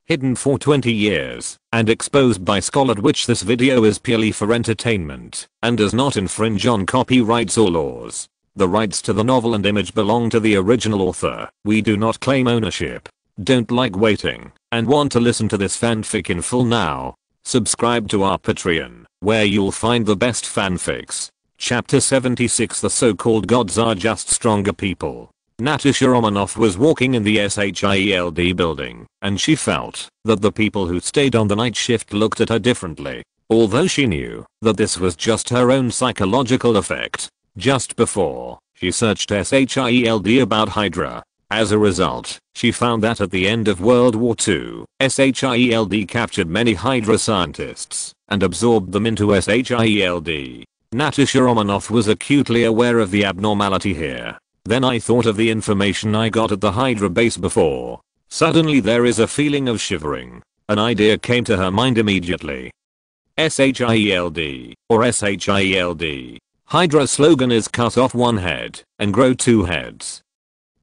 hidden for 20 years, and exposed by Scarlet Witch. This video is purely for entertainment, and does not infringe on copyrights or laws. The rights to the novel and image belong to the original author. We do not claim ownership. Don't like waiting, and want to listen to this fanfic in full now? Subscribe to our Patreon, where you'll find the best fanfics. Chapter 76. The so-called gods are just stronger people. Natasha Romanoff was walking in the SHIELD building, and she felt that the people who stayed on the night shift looked at her differently. Although she knew that this was just her own psychological effect. Just before, she searched SHIELD about Hydra. As a result, she found that at the end of World War II, SHIELD captured many Hydra scientists and absorbed them into SHIELD. Natasha Romanoff was acutely aware of the abnormality here. Then I thought of the information I got at the Hydra base before. Suddenly there is a feeling of shivering. An idea came to her mind immediately. SHIELD, or SHIELD. Hydra slogan is cut off one head and grow two heads.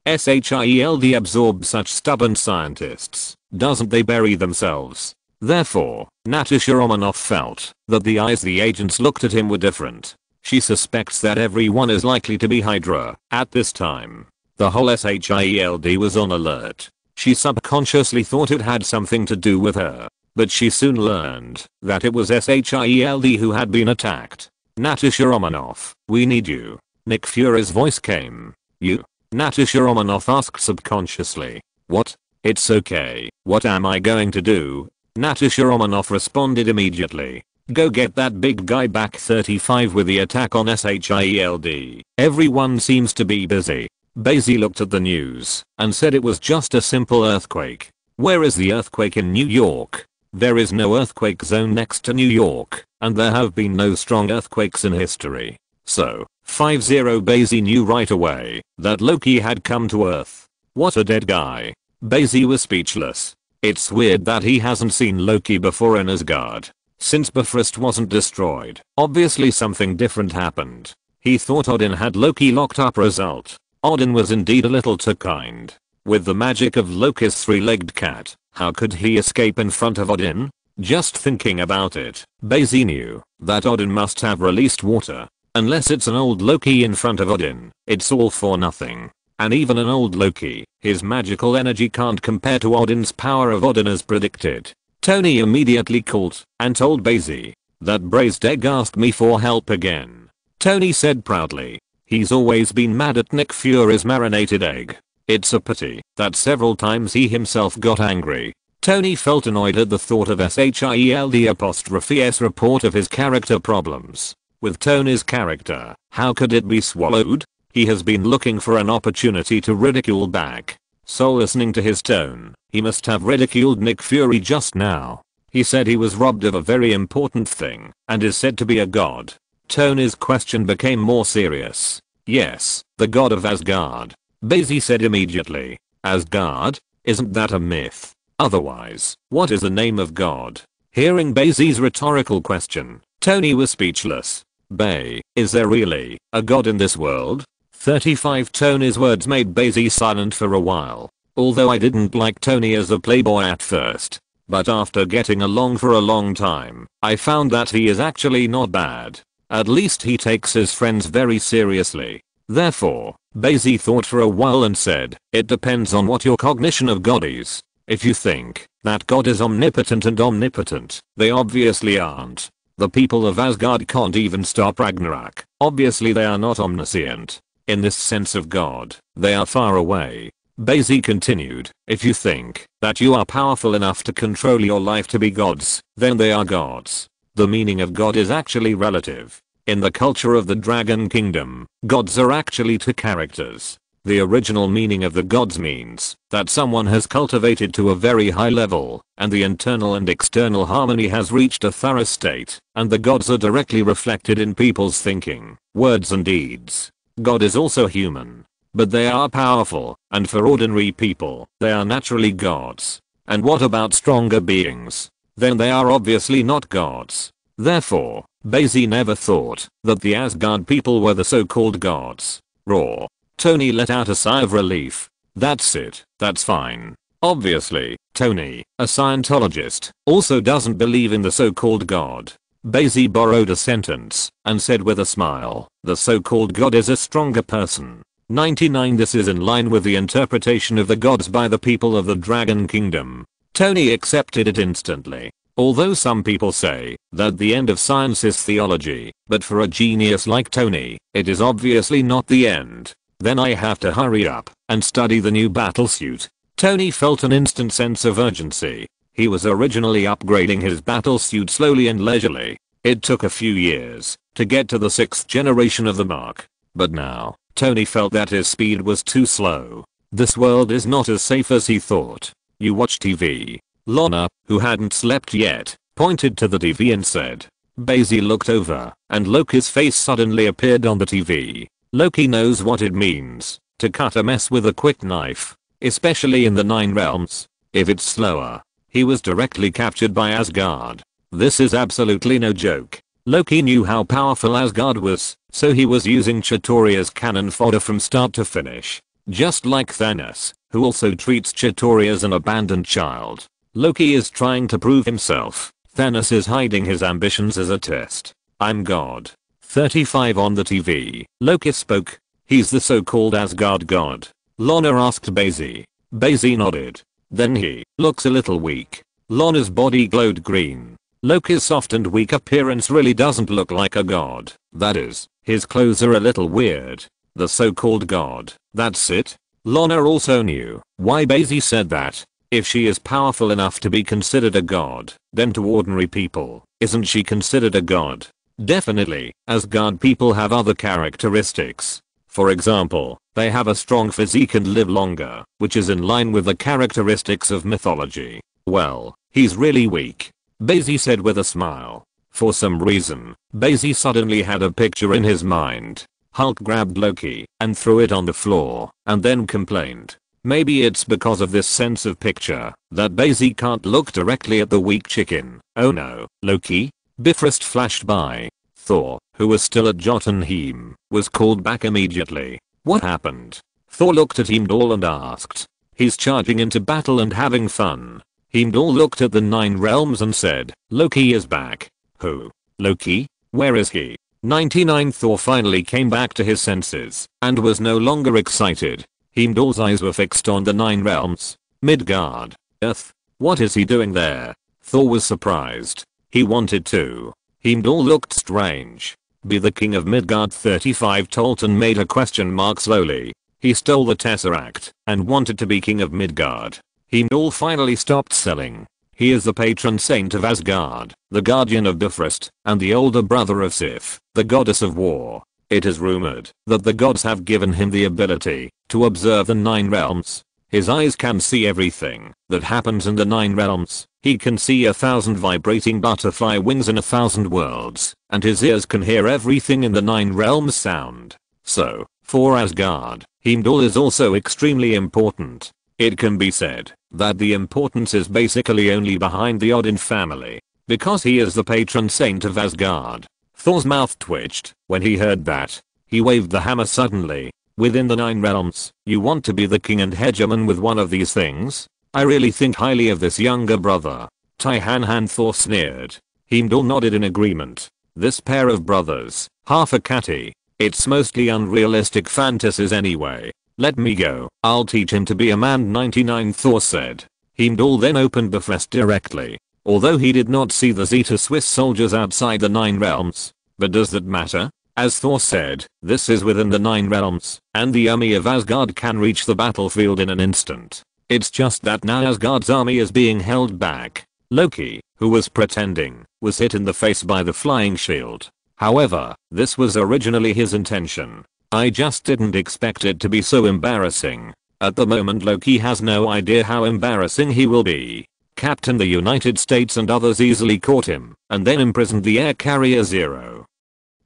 SHIELD absorbs such stubborn scientists, doesn't they bury themselves? Therefore, Natasha Romanoff felt that the eyes the agents looked at him were different. She suspects that everyone is likely to be Hydra at this time. The whole SHIELD was on alert. She subconsciously thought it had something to do with her, but she soon learned that it was SHIELD who had been attacked. Natasha Romanoff, we need you. Nick Fury's voice came. You? Natasha Romanoff asked subconsciously. What? It's okay. What am I going to do? Natasha Romanoff responded immediately. Go get that big guy back 35 with the attack on SHIELD. Everyone seems to be busy. Bai Xi looked at the news and said it was just a simple earthquake. Where is the earthquake in New York? There is no earthquake zone next to New York, and there have been no strong earthquakes in history. So, 50 Bai Xi knew right away that Loki had come to Earth. What a dead guy. Bai Xi was speechless. It's weird that he hasn't seen Loki before in Asgard. Since Bifrost wasn't destroyed, obviously something different happened. He thought Odin had Loki locked up. Result: Odin was indeed a little too kind. With the magic of Loki's three-legged cat, how could he escape in front of Odin? Just thinking about it, Bai Xi knew that Odin must have released water. Unless it's an old Loki in front of Odin, it's all for nothing. And even an old Loki, his magical energy can't compare to Odin's power of Odin as predicted. Tony immediately called and told Bai Xi that braised egg asked me for help again. Tony said proudly, he's always been mad at Nick Fury's marinated egg. It's a pity that several times he himself got angry. Tony felt annoyed at the thought of SHIELD''s report of his character problems. With Tony's character, how could it be swallowed? He has been looking for an opportunity to ridicule back. So listening to his tone, he must have ridiculed Nick Fury just now. He said he was robbed of a very important thing, and is said to be a god. Tony's question became more serious. Yes, the god of Asgard. Bai Xi said immediately. Asgard? Isn't that a myth? Otherwise, what is the name of God? Hearing Bai Xi's rhetorical question, Tony was speechless. Bai, is there really a god in this world? 35 Tony's words made Bai Xi silent for a while. Although I didn't like Tony as a playboy at first, but after getting along for a long time, I found that he is actually not bad. At least he takes his friends very seriously. Therefore, Bai Xi thought for a while and said, it depends on what your cognition of God is. If you think that God is omnipotent and omnipotent, they obviously aren't. The people of Asgard can't even stop Ragnarok. Obviously they are not omniscient. In this sense of God, they are far away. Bai Xi continued, if you think that you are powerful enough to control your life to be gods, then they are gods. The meaning of God is actually relative. In the culture of the Dragon Kingdom, gods are actually two characters. The original meaning of the gods means that someone has cultivated to a very high level, and the internal and external harmony has reached a thorough state, and the gods are directly reflected in people's thinking, words and deeds. God is also human. But they are powerful, and for ordinary people, they are naturally gods. And what about stronger beings? Then they are obviously not gods. Therefore, Bai Xi never thought that the Asgard people were the so-called gods. Raw. Tony let out a sigh of relief. That's it, that's fine. Obviously, Tony, a Scientologist, also doesn't believe in the so-called God. Bai Xi borrowed a sentence and said with a smile, the so-called God is a stronger person. 99 This is in line with the interpretation of the gods by the people of the Dragon Kingdom. Tony accepted it instantly. Although some people say that the end of science is theology, but for a genius like Tony, it is obviously not the end. Then I have to hurry up and study the new battlesuit. Tony felt an instant sense of urgency. He was originally upgrading his battlesuit slowly and leisurely. It took a few years to get to the 6th generation of the mark. But now, Tony felt that his speed was too slow. This world is not as safe as he thought. You watch TV. Lana, who hadn't slept yet, pointed to the TV and said. Bai Xi looked over, and Loki's face suddenly appeared on the TV. Loki knows what it means to cut a mess with a quick knife, especially in the 9 realms. If it's slower, he was directly captured by Asgard. This is absolutely no joke. Loki knew how powerful Asgard was, so he was using Chitauri as cannon fodder from start to finish. Just like Thanos, who also treats Chitauri as an abandoned child. Loki is trying to prove himself. Thanos is hiding his ambitions as a test. I'm God. 35 On the TV, Loki spoke. He's the so-called Asgard god. Lana asked Bai Xi. Bai Xi nodded. Then he looks a little weak. Lana's body glowed green. Loki's soft and weak appearance really doesn't look like a god. That is, his clothes are a little weird. The so-called god. That's it. Lana also knew why Bai Xi said that. If she is powerful enough to be considered a god, then to ordinary people, isn't she considered a god? Definitely, Asgard people have other characteristics. For example, they have a strong physique and live longer, which is in line with the characteristics of mythology. Well, he's really weak. Bai Xi said with a smile. For some reason, Bai Xi suddenly had a picture in his mind. Hulk grabbed Loki and threw it on the floor, and then complained. Maybe it's because of this sense of picture that Bai Xi can't look directly at the weak chicken. Oh no, Loki? Bifrost flashed by. Thor, who was still at Jotunheim, was called back immediately. What happened? Thor looked at Heimdall and asked. He's charging into battle and having fun. Heimdall looked at the 9 realms and said, Loki is back. Who? Loki? Where is he? 99 Thor finally came back to his senses and was no longer excited. Heimdall's eyes were fixed on the 9 realms. Midgard. Earth. What is he doing there? Thor was surprised. He wanted to. Heimdall looked strange. Be the king of Midgard. 35 Tolton made a question mark slowly. He stole the Tesseract and wanted to be king of Midgard. Heimdall finally stopped selling. He is the patron saint of Asgard, the guardian of Bifrost, and the older brother of Sif, the goddess of war. It is rumored that the gods have given him the ability to observe the 9 realms. His eyes can see everything that happens in the 9 realms. He can see 1,000 vibrating butterfly wings in 1,000 worlds, and his ears can hear everything in the 9 realms sound. So, for Asgard, Heimdall is also extremely important. It can be said that the importance is basically only behind the Odin family, because he is the patron saint of Asgard. Thor's mouth twitched when he heard that. He waved the hammer suddenly. Within the 9 realms, you want to be the king and hegemon with one of these things? I really think highly of this younger brother. Taihanhan, Thor sneered. Heimdall nodded in agreement. This pair of brothers, half a catty. It's mostly unrealistic fantasies anyway. Let me go. I'll teach him to be a man. 99 Thor said. Heimdall then opened Bifrost directly. Although he did not see the Zeta Swiss soldiers outside the 9 realms. But does that matter? As Thor said, this is within the 9 realms, and the army of Asgard can reach the battlefield in an instant. It's just that now Asgard's army is being held back. Loki, who was pretending, was hit in the face by the flying shield. However, this was originally his intention. I just didn't expect it to be so embarrassing. At the moment Loki has no idea how embarrassing he will be. Captain the United States and others easily caught him, and then imprisoned the air carrier Zero.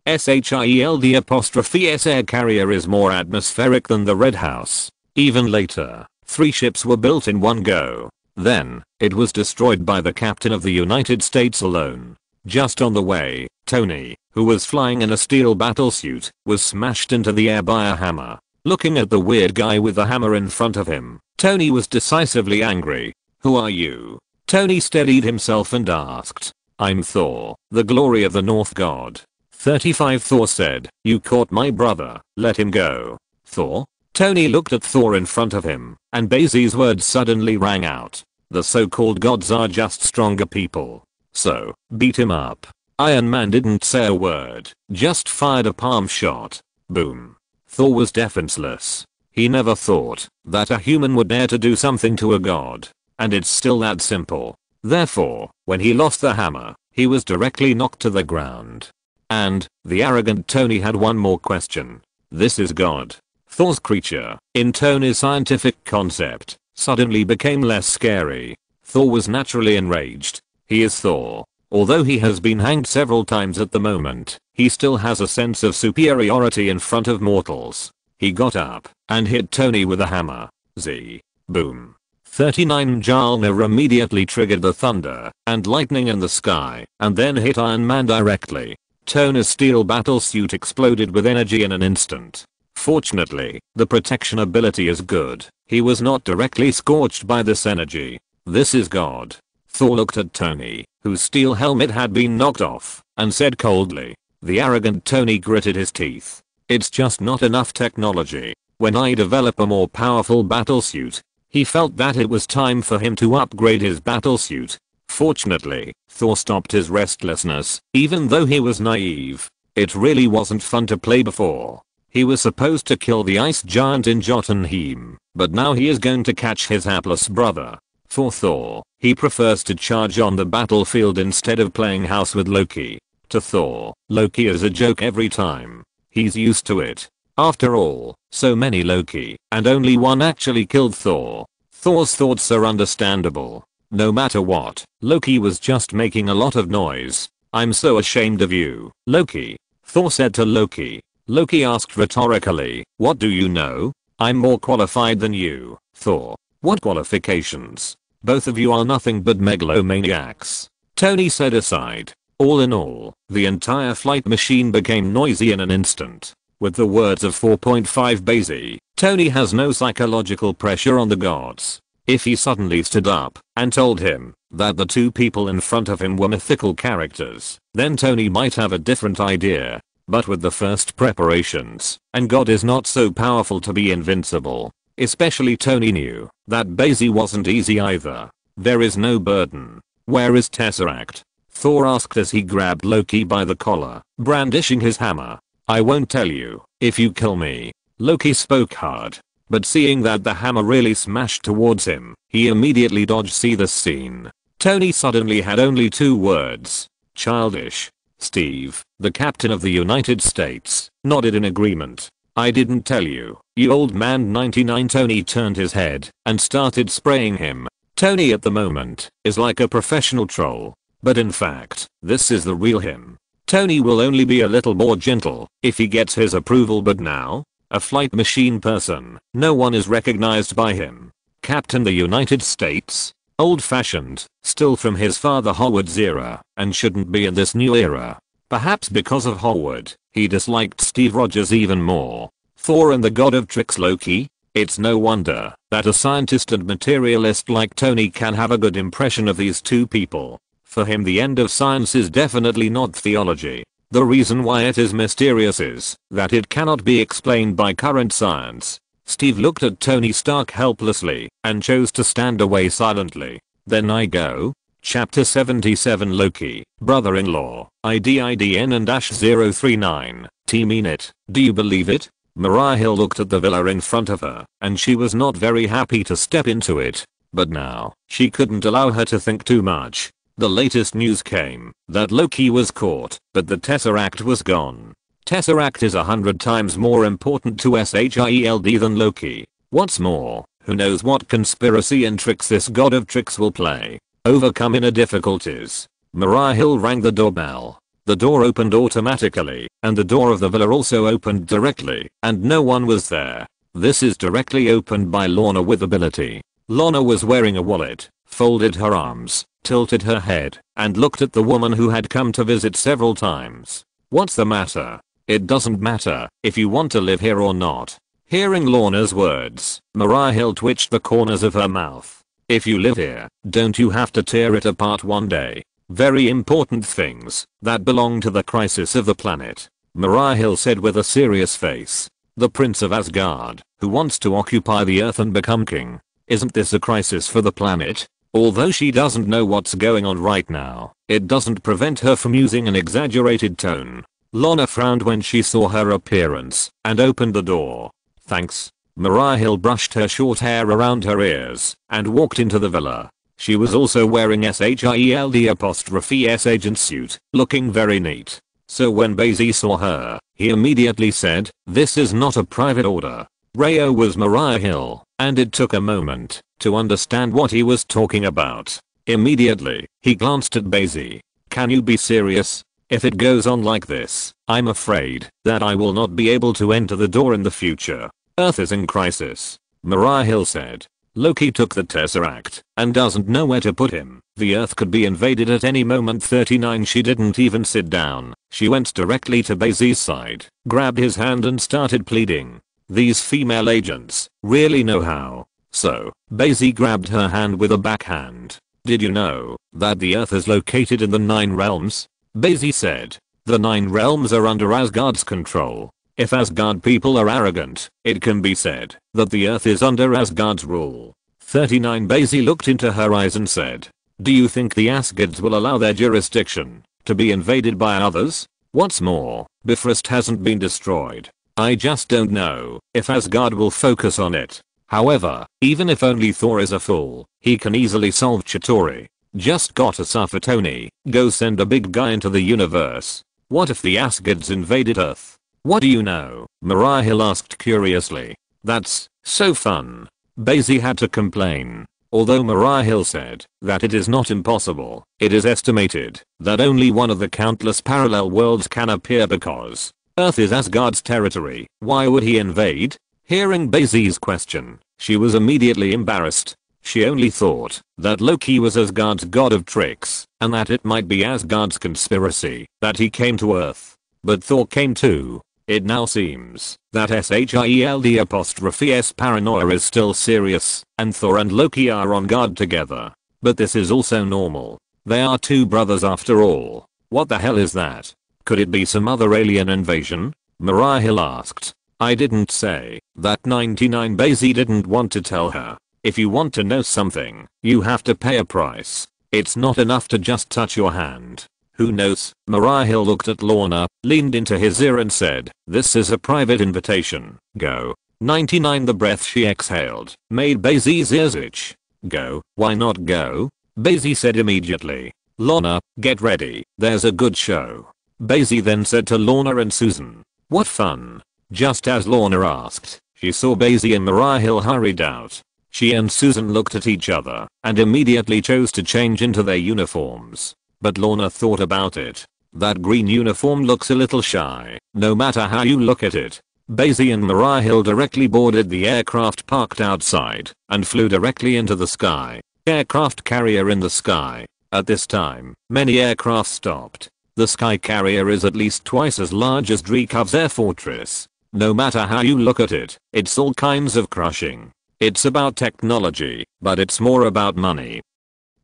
SHIELD''S air carrier is more atmospheric than the Red House. Even later, 3 ships were built in one go. Then, it was destroyed by the captain of the United States alone. Just on the way, Tony, who was flying in a steel battlesuit, was smashed into the air by a hammer. Looking at the weird guy with the hammer in front of him, Tony was decisively angry. "Who are you?" Tony steadied himself and asked. "I'm Thor, the glory of the North god." 35 Thor said, "You caught my brother, let him go." "Thor?" Tony looked at Thor in front of him, and Bai Xi's words suddenly rang out. "The so-called gods are just stronger people. So, beat him up." Iron Man didn't say a word, just fired a palm shot. Boom. Thor was defenseless. He never thought that a human would dare to do something to a god. And it's still that simple. Therefore, when he lost the hammer, he was directly knocked to the ground. And, the arrogant Tony had one more question. This is God. Thor's creature, in Tony's scientific concept, suddenly became less scary. Thor was naturally enraged. He is Thor. Although he has been hanged several times at the moment, he still has a sense of superiority in front of mortals. He got up and hit Tony with a hammer. Z. Boom. 39 Mjolnir immediately triggered the thunder and lightning in the sky and then hit Iron Man directly. Tony's steel battlesuit exploded with energy in an instant. Fortunately, the protection ability is good. He was not directly scorched by this energy. This is God. Thor looked at Tony, whose steel helmet had been knocked off, and said coldly. The arrogant Tony gritted his teeth. It's just not enough technology. When I develop a more powerful battlesuit. He felt that it was time for him to upgrade his battlesuit. Fortunately, Thor stopped his restlessness, even though he was naive. It really wasn't fun to play before. He was supposed to kill the ice giant in Jotunheim, but now he is going to catch his hapless brother. For Thor, he prefers to charge on the battlefield instead of playing house with Loki. To Thor, Loki is a joke every time. He's used to it. After all, so many Loki, and only one actually killed Thor. Thor's thoughts are understandable. No matter what, Loki was just making a lot of noise. I'm so ashamed of you, Loki. Thor said to Loki. Loki asked rhetorically, what do you know? I'm more qualified than you, Thor. What qualifications? Both of you are nothing but megalomaniacs. Tony said aside. All in all, the entire flight machine became noisy in an instant. With the words of 4.5 Bai Xi, Tony has no psychological pressure on the gods. If he suddenly stood up and told him that the two people in front of him were mythical characters, then Tony might have a different idea. But with the first preparations, and God is not so powerful to be invincible. Especially Tony knew that Bai Xi wasn't easy either. There is no burden. Where is Tesseract? Thor asked as he grabbed Loki by the collar, brandishing his hammer. I won't tell you if you kill me. Loki spoke hard. But seeing that the hammer really smashed towards him, he immediately dodged. See this scene. Tony suddenly had only 2 words. Childish. Steve, the captain of the United States, nodded in agreement. I didn't tell you, you old man. 99 Tony turned his head and started spraying him. Tony at the moment is like a professional troll. But in fact, this is the real him. Tony will only be a little more gentle if he gets his approval, but now, a flight machine person, no one is recognized by him. Captain the United States? Old-fashioned, still from his father Howard's era, and shouldn't be in this new era. Perhaps because of Howard, he disliked Steve Rogers even more. Thor and the god of tricks Loki? It's no wonder that a scientist and materialist like Tony can have a good impression of these two people. For him, the end of science is definitely not theology. The reason why it is mysterious is that it cannot be explained by current science. Steve looked at Tony Stark helplessly and chose to stand away silently. Then I go. Chapter 77 Loki, brother-in-law, IDIDN and -039, Team Enid, do you believe it? Mariah Hill looked at the villa in front of her, and she was not very happy to step into it. But now, she couldn't allow her to think too much. The latest news came that Loki was caught, but the Tesseract was gone. Tesseract is 100 times more important to SHIELD than Loki. What's more, who knows what conspiracy and tricks this god of tricks will play. Overcome inner difficulties. Mariah Hill rang the doorbell. The door opened automatically, and the door of the villa also opened directly, and no one was there. This is directly opened by Lorna with ability. Lorna was wearing a wallet, folded her arms, tilted her head, and looked at the woman who had come to visit several times. What's the matter? It doesn't matter if you want to live here or not. Hearing Lorna's words, Mariah Hill twitched the corners of her mouth. If you live here, don't you have to tear it apart one day? Very important things that belong to the crisis of the planet. Mariah Hill said with a serious face. The Prince of Asgard, who wants to occupy the Earth and become king. Isn't this a crisis for the planet? Although she doesn't know what's going on right now, it doesn't prevent her from using an exaggerated tone. Lorna frowned when she saw her appearance and opened the door. Thanks. Mariah Hill brushed her short hair around her ears and walked into the villa. She was also wearing SHIELD''S agent suit, looking very neat. So when Bai Xi saw her, he immediately said, "This is not a private order." Rayo was Mariah Hill, and it took a moment to understand what he was talking about. Immediately, he glanced at Bai Xi. "Can you be serious? If it goes on like this, I'm afraid that I will not be able to enter the door in the future. Earth is in crisis," Mariah Hill said. "Loki took the Tesseract and doesn't know where to put him. The Earth could be invaded at any moment." 39 She didn't even sit down. She went directly to Bai Xi's side, grabbed his hand and started pleading. These female agents really know how. So, Bai Xi grabbed her hand with a backhand. "Did you know that the Earth is located in the 9 realms?" Bai Xi said. "The 9 realms are under Asgard's control. If Asgard people are arrogant, it can be said that the Earth is under Asgard's rule." 39 Bai Xi looked into her eyes and said, "Do you think the Asgards will allow their jurisdiction to be invaded by others? What's more, Bifrost hasn't been destroyed. I just don't know if Asgard will focus on it. However, even if only Thor is a fool, he can easily solve Chitauri. Just gotta suffer Tony, go send a big guy into the universe. What if the Asgards invaded Earth?" "What do you know?" Mariah Hill asked curiously. "That's so fun." Bai Xi had to complain. Although Mariah Hill said that it is not impossible, it is estimated that only one of the countless parallel worlds can appear because Earth is Asgard's territory. Why would he invade? Hearing Bai Xi's question, she was immediately embarrassed. She only thought that Loki was Asgard's god of tricks and that it might be Asgard's conspiracy that he came to Earth. But Thor came too. It now seems that SHIELD''S paranoia is still serious, and Thor and Loki are on guard together. But this is also normal. They are 2 brothers after all. What the hell is that? Could it be some other alien invasion? Mariah Hill asked. I didn't say that. 99 Bai Xi didn't want to tell her. If you want to know something, you have to pay a price. It's not enough to just touch your hand. Who knows? Mariah Hill looked at Lorna, leaned into his ear and said, "This is a private invitation. Go." 99 The breath she exhaled made Bai Xi's ears itch. "Go? Why not go?" Bai Xi said immediately. "Lorna, get ready. There's a good show." Bai Xi then said to Lorna and Susan, "What fun?" Just as Lorna asked, she saw Bai Xi and Mariah Hill hurried out. She and Susan looked at each other and immediately chose to change into their uniforms. But Lorna thought about it. That green uniform looks a little shy, no matter how you look at it. Bai Xi and Mariah Hill directly boarded the aircraft parked outside and flew directly into the sky. Aircraft carrier in the sky. At this time, many aircraft stopped. The sky carrier is at least twice as large as Drekov's air fortress. No matter how you look at it, it's all kinds of crushing. It's about technology, but it's more about money.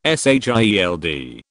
SHIELD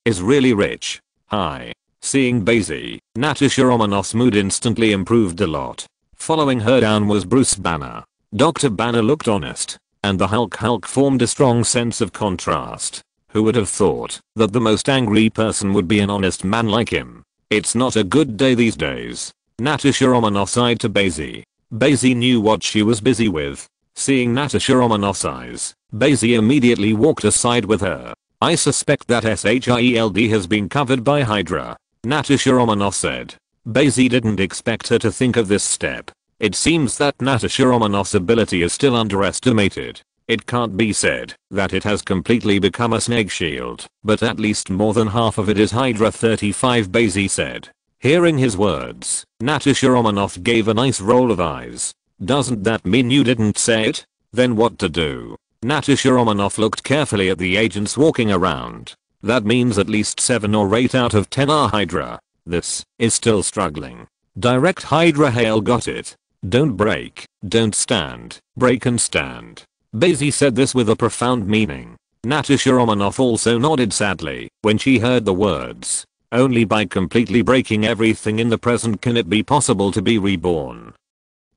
is really rich. Hi. Seeing Bai Xi, Natasha Romanoff's mood instantly improved a lot. Following her down was Bruce Banner. Dr. Banner looked honest, and the Hulk formed a strong sense of contrast. Who would have thought that the most angry person would be an honest man like him? It's not a good day these days. Natasha Romanoff sighed to Bai Xi. Bai Xi knew what she was busy with. Seeing Natasha Romanoff's eyes, Bai Xi immediately walked aside with her. I suspect that SHIELD has been covered by Hydra, Natasha Romanoff said. Bai Xi didn't expect her to think of this step. It seems that Natasha Romanoff's ability is still underestimated. It can't be said that it has completely become a snake shield, but at least more than half of it is Hydra. 35 Bai Xi said. Hearing his words, Natasha Romanoff gave a nice roll of eyes. Doesn't that mean you didn't say it? Then what to do? Natasha Romanoff looked carefully at the agents walking around. That means at least 7 or 8 out of 10 are Hydra. This is still struggling. Direct Hydra hail, got it. Don't break, don't stand, break and stand. Bai Xi said this with a profound meaning. Natasha Romanoff also nodded sadly when she heard the words. Only by completely breaking everything in the present can it be possible to be reborn.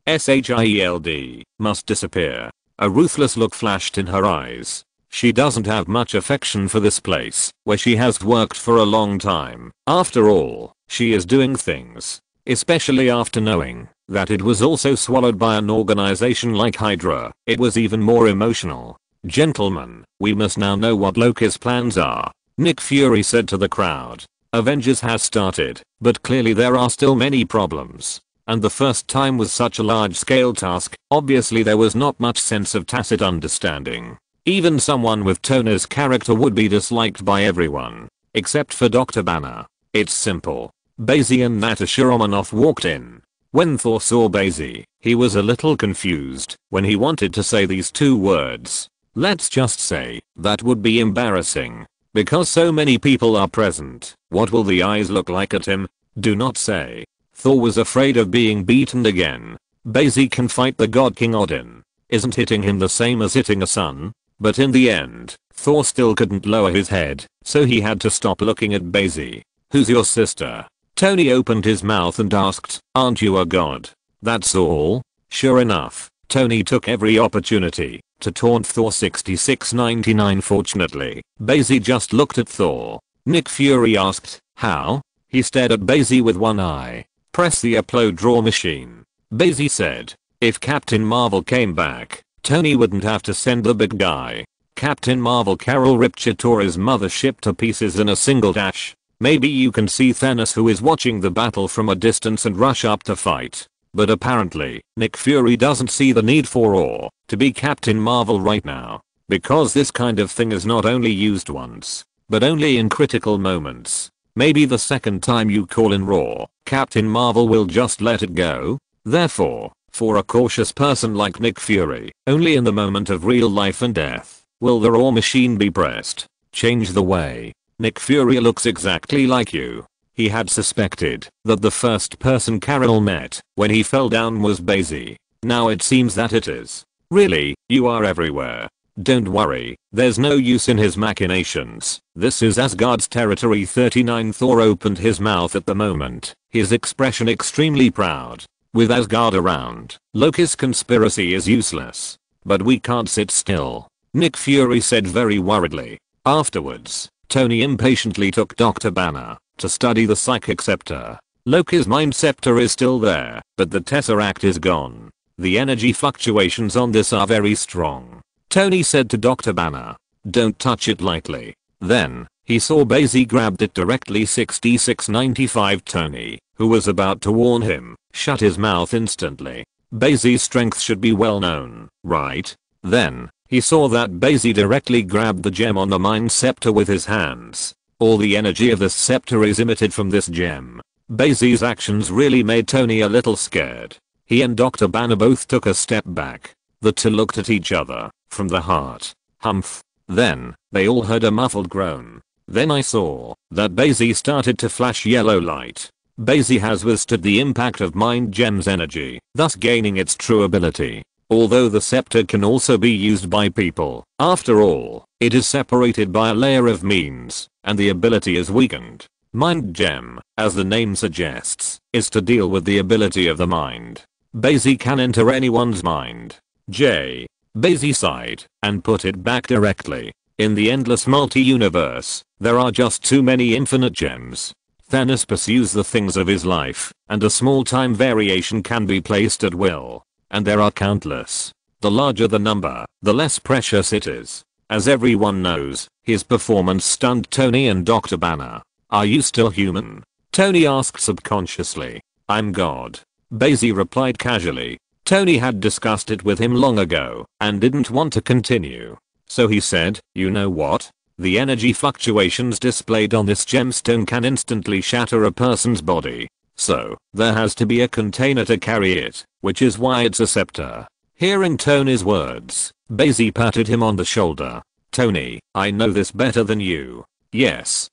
SHIELD must disappear. A ruthless look flashed in her eyes. She doesn't have much affection for this place, where she has worked for a long time. After all, she is doing things. Especially after knowing that it was also swallowed by an organization like Hydra, it was even more emotional. Gentlemen, we must now know what Loki's plans are, Nick Fury said to the crowd. Avengers has started, but clearly there are still many problems. And the first time was such a large-scale task, obviously there was not much sense of tacit understanding. Even someone with Tony's character would be disliked by everyone. Except for Dr. Banner. It's simple. Bai Xi and Natasha Romanoff walked in. When Thor saw Bai Xi, he was a little confused when he wanted to say these two words. Let's just say, that would be embarrassing. Because so many people are present, what will the eyes look like at him? Do not say. Thor was afraid of being beaten again. Bai Xi can fight the god King Odin. Isn't hitting him the same as hitting a son? But in the end, Thor still couldn't lower his head, so he had to stop looking at Bai Xi. Who's your sister? Tony opened his mouth and asked, aren't you a god? That's all? Sure enough, Tony took every opportunity to taunt Thor 6699. Fortunately, Bai Xi just looked at Thor. Nick Fury asked, how? He stared at Bai Xi with one eye. Press the upload draw machine. Bai Xi said, if Captain Marvel came back, Tony wouldn't have to send the big guy. Captain Marvel Carol ripped Chittora's mothership to pieces in a single dash. Maybe you can see Thanos who is watching the battle from a distance and rush up to fight. But apparently, Nick Fury doesn't see the need for or to be Captain Marvel right now. Because this kind of thing is not only used once, but only in critical moments. Maybe the second time you call in Raw, Captain Marvel will just let it go. Therefore, for a cautious person like Nick Fury, only in the moment of real life and death will the Raw machine be pressed. Change the way. Nick Fury looks exactly like you. He had suspected that the first person Carol met when he fell down was Bai Xi. Now it seems that it is. Really, you are everywhere. Don't worry, there's no use in his machinations. This is Asgard's territory. 39. Thor opened his mouth at the moment, his expression extremely proud. With Asgard around, Loki's conspiracy is useless. But we can't sit still, Nick Fury said very worriedly. Afterwards, Tony impatiently took Dr. Banner to study the psychic scepter. Loki's mind scepter is still there, but the tesseract is gone. The energy fluctuations on this are very strong. Tony said to Dr. Banner, don't touch it lightly. Then, he saw Bai Xi grabbed it directly. 6695. Tony, who was about to warn him, shut his mouth instantly. Bai Xi's strength should be well known, right? Then, he saw that Bai Xi directly grabbed the gem on the mind scepter with his hands. All the energy of this scepter is emitted from this gem. Bai Xi's actions really made Tony a little scared. He and Dr. Banner both took a step back. The two looked at each other, from the heart. Humph. Then, they all heard a muffled groan. Then I saw that Bai Xi started to flash yellow light. Bai Xi has withstood the impact of mind gem's energy, thus gaining its true ability. Although the scepter can also be used by people, after all, it is separated by a layer of means, and the ability is weakened. Mind gem, as the name suggests, is to deal with the ability of the mind. Bai Xi can enter anyone's mind. Bai Xi sighed and put it back directly. In the endless multi-universe, there are just too many infinite gems. Thanos pursues the things of his life, and a small time variation can be placed at will. And there are countless. The larger the number, the less precious it is. As everyone knows, his performance stunned Tony and Dr. Banner. Are you still human? Tony asked subconsciously. I'm God. Bai Xi replied casually. Tony had discussed it with him long ago and didn't want to continue. So he said, you know what? The energy fluctuations displayed on this gemstone can instantly shatter a person's body. So, there has to be a container to carry it, which is why it's a scepter. Hearing Tony's words, Bai Xi patted him on the shoulder. Tony, I know this better than you. Yes,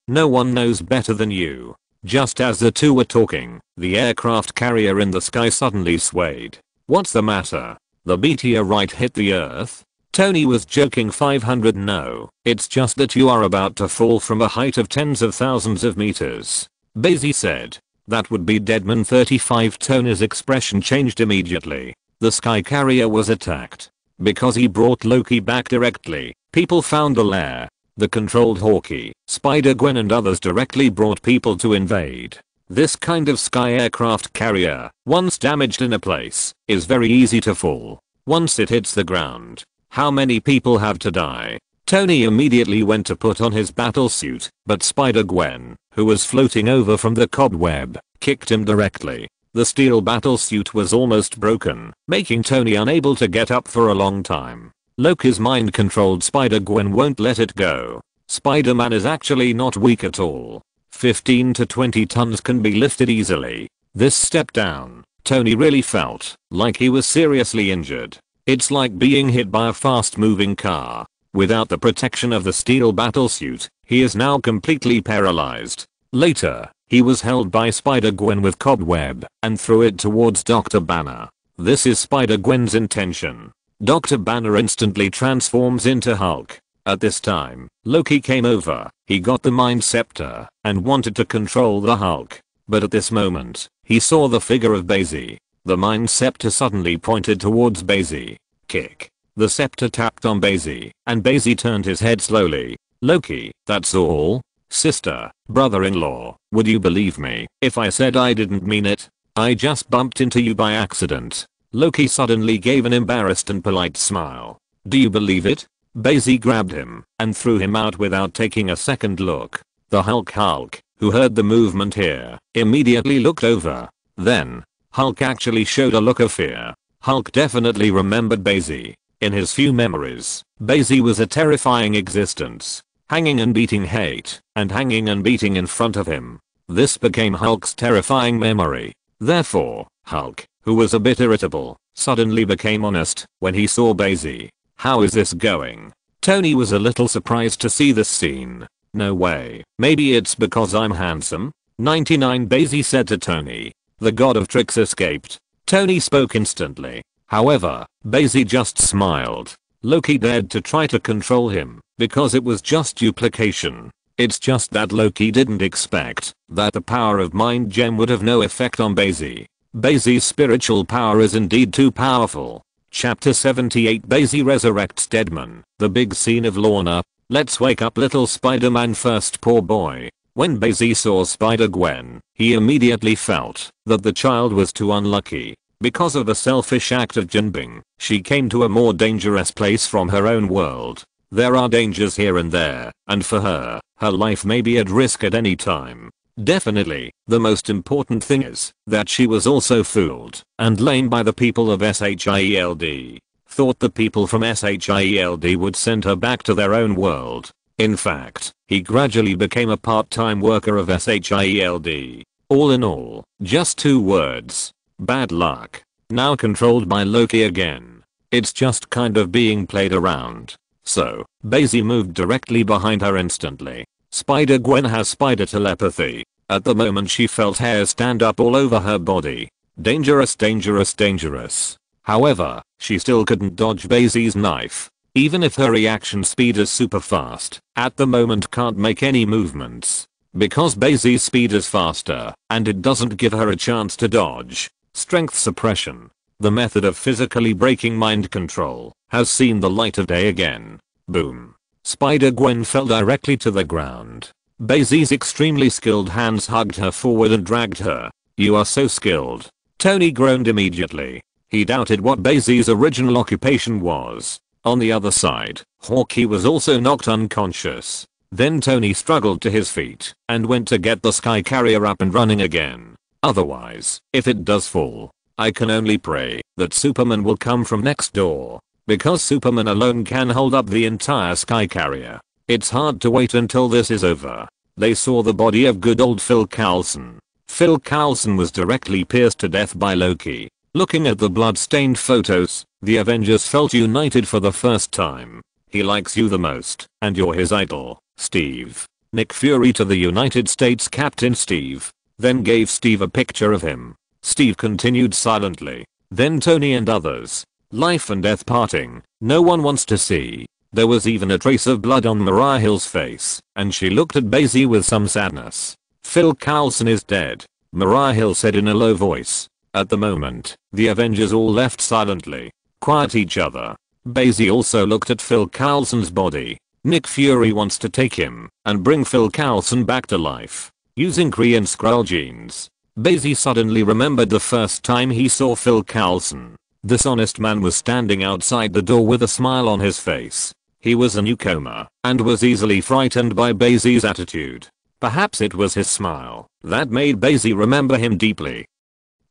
no one knows better than you. Just as the two were talking, the aircraft carrier in the sky suddenly swayed. What's the matter? The meteorite hit the earth? Tony was joking. 500. No, it's just that you are about to fall from a height of tens of thousands of meters. Bai Xi said. That would be Deadman 35. Tony's expression changed immediately. The sky carrier was attacked. Because he brought Loki back directly, people found the lair. The controlled Hawkeye, Spider-Gwen and others directly brought people to invade. This kind of sky aircraft carrier, once damaged in a place, is very easy to fall. Once it hits the ground, how many people have to die? Tony immediately went to put on his battle suit, but Spider-Gwen, who was floating over from the cobweb, kicked him directly. The steel battle suit was almost broken, making Tony unable to get up for a long time. Loki's mind-controlled Spider-Gwen won't let it go. Spider-Man is actually not weak at all. 15 to 20 tons can be lifted easily. This step down, Tony really felt like he was seriously injured. It's like being hit by a fast-moving car. Without the protection of the steel battlesuit, he is now completely paralyzed. Later, he was held by Spider-Gwen with cobweb and threw it towards Dr. Banner. This is Spider-Gwen's intention. Dr. Banner instantly transforms into Hulk. At this time, Loki came over. He got the Mind Scepter and wanted to control the Hulk. But at this moment, he saw the figure of Bai Xi. The Mind Scepter suddenly pointed towards Bai Xi. Kick. The scepter tapped on Bai Xi, and Bai Xi turned his head slowly. Loki, that's all? Sister, brother-in-law, would you believe me if I said I didn't mean it? I just bumped into you by accident. Loki suddenly gave an embarrassed and polite smile. Do you believe it? Bai Xi grabbed him and threw him out without taking a second look. The Hulk, who heard the movement here, immediately looked over. Then, Hulk actually showed a look of fear. Hulk definitely remembered Bai Xi. In his few memories, Bai Xi was a terrifying existence. Hanging and beating hate, and hanging and beating in front of him. This became Hulk's terrifying memory. Therefore, Hulk, who was a bit irritable, suddenly became honest when he saw Bai Xi. How is this going? Tony was a little surprised to see this scene. No way. Maybe it's because I'm handsome? 99. Bai Xi said to Tony. The god of tricks escaped. Tony spoke instantly. However, Bai Xi just smiled. Loki dared to try to control him because it was just duplication. It's just that Loki didn't expect that the power of Mind Gem would have no effect on Bai Xi. Bai Xi's spiritual power is indeed too powerful. Chapter 78. Bai Xi resurrects Deadman. The big scene of Lorna. Let's wake up little Spider-Man first. Poor boy. When Bai Xi saw Spider-Gwen, he immediately felt that the child was too unlucky. Because of a selfish act of Jinbing, she came to a more dangerous place from her own world. There are dangers here and there, and for her, her life may be at risk at any time. Definitely, the most important thing is that she was also fooled and lamed by the people of SHIELD. Thought the people from SHIELD would send her back to their own world. In fact, he gradually became a part-time worker of SHIELD. All in all, just 2 words. Bad luck. Now controlled by Loki again. It's just kind of being played around. So, Bai Xi moved directly behind her instantly. Spider-Gwen has spider telepathy. At the moment she felt hair stand up all over her body. Dangerous, dangerous, dangerous. However, she still couldn't dodge Bai Xi's knife. Even if her reaction speed is super fast, at the moment can't make any movements. Because Bai Xi's speed is faster, and it doesn't give her a chance to dodge. Strength suppression. The method of physically breaking mind control has seen the light of day again. Boom. Spider-Gwen fell directly to the ground. Bai Xi's extremely skilled hands hugged her forward and dragged her. You are so skilled. Tony groaned immediately. He doubted what Bai Xi's original occupation was. On the other side, Hawkeye was also knocked unconscious. Then Tony struggled to his feet and went to get the sky carrier up and running again. Otherwise, if it does fall, I can only pray that Superman will come from next door. Because Superman alone can hold up the entire sky carrier. It's hard to wait until this is over. They saw the body of good old Phil Coulson. Phil Coulson was directly pierced to death by Loki. Looking at the blood-stained photos, the Avengers felt united for the first time. He likes you the most, and you're his idol, Steve. Nick Fury to the United States Captain Steve. Then gave Steve a picture of him. Steve continued silently. Then Tony and others. Life and death parting. No one wants to see. There was even a trace of blood on Mariah Hill's face, and she looked at Bai Xi with some sadness. Phil Coulson is dead, Mariah Hill said in a low voice. At the moment, the Avengers all left silently. Quiet each other. Bai Xi also looked at Phil Coulson's body. Nick Fury wants to take him and bring Phil Coulson back to life. Using Kree and Skrull genes. Bai Xi suddenly remembered the first time he saw Phil Coulson. This honest man was standing outside the door with a smile on his face. He was a newcomer and was easily frightened by Bai Xi's attitude. Perhaps it was his smile that made Bai Xi remember him deeply.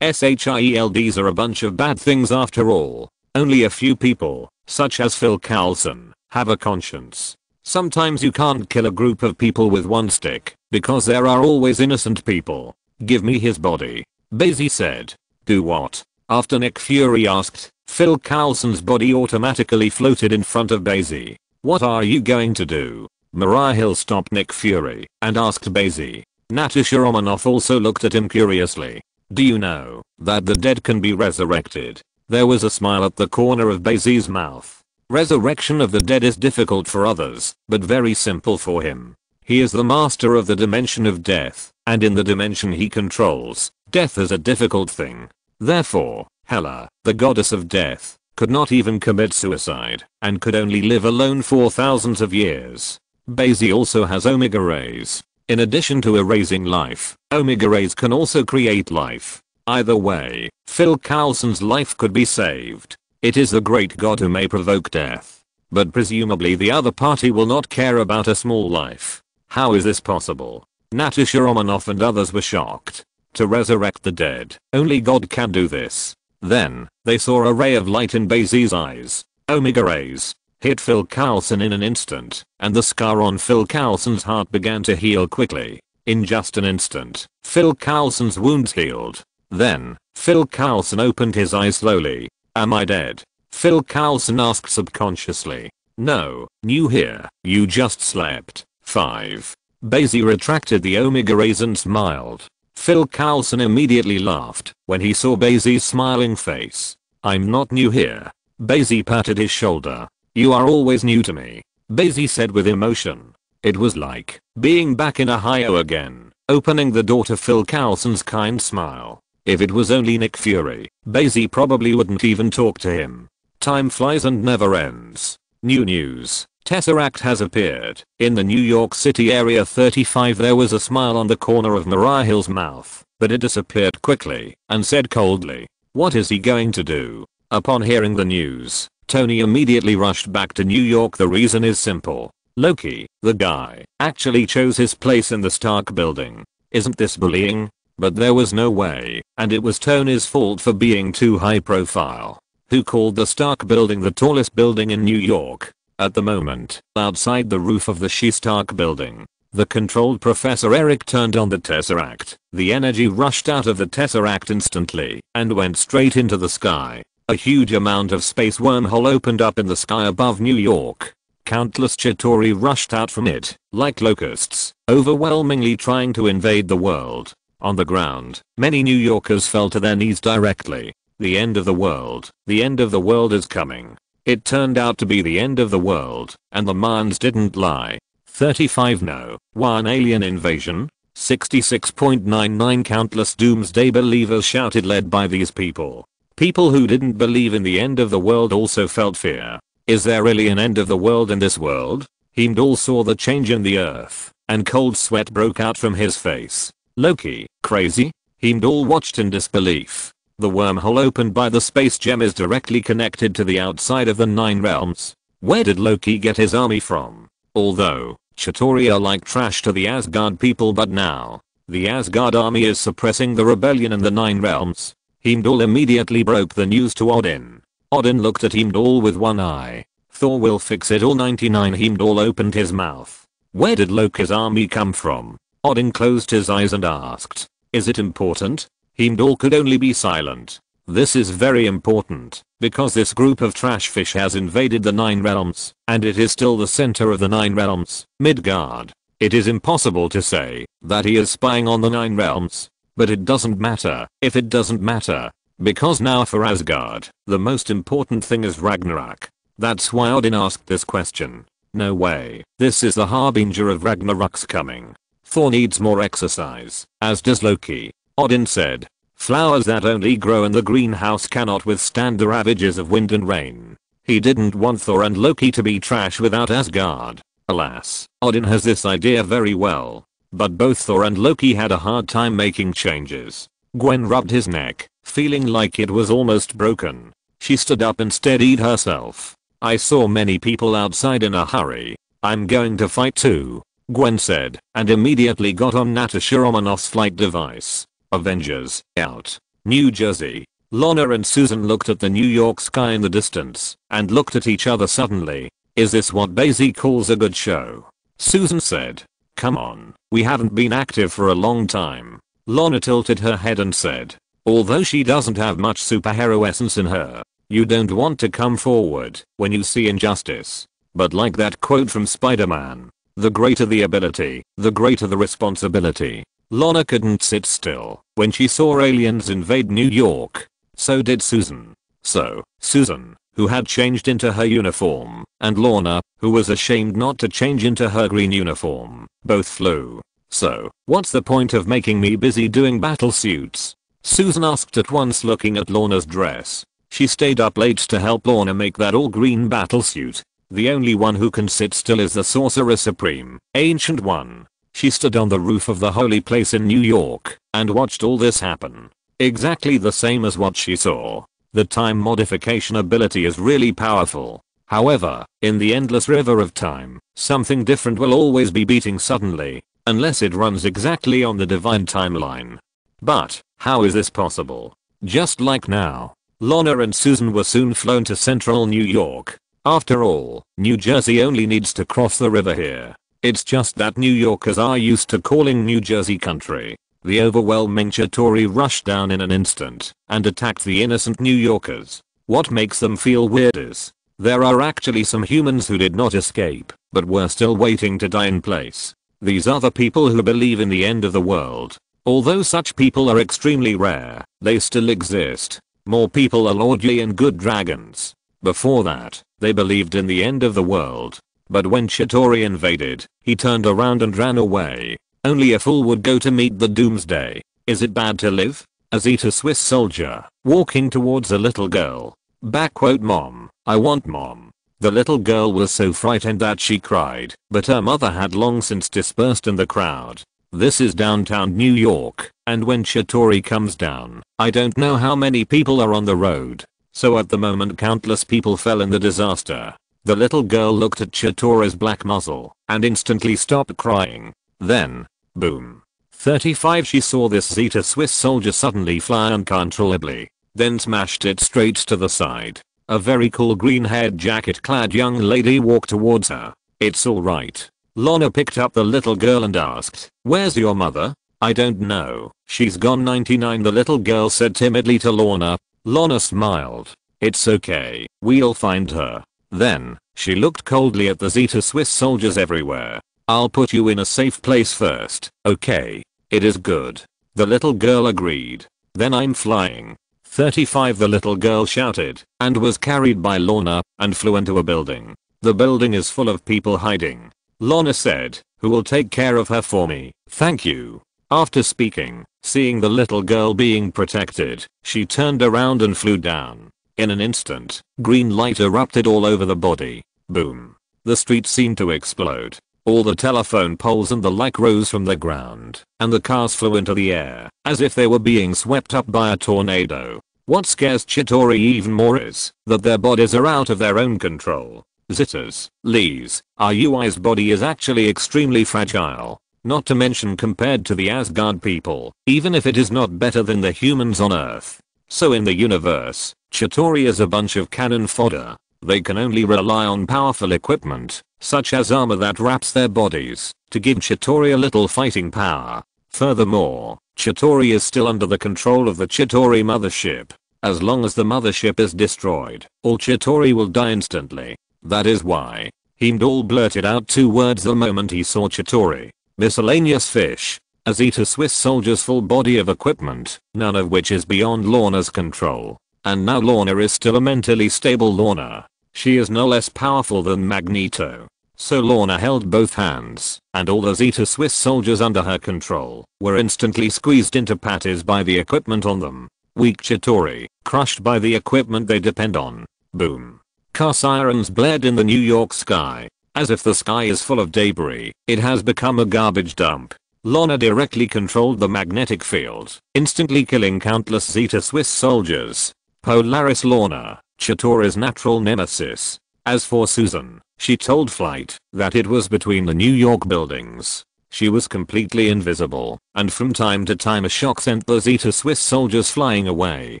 SHIELDs are a bunch of bad things after all. Only a few people, such as Phil Coulson, have a conscience. Sometimes you can't kill a group of people with one stick, because there are always innocent people. Give me his body, Bai Xi said. Do what? After Nick Fury asked, Phil Coulson's body automatically floated in front of Bai Xi. What are you going to do? Mariah Hill stopped Nick Fury and asked Bai Xi. Natasha Romanoff also looked at him curiously. Do you know that the dead can be resurrected? There was a smile at the corner of Bai Xi's mouth. Resurrection of the dead is difficult for others, but very simple for him. He is the master of the dimension of death, and in the dimension he controls, death is a difficult thing. Therefore, Hela, the goddess of death, could not even commit suicide, and could only live alone for thousands of years. Bai Xi also has omega rays. In addition to erasing life, omega rays can also create life. Either way, Phil Coulson's life could be saved. It is the great god who may provoke death. But presumably the other party will not care about a small life. How is this possible? Natasha Romanoff and others were shocked. To resurrect the dead, only God can do this. Then, they saw a ray of light in Bai Xi's eyes. Omega rays hit Phil Coulson in an instant, and the scar on Phil Coulson's heart began to heal quickly. In just an instant, Phil Coulson's wounds healed. Then, Phil Coulson opened his eyes slowly. Am I dead? Phil Coulson asked subconsciously. No, new here, you just slept. 5. Bai Xi retracted the omega rays and smiled. Phil Coulson immediately laughed when he saw Bai Xi's smiling face. I'm not new here. Bai Xi patted his shoulder. You are always new to me, Bai Xi said with emotion. It was like being back in Ohio again, opening the door to Phil Coulson's kind smile. If it was only Nick Fury, Bai Xi probably wouldn't even talk to him. Time flies and never ends. New news. Tesseract has appeared. In the New York City Area 35 there was a smile on the corner of Mariah Hill's mouth, but it disappeared quickly and said coldly, what is he going to do? Upon hearing the news, Tony immediately rushed back to New York. The reason is simple. Loki, the guy, actually chose his place in the Stark building. Isn't this bullying? But there was no way, and it was Tony's fault for being too high profile. Who called the Stark building the tallest building in New York? At the moment, outside the roof of the Stark building, the controlled Professor Eric turned on the Tesseract. The energy rushed out of the Tesseract instantly and went straight into the sky. A huge amount of space wormhole opened up in the sky above New York. Countless Chitauri rushed out from it, like locusts, overwhelmingly trying to invade the world. On the ground, many New Yorkers fell to their knees directly. The end of the world. The end of the world is coming. It turned out to be the end of the world, and the Mayans didn't lie. 35 No. 1 Alien invasion. 66.99 Countless doomsday believers shouted, led by these people. People who didn't believe in the end of the world also felt fear. Is there really an end of the world in this world? Heimdall saw the change in the earth, and cold sweat broke out from his face. Loki, crazy? Heimdall watched in disbelief. The wormhole opened by the space gem is directly connected to the outside of the 9 realms. Where did Loki get his army from? Although, Chitauri are like trash to the Asgard people, but now, the Asgard army is suppressing the rebellion in the 9 realms. Heimdall immediately broke the news to Odin. Odin looked at Heimdall with one eye. Thor will fix it all. 99 Heimdall opened his mouth. Where did Loki's army come from? Odin closed his eyes and asked, is it important? Heimdall could only be silent. This is very important, because this group of trash fish has invaded the 9 realms, and it is still the center of the 9 realms, Midgard. It is impossible to say that he is spying on the 9 realms. But it doesn't matter if it doesn't matter. Because now for Asgard, the most important thing is Ragnarok. That's why Odin asked this question. No way. This is the harbinger of Ragnarok's coming. Thor needs more exercise, as does Loki. Odin said, flowers that only grow in the greenhouse cannot withstand the ravages of wind and rain. He didn't want Thor and Loki to be trash without Asgard. Alas, Odin has this idea very well. But both Thor and Loki had a hard time making changes. Gwen rubbed his neck, feeling like it was almost broken. She stood up and steadied herself. I saw many people outside in a hurry. I'm going to fight too, Gwen said, and immediately got on Natasha Romanoff's flight device. Avengers, out. New Jersey. Lana and Susan looked at the New York sky in the distance, and looked at each other suddenly. Is this what Bai Xi calls a good show? Susan said. Come on, we haven't been active for a long time. Lana tilted her head and said, although she doesn't have much superhero essence in her, you don't want to come forward when you see injustice. But like that quote from Spider-Man, the greater the ability, the greater the responsibility. Lana couldn't sit still when she saw aliens invade New York. So did Susan. So, Susan, who had changed into her uniform, and Lana, who was ashamed not to change into her green uniform, both flew. So, what's the point of making me busy doing battle suits? Susan asked at once, looking at Lana's dress. She stayed up late to help Lana make that all-green battlesuit. The only one who can sit still is the Sorcerer Supreme, Ancient One. She stood on the roof of the holy place in New York and watched all this happen. Exactly the same as what she saw. The time modification ability is really powerful. However, in the endless river of time, something different will always be beating suddenly, unless it runs exactly on the divine timeline. But, how is this possible? Just like now, Lana and Susan were soon flown to central New York. After all, New Jersey only needs to cross the river here. It's just that New Yorkers are used to calling New Jersey country. The overwhelming Chitauri rushed down in an instant and attacked the innocent New Yorkers. What makes them feel weird is, there are actually some humans who did not escape, but were still waiting to die in place. These are the people who believe in the end of the world. Although such people are extremely rare, they still exist. More people are lordly and good dragons. Before that, they believed in the end of the world. But when Chitauri invaded, he turned around and ran away. Only a fool would go to meet the doomsday. Is it bad to live? A Zeta Swiss soldier, walking towards a little girl. Backquote, Mom, I want mom. The little girl was so frightened that she cried, but her mother had long since dispersed in the crowd. This is downtown New York, and when Chitauri comes down, I don't know how many people are on the road. So at the moment countless people fell in the disaster. The little girl looked at Chitauri's black muzzle, and instantly stopped crying. Then, boom. 35 She saw this Zeta Swiss soldier suddenly fly uncontrollably, then smashed it straight to the side. A very cool green-haired jacket-clad young lady walked towards her. It's alright. Lana picked up the little girl and asked, where's your mother? I don't know. She's gone 99 the little girl said timidly to Lana. Lana smiled. It's okay. We'll find her. Then, she looked coldly at the Zeta Swiss soldiers everywhere. I'll put you in a safe place first, okay? It is good. The little girl agreed. Then I'm flying. 35 The little girl shouted, and was carried by Lana, and flew into a building. The building is full of people hiding. Lana said, who will take care of her for me? Thank you. After speaking, seeing the little girl being protected, she turned around and flew down. In an instant, green light erupted all over the body. Boom. The street seemed to explode. All the telephone poles and the like rose from the ground, and the cars flew into the air, as if they were being swept up by a tornado. What scares Chitauri even more is that their bodies are out of their own control. Zitas, Lee's, RUI's body is actually extremely fragile, not to mention compared to the Asgard people, even if it is not better than the humans on Earth. So in the universe, Chitauri is a bunch of cannon fodder. They can only rely on powerful equipment, such as armor that wraps their bodies, to give Chitauri a little fighting power. Furthermore, Chitauri is still under the control of the Chitauri mothership. As long as the mothership is destroyed, all Chitauri will die instantly. That is why Heimdall blurted out 2 words the moment he saw Chitauri. Miscellaneous fish. Azita Swiss soldier's full body of equipment, none of which is beyond Lorna's control. And now Lorna is still a mentally stable Lorna. She is no less powerful than Magneto. So Lorna held both hands, and all the Zeta Swiss soldiers under her control were instantly squeezed into patties by the equipment on them. Weak Chitauri, crushed by the equipment they depend on. Boom. Car sirens blared in the New York sky. As if the sky is full of debris, it has become a garbage dump. Lorna directly controlled the magnetic field, instantly killing countless Zeta Swiss soldiers. Polaris Lorna, Chitauri's natural nemesis. As for Susan, she told Flight that it was between the New York buildings. She was completely invisible, and from time to time a shock sent the Zeta Swiss soldiers flying away,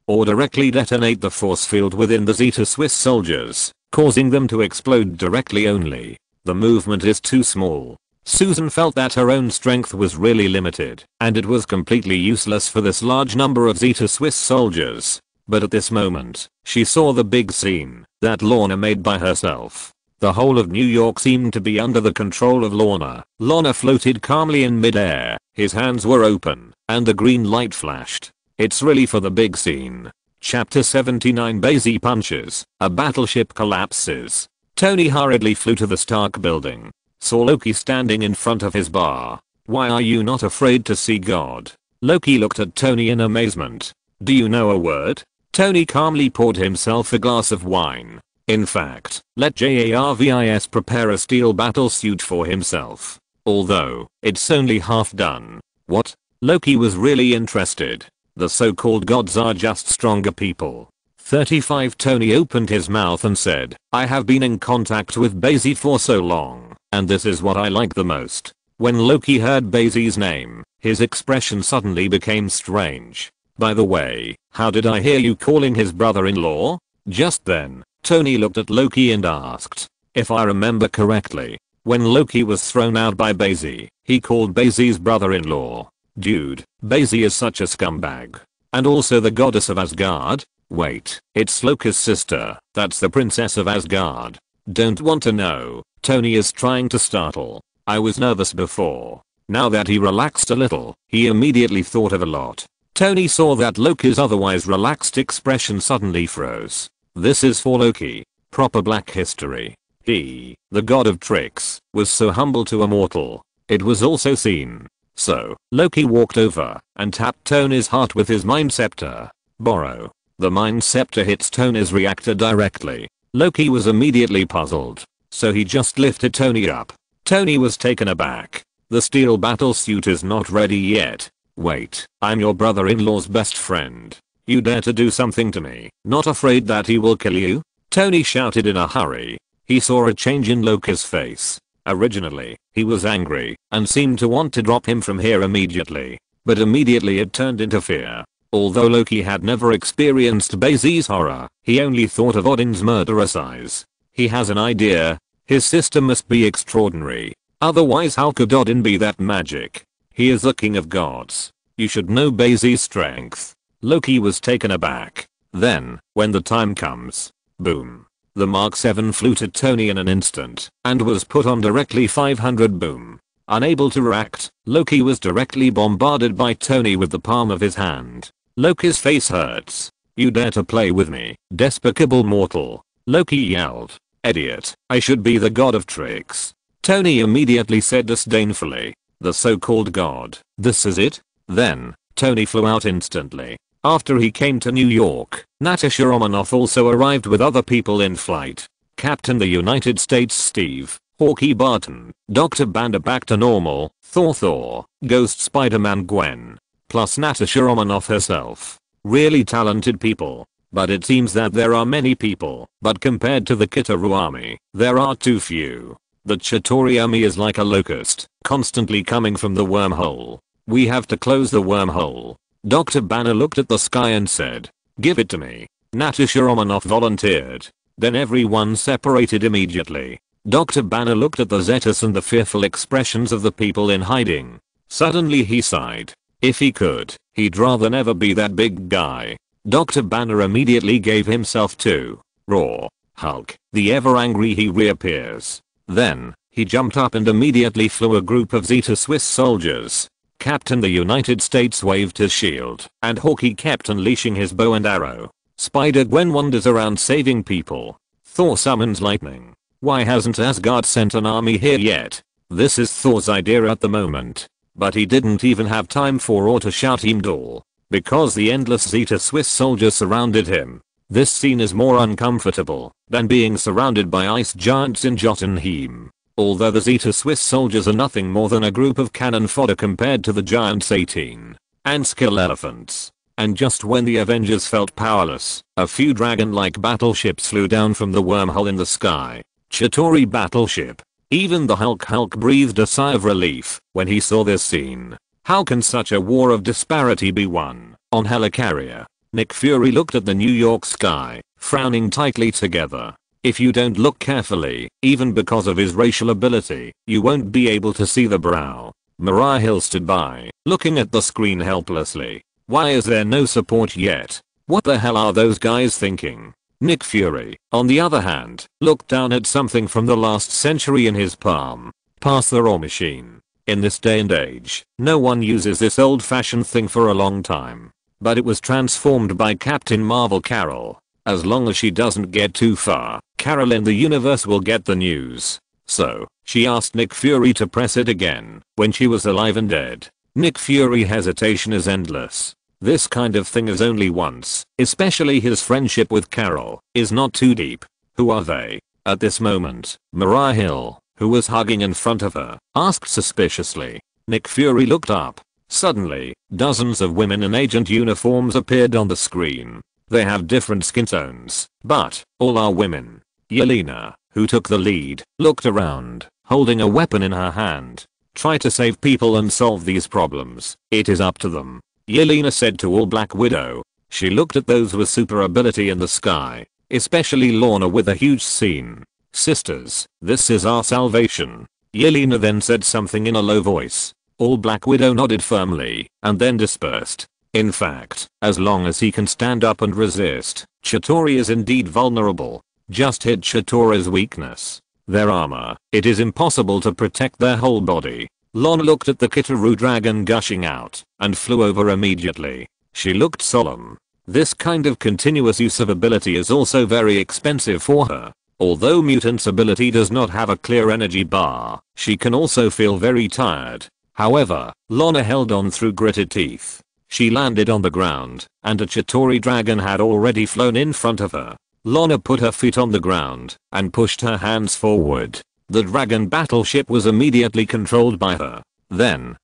or directly detonate the force field within the Zeta Swiss soldiers, causing them to explode directly only. The movement is too small. Susan felt that her own strength was really limited, and it was completely useless for this large number of Zeta Swiss soldiers. But at this moment, she saw the big scene that Lorna made by herself. The whole of New York seemed to be under the control of Lorna. Lorna floated calmly in midair, his hands were open, and the green light flashed. It's really for the big scene. Chapter 79 Bai Xi punches, a battleship collapses. Tony hurriedly flew to the Stark building. Saw Loki standing in front of his bar. Why are you not afraid to see God? Loki looked at Tony in amazement. Do you know a word? Tony calmly poured himself a glass of wine. In fact, let Jarvis prepare a steel battle suit for himself. Although, it's only half done. What? Loki was really interested. The so-called gods are just stronger people. 35 Tony opened his mouth and said, I have been in contact with Bai Xi for so long, and this is what I like the most. When Loki heard Bai Xi's name, his expression suddenly became strange. By the way, how did I hear you calling his brother-in-law? Just then, Tony looked at Loki and asked, if I remember correctly, when Loki was thrown out by Bai Xi, he called Bai Xi's brother-in-law. Dude, Bai Xi is such a scumbag. And also the goddess of Asgard? Wait, it's Loki's sister, that's the princess of Asgard. Don't want to know. Tony is trying to startle. I was nervous before. Now that he relaxed a little, he immediately thought of a lot. Tony saw that Loki's otherwise relaxed expression suddenly froze. This is for Loki. Proper black history. He, the god of tricks, was so humble to a mortal. It was also seen. So, Loki walked over and tapped Tony's heart with his mind scepter. Borrow. The mind scepter hits Tony's reactor directly. Loki was immediately puzzled. So he just lifted Tony up. Tony was taken aback. The steel battle suit is not ready yet. Wait, I'm your brother-in-law's best friend. You dare to do something to me, not afraid that he will kill you? Tony shouted in a hurry. He saw a change in Loki's face. Originally, he was angry and seemed to want to drop him from here immediately. But immediately it turned into fear. Although Loki had never experienced Bai Xi's horror, he only thought of Odin's murderous eyes. He has an idea. His system must be extraordinary. Otherwise how could Odin be that magic? He is the king of gods. You should know Bai Xi's strength. Loki was taken aback. Then, when the time comes, boom. The Mark 7 flew to Tony in an instant and was put on directly 500 boom. Unable to react, Loki was directly bombarded by Tony with the palm of his hand. Loki's face hurts. You dare to play with me, despicable mortal. Loki yelled. Idiot, I should be the god of tricks. Tony immediately said disdainfully. The so-called god, this is it? Then, Tony flew out instantly. After he came to New York, Natasha Romanoff also arrived with other people in flight. Captain the United States Steve, Hawkeye Barton, Dr. Banner back to normal, Thor, Ghost Spider-Man Gwen, plus Natasha Romanoff herself. Really talented people. But it seems that there are many people, but compared to the Kitaru army, there are too few. The Chitauri army is like a locust, constantly coming from the wormhole. We have to close the wormhole. Dr. Banner looked at the sky and said, give it to me. Natasha Romanoff volunteered. Then everyone separated immediately. Dr. Banner looked at the Zetas and the fearful expressions of the people in hiding. Suddenly he sighed. If he could, he'd rather never be that big guy. Dr. Banner immediately gave himself to Raw Hulk. The ever angry he reappears. Then, he jumped up and immediately flew a group of Zeta Swiss soldiers. Captain the United States waved his shield, and Hawkeye kept unleashing his bow and arrow. Spider-Gwen wanders around saving people. Thor summons lightning. Why hasn't Asgard sent an army here yet? This is Thor's idea at the moment. But he didn't even have time for Or to shout Heimdall, because the endless Zeta Swiss soldiers surrounded him. This scene is more uncomfortable than being surrounded by ice giants in Jotunheim. Although the Zeta Swiss soldiers are nothing more than a group of cannon fodder compared to the giants 18 and skill elephants. And just when the Avengers felt powerless, a few dragon-like battleships flew down from the wormhole in the sky. Chitauri battleship. Even the Hulk breathed a sigh of relief when he saw this scene. How can such a war of disparity be won on helicarrier? Nick Fury looked at the New York sky, frowning tightly together. If you don't look carefully, even because of his racial ability, you won't be able to see the brow. Mariah Hill stood by, looking at the screen helplessly. Why is there no support yet? What the hell are those guys thinking? Nick Fury, on the other hand, looked down at something from the last century in his palm. Pass the raw machine. In this day and age, no one uses this old-fashioned thing for a long time. But it was transformed by Captain Marvel Carol. As long as she doesn't get too far, Carol in the universe will get the news. So, she asked Nick Fury to press it again, when she was alive and dead. Nick Fury hesitation is endless. This kind of thing is only once, especially his friendship with Carol, is not too deep. Who are they? At this moment, Mariah Hill, who was hugging in front of her, asked suspiciously. Nick Fury looked up. Suddenly, dozens of women in agent uniforms appeared on the screen. They have different skin tones, but all are women. Yelena, who took the lead, looked around, holding a weapon in her hand. Try to save people and solve these problems. It is up to them. Yelena said to all Black Widow. She looked at those with super ability in the sky, especially Lorna with a huge scene. Sisters, this is our salvation. Yelena then said something in a low voice. All Black Widow nodded firmly, and then dispersed. In fact, as long as he can stand up and resist, Chitauri is indeed vulnerable. Just hit Chitauri's weakness. Their armor, it is impossible to protect their whole body. Lorna looked at the Chitauri dragon gushing out, and flew over immediately. She looked solemn. This kind of continuous use of ability is also very expensive for her. Although Mutant's ability does not have a clear energy bar, she can also feel very tired. However, Lorna held on through gritted teeth. She landed on the ground, and a Chitauri dragon had already flown in front of her. Lorna put her feet on the ground, and pushed her hands forward. The dragon battleship was immediately controlled by her. Then,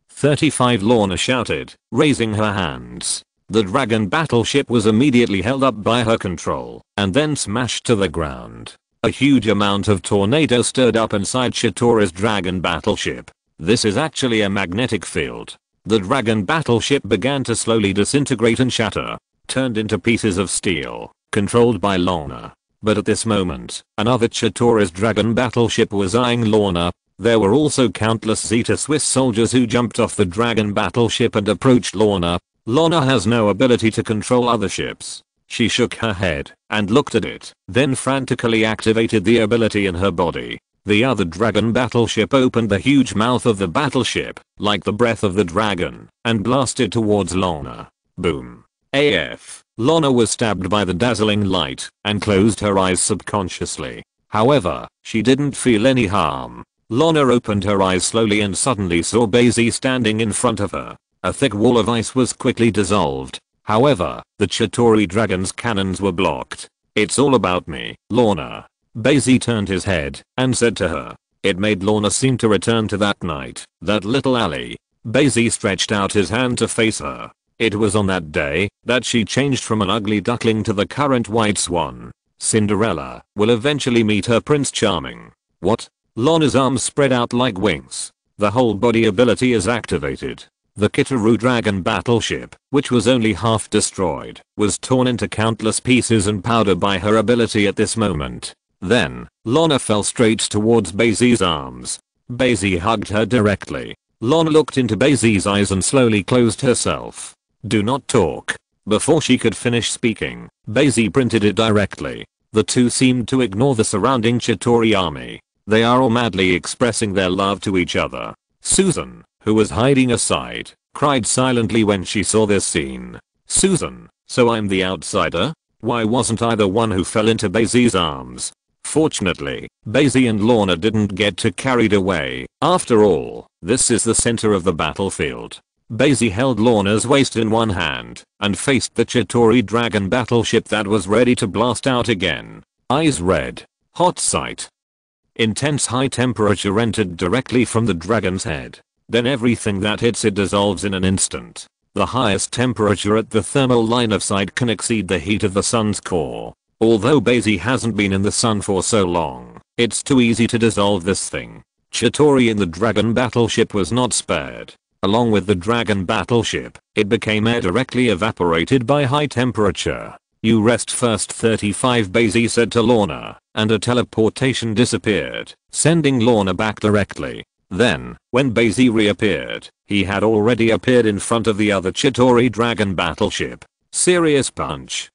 35 Lorna shouted, raising her hands. The dragon battleship was immediately held up by her control, and then smashed to the ground. A huge amount of tornado stirred up inside Chitauri's dragon battleship. This is actually a magnetic field. The dragon battleship began to slowly disintegrate and shatter, turned into pieces of steel, controlled by Lorna. But at this moment, another Chitauri's dragon battleship was eyeing Lorna. There were also countless Zeta Swiss soldiers who jumped off the dragon battleship and approached Lorna. Lorna has no ability to control other ships. She shook her head and looked at it, then frantically activated the ability in her body. The other dragon battleship opened the huge mouth of the battleship, like the breath of the dragon, and blasted towards Lorna. Boom. AF. Lorna was stabbed by the dazzling light, and closed her eyes subconsciously. However, she didn't feel any harm. Lorna opened her eyes slowly and suddenly saw Bai Xi standing in front of her. A thick wall of ice was quickly dissolved. However, the Chitauri dragon's cannons were blocked. It's all about me, Lorna. Bai Xi turned his head, and said to her. It made Lorna seem to return to that night, that little alley. Bai Xi stretched out his hand to face her. It was on that day that she changed from an ugly duckling to the current white swan. Cinderella will eventually meet her Prince Charming. What? Lorna's arms spread out like wings. The whole body ability is activated. The Chitauri dragon battleship, which was only half destroyed, was torn into countless pieces and powder by her ability at this moment. Then, Lorna fell straight towards Bai Xi's arms. Bai Xi hugged her directly. Lorna looked into Bai Xi's eyes and slowly closed herself. Do not talk. Before she could finish speaking, Bai Xi printed it directly. The two seemed to ignore the surrounding Chitauri army. They are all madly expressing their love to each other. Susan, who was hiding aside, cried silently when she saw this scene. Susan, so I'm the outsider? Why wasn't I the one who fell into Bai Xi's arms? Fortunately, Bai Xi and Lorna didn't get too carried away. After all, this is the center of the battlefield. Bai Xi held Lorna's waist in one hand and faced the Chitauri dragon battleship that was ready to blast out again. Eyes red. Hot sight. Intense high temperature entered directly from the dragon's head. Then everything that hits it dissolves in an instant. The highest temperature at the thermal line of sight can exceed the heat of the sun's core. Although Bai Xi hasn't been in the sun for so long, it's too easy to dissolve this thing. Chitauri in the dragon battleship was not spared. Along with the dragon battleship, it became air directly evaporated by high temperature. You rest first 35, Bai Xi said to Lorna, and a teleportation disappeared, sending Lorna back directly. Then, when Bai Xi reappeared, he had already appeared in front of the other Chitauri dragon battleship. Serious punch.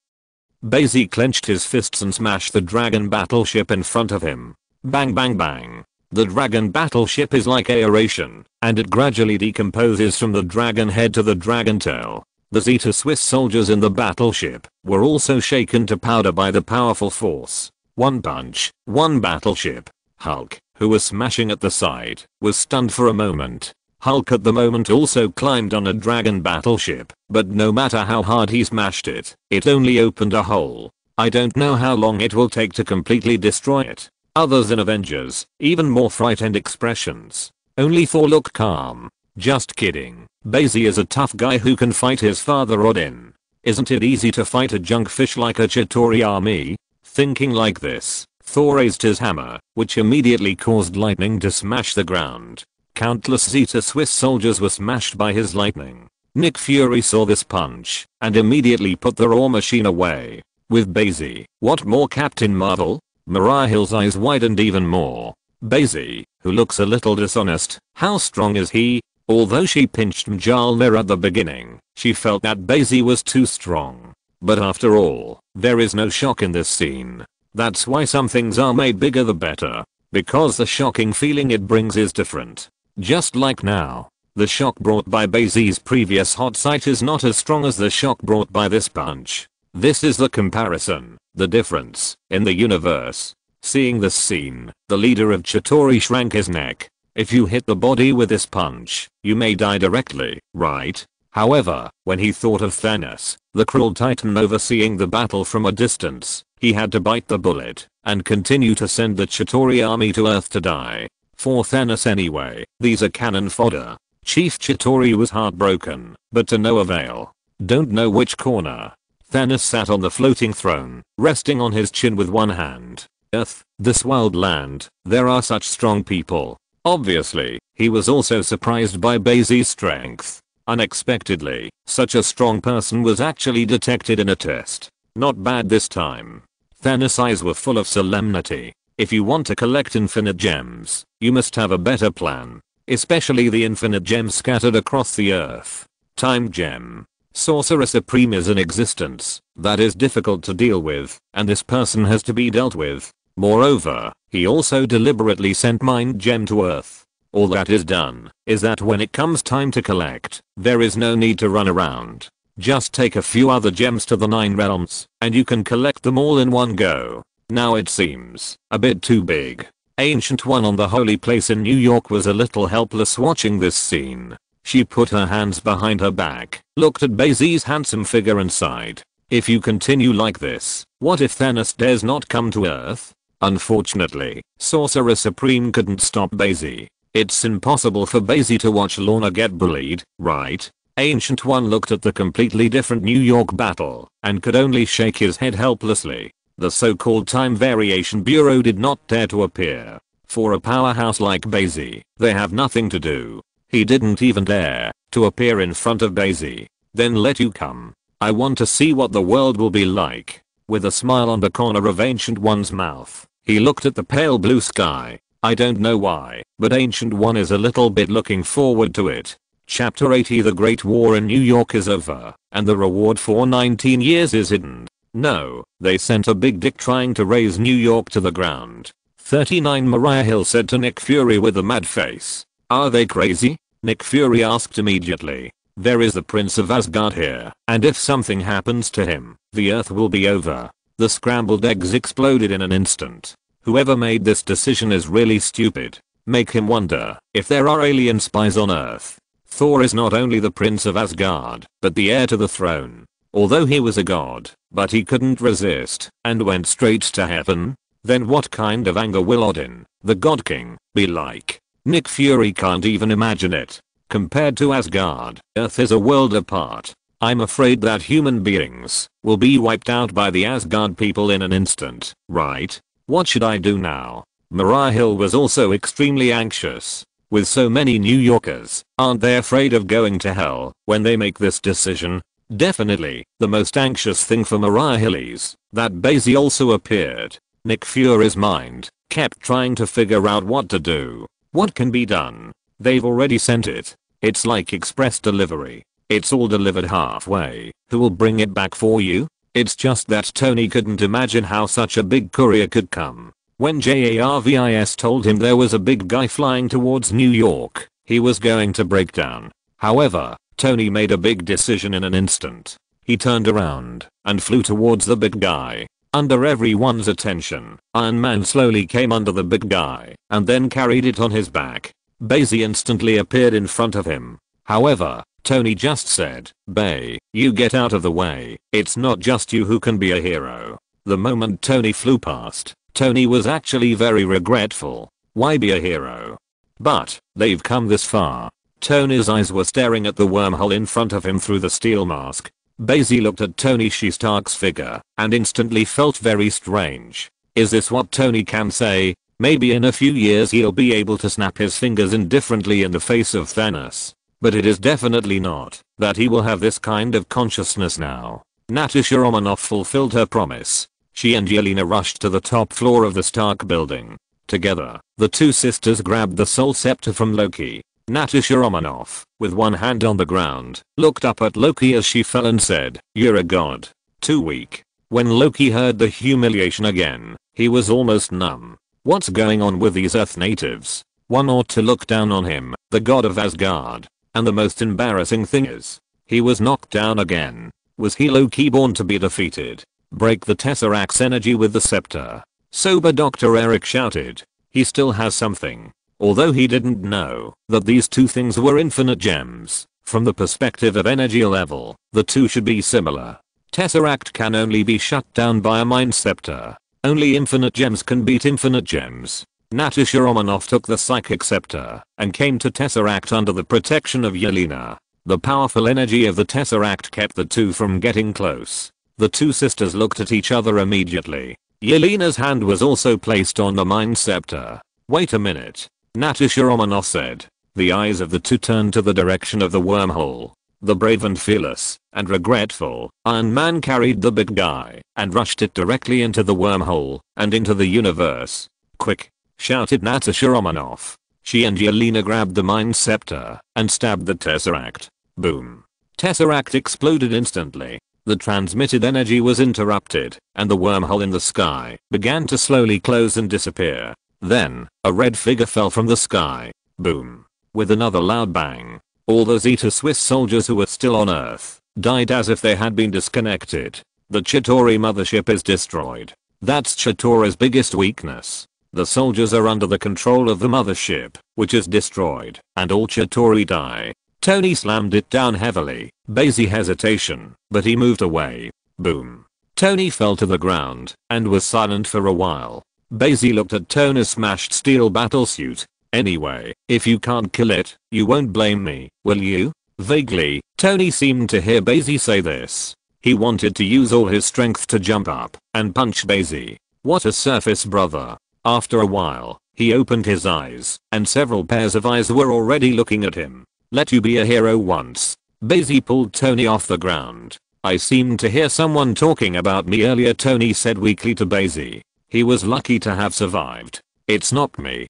Bai Xi clenched his fists and smashed the dragon battleship in front of him. Bang bang bang. The dragon battleship is like aeration, and it gradually decomposes from the dragon head to the dragon tail. The Zeta Swiss soldiers in the battleship were also shaken to powder by the powerful force. One punch, one battleship. Hulk, who was smashing at the side, was stunned for a moment. Hulk at the moment also climbed on a dragon battleship, but no matter how hard he smashed it, it only opened a hole. I don't know how long it will take to completely destroy it. Others in Avengers, even more frightened expressions. Only Thor looked calm. Just kidding. Bai Xi is a tough guy who can fight his father Odin. Isn't it easy to fight a junkfish like a Chitauri army? Thinking like this, Thor raised his hammer, which immediately caused lightning to smash the ground. Countless Zeta Swiss soldiers were smashed by his lightning. Nick Fury saw this punch and immediately put the War Machine away. With Bai Xi, what more, Captain Marvel? Mariah Hill's eyes widened even more. Bai Xi, who looks a little dishonest, how strong is he? Although she pinched Mjolnir at the beginning, she felt that Bai Xi was too strong. But after all, there is no shock in this scene. That's why some things are made bigger the better. Because the shocking feeling it brings is different. Just like now, the shock brought by Bai Xi's previous hot sight is not as strong as the shock brought by this punch. This is the comparison, the difference, in the universe. Seeing this scene, the leader of Chitauri shrank his neck. If you hit the body with this punch, you may die directly, right? However, when he thought of Thanos, the cruel titan overseeing the battle from a distance, he had to bite the bullet and continue to send the Chitauri army to Earth to die. For Thanos anyway, these are cannon fodder. Chief Chitauri was heartbroken, but to no avail. Don't know which corner. Thanos sat on the floating throne, resting on his chin with one hand. Earth, this wild land, there are such strong people. Obviously, he was also surprised by Bai Xi's strength. Unexpectedly, such a strong person was actually detected in a test. Not bad this time. Thanos' eyes were full of solemnity. If you want to collect infinite gems, you must have a better plan. Especially the infinite gems scattered across the earth. Time gem. Sorcerer Supreme is in existence that is difficult to deal with, and this person has to be dealt with. Moreover, he also deliberately sent Mind Gem to Earth. All that is done is that when it comes time to collect, there is no need to run around. Just take a few other gems to the 9 realms, and you can collect them all in one go. Now it seems a bit too big. Ancient One on the holy place in New York was a little helpless watching this scene. She put her hands behind her back, looked at Bai Xi's handsome figure and sighed. If you continue like this, what if Thanos dares not come to Earth? Unfortunately, Sorcerer Supreme couldn't stop Bai Xi. It's impossible for Bai Xi to watch Lorna get bullied, right? Ancient One looked at the completely different New York battle and could only shake his head helplessly. The so-called Time Variation Bureau did not dare to appear. For a powerhouse like Bai Xi, they have nothing to do. He didn't even dare to appear in front of Bai Xi. Then let you come. I want to see what the world will be like. With a smile on the corner of Ancient One's mouth, he looked at the pale blue sky. I don't know why, but Ancient One is a little bit looking forward to it. Chapter 80. The Great War in New York is over, and the reward for 19 years is hidden. No, they sent a big dick trying to raise New York to the ground. 39 Mariah Hill said to Nick Fury with a mad face. Are they crazy? Nick Fury asked immediately. There is the Prince of Asgard here, and if something happens to him, the Earth will be over. The scrambled eggs exploded in an instant. Whoever made this decision is really stupid. Make him wonder if there are alien spies on Earth. Thor is not only the Prince of Asgard, but the heir to the throne. Although he was a god, but he couldn't resist and went straight to heaven. Then what kind of anger will Odin, the God King, be like? Nick Fury can't even imagine it. Compared to Asgard, Earth is a world apart. I'm afraid that human beings will be wiped out by the Asgard people in an instant, right? What should I do now? Mariah Hill was also extremely anxious. With so many New Yorkers, aren't they afraid of going to hell when they make this decision? Definitely, the most anxious thing for Mariah Hill is that Bai Xi also appeared. Nick Fury's mind kept trying to figure out what to do. What can be done? They've already sent it. It's like express delivery. It's all delivered halfway. Who will bring it back for you? It's just that Tony couldn't imagine how such a big courier could come. When Jarvis told him there was a big guy flying towards New York, he was going to break down. However, Tony made a big decision in an instant. He turned around and flew towards the big guy. Under everyone's attention, Iron Man slowly came under the big guy and then carried it on his back. Bai Xi instantly appeared in front of him. However, Tony just said, "Bai, you get out of the way. It's not just you who can be a hero." The moment Tony flew past, Tony was actually very regretful. Why be a hero? But they've come this far. Tony's eyes were staring at the wormhole in front of him through the steel mask. Bai Xi looked at Tony Stark's figure and instantly felt very strange. Is this what Tony can say? Maybe in a few years he'll be able to snap his fingers indifferently in the face of Thanos. But it is definitely not that he will have this kind of consciousness now. Natasha Romanoff fulfilled her promise. She and Yelena rushed to the top floor of the Stark building. Together, the two sisters grabbed the soul scepter from Loki. Natasha Romanoff, with one hand on the ground, looked up at Loki as she fell and said, "You're a god. Too weak." When Loki heard the humiliation again, he was almost numb. What's going on with these Earth natives? One ought to look down on him, the god of Asgard. And the most embarrassing thing is, he was knocked down again. Was he Loki born to be defeated? Break the Tesseract's energy with the scepter. Sober Dr. Eric shouted. He still has something. Although he didn't know that these two things were infinite gems, from the perspective of energy level, the two should be similar. Tesseract can only be shut down by a mind scepter. Only infinite gems can beat infinite gems. Natasha Romanoff took the psychic scepter and came to Tesseract under the protection of Yelena. The powerful energy of the Tesseract kept the two from getting close. The two sisters looked at each other immediately. Yelena's hand was also placed on the mind scepter. Wait a minute. Natasha Romanoff said. The eyes of the two turned to the direction of the wormhole. The brave and fearless and regretful Iron Man carried the big guy and rushed it directly into the wormhole and into the universe. Quick! Shouted Natasha Romanoff. She and Yelena grabbed the mind scepter and stabbed the Tesseract. Boom. Tesseract exploded instantly. The transmitted energy was interrupted and the wormhole in the sky began to slowly close and disappear. Then, a red figure fell from the sky. Boom. With another loud bang. All those Zeta Swiss soldiers who were still on Earth died as if they had been disconnected. The Chitauri mothership is destroyed. That's Chitauri's biggest weakness. The soldiers are under the control of the mothership, which is destroyed, and all Chitauri die. Tony slammed it down heavily. Bai Xi hesitation, but he moved away. Boom. Tony fell to the ground and was silent for a while. Bai Xi looked at Tony's smashed steel battlesuit. Anyway, if you can't kill it, you won't blame me, will you? Vaguely, Tony seemed to hear Bai Xi say this. He wanted to use all his strength to jump up and punch Bai Xi. What a surface brother. After a while, he opened his eyes, and several pairs of eyes were already looking at him. Let you be a hero once. Bai Xi pulled Tony off the ground. I seemed to hear someone talking about me earlier, Tony said weakly to Bai Xi. He was lucky to have survived. It's not me,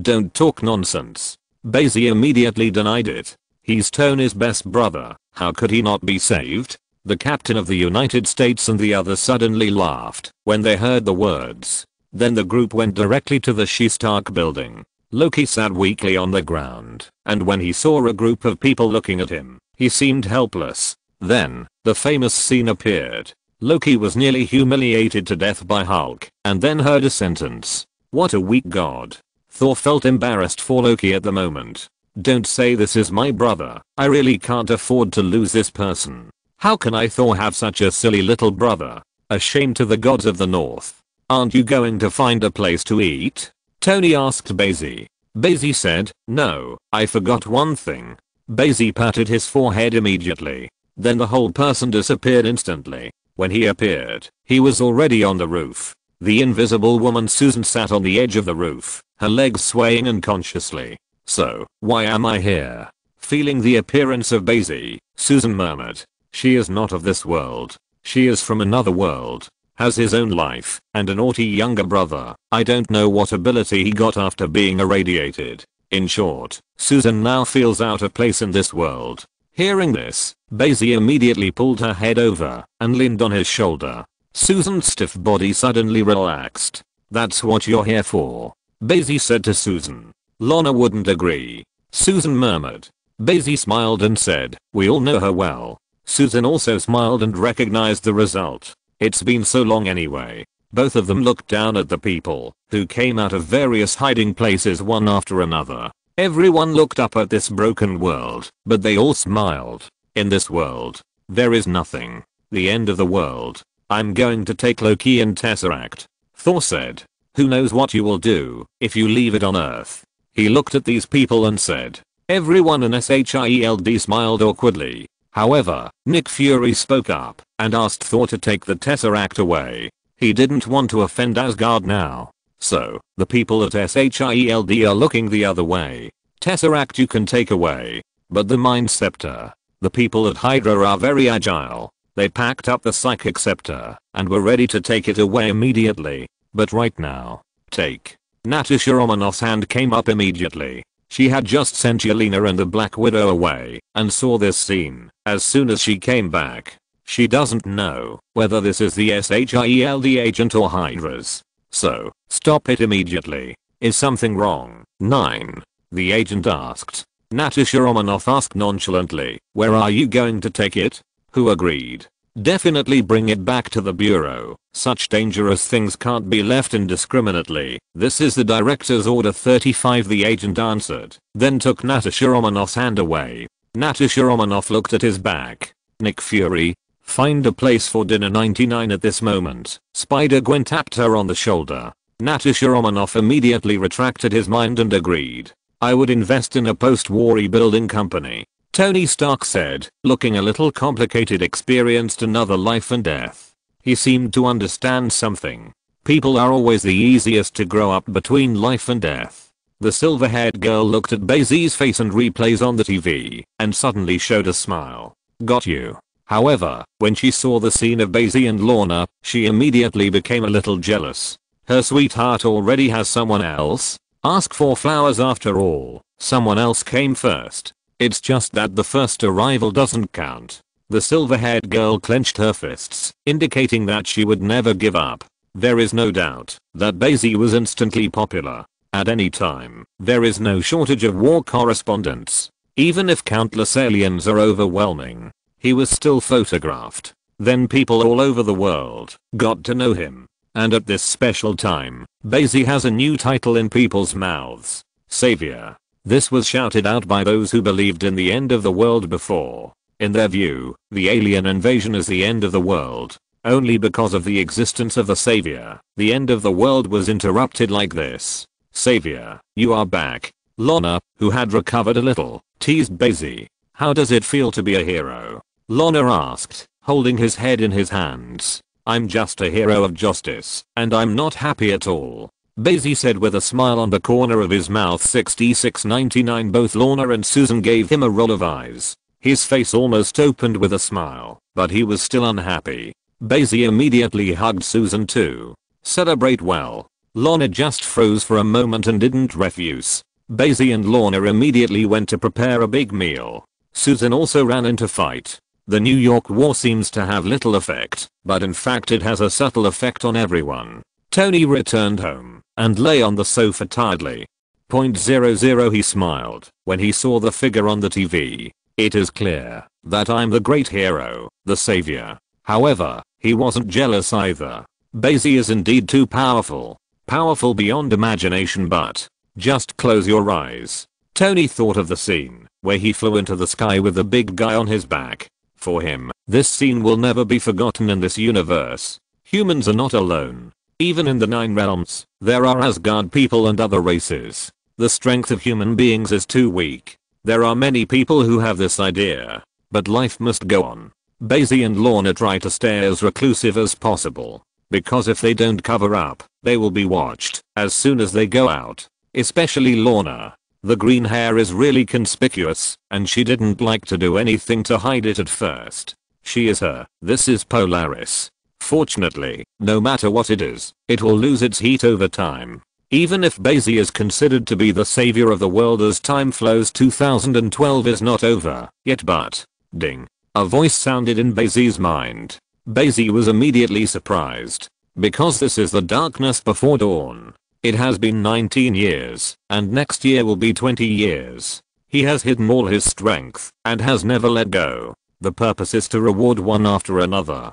don't talk nonsense. Bai Xi immediately denied it. He's Tony's best brother, how could he not be saved? The captain of the United States and the others suddenly laughed when they heard the words. Then the group went directly to the She-Stark building. Loki sat weakly on the ground, and when he saw a group of people looking at him, he seemed helpless. Then, the famous scene appeared. Loki was nearly humiliated to death by Hulk, and then heard a sentence. What a weak god. Thor felt embarrassed for Loki at the moment. Don't say this is my brother. I really can't afford to lose this person. How can I, Thor, have such a silly little brother? A shame to the gods of the north. Aren't you going to find a place to eat? Tony asked Bai Xi. Bai Xi said, no, I forgot one thing. Bai Xi patted his forehead immediately. Then the whole person disappeared instantly. When he appeared, he was already on the roof. The invisible woman Susan sat on the edge of the roof, her legs swaying unconsciously. So, why am I here? Feeling the appearance of Bai Xi, Susan murmured. She is not of this world. She is from another world. Has his own life, and a naughty younger brother. I don't know what ability he got after being irradiated. In short, Susan now feels out of place in this world. Hearing this, Bai Xi immediately pulled her head over and leaned on his shoulder. Susan's stiff body suddenly relaxed. That's what you're here for, Bai Xi said to Susan. Lana wouldn't agree. Susan murmured. Bai Xi smiled and said, we all know her well. Susan also smiled and recognized the result. It's been so long anyway. Both of them looked down at the people, who came out of various hiding places one after another. Everyone looked up at this broken world, but they all smiled. In this world, there is nothing. The end of the world. I'm going to take Loki and Tesseract. Thor said. Who knows what you will do if you leave it on Earth. He looked at these people and said. Everyone in SHIELD smiled awkwardly. However, Nick Fury spoke up and asked Thor to take the Tesseract away. He didn't want to offend Asgard now. So, the people at SHIELD are looking the other way. Tesseract you can take away. But the Mind Scepter. The people at Hydra are very agile. They packed up the Psychic Scepter and were ready to take it away immediately. But right now, take. Natasha Romanoff's hand came up immediately. She had just sent Yelena and the Black Widow away and saw this scene as soon as she came back. She doesn't know whether this is the SHIELD agent or Hydra's. So, stop it immediately. Is something wrong? 9. The agent asked. Natasha Romanoff asked nonchalantly, where are you going to take it? Who agreed? Definitely bring it back to the bureau. Such dangerous things can't be left indiscriminately. This is the director's order 35, the agent answered, then took Natasha Romanoff's hand away. Natasha Romanoff looked at his back. Nick Fury, find a place for dinner 99 at this moment. Spider-Gwen tapped her on the shoulder. Natasha Romanoff immediately retracted his mind and agreed. I would invest in a post-war rebuilding company. Tony Stark said, looking a little complicated. Experienced another life and death. He seemed to understand something. People are always the easiest to grow up between life and death. The silver-haired girl looked at Bai Xi's face and replays on the TV, and suddenly showed a smile. Got you. However, when she saw the scene of Bai Xi and Lorna, she immediately became a little jealous. Her sweetheart already has someone else? Ask for flowers after all. Someone else came first. It's just that the first arrival doesn't count. The silver-haired girl clenched her fists, indicating that she would never give up. There is no doubt that Bai Xi was instantly popular. At any time, there is no shortage of war correspondents. Even if countless aliens are overwhelming, he was still photographed. Then people all over the world got to know him. And at this special time, Bai Xi has a new title in people's mouths. Savior. This was shouted out by those who believed in the end of the world before. In their view, the alien invasion is the end of the world. Only because of the existence of the savior, the end of the world was interrupted like this. Savior, you are back. Lana, who had recovered a little, teased Bai Xi. How does it feel to be a hero? Lana asked, holding his head in his hands. I'm just a hero of justice, and I'm not happy at all. Bai Xi said with a smile on the corner of his mouth. 66.99. Both Lorna and Susan gave him a roll of eyes. His face almost opened with a smile, but he was still unhappy. Bai Xi immediately hugged Susan too. Celebrate well. Lorna just froze for a moment and didn't refuse. Bai Xi and Lorna immediately went to prepare a big meal. Susan also ran in to fight. The New York War seems to have little effect, but in fact it has a subtle effect on everyone. Tony returned home and lay on the sofa tiredly. .00 He smiled when he saw the figure on the TV. It is clear that I'm the great hero, the savior. However, he wasn't jealous either. Bai Xi is indeed too powerful. Powerful beyond imagination, but just close your eyes. Tony thought of the scene where he flew into the sky with the big guy on his back. For him, this scene will never be forgotten in this universe. Humans are not alone. Even in the 9 realms, there are Asgard people and other races. The strength of human beings is too weak. There are many people who have this idea, but life must go on. Bai Xi and Lorna try to stay as reclusive as possible, because if they don't cover up, they will be watched as soon as they go out. Especially Lorna. The green hair is really conspicuous, and she didn't like to do anything to hide it at first. She is her. This is Polaris. Fortunately, no matter what it is, it will lose its heat over time. Even if Bai Xi is considered to be the savior of the world as time flows, 2012 is not over yet, but ding. A voice sounded in Bai Xi's mind. Bai Xi was immediately surprised, because this is the darkness before dawn. It has been 19 years, and next year will be 20 years. He has hidden all his strength, and has never let go. The purpose is to reward one after another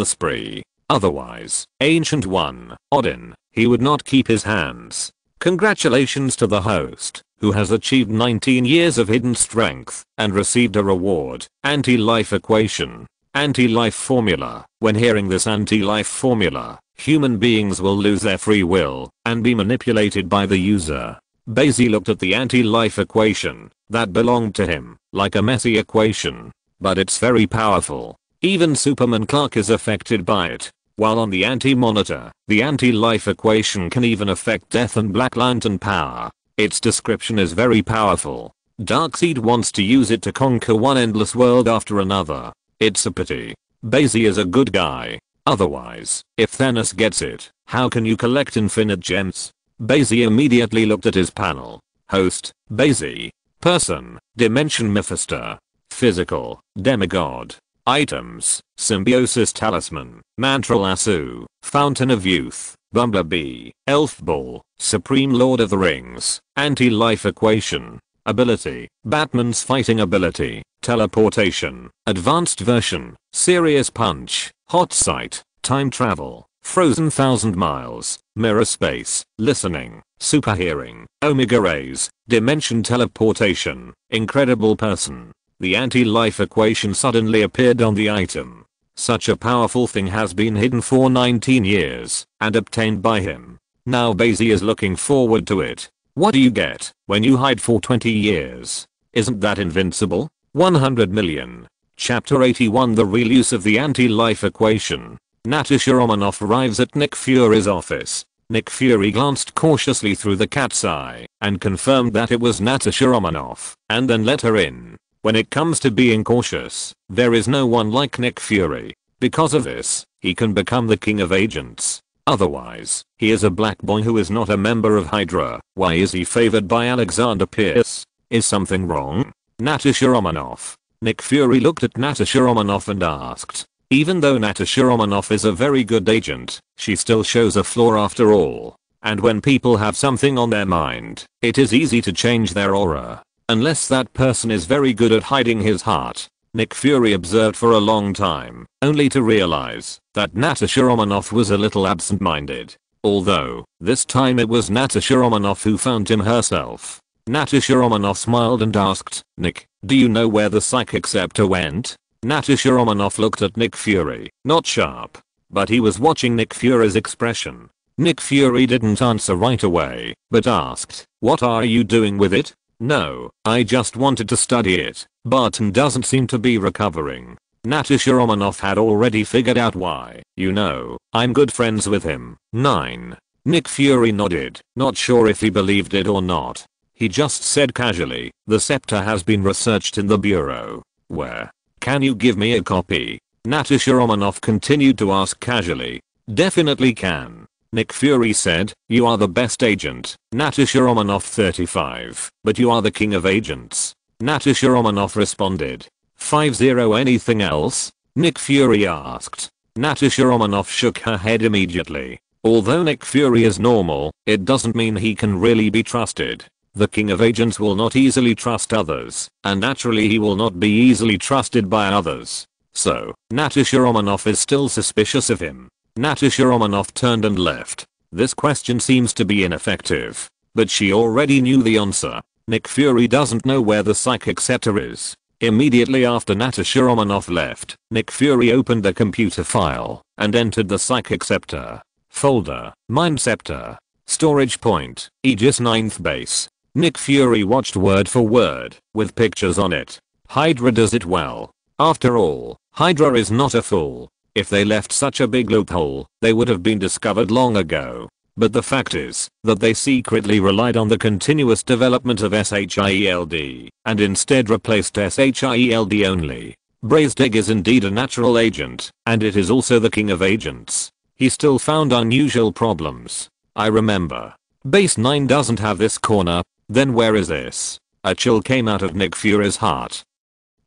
spree. Otherwise, Ancient One, Odin, he would not keep his hands. Congratulations to the host, who has achieved 19 years of hidden strength, and received a reward. Anti-life equation. Anti-life formula. When hearing this anti-life formula, human beings will lose their free will and be manipulated by the user. Bai Xi looked at the anti-life equation that belonged to him like a messy equation, but it's very powerful. Even Superman Clark is affected by it. While on the anti-monitor, the anti-life equation can even affect Death and Black Lantern power. Its description is very powerful. Darkseid wants to use it to conquer one endless world after another. It's a pity. Bai Xi is a good guy. Otherwise, if Thanos gets it, how can you collect infinite gems? Bai Xi immediately looked at his panel. Host, Bai Xi. Person, Dimension Mephisto. Physical, Demigod. Items, Symbiosis Talisman, Mantra Lasso, Fountain of Youth, Bumblebee, Elf Ball, Supreme Lord of the Rings, Anti-Life Equation. Ability, Batman's fighting ability, teleportation, advanced version, serious punch, hot sight, time travel, frozen 1000 miles, mirror space, listening, super hearing, omega rays, dimension teleportation, incredible person. The anti-life equation suddenly appeared on the item. Such a powerful thing has been hidden for 19 years and obtained by him. Now Bai Xi is looking forward to it. What do you get when you hide for 20 years? Isn't that invincible? 100 million. Chapter 81 The Real Use of the Anti-Life Equation. Natasha Romanoff arrives at Nick Fury's office. Nick Fury glanced cautiously through the cat's eye and confirmed that it was Natasha Romanoff, and then let her in. When it comes to being cautious, there is no one like Nick Fury. Because of this, he can become the king of agents. Otherwise, he is a black boy who is not a member of Hydra. Why is he favored by Alexander Pierce? Is something wrong? Natasha Romanoff. Nick Fury looked at Natasha Romanoff and asked. Even though Natasha Romanoff is a very good agent, she still shows a flaw after all. And when people have something on their mind, it is easy to change their aura. Unless that person is very good at hiding his heart. Nick Fury observed for a long time, only to realize that Natasha Romanoff was a little absent-minded. Although, this time it was Natasha Romanoff who found him herself. Natasha Romanoff smiled and asked, Nick, do you know where the psychic scepter went? Natasha Romanoff looked at Nick Fury, not sharp, but he was watching Nick Fury's expression. Nick Fury didn't answer right away, but asked, what are you doing with it? No, I just wanted to study it. Barton doesn't seem to be recovering. Natasha Romanoff had already figured out why. You know, I'm good friends with him. 9. Nick Fury nodded, not sure if he believed it or not. He just said casually, the scepter has been researched in the bureau. Where? Can you give me a copy? Natasha Romanoff continued to ask casually. Definitely can. Nick Fury said, you are the best agent. Natasha Romanoff 35, but you are the king of agents. Natasha Romanoff responded. 50 anything else? Nick Fury asked. Natasha Romanoff shook her head immediately. Although Nick Fury is normal, it doesn't mean he can really be trusted. The King of Agents will not easily trust others, and naturally he will not be easily trusted by others. So, Natasha Romanoff is still suspicious of him. Natasha Romanoff turned and left. This question seems to be ineffective. But she already knew the answer. Nick Fury doesn't know where the psychic scepter is. Immediately after Natasha Romanoff left, Nick Fury opened the computer file and entered the psychic scepter. Folder, Mind Scepter. Storage point, Aegis 9th base. Nick Fury watched word for word, with pictures on it. Hydra does it well. After all, Hydra is not a fool. If they left such a big loophole, they would have been discovered long ago. But the fact is that they secretly relied on the continuous development of SHIELD, and instead replaced SHIELD only. Braised Egg is indeed a natural agent, and it is also the king of agents. He still found unusual problems. I remember. Base 9 doesn't have this corner, then where is this? A chill came out of Nick Fury's heart.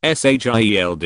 SHIELD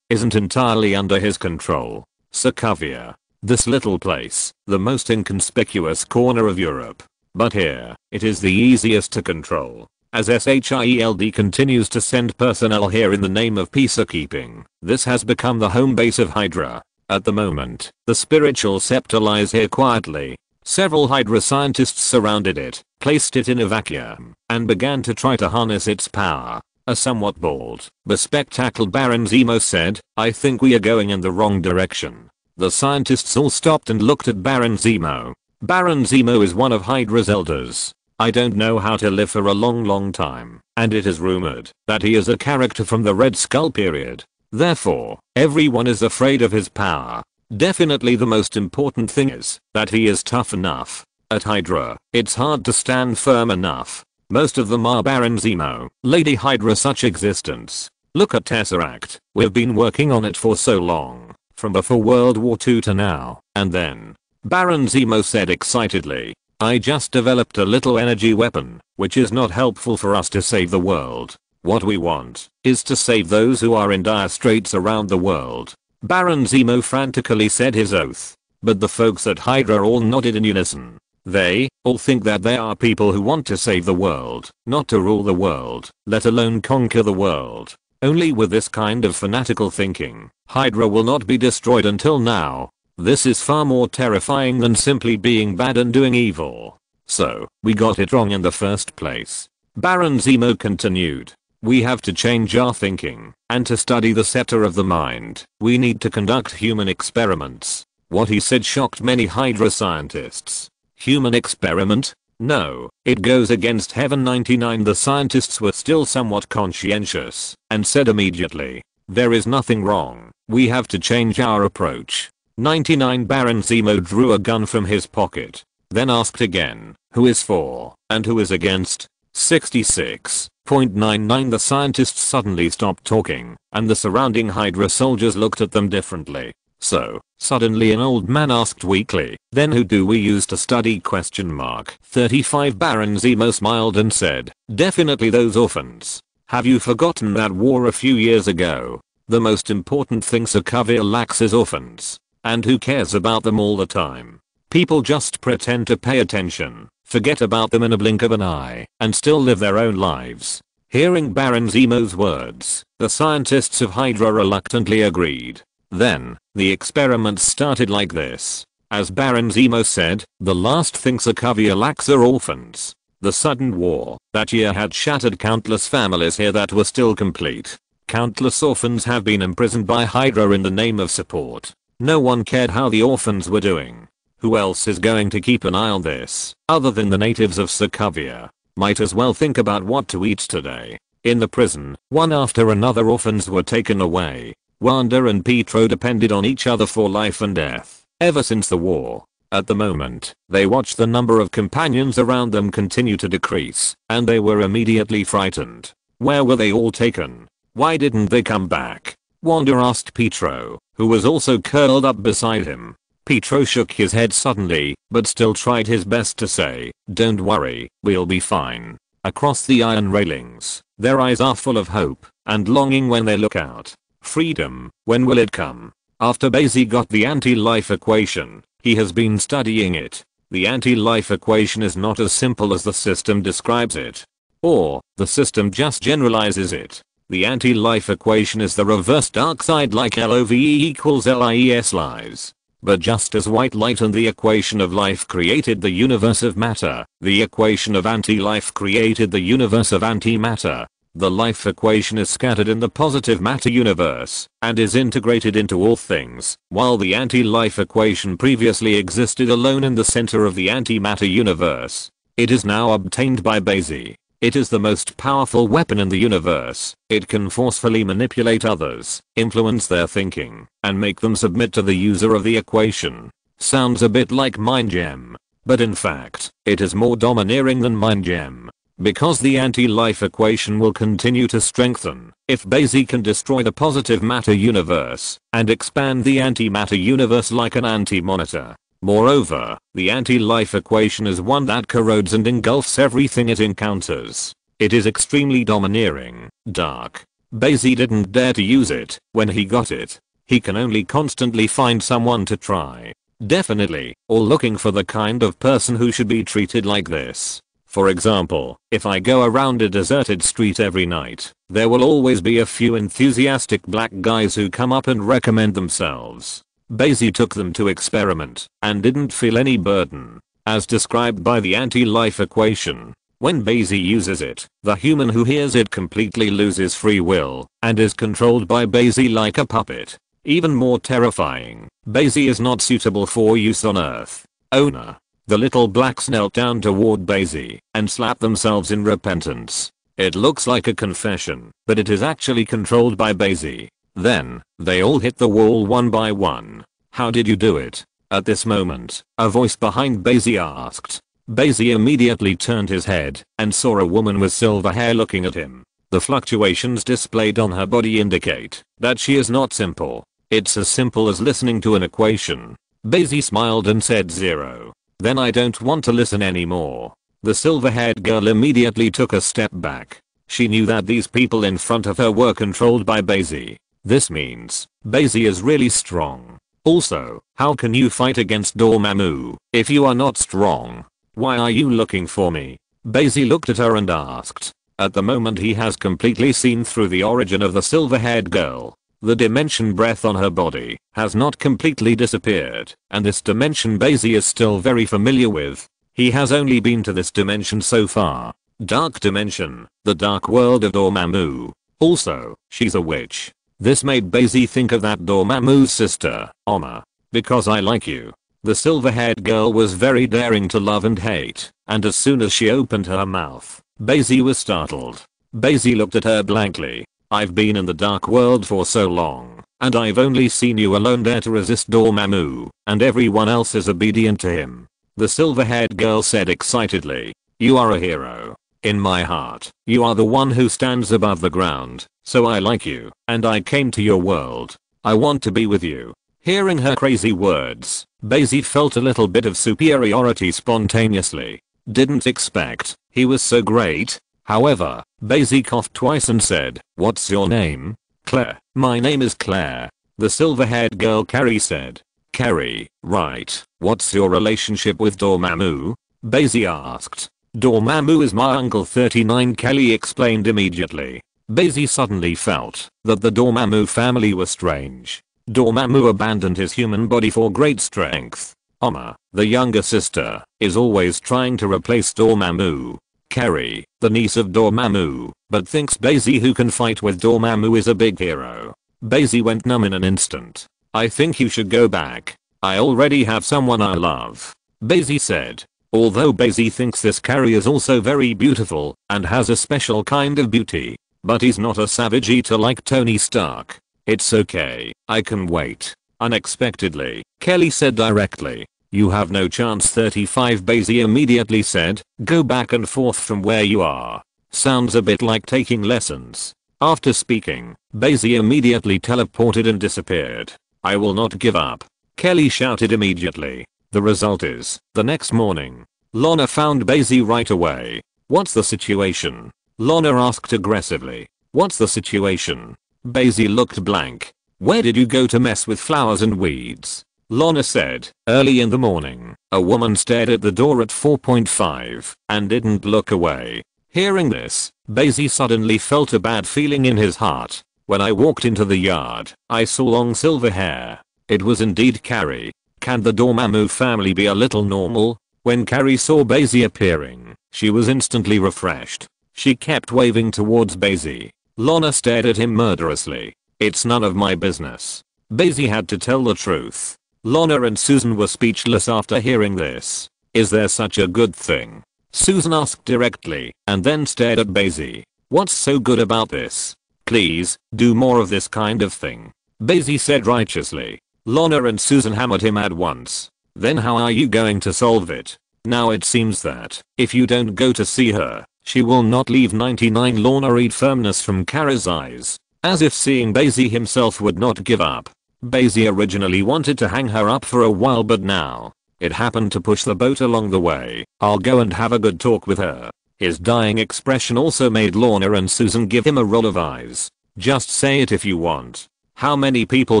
isn't entirely under his control. Sokovia. This little place, the most inconspicuous corner of Europe. But here, it is the easiest to control. As SHIELD continues to send personnel here in the name of peacekeeping, this has become the home base of Hydra. At the moment, the spiritual scepter lies here quietly. Several Hydra scientists surrounded it, placed it in a vacuum, and began to try to harness its power. A somewhat bald, bespectacled Baron Zemo said, "I think we are going in the wrong direction." The scientists all stopped and looked at Baron Zemo. Baron Zemo is one of Hydra's elders. I don't know how to live for a long time, and it is rumored that he is a character from the Red Skull period. Therefore, everyone is afraid of his power. Definitely the most important thing is that he is tough enough. At Hydra, it's hard to stand firm enough. Most of them are Baron Zemo, Lady Hydra such existence. Look at Tesseract, we've been working on it for so long. From before World War II to now, and then. Baron Zemo said excitedly, I just developed a little energy weapon, which is not helpful for us to save the world. What we want is to save those who are in dire straits around the world. Baron Zemo frantically said his oath. But the folks at Hydra all nodded in unison. They all think that they are people who want to save the world, not to rule the world, let alone conquer the world. Only with this kind of fanatical thinking, Hydra will not be destroyed until now. This is far more terrifying than simply being bad and doing evil. So, we got it wrong in the first place. Baron Zemo continued. We have to change our thinking, and to study the scepter of the mind, we need to conduct human experiments. What he said shocked many Hydra scientists. Human experiment? No, it goes against Heaven 99. The scientists were still somewhat conscientious, and said immediately, there is nothing wrong, we have to change our approach. 99 Baron Zemo drew a gun from his pocket, then asked again, who is for, and who is against? 66.99 The scientists suddenly stopped talking, and the surrounding Hydra soldiers looked at them differently. So, suddenly an old man asked weakly, then who do we use to study? 35 Baron Zemo smiled and said, definitely those orphans. Have you forgotten that war a few years ago? The most important thing Sokovia lacks is orphans. And who cares about them all the time? People just pretend to pay attention, forget about them in a blink of an eye, and still live their own lives. Hearing Baron Zemo's words, the scientists of Hydra reluctantly agreed. Then, the experiments started like this. As Baron Zemo said, the last thing Sokovia lacks are orphans. The sudden war that year had shattered countless families here that were still complete. Countless orphans have been imprisoned by Hydra in the name of support. No one cared how the orphans were doing. Who else is going to keep an eye on this, other than the natives of Sokovia? Might as well think about what to eat today. In the prison, one after another orphans were taken away. Wanda and Pietro depended on each other for life and death, ever since the war. At the moment, they watched the number of companions around them continue to decrease, and they were immediately frightened. Where were they all taken? Why didn't they come back? Wanda asked Pietro, who was also curled up beside him. Pietro shook his head suddenly, but still tried his best to say, don't worry, we'll be fine. across the iron railings. Their eyes are full of hope and longing when they look out. Freedom, when will it come? After Bai Xi got the anti-life equation, he has been studying it. The anti-life equation is not as simple as the system describes it. Or, the system just generalizes it. The anti-life equation is the reverse dark side like LOVE equals LIES lies. But just as white light and the equation of life created the universe of matter, the equation of anti-life created the universe of antimatter. The life equation is scattered in the positive matter universe and is integrated into all things, while the anti-life equation previously existed alone in the center of the antimatter universe. It is now obtained by Bai Xi. It is the most powerful weapon in the universe. It can forcefully manipulate others, influence their thinking, and make them submit to the user of the equation. Sounds a bit like Mind Gem, but in fact, it is more domineering than Mind Gem. Because the anti-life equation will continue to strengthen if Bai Xi can destroy the positive matter universe and expand the antimatter universe like an anti-monitor. Moreover, the anti-life equation is one that corrodes and engulfs everything it encounters. It is extremely domineering, dark. Bai Xi didn't dare to use it when he got it. He can only constantly find someone to try. Definitely, or looking for the kind of person who should be treated like this. For example, if I go around a deserted street every night, there will always be a few enthusiastic black guys who come up and recommend themselves. Bai Xi took them to experiment and didn't feel any burden. As described by the anti-life equation, when Bai Xi uses it, the human who hears it completely loses free will and is controlled by Bai Xi like a puppet. Even more terrifying, Bai Xi is not suitable for use on Earth. Owner. The little blacks knelt down toward Bai Xi and slapped themselves in repentance. It looks like a confession, but it is actually controlled by Bai Xi. Then, they all hit the wall one by one. How did you do it? At this moment, a voice behind Bai Xi asked. Bai Xi immediately turned his head and saw a woman with silver hair looking at him. The fluctuations displayed on her body indicate that she is not simple. It's as simple as listening to an equation. Bai Xi smiled and said 0. Then I don't want to listen anymore. The silver-haired girl immediately took a step back. She knew that these people in front of her were controlled by Bai Xi. This means Bai Xi is really strong. Also, how can you fight against Dormammu if you are not strong? Why are you looking for me? Bai Xi looked at her and asked. At the moment he has completely seen through the origin of the silver-haired girl. The dimension breath on her body has not completely disappeared, and this dimension Bai Xi is still very familiar with. He has only been to this dimension so far. Dark dimension, the dark world of Dormammu. Also, she's a witch. This made Bai Xi think of that Dormammu's sister, Oma. Because I like you. The silver-haired girl was very daring to love and hate, and as soon as she opened her mouth, Bai Xi was startled. Bai Xi looked at her blankly. I've been in the dark world for so long, and I've only seen you alone dare to resist Dormammu, and everyone else is obedient to him. The silver-haired girl said excitedly. You are a hero. In my heart, you are the one who stands above the ground, so I like you, and I came to your world. I want to be with you. Hearing her crazy words, Bai Xi felt a little bit of superiority spontaneously. Didn't expect, he was so great. However, Bai Xi coughed twice and said, what's your name? Claire. My name is Claire. The silver-haired girl Carrie said. Carrie, right. What's your relationship with Dormammu? Bai Xi asked. Dormammu is my uncle 39, Kelly explained immediately. Bai Xi suddenly felt that the Dormammu family was strange. Dormammu abandoned his human body for great strength. Oma, the younger sister, is always trying to replace Dormammu. Carrie, the niece of Dormammu, but thinks Bai Xi who can fight with Dormammu is a big hero. Bai Xi went numb in an instant. I think you should go back. I already have someone I love. Bai Xi said. Although Bai Xi thinks this Carrie is also very beautiful and has a special kind of beauty. But he's not a savage eater like Tony Stark. It's okay, I can wait. Unexpectedly, Kelly said directly. You have no chance 35 Bai Xi immediately said, go back and forth from where you are. Sounds a bit like taking lessons. After speaking, Bai Xi immediately teleported and disappeared. I will not give up. Kelly shouted immediately. The result is, the next morning, Lana found Bai Xi right away. What's the situation? Lana asked aggressively. What's the situation? Bai Xi looked blank. Where did you go to mess with flowers and weeds? Lana said, early in the morning, a woman stared at the door at 4.5 and didn't look away. Hearing this, Bai Xi suddenly felt a bad feeling in his heart. When I walked into the yard, I saw long silver hair. It was indeed Carrie. Can the Dormammu family be a little normal? When Carrie saw Bai Xi appearing, she was instantly refreshed. She kept waving towards Bai Xi. Lana stared at him murderously. It's none of my business. Bai Xi had to tell the truth. Lana and Susan were speechless after hearing this. Is there such a good thing? Susan asked directly and then stared at Bai Xi. What's so good about this? Please, do more of this kind of thing. Bai Xi said righteously. Lana and Susan hammered him at once. Then how are you going to solve it? Now it seems that, if you don't go to see her, she will not leave 99. Lana read firmness from Kara's eyes. As if seeing Bai Xi himself would not give up. Bai Xi originally wanted to hang her up for a while, but now it happened to push the boat along the way. I'll go and have a good talk with her. His dying expression also made Lana and Susan give him a roll of eyes. Just say it if you want. How many people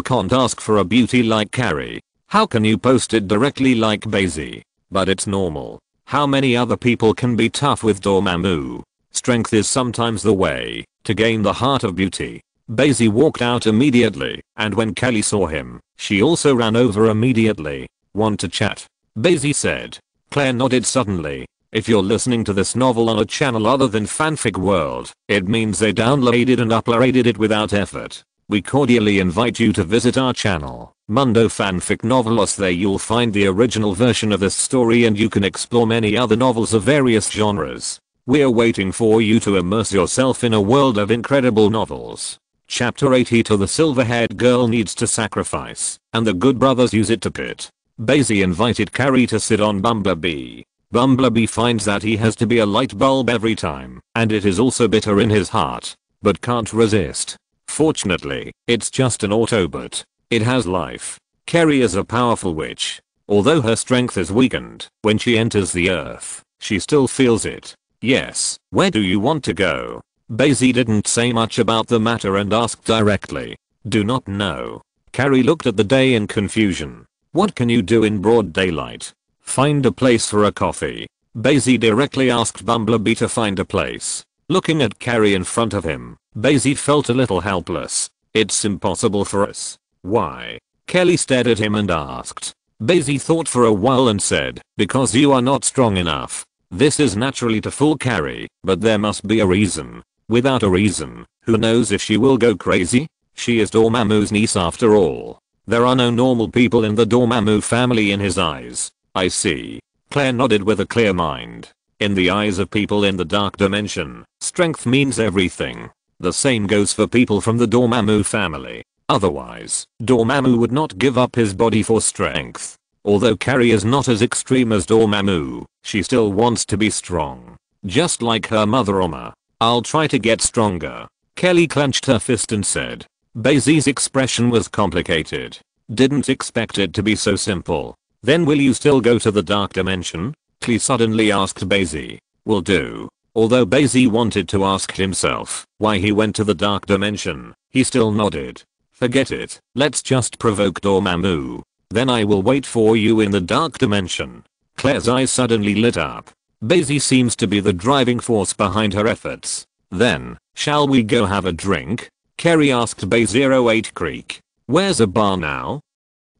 can't ask for a beauty like Carrie? How can you post it directly like Bai Xi? But it's normal. How many other people can be tough with Dormammu? Strength is sometimes the way to gain the heart of beauty. Bai Xi walked out immediately, and when Kelly saw him, she also ran over immediately. Want to chat? Bai Xi said. Claire nodded suddenly. If you're listening to this novel on a channel other than Fanfic World, it means they downloaded and uploaded it without effort. We cordially invite you to visit our channel, Mundo Fanfic Novelos. There you'll find the original version of this story and you can explore many other novels of various genres. We're waiting for you to immerse yourself in a world of incredible novels. Chapter 80. To the silver-haired girl needs to sacrifice, and the good brothers use it to pit. Bai Xi invited Carrie to sit on Bumblebee. Bumblebee finds that he has to be a light bulb every time, and it is also bitter in his heart, but can't resist. Fortunately, it's just an Autobot. It has life. Carrie is a powerful witch. Although her strength is weakened, when she enters the earth, she still feels it. Yes, where do you want to go? Bai Xi didn't say much about the matter and asked directly. Do not know. Carrie looked at the day in confusion. What can you do in broad daylight? Find a place for a coffee. Bai Xi directly asked Bumblebee to find a place. Looking at Carrie in front of him, Bai Xi felt a little helpless. It's impossible for us. Why? Kelly stared at him and asked. Bai Xi thought for a while and said, because you are not strong enough. This is naturally to fool Carrie, but there must be a reason. Without a reason, who knows if she will go crazy? She is Dormammu's niece after all. There are no normal people in the Dormammu family in his eyes. I see. Claire nodded with a clear mind. In the eyes of people in the dark dimension, strength means everything. The same goes for people from the Dormammu family. Otherwise, Dormammu would not give up his body for strength. Although Carrie is not as extreme as Dormammu, she still wants to be strong. Just like her mother Oma. I'll try to get stronger. Kelly clenched her fist and said. Bai Xi's expression was complicated. Didn't expect it to be so simple. Then will you still go to the dark dimension? Klee suddenly asked Bai Xi. Will do. Although Bai Xi wanted to ask himself why he went to the dark dimension, he still nodded. Forget it. Let's just provoke Dormammu. Then I will wait for you in the dark dimension. Claire's eyes suddenly lit up. Bai Xi seems to be the driving force behind her efforts. Then, shall we go have a drink? Kerry asked Bai 08 Creek. Where's a bar now?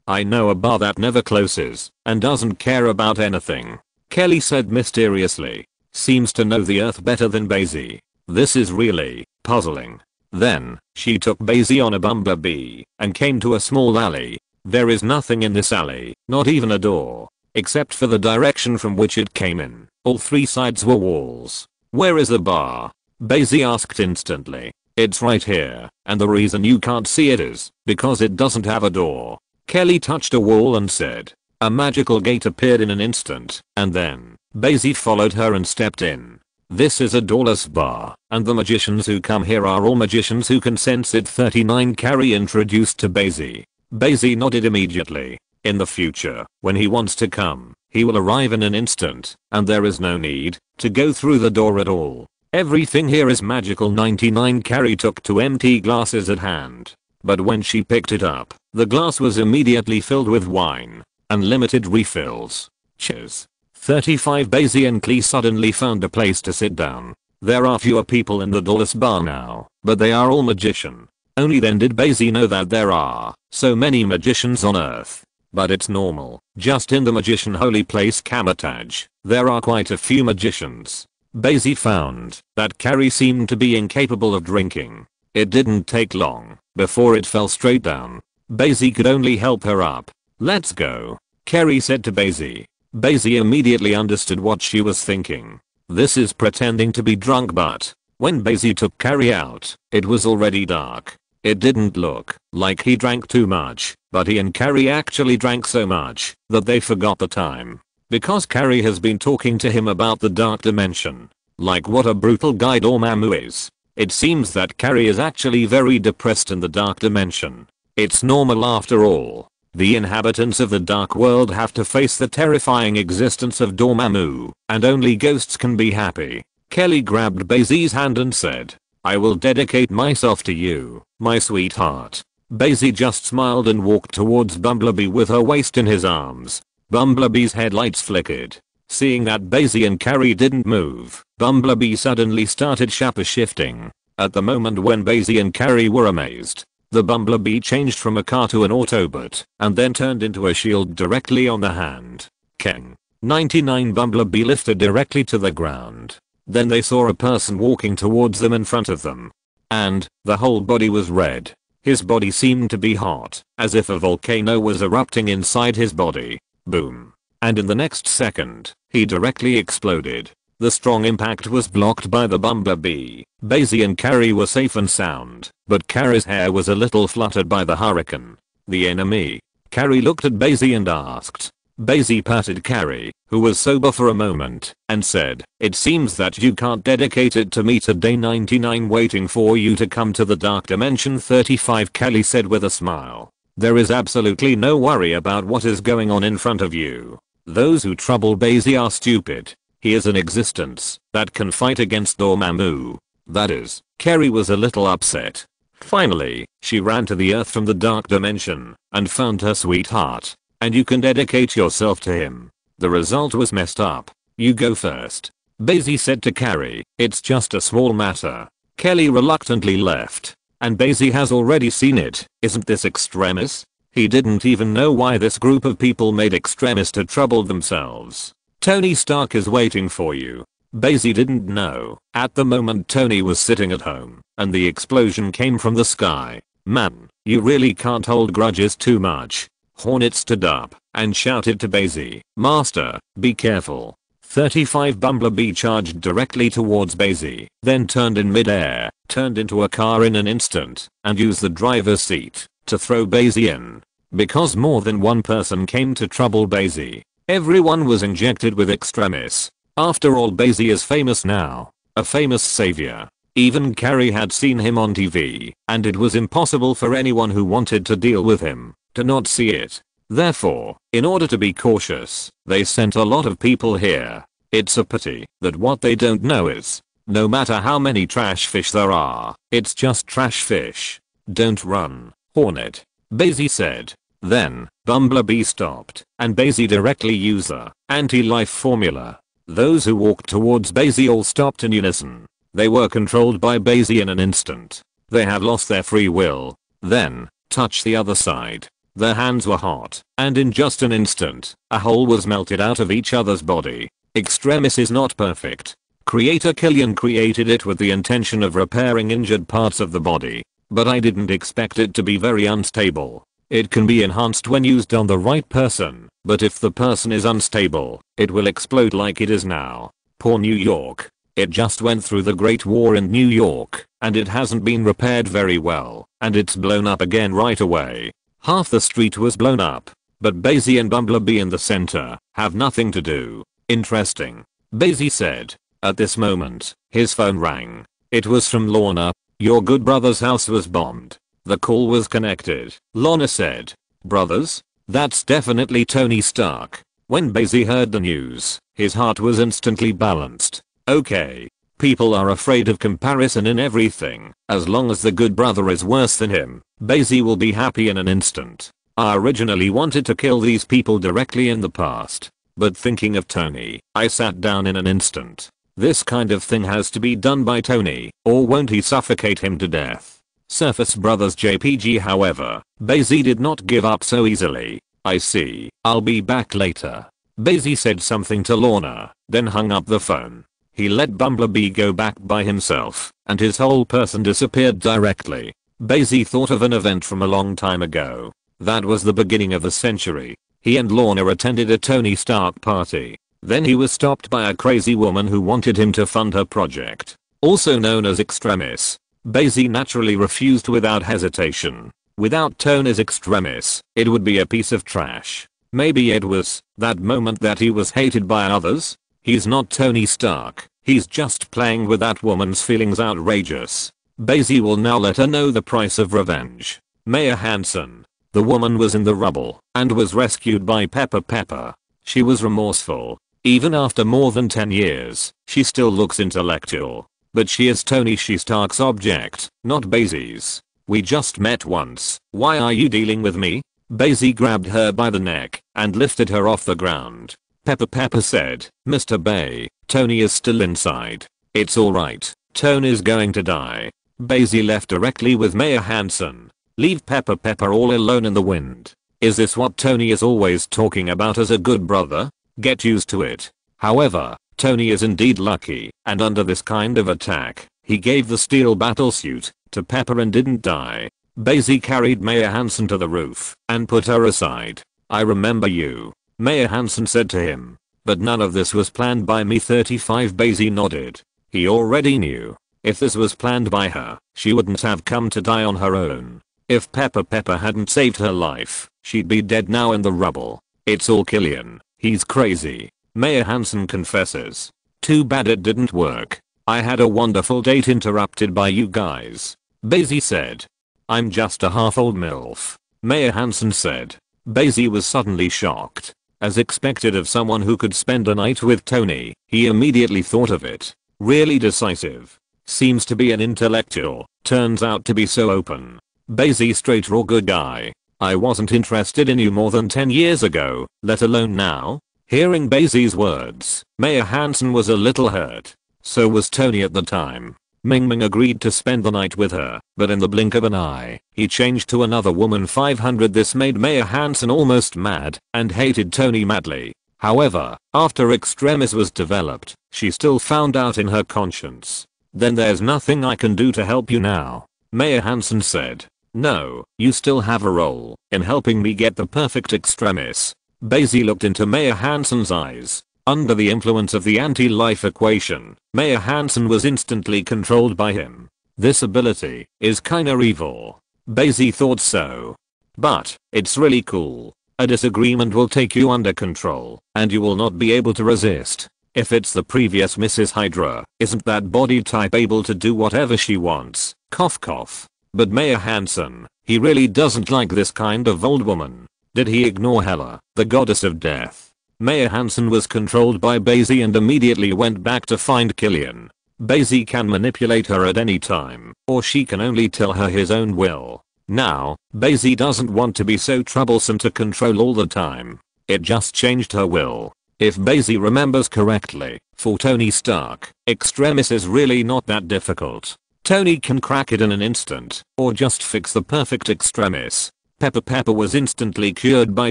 I know a bar that never closes and doesn't care about anything. Kelly said mysteriously. Seems to know the earth better than Bai Xi. This is really puzzling. Then, she took Bai Xi on a bumblebee and came to a small alley. There is nothing in this alley, not even a door, except for the direction from which it came in. All three sides were walls. Where is the bar? Bai Xi asked instantly. It's right here, and the reason you can't see it is because it doesn't have a door. Kelly touched a wall and said. A magical gate appeared in an instant, and then, Bai Xi followed her and stepped in. This is a doorless bar, and the magicians who come here are all magicians who can sense it. 39 Carrie introduced to Bai Xi. Bai Xi nodded immediately. In the future, when he wants to come, He will arrive in an instant, and there is no need to go through the door at all. Everything here is magical. 99 Carrie took 2 empty glasses at hand. But when she picked it up, the glass was immediately filled with wine. Unlimited refills. Cheers. 35 Bai Xi and Klee suddenly found a place to sit down. There are fewer people in the Dulles bar now, but they are all magician. Only then did Bai Xi know that there are so many magicians on Earth. But it's normal. Just in the magician holy place Kamataj, there are quite a few magicians. Bai Xi found that Carrie seemed to be incapable of drinking. It didn't take long before it fell straight down. Bai Xi could only help her up. Let's go, Carrie said to Bai Xi. Bai Xi immediately understood what she was thinking. This is pretending to be drunk, but when Bai Xi took Carrie out, it was already dark. It didn't look like he drank too much, but he and Carrie actually drank so much that they forgot the time. Because Carrie has been talking to him about the dark dimension. Like what a brutal guy Dormammu is. It seems that Carrie is actually very depressed in the dark dimension. It's normal after all. The inhabitants of the dark world have to face the terrifying existence of Dormammu, and only ghosts can be happy. Kelly grabbed Bai Xi's hand and said, I will dedicate myself to you, my sweetheart. Bai Xi just smiled and walked towards Bumblebee with her waist in his arms. Bumblebee's headlights flickered. Seeing that Bai Xi and Carrie didn't move, Bumblebee suddenly started shifting. At the moment when Bai Xi and Carrie were amazed, the Bumblebee changed from a car to an Autobot, and then turned into a shield directly on the hand. King. 99 Bumblebee lifted directly to the ground. Then they saw a person walking towards them in front of them. And, the whole body was red. His body seemed to be hot, as if a volcano was erupting inside his body. Boom. And in the next second, he directly exploded. The strong impact was blocked by the Bumblebee. Bai Xi and Carrie were safe and sound, but Carrie's hair was a little fluttered by the hurricane. The enemy. Carrie looked at Bai Xi and asked. Bai Xi patted Carrie, who was sober for a moment, and said, it seems that you can't dedicate it to me today. 99 waiting for you to come to the dark dimension. 35 Carrie said with a smile. There is absolutely no worry about what is going on in front of you. Those who trouble Bai Xi are stupid. He is an existence that can fight against Dormammu. That is, Carrie was a little upset. Finally, she ran to the earth from the dark dimension and found her sweetheart. And you can dedicate yourself to him. The result was messed up. You go first. Bai Xi said to Carrie, it's just a small matter. Kelly reluctantly left. And Bai Xi has already seen it. Isn't this extremis? He didn't even know why this group of people made extremis to trouble themselves. Tony Stark is waiting for you. Bai Xi didn't know. At the moment Tony was sitting at home, and the explosion came from the sky. Man, you really can't hold grudges too much. Hornet stood up and shouted to Bai Xi, Master, be careful. 35 Bumblebee charged directly towards Bai Xi, then turned in midair, turned into a car in an instant, and used the driver's seat to throw Bai Xi in. Because more than one person came to trouble Bai Xi, everyone was injected with extremis. After all, Bai Xi is famous now, a famous savior. Even Carrie had seen him on TV, and it was impossible for anyone who wanted to deal with him to not see it. Therefore, in order to be cautious, they sent a lot of people here. It's a pity that what they don't know is, no matter how many trash fish there are, it's just trash fish. Don't run, Hornet, Bai Xi said. Then, Bumblebee stopped, and Bai Xi directly used the anti-life formula. Those who walked towards Bai Xi all stopped in unison. They were controlled by Bai Xi in an instant. They had lost their free will. Then, touch the other side. Their hands were hot, and in just an instant, a hole was melted out of each other's body. Extremis is not perfect. Creator Killian created it with the intention of repairing injured parts of the body, but I didn't expect it to be very unstable. It can be enhanced when used on the right person, but if the person is unstable, it will explode like it is now. Poor New York. It just went through the Great War in New York, and it hasn't been repaired very well, and it's blown up again right away. Half the street was blown up, but Bai Xi and Bumblebee in the center have nothing to do. Interesting, Bai Xi said. At this moment, his phone rang. It was from Lorna. Your good brother's house was bombed. The call was connected. Lorna said, brothers? That's definitely Tony Stark. When Bai Xi heard the news, his heart was instantly balanced. Okay. People are afraid of comparison in everything. As long as the good brother is worse than him, Bai Xi will be happy in an instant. I originally wanted to kill these people directly in the past. But thinking of Tony, I sat down in an instant. This kind of thing has to be done by Tony, or won't he suffocate him to death? Surface Brothers JPG. However, Bai Xi did not give up so easily. I see. I'll be back later. Bai Xi said something to Lorna, then hung up the phone. He let Bumblebee go back by himself, and his whole person disappeared directly. Bai Xi thought of an event from a long time ago. That was the beginning of the century. He and Lorna attended a Tony Stark party. Then he was stopped by a crazy woman who wanted him to fund her project. Also known as Extremis. Bai Xi naturally refused without hesitation. Without Tony's Extremis, it would be a piece of trash. Maybe it was that moment that he was hated by others? He's not Tony Stark. He's just playing with that woman's feelings. Outrageous. Bai Xi will now let her know the price of revenge. Maya Hansen. The woman was in the rubble and was rescued by Pepper. She was remorseful. Even after more than 10 years, she still looks intellectual. But she is Tony Stark's object, not Bai Xi's. We just met once. Why are you dealing with me? Bai Xi grabbed her by the neck and lifted her off the ground. Pepper said, Mr. Bai, Tony is still inside. It's alright. Tony's going to die. Bai Xi left directly with Maya Hansen. Leave Pepper all alone in the wind. Is this what Tony is always talking about as a good brother? Get used to it. However, Tony is indeed lucky, and under this kind of attack, he gave the steel battlesuit to Pepper and didn't die. Bai Xi carried Maya Hansen to the roof and put her aside. I remember you. Maya Hansen said to him. But none of this was planned by me. 35. Bai Xi nodded. He already knew. If this was planned by her, she wouldn't have come to die on her own. If Pepper hadn't saved her life, she'd be dead now in the rubble. It's all Killian. He's crazy. Maya Hansen confesses. Too bad it didn't work. I had a wonderful date interrupted by you guys. Bai Xi said. I'm just a half-old MILF. Maya Hansen said. Bai Xi was suddenly shocked. As expected of someone who could spend a night with Tony, he immediately thought of it. Really decisive. Seems to be an intellectual. Turns out to be so open. Bai Xi straight raw good guy. I wasn't interested in you more than 10 years ago, let alone now. Hearing Bai Xi's words, Maya Hansen was a little hurt. So was Tony at the time. Ming agreed to spend the night with her, but in the blink of an eye, he changed to another woman. 500. This made Maya Hansen almost mad and hated Tony madly. However, after Extremis was developed, she still found out in her conscience. Then there's nothing I can do to help you now. Maya Hansen said. No, you still have a role in helping me get the perfect Extremis. Bai Xi looked into Maya Hansen's eyes. Under the influence of the anti-life equation, Maya Hansen was instantly controlled by him. This ability is kinda evil. Bai Xi thought so. But, it's really cool. A disagreement will take you under control, and you will not be able to resist. If it's the previous Mrs. Hydra, isn't that body type able to do whatever she wants? Cough cough. But Maya Hansen, he really doesn't like this kind of old woman. Did he ignore Hela, the goddess of death? Maya Hansen was controlled by Bai Xi and immediately went back to find Killian. Bai Xi can manipulate her at any time, or she can only tell her his own will. Now, Bai Xi doesn't want to be so troublesome to control all the time. It just changed her will. If Bai Xi remembers correctly, for Tony Stark, Extremis is really not that difficult. Tony can crack it in an instant, or just fix the perfect Extremis. Pepper was instantly cured by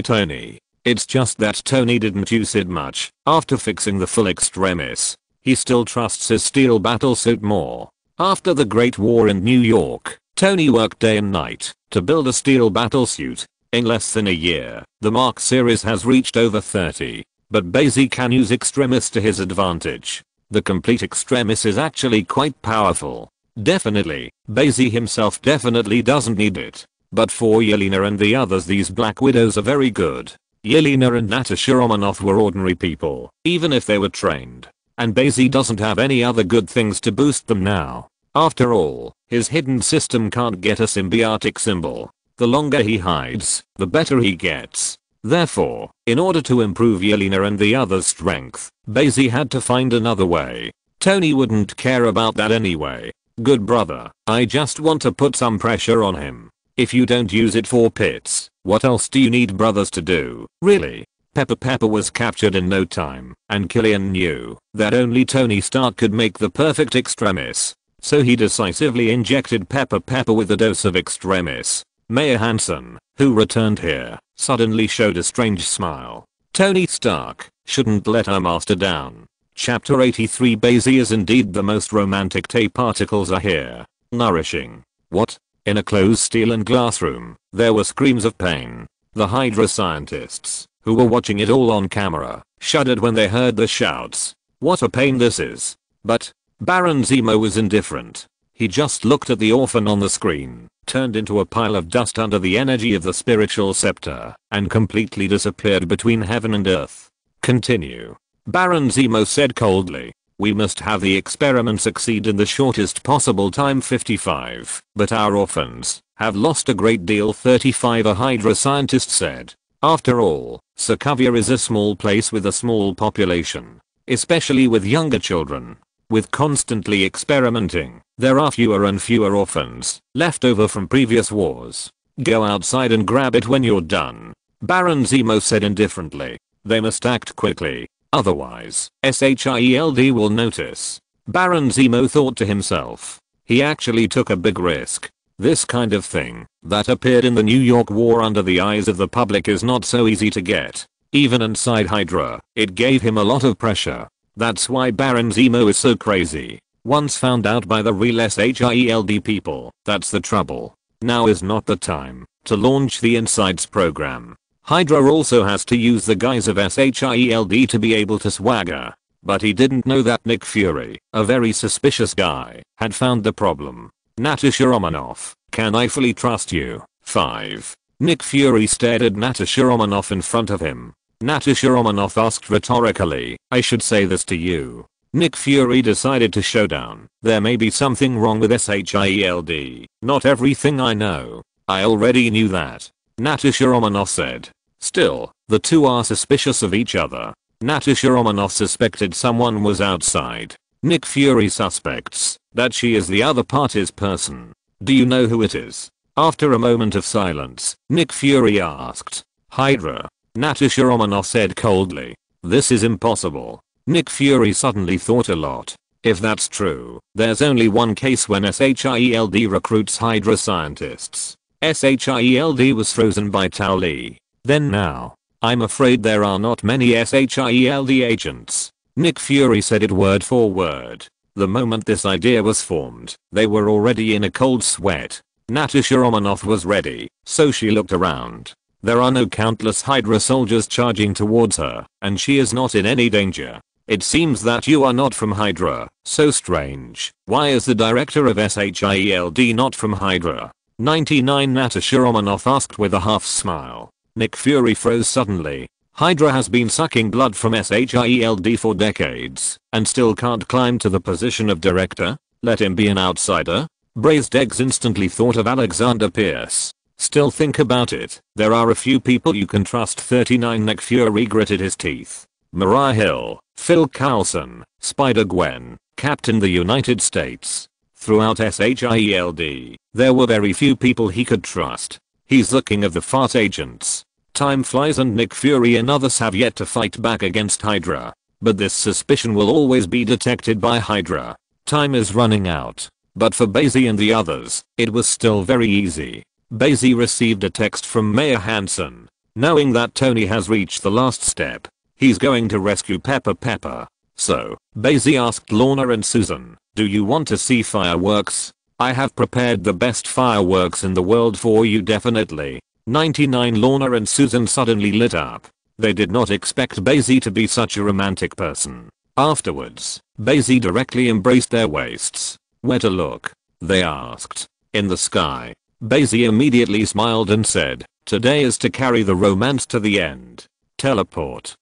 Tony. It's just that Tony didn't use it much. After fixing the full Extremis, he still trusts his steel battlesuit more. After the Great War in New York, Tony worked day and night to build a steel battlesuit. In less than a year, the Mark series has reached over 30. But Bai Xi can use Extremis to his advantage. The complete Extremis is actually quite powerful. Definitely, Bai Xi himself definitely doesn't need it. But for Yelena and the others, these Black Widows are very good. Yelena and Natasha Romanoff were ordinary people, even if they were trained. And Bai Xi doesn't have any other good things to boost them now. After all, his hidden system can't get a symbiotic symbol. The longer he hides, the better he gets. Therefore, in order to improve Yelena and the others' strength, Bai Xi had to find another way. Tony wouldn't care about that anyway. Good brother, I just want to put some pressure on him. If you don't use it for pits, what else do you need brothers to do, really? Pepper was captured in no time, and Killian knew that only Tony Stark could make the perfect extremis. So he decisively injected Pepper with a dose of extremis. Mayor Hansen, who returned here, suddenly showed a strange smile. Tony Stark shouldn't let her master down. Chapter 83. Bai Xi is indeed the most romantic. Particles are here. Nourishing. What? In a closed steel and glass room, there were screams of pain. The Hydra scientists, who were watching it all on camera, shuddered when they heard the shouts. What a pain this is. But Baron Zemo was indifferent. He just looked at the orphan on the screen, turned into a pile of dust under the energy of the spiritual scepter, and completely disappeared between heaven and earth. Continue. Baron Zemo said coldly. We must have the experiment succeed in the shortest possible time. 55. But our orphans have lost a great deal. 35. A Hydra scientist said. After all, Sokovia is a small place with a small population, especially with younger children. With constantly experimenting, there are fewer and fewer orphans left over from previous wars. Go outside and grab it when you're done. Baron Zemo said indifferently. They must act quickly, otherwise, SHIELD will notice. Baron Zemo thought to himself. He actually took a big risk. This kind of thing that appeared in the New York War under the eyes of the public is not so easy to get. Even inside Hydra, it gave him a lot of pressure. That's why Baron Zemo is so crazy. Once found out by the real SHIELD people, that's the trouble. Now is not the time to launch the Insights program. Hydra also has to use the guise of SHIELD to be able to swagger. But he didn't know that Nick Fury, a very suspicious guy, had found the problem. Natasha Romanoff, can I fully trust you? 5. Nick Fury stared at Natasha Romanoff in front of him. Natasha Romanoff asked rhetorically, I should say this to you. Nick Fury decided to show down. There may be something wrong with SHIELD. Not everything I know. I already knew that. Natasha Romanoff said. Still, the two are suspicious of each other. Natasha Romanoff suspected someone was outside. Nick Fury suspects that she is the other party's person. Do you know who it is? After a moment of silence, Nick Fury asked. Hydra. Natasha Romanoff said coldly. This is impossible. Nick Fury suddenly thought a lot. If that's true, there's only one case when SHIELD recruits Hydra scientists. SHIELD was frozen by Tao Li. Then now, I'm afraid there are not many SHIELD agents. Nick Fury said it word for word. The moment this idea was formed, they were already in a cold sweat. Natasha Romanoff was ready, so she looked around. There are no countless Hydra soldiers charging towards her, and she is not in any danger. It seems that you are not from Hydra. So strange. Why is the director of SHIELD not from Hydra? 99. Natasha Romanoff asked with a half smile. Nick Fury froze suddenly. Hydra has been sucking blood from SHIELD for decades, and still can't climb to the position of director? Let him be an outsider? Braised eggs instantly thought of Alexander Pierce. Still think about it, there are a few people you can trust. 39. Nick Fury gritted his teeth. Mariah Hill, Phil Coulson, Spider-Gwen, Captain the United States. Throughout SHIELD, there were very few people he could trust. He's the king of the fart agents. Time flies and Nick Fury and others have yet to fight back against Hydra. But this suspicion will always be detected by Hydra. Time is running out. But for Bai Xi and the others, it was still very easy. Bai Xi received a text from Mayor Hansen. Knowing that Tony has reached the last step, he's going to rescue Pepper. So, Bai Xi asked Lorna and Susan, do you want to see fireworks? I have prepared the best fireworks in the world for you definitely. 99. Lorna and Susan suddenly lit up. They did not expect Bai Xi to be such a romantic person. Afterwards, Bai Xi directly embraced their waists. Where to look? They asked. In the sky. Bai Xi immediately smiled and said, today is to carry the romance to the end. Teleport.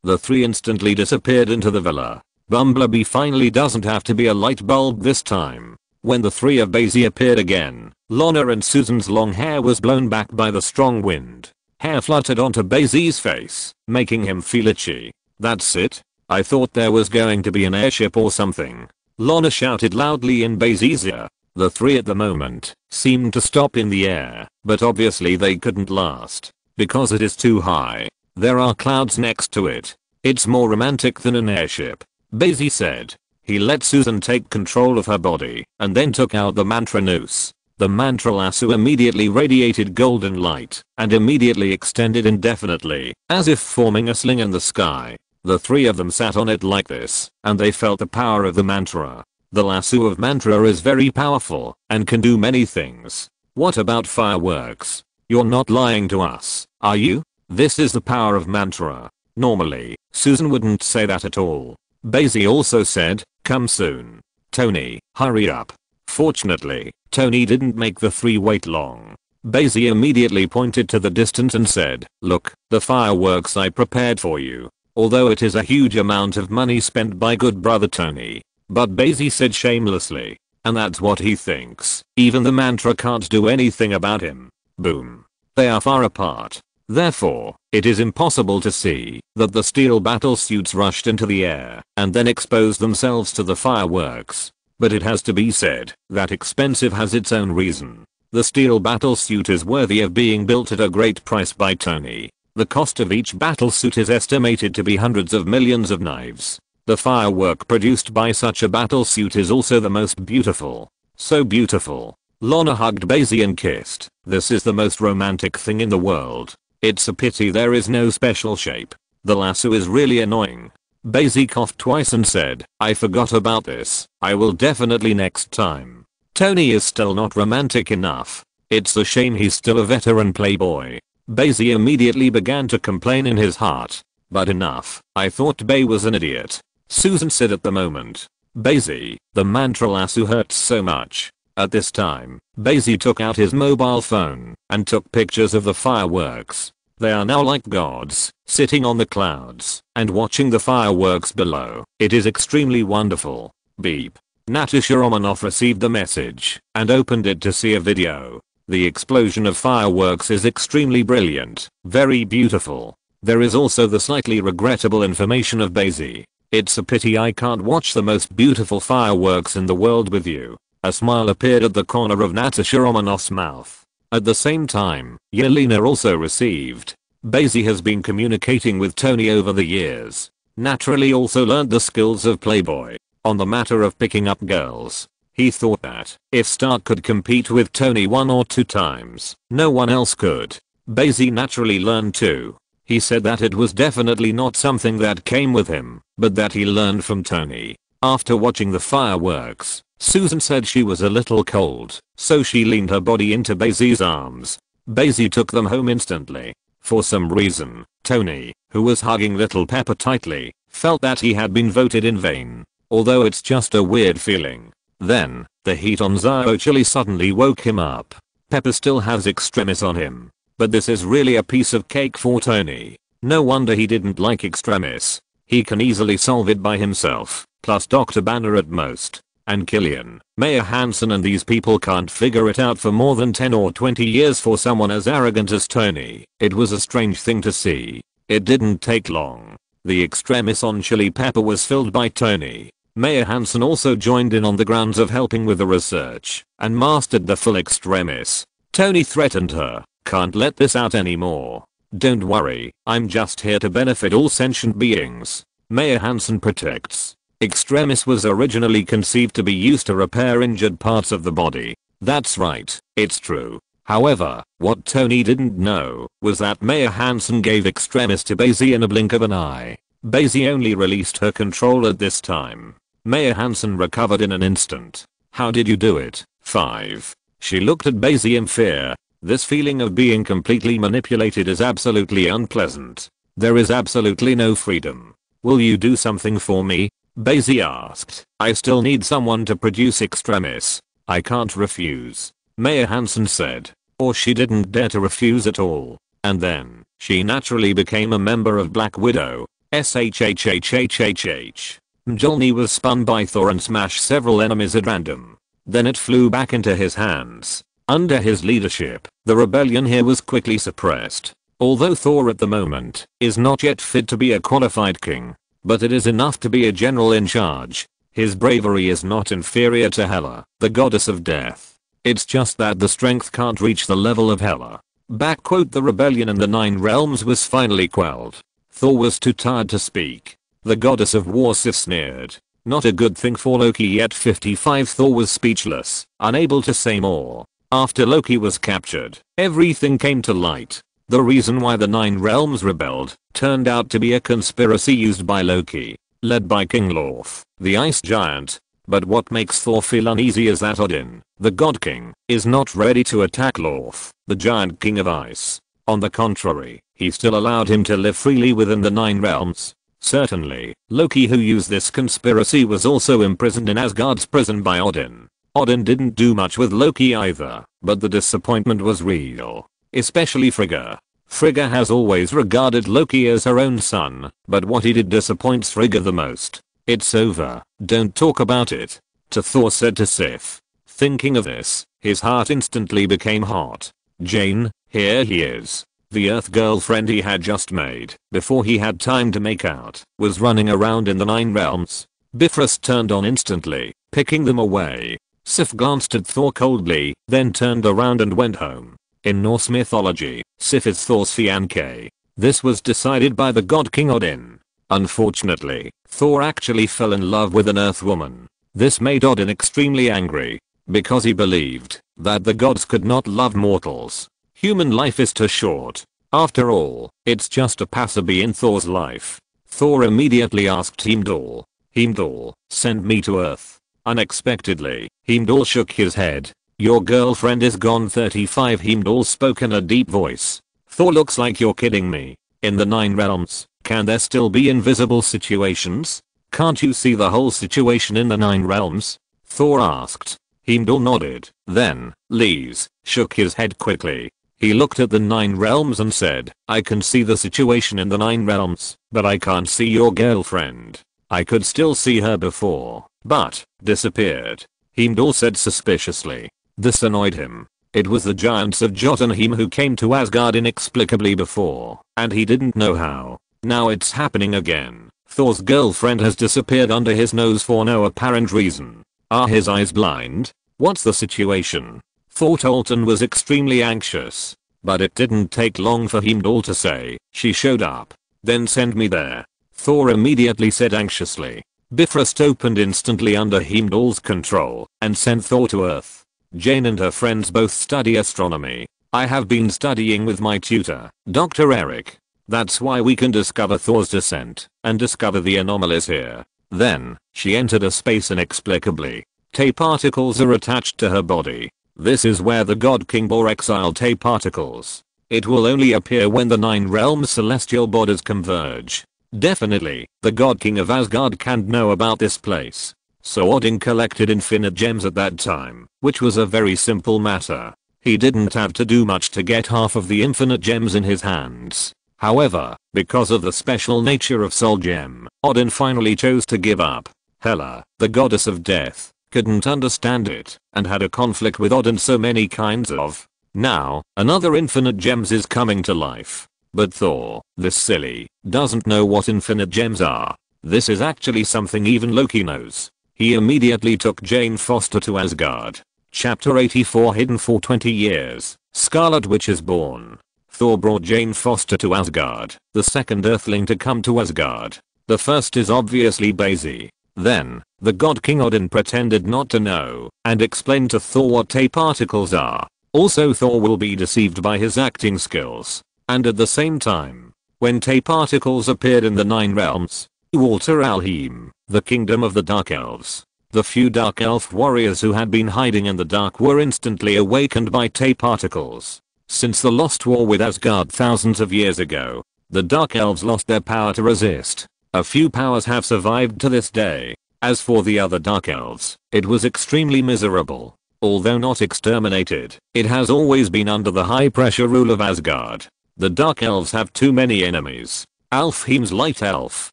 The three instantly disappeared into the villa. Bumblebee finally doesn't have to be a light bulb this time. When the three of Bai Xi appeared again, Lorna and Susan's long hair was blown back by the strong wind. Hair fluttered onto Bai Xi's face, making him feel itchy. That's it? I thought there was going to be an airship or something. Lana shouted loudly in Bai Xi's ear. The three at the moment seemed to stop in the air, but obviously they couldn't last because it is too high. There are clouds next to it. It's more romantic than an airship, Bai Xi said. He let Susan take control of her body and then took out the mantra noose. The mantra lasso immediately radiated golden light and immediately extended indefinitely, as if forming a sling in the sky. The three of them sat on it like this, and they felt the power of the mantra. The lasso of mantra is very powerful and can do many things. What about fireworks? You're not lying to us, are you? This is the power of mantra. Normally, Susan wouldn't say that at all. Bai Xi also said, come soon. Tony, hurry up. Fortunately, Tony didn't make the three wait long. Bai Xi immediately pointed to the distance and said, look, the fireworks I prepared for you. Although it is a huge amount of money spent by good brother Tony. But Bai Xi said shamelessly. And that's what he thinks. Even the mantra can't do anything about him. Boom. They are far apart. Therefore, it is impossible to see that the steel battle suits rushed into the air and then exposed themselves to the fireworks. But it has to be said that expensive has its own reason. The steel battle suit is worthy of being built at a great price by Tony. The cost of each battle suit is estimated to be hundreds of millions of knives. The firework produced by such a battle suit is also the most beautiful. So beautiful. Lana hugged Bai Xi and kissed. This is the most romantic thing in the world. It's a pity there is no special shape. The lasso is really annoying. Bai Xi coughed twice and said, I forgot about this. I will definitely next time. Tony is still not romantic enough. It's a shame he's still a veteran playboy. Bai Xi immediately began to complain in his heart. But enough, I thought Bai was an idiot. Susan said at the moment. Bai Xi, the mantra lasso hurts so much. At this time, Bai Xi took out his mobile phone and took pictures of the fireworks. They are now like gods, sitting on the clouds and watching the fireworks below. It is extremely wonderful. Beep. Natasha Romanoff received the message and opened it to see a video. The explosion of fireworks is extremely brilliant, very beautiful. There is also the slightly regrettable information of Bai Xi. It's a pity I can't watch the most beautiful fireworks in the world with you. A smile appeared at the corner of Natasha Romanoff's mouth. At the same time, Yelena also received. Bai Xi has been communicating with Tony over the years. Naturally also learned the skills of Playboy. On the matter of picking up girls. He thought that if Stark could compete with Tony 1 or 2 times, no one else could. Bai Xi naturally learned too. He said that it was definitely not something that came with him, but that he learned from Tony. After watching the fireworks, Susan said she was a little cold, so she leaned her body into Bai Xi's arms. Bai Xi took them home instantly. For some reason, Tony, who was hugging little Pepper tightly, felt that he had been voted in vain. Although it's just a weird feeling. Then, the heat on Zio Chili suddenly woke him up. Pepper still has Extremis on him. But this is really a piece of cake for Tony. No wonder he didn't like Extremis. He can easily solve it by himself, plus Dr. Banner at most. And Killian, Mayor Hansen and these people can't figure it out for more than 10 or 20 years for someone as arrogant as Tony. It was a strange thing to see. It didn't take long. The Extremis on Chili Pepper was filled by Tony. Mayor Hansen also joined in on the grounds of helping with the research and mastered the full Extremis. Tony threatened her, can't let this out anymore. Don't worry, I'm just here to benefit all sentient beings. Mayor Hansen protects. Extremis was originally conceived to be used to repair injured parts of the body. That's right, it's true. However, what Tony didn't know was that Mayor Hansen gave Extremis to Bai Xi in a blink of an eye. Bai Xi only released her control at this time. Mayor Hansen recovered in an instant. How did you do it? 5. She looked at Bai Xi in fear. This feeling of being completely manipulated is absolutely unpleasant. There is absolutely no freedom. Will you do something for me? Bai Xi asked. I still need someone to produce Extremis. I can't refuse. Mayor Hansen said. Or she didn't dare to refuse at all. And then, she naturally became a member of Black Widow. SHHHHHH. Mjolnir was spun by Thor and smashed several enemies at random. Then it flew back into his hands. Under his leadership, the rebellion here was quickly suppressed. Although Thor at the moment is not yet fit to be a qualified king, but it is enough to be a general in charge. His bravery is not inferior to Hela, the goddess of death. It's just that the strength can't reach the level of Hela. Backquote the rebellion in the 9 realms was finally quelled. Thor was too tired to speak. The goddess of war sneered. Not a good thing for Loki. At 55 Thor was speechless, unable to say more. After Loki was captured, everything came to light. The reason why the 9 realms rebelled turned out to be a conspiracy used by Loki, led by King Lorth, the ice giant. But what makes Thor feel uneasy is that Odin, the God King, is not ready to attack Lorth, the giant king of ice. On the contrary, he still allowed him to live freely within the 9 realms. Certainly, Loki, who used this conspiracy, was also imprisoned in Asgard's prison by Odin. Odin didn't do much with Loki either, but the disappointment was real. Especially Frigga. Frigga has always regarded Loki as her own son, but what he did disappoints Frigga the most. It's over, don't talk about it, to Thor said to Sif. Thinking of this, his heart instantly became hot. Jane, here he is. The Earth girlfriend he had just made, before he had time to make out, was running around in the 9 realms. Bifrost turned on instantly, picking them away. Sif glanced at Thor coldly, then turned around and went home. In Norse mythology, Sif is Thor's fiancée. This was decided by the god King Odin. Unfortunately, Thor actually fell in love with an Earth woman. This made Odin extremely angry, because he believed that the gods could not love mortals. Human life is too short. After all, it's just a passerby in Thor's life. Thor immediately asked Heimdall. Heimdall, send me to Earth. Unexpectedly, Heimdall shook his head. Your girlfriend is gone. 35 Heimdall spoke in a deep voice. Thor, looks like you're kidding me. In the 9 realms, can there still be invisible situations? Can't you see the whole situation in the 9 realms? Thor asked. Heimdall nodded. Then, Lise, shook his head quickly. He looked at the 9 realms and said, I can see the situation in the 9 realms, but I can't see your girlfriend. I could still see her before, but disappeared. Heimdall said suspiciously. This annoyed him. It was the giants of Jotunheim who came to Asgard inexplicably before, and he didn't know how. Now it's happening again. Thor's girlfriend has disappeared under his nose for no apparent reason. Are his eyes blind? What's the situation? Thor Tolton was extremely anxious, but it didn't take long for Heimdall to say, she showed up. Then send me there. Thor immediately said anxiously. Bifrost opened instantly under Heimdall's control and sent Thor to Earth. Jane and her friends both study astronomy. I have been studying with my tutor, Dr. Eric. That's why we can discover Thor's descent and discover the anomalies here. Then, she entered a space inexplicably. Tay particles are attached to her body. This is where the God King bore exiled Tay particles. It will only appear when the 9 realms celestial borders converge. Definitely, the God King of Asgard can't know about this place. So Odin collected infinite gems at that time, which was a very simple matter. He didn't have to do much to get half of the infinite gems in his hands. However, because of the special nature of Soul Gem, Odin finally chose to give up. Hela, the goddess of death, couldn't understand it, and had a conflict with Odin so many kinds of. Now, another infinite gems is coming to life. But Thor, this silly, doesn't know what infinite gems are. This is actually something even Loki knows. He immediately took Jane Foster to Asgard. Chapter 84 Hidden for 20 years, Scarlet Witch is born. Thor brought Jane Foster to Asgard, the second Earthling to come to Asgard. The first is obviously Bai Xi. Then, the God King Odin pretended not to know, and explained to Thor what Tay particles are. Also Thor will be deceived by his acting skills. And at the same time, when Tay particles appeared in the 9 realms, Walter Alheim, the kingdom of the Dark Elves. The few Dark Elf warriors who had been hiding in the dark were instantly awakened by Tay particles. Since the lost war with Asgard thousands of years ago, the Dark Elves lost their power to resist. A few powers have survived to this day. As for the other Dark Elves, it was extremely miserable. Although not exterminated, it has always been under the high pressure rule of Asgard. The Dark Elves have too many enemies. Alfheim's Light Elf,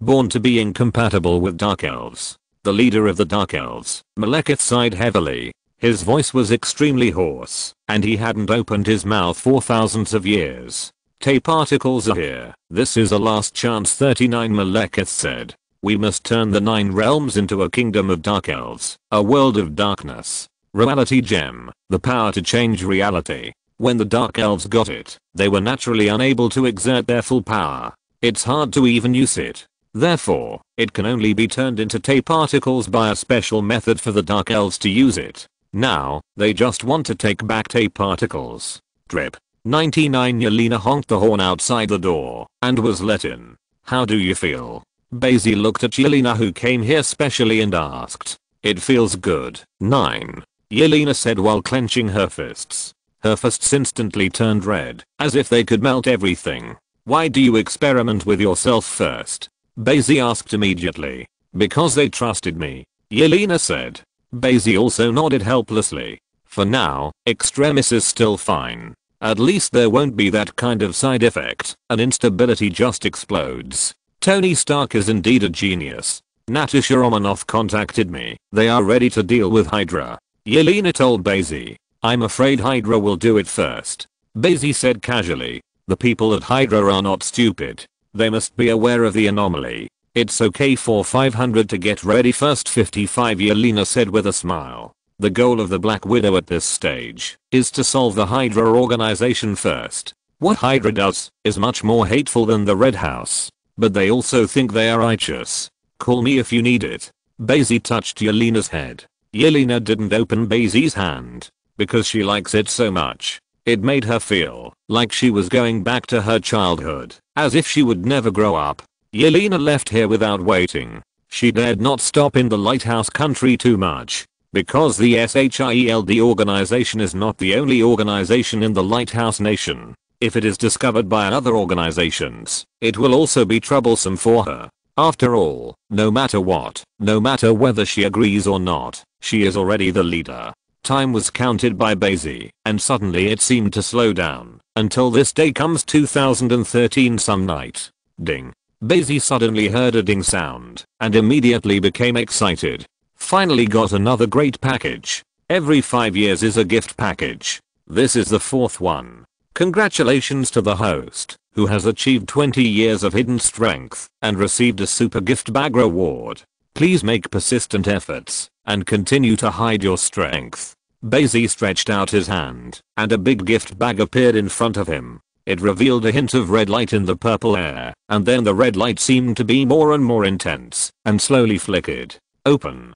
born to be incompatible with Dark Elves. The leader of the Dark Elves, Malekith, sighed heavily. His voice was extremely hoarse, and he hadn't opened his mouth for thousands of years. Tay particles are here. This is a last chance, 39 Malekith said. We must turn the 9 realms into a kingdom of dark elves, a world of darkness. Reality gem, the power to change reality. When the dark elves got it, they were naturally unable to exert their full power. It's hard to even use it. Therefore, it can only be turned into Tay particles by a special method for the dark elves to use it. Now, they just want to take back Tay particles. Drip. 99 Yelena honked the horn outside the door and was let in. How do you feel? Bai Xi looked at Yelena, who came here specially, and asked. It feels good. 9. Yelena said while clenching her fists. Her fists instantly turned red, as if they could melt everything. Why do you experiment with yourself first? Bai Xi asked immediately. Because they trusted me, Yelena said. Bai Xi also nodded helplessly. For now, Extremis is still fine. At least there won't be that kind of side effect, and instability just explodes. Tony Stark is indeed a genius. Natasha Romanoff contacted me. They are ready to deal with Hydra. Yelena told Bai Xi. I'm afraid Hydra will do it first. Bai Xi said casually. The people at Hydra are not stupid. They must be aware of the anomaly. It's okay for 500 to get ready first. 55 Yelena said with a smile. The goal of the Black Widow at this stage is to solve the Hydra organization first. What Hydra does is much more hateful than the Red House. But they also think they are righteous. Call me if you need it. Bai Xi touched Yelena's head. Yelena didn't open Bai Xi's hand because she likes it so much. It made her feel like she was going back to her childhood, as if she would never grow up. Yelena left here without waiting. She dared not stop in the Lighthouse country too much, because the SHIELD organization is not the only organization in the Lighthouse nation. If it is discovered by other organizations, it will also be troublesome for her. After all, no matter what, no matter whether she agrees or not, she is already the leader. Time was counted by Bai Xi, and suddenly it seemed to slow down, until this day comes 2013 some night. Ding. Bai Xi suddenly heard a ding sound, and immediately became excited. Finally got another great package. Every 5 years is a gift package. This is the 4th one. Congratulations to the host, who has achieved 20 years of hidden strength and received a super gift bag reward. Please make persistent efforts and continue to hide your strength. Bai Xi stretched out his hand, and a big gift bag appeared in front of him. It revealed a hint of red light in the purple air, and then the red light seemed to be more and more intense, and slowly flickered. Open.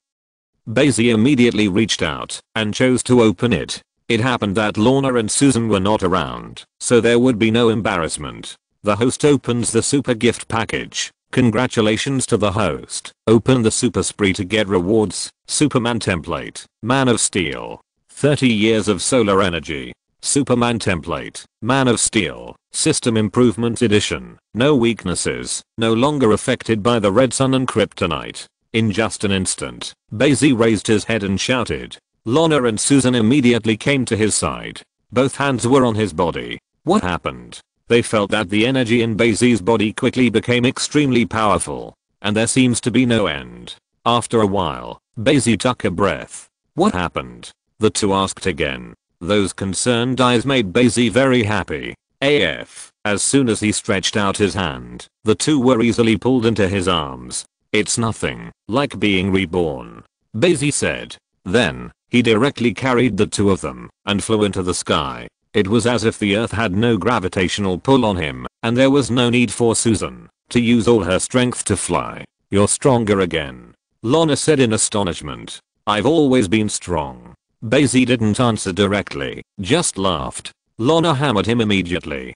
Bai Xi immediately reached out and chose to open it. It happened that Lorna and Susan were not around, so there would be no embarrassment. The host opens the super gift package. Congratulations to the host. Open the super spree to get rewards. Superman template. Man of Steel. 30 years of solar energy. Superman template. Man of Steel. System Improvement Edition. No weaknesses. No longer affected by the red sun and kryptonite. In just an instant, Bai Xi raised his head and shouted. Lorna and Susan immediately came to his side. Both hands were on his body. What happened? They felt that the energy in Bai Xi's body quickly became extremely powerful, and there seems to be no end. After a while, Bai Xi took a breath. What happened? The two asked again. Those concerned eyes made Bai Xi very happy. AF. As soon as he stretched out his hand, the two were easily pulled into his arms. It's nothing like being reborn, Bai Xi said. Then, he directly carried the two of them and flew into the sky. It was as if the earth had no gravitational pull on him, and there was no need for Susan to use all her strength to fly. You're stronger again, Lorna said in astonishment. I've always been strong. Bai Xi didn't answer directly, just laughed. Lorna hammered him immediately.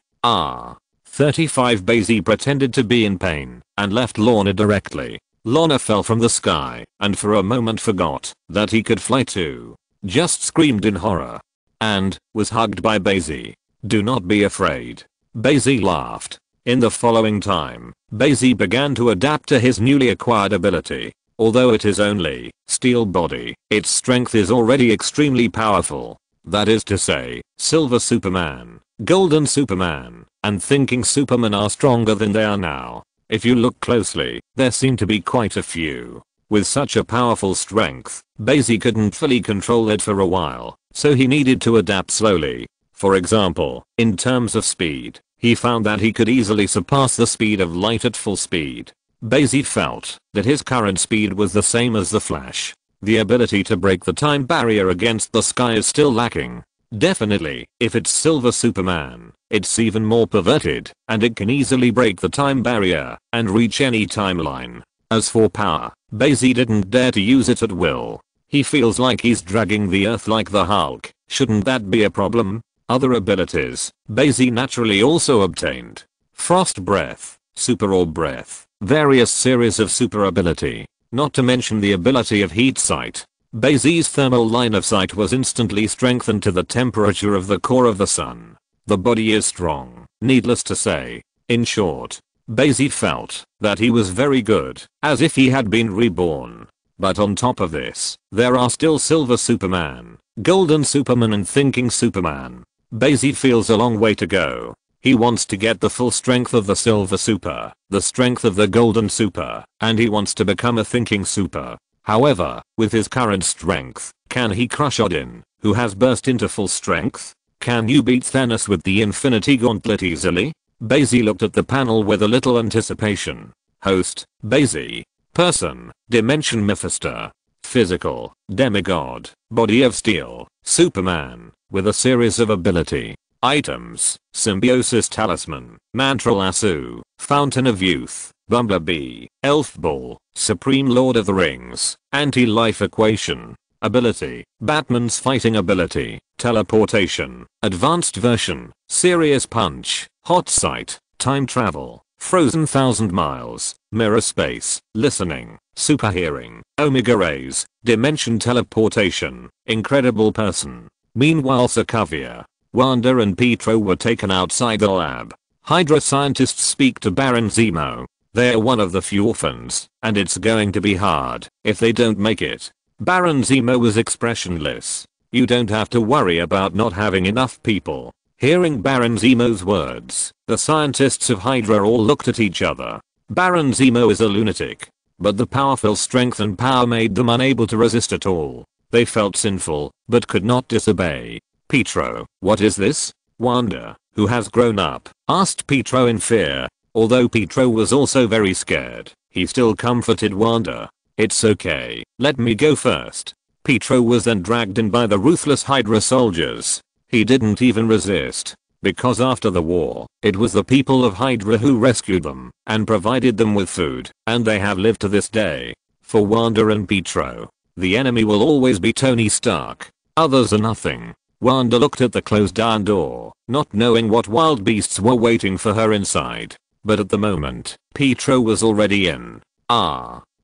35 Bai Xi pretended to be in pain and left Lorna directly. Lorna fell from the sky and for a moment forgot that he could fly too. Just screamed in horror and was hugged by Bai Xi. Do not be afraid. Bai Xi laughed. In the following time, Bai Xi began to adapt to his newly acquired ability. Although it is only steel body, its strength is already extremely powerful. That is to say, Silver Superman, Golden Superman, and Thinking Superman are stronger than they are now. If you look closely, there seem to be quite a few. With such a powerful strength, Bai Xi couldn't fully control it for a while, so he needed to adapt slowly. For example, in terms of speed, he found that he could easily surpass the speed of light at full speed. Bai Xi felt that his current speed was the same as the Flash. The ability to break the time barrier against the sky is still lacking. Definitely, if it's Silver Superman, it's even more perverted, and it can easily break the time barrier and reach any timeline. As for power, Bai Xi didn't dare to use it at will. He feels like he's dragging the earth like the Hulk. Shouldn't that be a problem? Other abilities, Bai Xi naturally also obtained. Frost Breath, Super Orb Breath, various series of super ability, not to mention the ability of Heat Sight. Bai Xi's thermal line of sight was instantly strengthened to the temperature of the core of the sun. The body is strong, needless to say. In short, Bai Xi felt that he was very good, as if he had been reborn. But on top of this, there are still Silver Superman, Golden Superman and Thinking Superman. Bai Xi feels a long way to go. He wants to get the full strength of the Silver Super, the strength of the Golden Super, and he wants to become a Thinking Super. However, with his current strength, can he crush Odin, who has burst into full strength? Can you beat Thanos with the Infinity Gauntlet easily? Bai Xi looked at the panel with a little anticipation. Host, Bai Xi. Person, Dimension Mephisto. Physical, Demigod, Body of Steel, Superman, with a series of ability. Items, Symbiosis Talisman, Mantra Lasso, Fountain of Youth, Bumblebee, Elf Ball, Supreme Lord of the Rings, Anti-Life Equation. Ability, Batman's fighting ability, Teleportation, Advanced Version, Serious Punch, Hot Sight, Time Travel, Frozen 1000 Miles, Mirror Space, Listening, Super Hearing, Omega Rays, Dimension Teleportation, Incredible Person. Meanwhile Sokovia, Wanda and Pietro were taken outside the lab. Hydra scientists speak to Baron Zemo. They're one of the few orphans, and it's going to be hard if they don't make it. Baron Zemo was expressionless. You don't have to worry about not having enough people. Hearing Baron Zemo's words, the scientists of Hydra all looked at each other. Baron Zemo is a lunatic, but the powerful strength and power made them unable to resist at all. They felt sinful, but could not disobey. Pietro, what is this? Wanda, who has grown up, asked Pietro in fear. Although Pietro was also very scared, he still comforted Wanda. It's okay, let me go first. Pietro was then dragged in by the ruthless Hydra soldiers. He didn't even resist, because after the war, it was the people of Hydra who rescued them and provided them with food, and they have lived to this day. For Wanda and Pietro, the enemy will always be Tony Stark. Others are nothing. Wanda looked at the closed down door, not knowing what wild beasts were waiting for her inside. But at the moment, Pietro was already in.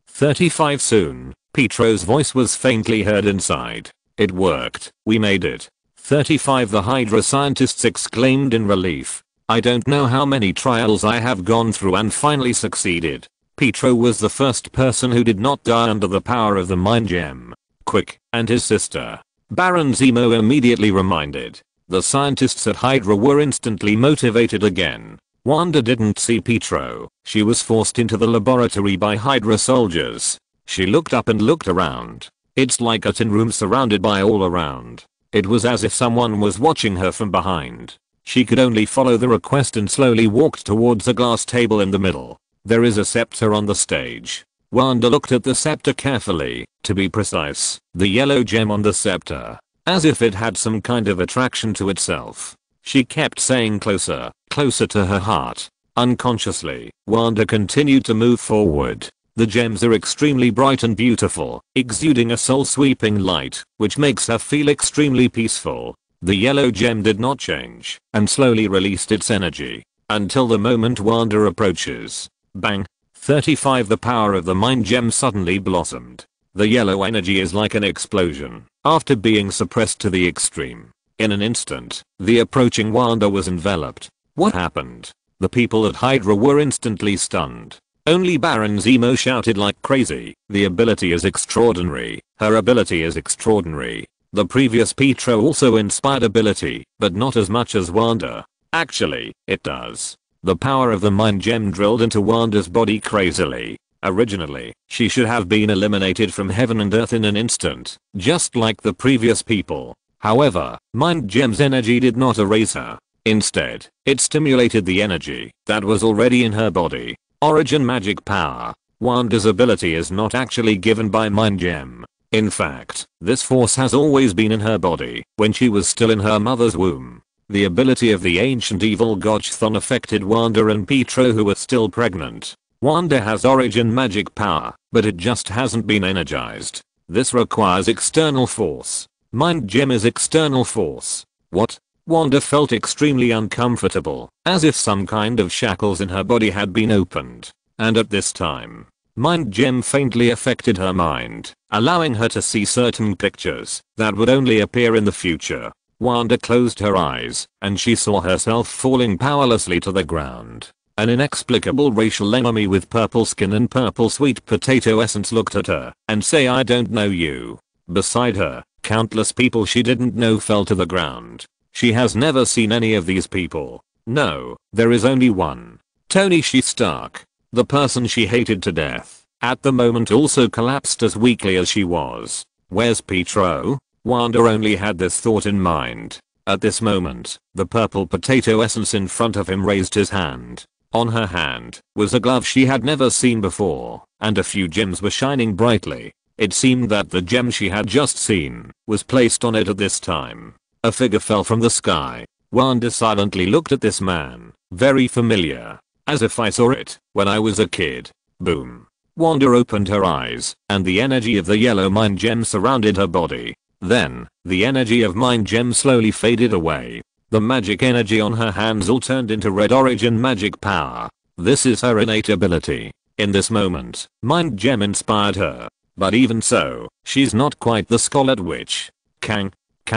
35 soon. Pietro's voice was faintly heard inside. It worked. We made it. 35 The Hydra scientists exclaimed in relief. I don't know how many trials I have gone through and finally succeeded. Pietro was the first person who did not die under the power of the Mind Gem. Quick, and his sister. Baron Zemo immediately reminded. The scientists at Hydra were instantly motivated again. Wanda didn't see Pietro. She was forced into the laboratory by Hydra soldiers. She looked up and looked around. It's like a tin room surrounded by all around. It was as if someone was watching her from behind. She could only follow the request and slowly walked towards a glass table in the middle. There is a scepter on the stage. Wanda looked at the scepter carefully, to be precise, the yellow gem on the scepter, as if it had some kind of attraction to itself. She kept saying closer, closer to her heart. Unconsciously, Wanda continued to move forward. The gems are extremely bright and beautiful, exuding a soul-sweeping light, which makes her feel extremely peaceful. The yellow gem did not change, and slowly released its energy, until the moment Wanda approaches. Bang! 35 The power of the Mind Gem suddenly blossomed. The yellow energy is like an explosion, after being suppressed to the extreme. In an instant, the approaching Wanda was enveloped. What happened? The people at Hydra were instantly stunned. Only Baron Zemo shouted like crazy. The ability is extraordinary. Her ability is extraordinary. The previous Pietro also inspired ability, but not as much as Wanda. Actually, it does. The power of the Mind Gem drilled into Wanda's body crazily. Originally, she should have been eliminated from heaven and earth in an instant, just like the previous people. However, Mind Gem's energy did not erase her. Instead, it stimulated the energy that was already in her body. Origin magic power. Wanda's ability is not actually given by Mind Gem. In fact, this force has always been in her body when she was still in her mother's womb. The ability of the ancient evil Gochthon affected Wanda and Pietro, who were still pregnant. Wanda has origin magic power, but it just hasn't been energized. This requires external force. Mind Gem is external force. What? Wanda felt extremely uncomfortable, as if some kind of shackles in her body had been opened. And at this time, Mind Gem faintly affected her mind, allowing her to see certain pictures that would only appear in the future. Wanda closed her eyes, and she saw herself falling powerlessly to the ground. An inexplicable racial enemy with purple skin and purple sweet potato essence looked at her and say, "I don't know you." Beside her, countless people she didn't know fell to the ground. She has never seen any of these people. No, there is only one. Tony Stark, the person she hated to death, at the moment also collapsed as weakly as she was. Where's Pietro? Wanda only had this thought in mind. At this moment, the purple potato essence in front of him raised his hand. On her hand was a glove she had never seen before, and a few gems were shining brightly. It seemed that the gem she had just seen was placed on it at this time. A figure fell from the sky. Wanda silently looked at this man. Very familiar. As if I saw it when I was a kid. Boom. Wanda opened her eyes, and the energy of the yellow Mind Gem surrounded her body. Then, the energy of Mind Gem slowly faded away. The magic energy on her hands all turned into red origin magic power. This is her innate ability. In this moment, Mind Gem inspired her. But even so, she's not quite the Scarlet Witch.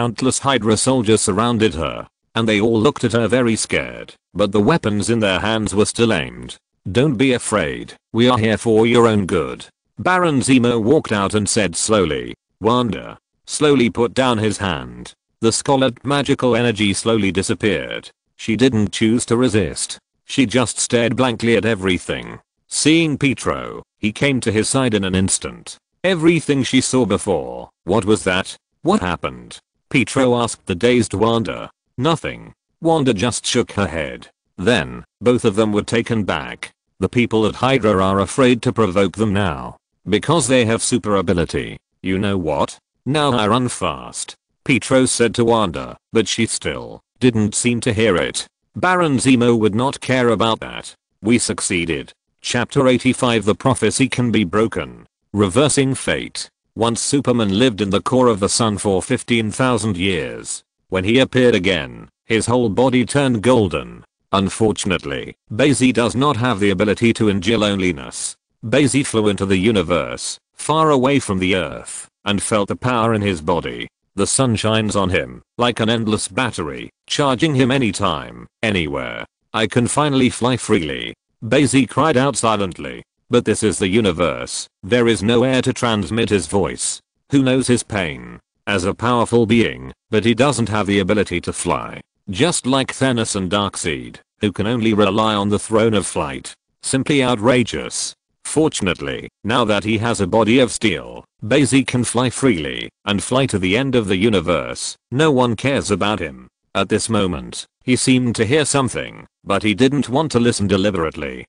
Countless Hydra soldiers surrounded her, and they all looked at her very scared, but the weapons in their hands were still aimed. "Don't be afraid, we are here for your own good." Baron Zemo walked out and said slowly. Wanda slowly put down his hand. The scarlet magical energy slowly disappeared. She didn't choose to resist. She just stared blankly at everything. Seeing Pietro, he came to his side in an instant. Everything she saw before. What was that? What happened? Pietro asked the dazed Wanda. Nothing. Wanda just shook her head. Then, both of them were taken back. The people at Hydra are afraid to provoke them now. Because they have super ability. You know what? Now I run fast. Pietro said to Wanda, but she still didn't seem to hear it. Baron Zemo would not care about that. We succeeded. Chapter 85. The prophecy can be broken. Reversing fate. Once Superman lived in the core of the sun for 15,000 years. When he appeared again, his whole body turned golden. Unfortunately, Bai Xi does not have the ability to endure loneliness. Bai Xi flew into the universe, far away from the earth, and felt the power in his body. The sun shines on him, like an endless battery, charging him anytime, anywhere. "I can finally fly freely." Bai Xi cried out silently. But this is the universe. There is no air to transmit his voice. Who knows his pain? As a powerful being, but he doesn't have the ability to fly. Just like Thanos and Darkseid, who can only rely on the throne of flight. Simply outrageous. Fortunately, now that he has a body of steel, Bai Xi can fly freely and fly to the end of the universe. No one cares about him. At this moment, he seemed to hear something, but he didn't want to listen deliberately.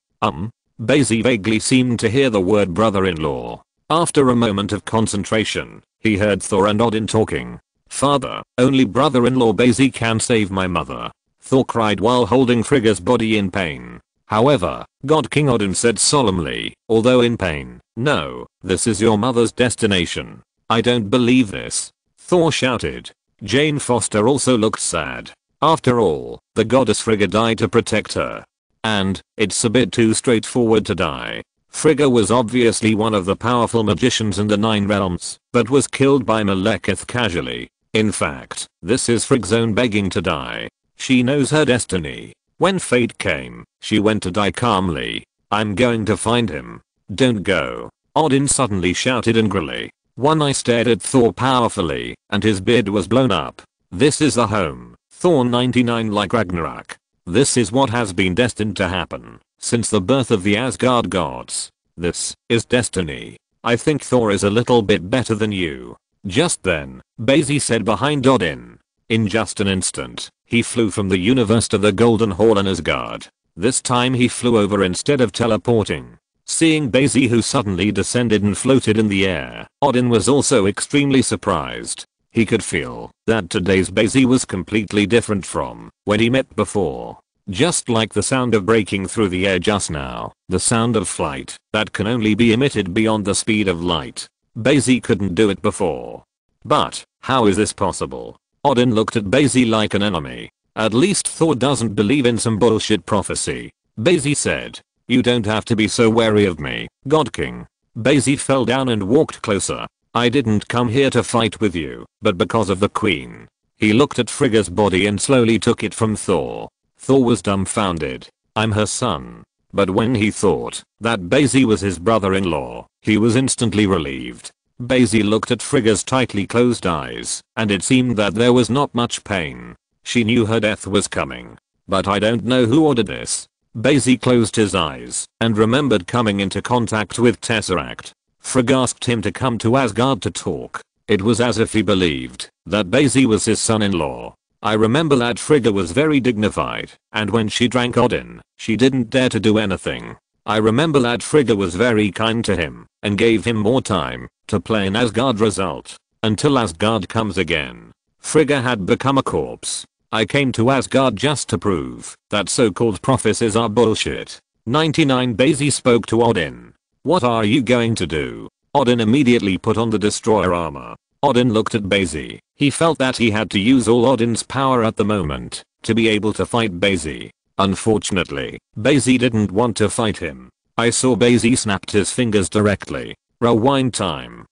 Bai Xi vaguely seemed to hear the word brother-in-law. After a moment of concentration, he heard Thor and Odin talking. "Father, only brother-in-law Bai Xi can save my mother," Thor cried while holding Frigga's body in pain. However, God King Odin said solemnly, although in pain, "No, this is your mother's destination." "I don't believe this," Thor shouted. Jane Foster also looked sad. After all, the goddess Frigga died to protect her. And, it's a bit too straightforward to die. Frigga was obviously one of the powerful magicians in the 9 realms, but was killed by Malekith casually. In fact, this is Frigga's own begging to die. She knows her destiny. When fate came, she went to die calmly. "I'm going to find him." "Don't go," Odin suddenly shouted angrily. One Eye stared at Thor powerfully, and his beard was blown up. "This is the home, Thor 99 like Ragnarok. This is what has been destined to happen since the birth of the Asgard gods. This is destiny. I think Thor is a little bit better than you." Just then, Bai Xi said behind Odin, In just an instant, he flew from the universe to the Golden Hall in Asgard. This time he flew over instead of teleporting. Seeing Bai Xi, who suddenly descended and floated in the air, Odin was also extremely surprised. He could feel that today's Bai Xi was completely different from when he met before. Just like the sound of breaking through the air just now, the sound of flight that can only be emitted beyond the speed of light. Bai Xi couldn't do it before. But how is this possible? Odin looked at Bai Xi like an enemy. At least Thor doesn't believe in some bullshit prophecy. Bai Xi said, "You don't have to be so wary of me, God King." Bai Xi fell down and walked closer. "I didn't come here to fight with you, but because of the queen." He looked at Frigga's body and slowly took it from Thor. Thor was dumbfounded. "I'm her son." But when he thought that Bai Xi was his brother-in-law, he was instantly relieved. Bai Xi looked at Frigga's tightly closed eyes, and it seemed that there was not much pain. She knew her death was coming. "But I don't know who ordered this." Bai Xi closed his eyes and remembered coming into contact with Tesseract. Frigga asked him to come to Asgard to talk. It was as if he believed that Bai Xi was his son-in-law. I remember that Frigga was very dignified, and when she drank Odin, she didn't dare to do anything. I remember that Frigga was very kind to him and gave him more time to play in Asgard result until Asgard comes again. Frigga had become a corpse. I came to Asgard just to prove that so-called prophecies are bullshit. 99 Bai Xi spoke to Odin. "What are you going to do?" Odin immediately put on the destroyer armor. Odin looked at Bai Xi. He felt that he had to use all Odin's power at the moment to be able to fight Bai Xi. Unfortunately, Bai Xi didn't want to fight him. I saw Bai Xi snapped his fingers directly. Rewind time.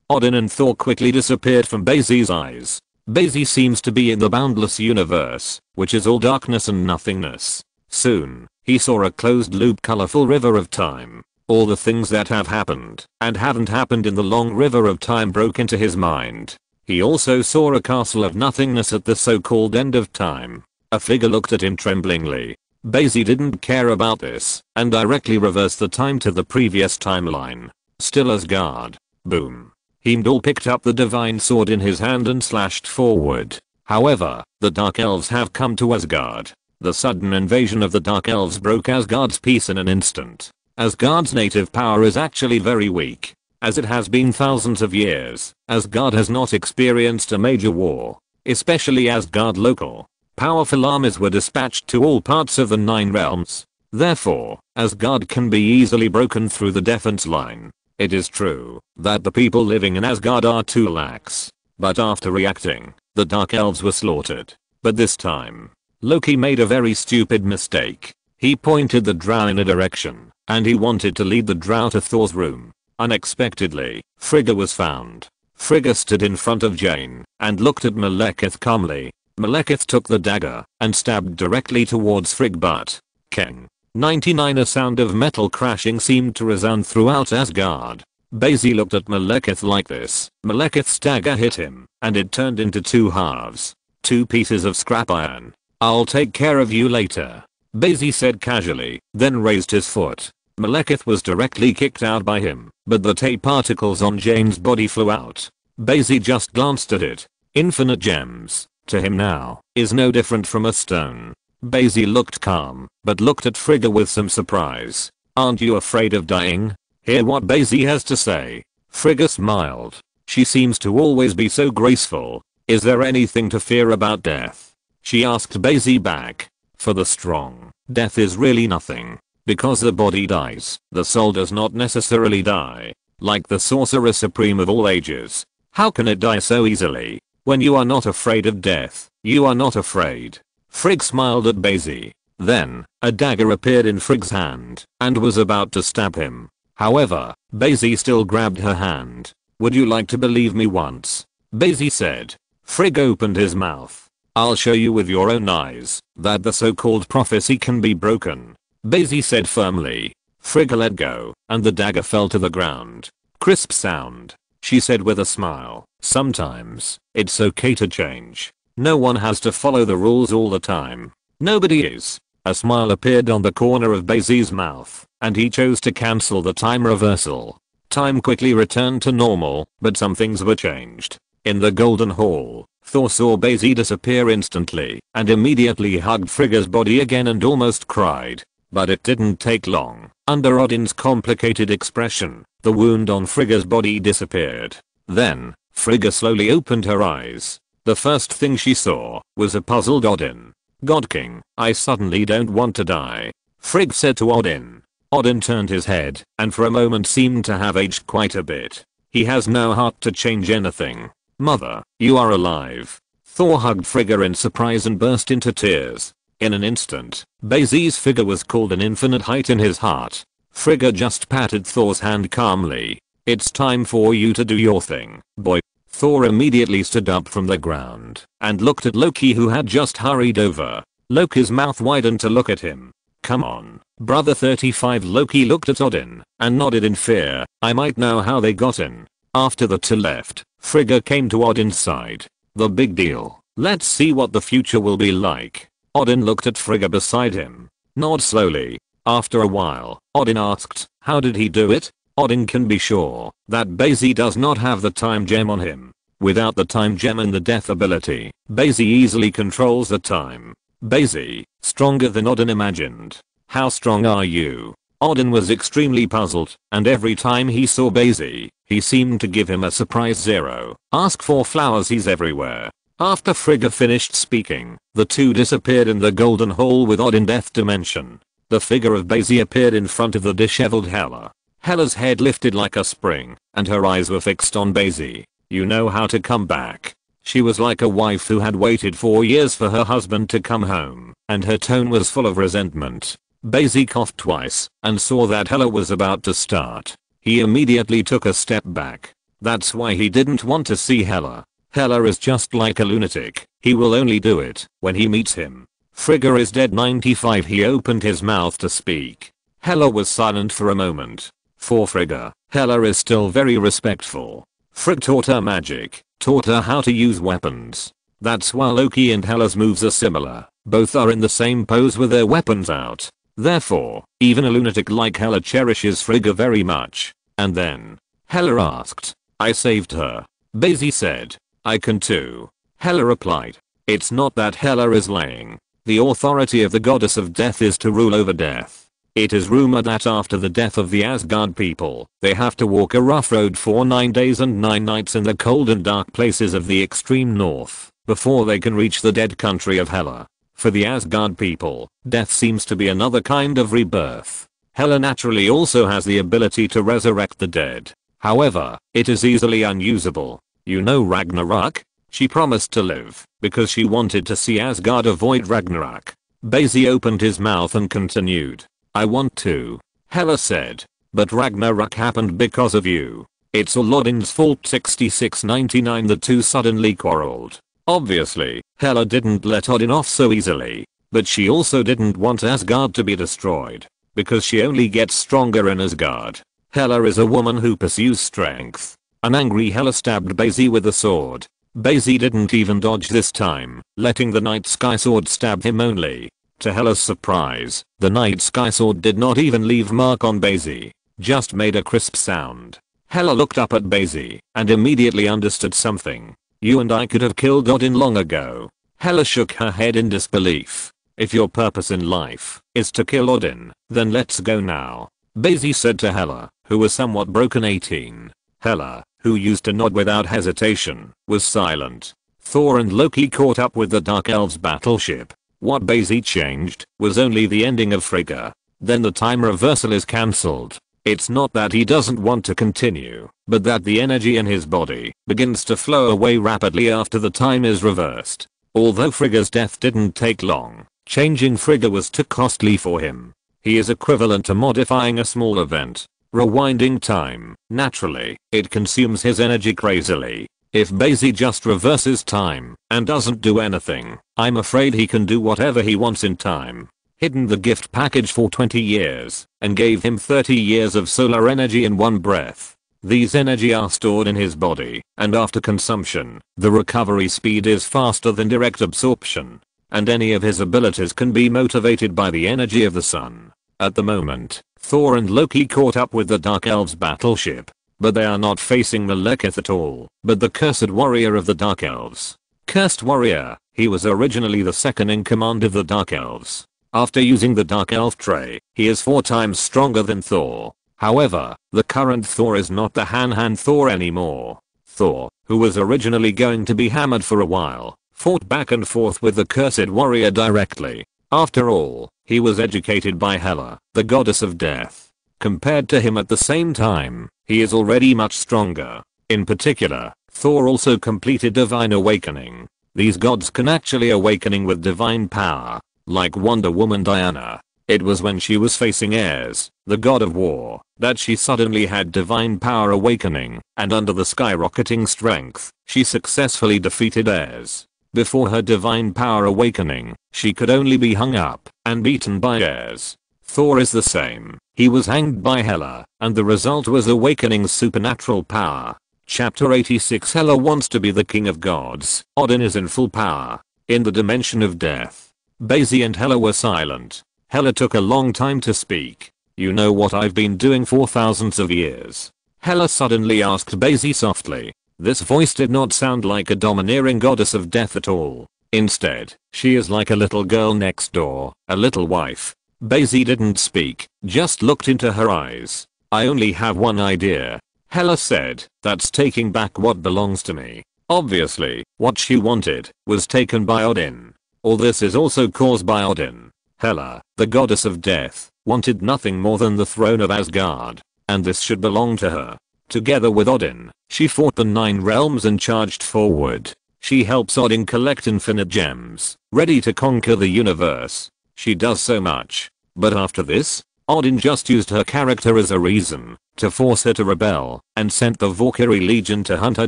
Odin and Thor quickly disappeared from Bai Xi's eyes. Bai Xi seems to be in the boundless universe, which is all darkness and nothingness. Soon, he saw a closed loop colorful river of time. All the things that have happened and haven't happened in the long river of time broke into his mind. He also saw a castle of nothingness at the so-called end of time. A figure looked at him tremblingly. Bai Xi didn't care about this and directly reversed the time to the previous timeline. Still Asgard. Boom. Heimdall picked up the divine sword in his hand and slashed forward. However, the Dark Elves have come to Asgard. The sudden invasion of the Dark Elves broke Asgard's peace in an instant. Asgard's native power is actually very weak. As it has been thousands of years, Asgard has not experienced a major war. Especially Asgard local. Powerful armies were dispatched to all parts of the 9 realms. Therefore, Asgard can be easily broken through the defense line. It is true that the people living in Asgard are too lax. But after reacting, the Dark Elves were slaughtered. But this time, Loki made a very stupid mistake. He pointed the drow in a direction, and he wanted to lead the drow to Thor's room. Unexpectedly, Frigga was found. Frigga stood in front of Jane and looked at Malekith calmly. Malekith took the dagger and stabbed directly towards Frigg, but Ken. 99 A sound of metal crashing seemed to resound throughout Asgard. Bai Xi looked at Malekith like this. Malekith's dagger hit him, and it turned into 2 halves. 2 pieces of scrap iron. "I'll take care of you later," Bai Xi said casually, then raised his foot. Malekith was directly kicked out by him, but the tape particles on Jane's body flew out. Bai Xi just glanced at it. Infinite gems, to him now, is no different from a stone. Bai Xi looked calm, but looked at Frigga with some surprise. "Aren't you afraid of dying?" Hear what Bai Xi has to say. Frigga smiled. She seems to always be so graceful. "Is there anything to fear about death?" she asked Bai Xi back. "For the strong, death is really nothing. Because the body dies, the soul does not necessarily die. Like the sorcerer supreme of all ages. How can it die so easily? When you are not afraid of death, you are not afraid." Frigg smiled at Bai Xi. Then, a dagger appeared in Frigg's hand and was about to stab him. However, Bai Xi still grabbed her hand. "Would you like to believe me once?" Bai Xi said. Frigg opened his mouth. "I'll show you with your own eyes that the so-called prophecy can be broken," Bai Xi said firmly. Frigg let go, and the dagger fell to the ground. "Crisp sound," she said with a smile. "Sometimes, it's okay to change. No one has to follow the rules all the time. Nobody is." A smile appeared on the corner of Bai Xi's mouth, and he chose to cancel the time reversal. Time quickly returned to normal, but some things were changed. In the Golden Hall, Thor saw Bai Xi disappear instantly and immediately hugged Frigga's body again and almost cried. But it didn't take long. Under Odin's complicated expression, the wound on Frigga's body disappeared. Then, Frigga slowly opened her eyes. The first thing she saw was a puzzled Odin. "God King, I suddenly don't want to die," Frigg said to Odin. Odin turned his head and for a moment seemed to have aged quite a bit. He has no heart to change anything. "Mother, you are alive." Thor hugged Frigga in surprise and burst into tears. In an instant, Bai Xi's figure was called an infinite height in his heart. Frigga just patted Thor's hand calmly. "It's time for you to do your thing, boy." Thor immediately stood up from the ground and looked at Loki, who had just hurried over. Loki's mouth widened to look at him. "Come on, brother 35." Loki looked at Odin and nodded in fear. "I might know how they got in." After the two left, Frigga came to Odin's side. "The big deal. Let's see what the future will be like." Odin looked at Frigga beside him. Nod slowly. After a while, Odin asked, "How did he do it?" Odin can be sure that Bai Xi does not have the time gem on him. Without the time gem and the death ability, Bai Xi easily controls the time. Bai Xi, stronger than Odin imagined. "How strong are you?" Odin was extremely puzzled, and every time he saw Bai Xi, he seemed to give him a surprise zero. "Ask for flowers, he's everywhere." After Frigga finished speaking, the two disappeared in the golden hall with Odin Death Dimension. The figure of Bai Xi appeared in front of the disheveled Hela. Hela's head lifted like a spring, and her eyes were fixed on Bai Xi. "You know how to come back." She was like a wife who had waited 4 years for her husband to come home, and her tone was full of resentment. Bai Xi coughed twice and saw that Hela was about to start. He immediately took a step back. That's why he didn't want to see Hela. Hela is just like a lunatic. He will only do it when he meets him. Frigga is dead 95. He opened his mouth to speak. Hela was silent for a moment. For Frigga, Hela is still very respectful. Frigg taught her magic, taught her how to use weapons. That's why Loki and Hela's moves are similar. Both are in the same pose with their weapons out. Therefore, even a lunatic like Hela cherishes Frigga very much. And then, Hela asked, "I saved her." Bai Xi said, "I can too." Hela replied, "It's not that Hela is lying. The authority of the goddess of death is to rule over death. It is rumored that after the death of the Asgard people, they have to walk a rough road for 9 days and 9 nights in the cold and dark places of the extreme north, before they can reach the dead country of Hela. For the Asgard people, death seems to be another kind of rebirth. Hela naturally also has the ability to resurrect the dead. However, it is easily unusable. You know Ragnarok? She promised to live because she wanted to see Asgard avoid Ragnarok." Bai Xi opened his mouth and continued. "I want to," Hela said. "But Ragnarok happened because of you. It's all Odin's fault." 6699. The two suddenly quarreled. Obviously, Hela didn't let Odin off so easily, but she also didn't want Asgard to be destroyed, because she only gets stronger in Asgard. Hela is a woman who pursues strength. An angry Hela stabbed Bai Xi with a sword. Bai Xi didn't even dodge this time, letting the Night Sky Sword stab him only. To Hela's surprise, the Night Sky Sword did not even leave mark on Bai Xi, just made a crisp sound. Hela looked up at Bai Xi and immediately understood something. "You and I could have killed Odin long ago." Hela shook her head in disbelief. "If your purpose in life is to kill Odin, then let's go now," Bai Xi said to Hela, who was somewhat broken. 18. Hela, who used to nod without hesitation, was silent. Thor and Loki caught up with the Dark Elves battleship. What Bai Xi changed was only the ending of Frigga. Then the time reversal is cancelled. It's not that he doesn't want to continue, but that the energy in his body begins to flow away rapidly after the time is reversed. Although Frigga's death didn't take long, changing Frigga was too costly for him. He is equivalent to modifying a small event. Rewinding time, naturally, it consumes his energy crazily. If Bai Xi just reverses time and doesn't do anything, I'm afraid he can do whatever he wants in time. Hidden the gift package for 20 years and gave him 30 years of solar energy in one breath. These energy are stored in his body, and after consumption, the recovery speed is faster than direct absorption. And any of his abilities can be motivated by the energy of the sun. At the moment, Thor and Loki caught up with the Dark Elves battleship, but they are not facing Malekith at all, but the cursed warrior of the Dark Elves. Cursed warrior, he was originally the second in command of the Dark Elves. After using the Dark Elf trait, he is 4 times stronger than Thor. However, the current Thor is not the hand Thor anymore. Thor, who was originally going to be hammered for a while, fought back and forth with the Cursed warrior directly. After all, he was educated by Hela, the goddess of death. Compared to him at the same time, he is already much stronger. In particular, Thor also completed Divine Awakening. These gods can actually awakening with divine power. Like Wonder Woman Diana, it was when she was facing Ares, the god of war, that she suddenly had divine power awakening, and under the skyrocketing strength, she successfully defeated Ares. Before her divine power awakening, she could only be hung up and beaten by Ares. Thor is the same. He was hanged by Hela, and the result was awakening's supernatural power. Chapter 86. Hela wants to be the king of gods. Odin is in full power. In the dimension of death, Bai Xi and Hela were silent. Hela took a long time to speak. You know what I've been doing for thousands of years? Hela suddenly asked Bai Xi softly. This voice did not sound like a domineering goddess of death at all. Instead, she is like a little girl next door, a little wife. Bai Xi didn't speak, just looked into her eyes. I only have one idea. Hela said, that's taking back what belongs to me. Obviously, what she wanted was taken by Odin. All this is also caused by Odin. Hela, the goddess of death, wanted nothing more than the throne of Asgard, and this should belong to her. Together with Odin, she fought the 9 realms and charged forward. She helps Odin collect infinite gems, ready to conquer the universe. She does so much. But after this, Odin just used her character as a reason to force her to rebel, and sent the Valkyrie Legion to hunt her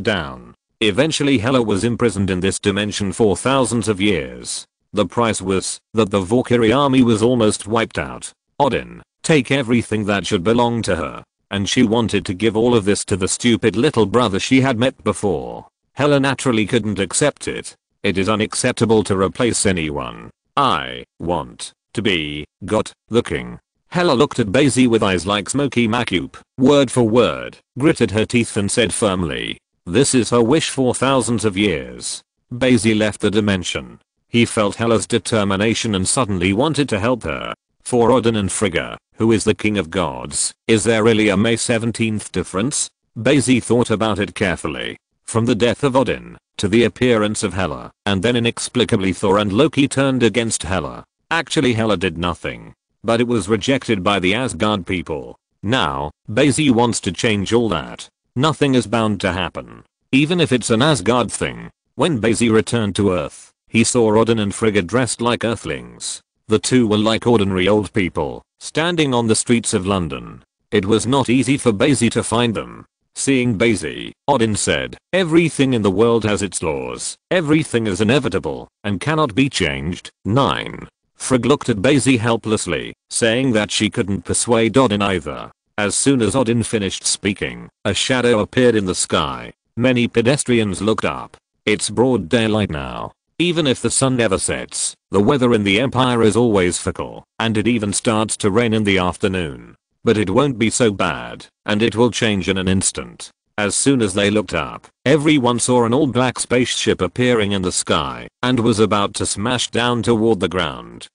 down. Eventually Hela was imprisoned in this dimension for thousands of years. The price was that the Valkyrie army was almost wiped out. Odin, take everything that should belong to her. And she wanted to give all of this to the stupid little brother she had met before. Hela naturally couldn't accept it. It is unacceptable to replace anyone. I want to be the king. Hela looked at Bai Xi with eyes like smoky macup, word for word, gritted her teeth and said firmly, this is her wish for thousands of years. Bai Xi left the dimension. He felt Hela's determination and suddenly wanted to help her. For Odin and Frigga, who is the king of gods, is there really a May 17th difference? Bai Xi thought about it carefully. From the death of Odin, to the appearance of Hela, and then inexplicably Thor and Loki turned against Hela. Actually Hela did nothing. But it was rejected by the Asgard people. Now, Bai Xi wants to change all that. Nothing is bound to happen. Even if it's an Asgard thing. When Bai Xi returned to Earth, he saw Odin and Frigga dressed like Earthlings. The two were like ordinary old people, standing on the streets of London. It was not easy for Bai Xi to find them. Seeing Bai Xi, Odin said, everything in the world has its laws. Everything is inevitable, and cannot be changed. 9. Frigg looked at Bai Xi helplessly, saying that she couldn't persuade Odin either. As soon as Odin finished speaking, a shadow appeared in the sky. Many pedestrians looked up. It's broad daylight now. Even if the sun never sets, the weather in the Empire is always fickle, and it even starts to rain in the afternoon. But it won't be so bad, and it will change in an instant. As soon as they looked up, everyone saw an all-black spaceship appearing in the sky, and was about to smash down toward the ground.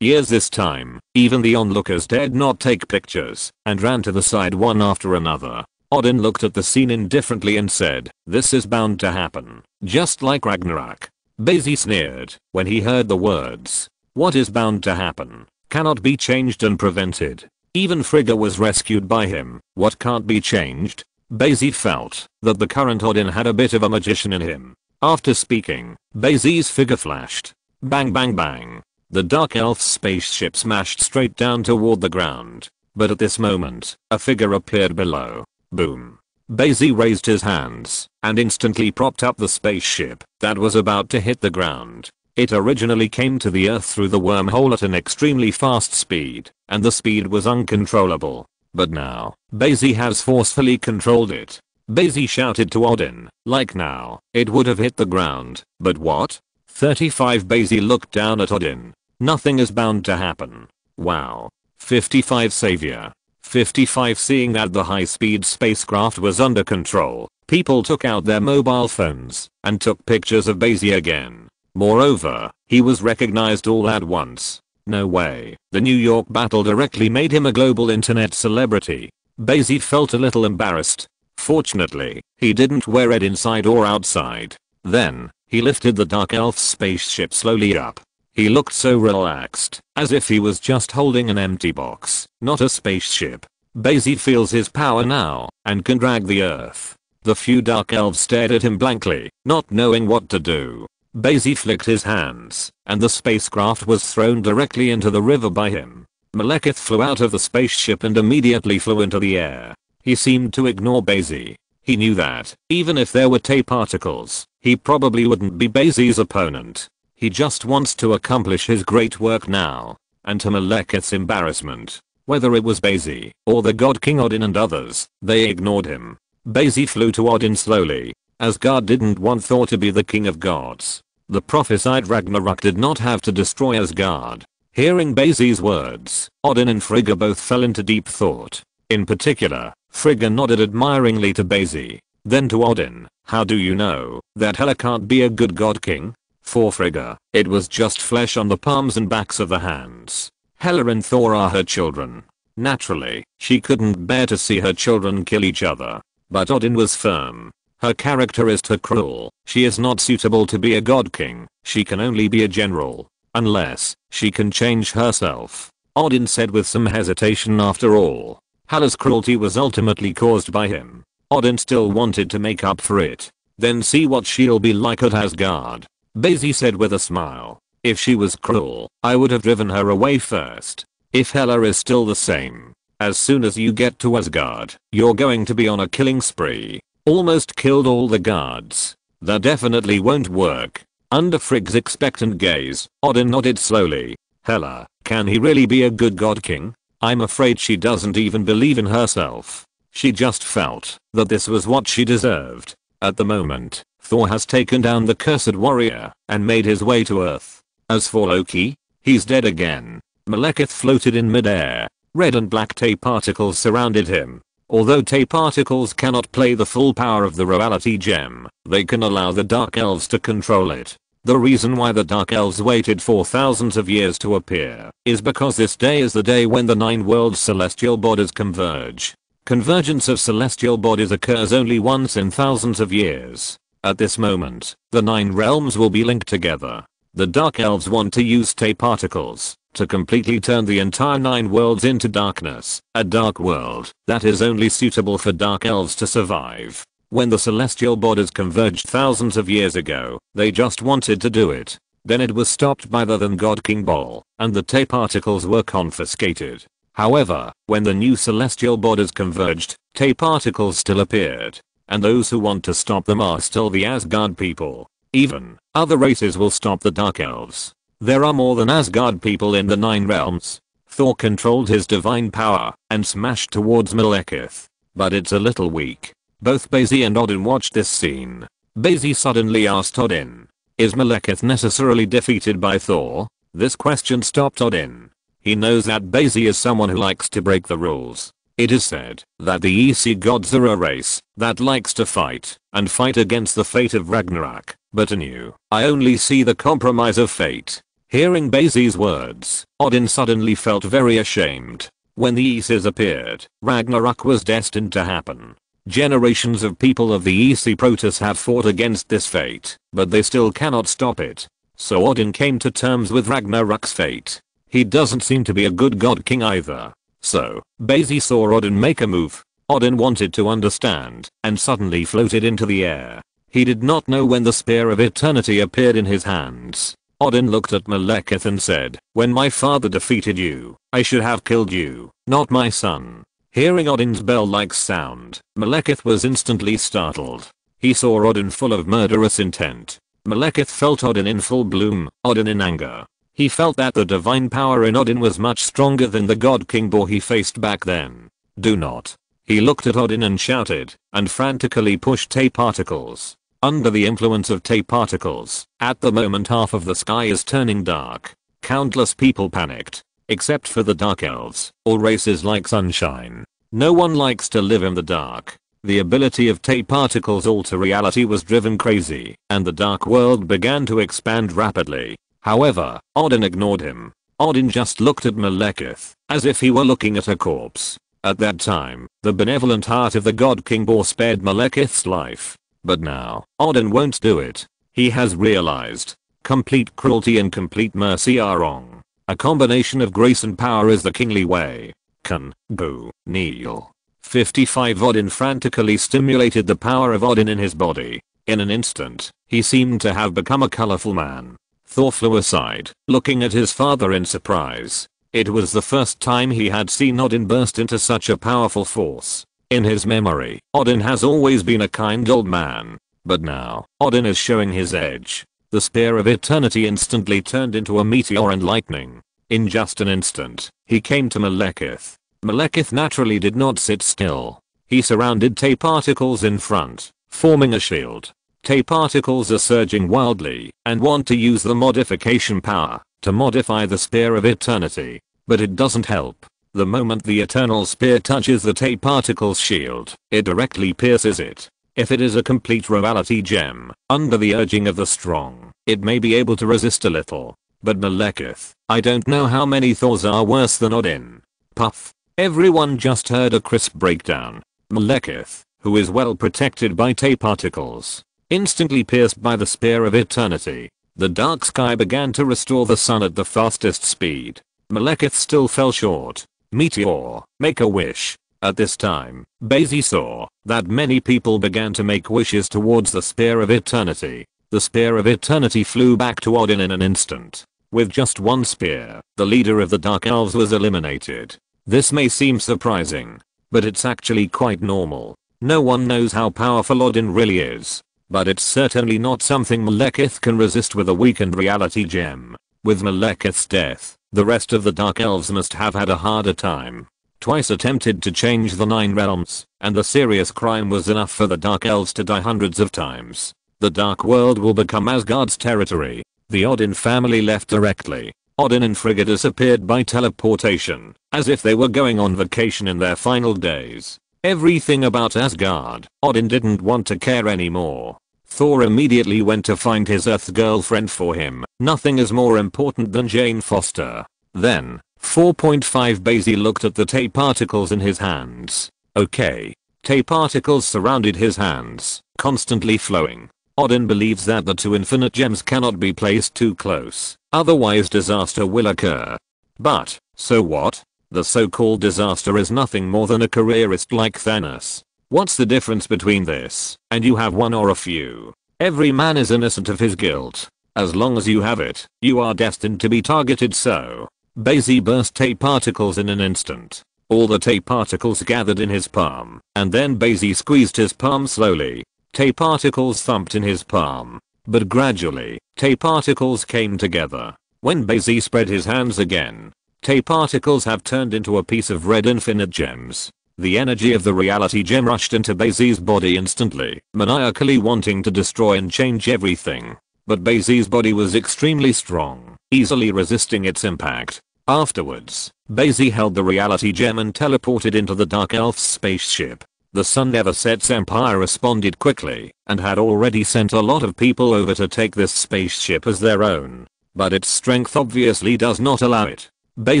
Years this time, even the onlookers dared not take pictures, and ran to the side one after another. Odin looked at the scene indifferently and said, this is bound to happen, just like Ragnarok. Bai Xi sneered when he heard the words. What is bound to happen cannot be changed and prevented. Even Frigga was rescued by him. What can't be changed? Bai Xi felt that the current Odin had a bit of a magician in him. After speaking, Bai Xi's figure flashed. Bang bang bang. The Dark Elf's spaceship smashed straight down toward the ground. But at this moment, a figure appeared below. Boom. Bai Xi raised his hands and instantly propped up the spaceship that was about to hit the ground. It originally came to the Earth through the wormhole at an extremely fast speed, and the speed was uncontrollable. But now, Bai Xi has forcefully controlled it. Bai Xi shouted to Odin, like now, it would have hit the ground. But what? 35. Bai Xi looked down at Odin. Nothing is bound to happen. Wow. 55. Savior. 55. Seeing that the high-speed spacecraft was under control, People took out their mobile phones and took pictures of Bai Xi again. Moreover, he was recognized all at once. No way. The New York battle directly made him a global internet celebrity. Bai Xi felt a little embarrassed. Fortunately, he didn't wear it inside or outside. Then, he lifted the Dark Elf's spaceship slowly up. He looked so relaxed, as if he was just holding an empty box, not a spaceship. Bai Xi feels his power now, and can drag the earth. The few Dark Elves stared at him blankly, not knowing what to do. Bai Xi flicked his hands, and the spacecraft was thrown directly into the river by him. Malekith flew out of the spaceship and immediately flew into the air. He seemed to ignore Bai Xi. He knew that, even if there were Tay particles, he probably wouldn't be Bai Xi's opponent. He just wants to accomplish his great work now. And to Malekith's embarrassment, whether it was Bai Xi or the God King Odin and others, they ignored him. Bai Xi flew to Odin slowly. Asgard didn't want Thor to be the king of gods. The prophesied Ragnarok did not have to destroy Asgard. Hearing Bai Xi's words, Odin and Frigga both fell into deep thought. In particular, Frigga nodded admiringly to Bai Xi. Then to Odin, how do you know that Hela can't be a good god king? For Frigga, it was just flesh on the palms and backs of the hands. Hela and Thor are her children. Naturally, she couldn't bear to see her children kill each other. But Odin was firm. Her character is too cruel. She is not suitable to be a god king. She can only be a general. Unless she can change herself. Odin said with some hesitation. After all, Hela's cruelty was ultimately caused by him. Odin still wanted to make up for it. Then see what she'll be like at Asgard. Bai Xi said with a smile. If she was cruel, I would have driven her away first. If Hela is still the same, as soon as you get to Asgard, you're going to be on a killing spree. Almost killed all the guards. That definitely won't work. Under Frigg's expectant gaze, Odin nodded slowly. Hela, can he really be a good god king? I'm afraid she doesn't even believe in herself. She just felt that this was what she deserved. At the moment, Thor has taken down the cursed warrior and made his way to Earth. As for Loki, he's dead again. Malekith floated in midair. Red and black Tay particles surrounded him. Although Tay particles cannot play the full power of the reality gem, they can allow the Dark Elves to control it. The reason why the Dark Elves waited for thousands of years to appear is because this day is the day when the 9 worlds' celestial bodies converge. Convergence of celestial bodies occurs only once in thousands of years. At this moment, the 9 realms will be linked together. The Dark Elves want to use Tay particles to completely turn the entire 9 worlds into darkness, a dark world that is only suitable for Dark Elves to survive. When the celestial bodies converged thousands of years ago, they just wanted to do it. Then it was stopped by the then God King Bol, and the Tay particles were confiscated. However, when the new celestial bodies converged, Tay particles still appeared. And those who want to stop them are still the Asgard people. Even other races will stop the Dark Elves. There are more than Asgard people in the 9 realms. Thor controlled his divine power and smashed towards Malekith. But it's a little weak. Both Bai Xi and Odin watched this scene. Bai Xi suddenly asked Odin, is Malekith necessarily defeated by Thor? This question stopped Odin. He knows that Bai Xi is someone who likes to break the rules. It is said that the EC gods are a race that likes to fight and fight against the fate of Ragnarok. But anew, I only see the compromise of fate. Hearing Bai Xi's words, Odin suddenly felt very ashamed. When the Aces appeared, Ragnarok was destined to happen. Generations of people of the EC Protoss have fought against this fate, but they still cannot stop it. So Odin came to terms with Ragnarok's fate. He doesn't seem to be a good god king either. So, Bai Xi saw Odin make a move. Odin wanted to understand, and suddenly floated into the air. He did not know when the Spear of Eternity appeared in his hands. Odin looked at Malekith and said, when my father defeated you, I should have killed you, not my son. Hearing Odin's bell-like sound, Malekith was instantly startled. He saw Odin full of murderous intent. Malekith felt Odin in full bloom, Odin in anger. He felt that the divine power in Odin was much stronger than the God King Bor he faced back then. Do not. He looked at Odin and shouted, and frantically pushed Tay particles. Under the influence of Tay particles, at the moment half of the sky is turning dark. Countless people panicked. Except for the Dark Elves, all races like sunshine. No one likes to live in the dark. The ability of tape particles alter reality was driven crazy, and the dark world began to expand rapidly. However, Odin ignored him. Odin just looked at Malekith, as if he were looking at a corpse. At that time, the benevolent heart of the God King Bor spared Malekith's life. But now, Odin won't do it. He has realized, complete cruelty and complete mercy are wrong. A combination of grace and power is the kingly way. Can, boo, kneel. 55 Odin frantically stimulated the power of Odin in his body. In an instant, he seemed to have become a colorful man. Thor flew aside, looking at his father in surprise. It was the first time he had seen Odin burst into such a powerful force. In his memory, Odin has always been a kind old man. But now, Odin is showing his edge. The spear of eternity instantly turned into a meteor and lightning. In just an instant, he came to Malekith. Malekith naturally did not sit still. He surrounded tape particles in front, forming a shield. Tape particles are surging wildly and want to use the modification power to modify the spear of eternity. But it doesn't help. The moment the eternal spear touches the tape particle's shield, it directly pierces it. If it is a complete reality gem, under the urging of the strong, it may be able to resist a little. But Malekith, I don't know how many Thors are worse than Odin. Puff. Everyone just heard a crisp breakdown. Malekith, who is well protected by tape particles, instantly pierced by the spear of eternity. The dark sky began to restore the sun at the fastest speed. Malekith still fell short. Meteor, make a wish. At this time, Bai Xi saw that many people began to make wishes towards the spear of eternity. The spear of eternity flew back to Odin in an instant. With just one spear, the leader of the Dark Elves was eliminated. This may seem surprising, but it's actually quite normal. No one knows how powerful Odin really is. But it's certainly not something Malekith can resist with a weakened reality gem. With Malekith's death, the rest of the Dark Elves must have had a harder time. Twice attempted to change the 9 realms, and the serious crime was enough for the Dark Elves to die hundreds of times. The Dark World will become Asgard's territory. The Odin family left directly. Odin and Frigga disappeared by teleportation, as if they were going on vacation in their final days. Everything about Asgard, Odin didn't want to care anymore. Thor immediately went to find his Earth girlfriend for him. Nothing is more important than Jane Foster. Then, 4.5 Bai Xi looked at the tape particles in his hands. Okay. Tape particles surrounded his hands, constantly flowing. Odin believes that the 2 infinite gems cannot be placed too close, otherwise disaster will occur. But, so what? The so-called disaster is nothing more than a careerist like Thanos. What's the difference between this and you have one or a few? Every man is innocent of his guilt. As long as you have it, you are destined to be targeted. So, Bai Xi burst tape particles in an instant. All the tape particles gathered in his palm, and then Bai Xi squeezed his palm slowly. Tape particles thumped in his palm. But gradually, tape particles came together. When Bai Xi spread his hands again, tape particles have turned into a piece of red infinite gems. The energy of the reality gem rushed into Bai Xi's body instantly, maniacally wanting to destroy and change everything. But Bai Xi's body was extremely strong, easily resisting its impact. Afterwards, Bai Xi held the reality gem and teleported into the Dark Elf's spaceship. The Sun Never Sets Empire responded quickly, and had already sent a lot of people over to take this spaceship as their own. But its strength obviously does not allow it. Bai